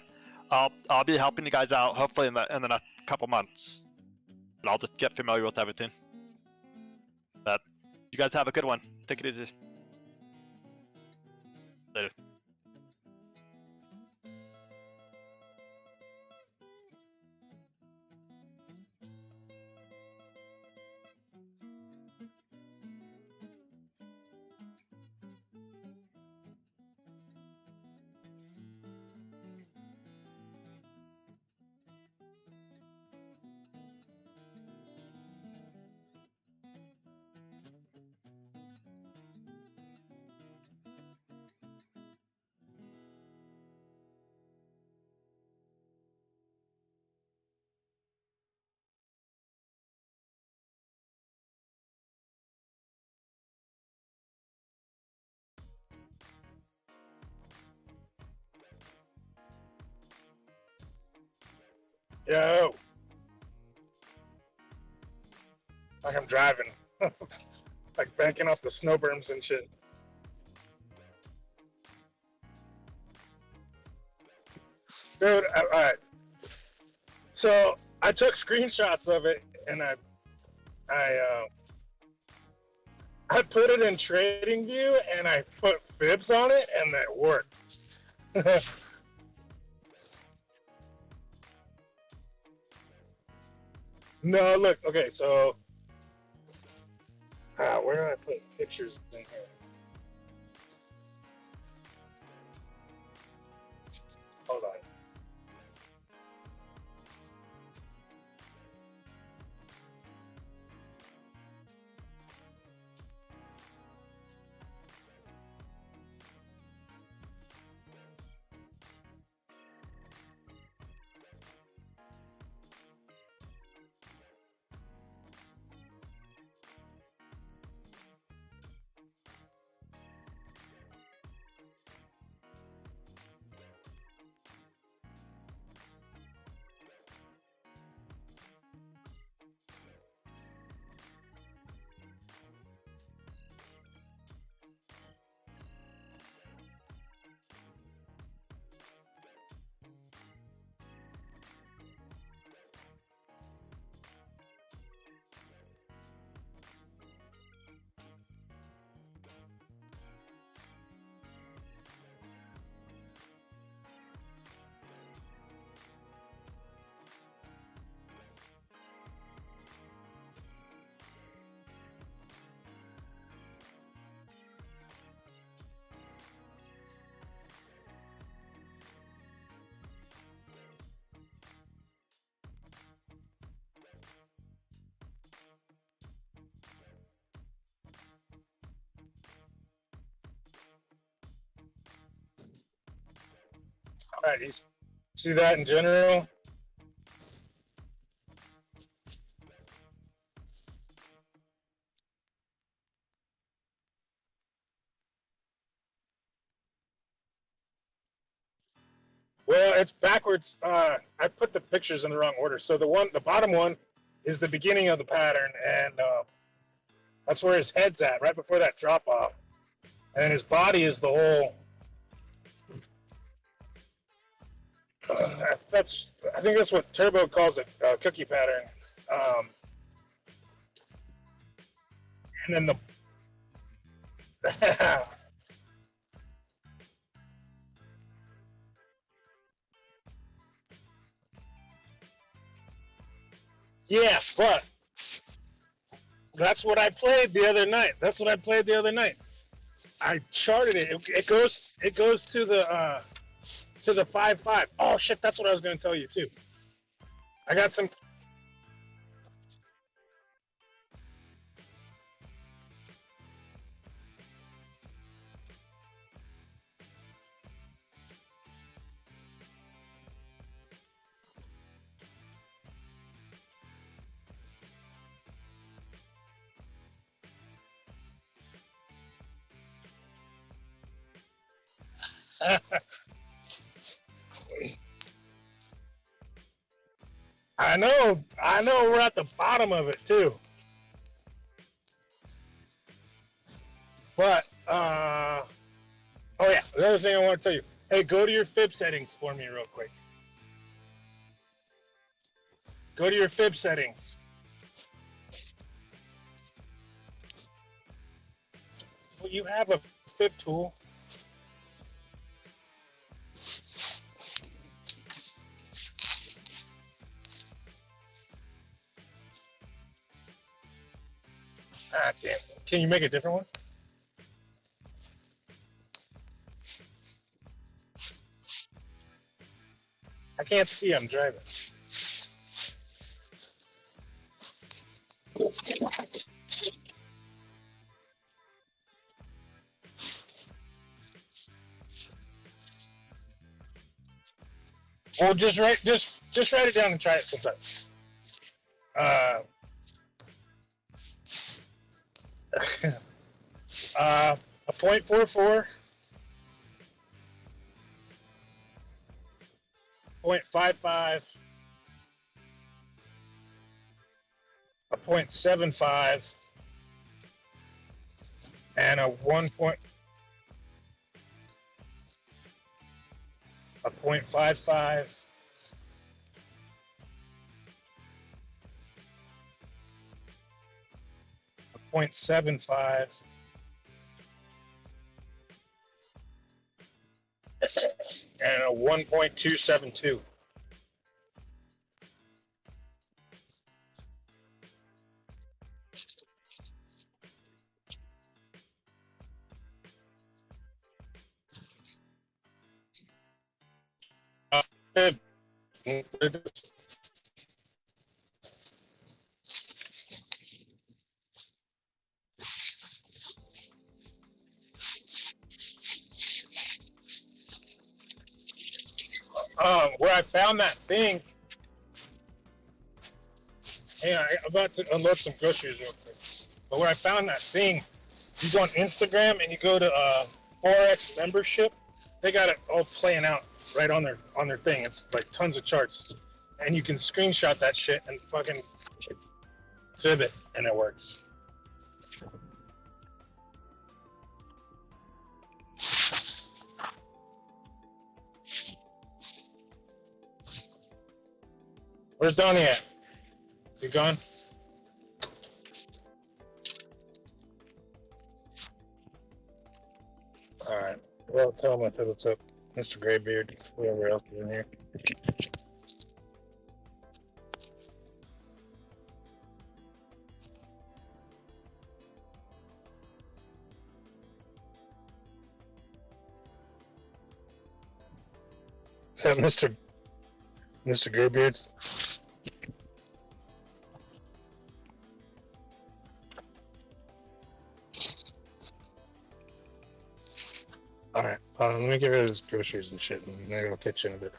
I'll be helping you guys out hopefully in the next couple months. But I'll just get familiar with everything. But you guys have a good one. Take it easy. Later. Yo, like I'm driving, like banking off the snow berms and shit. Dude, all right. So I took screenshots of it and I put it in TradingView and I put fibs on it and that worked. No, look, okay, so where do I put pictures in here? Hold on. All right, you see that in general? Well, it's backwards. I put the pictures in the wrong order. So the bottom one is the beginning of the pattern, and that's where his head's at, right before that drop off. And his body is the whole. I think that's what Turbo calls it, cookie pattern. And then the. Yeah, but that's what I played the other night. I charted it. It goes to the 5-5. Oh shit, that's what I was going to tell you too. I got some. I know. We're at the bottom of it too. But oh yeah, the other thing I want to tell you. Hey, go to your fib settings for me real quick. Go to your fib settings. Well, you have a fib tool. Ah, damn. Can you make a different one? I can't see. I'm driving. Well, just write it down and try it sometime. A 0.44, 0.55, a 0.75, and a 0.55, a 0.75, and a 1.272. Where I found that thing. Hey, I'm about to unload some groceries real quick. But where I found that thing, you go on Instagram and you go to Forex membership. They got it all playing out right on their thing. It's like tons of charts, and you can screenshot that shit and fucking fib it, and it works. Where's Donnie at? You gone? All right. Well, tell him I said what's up, Mr. Graybeard, whoever else is in here. Is that Mr. Graybeard? All right. Let me get rid of his groceries and shit, and maybe I'll catch you in a bit.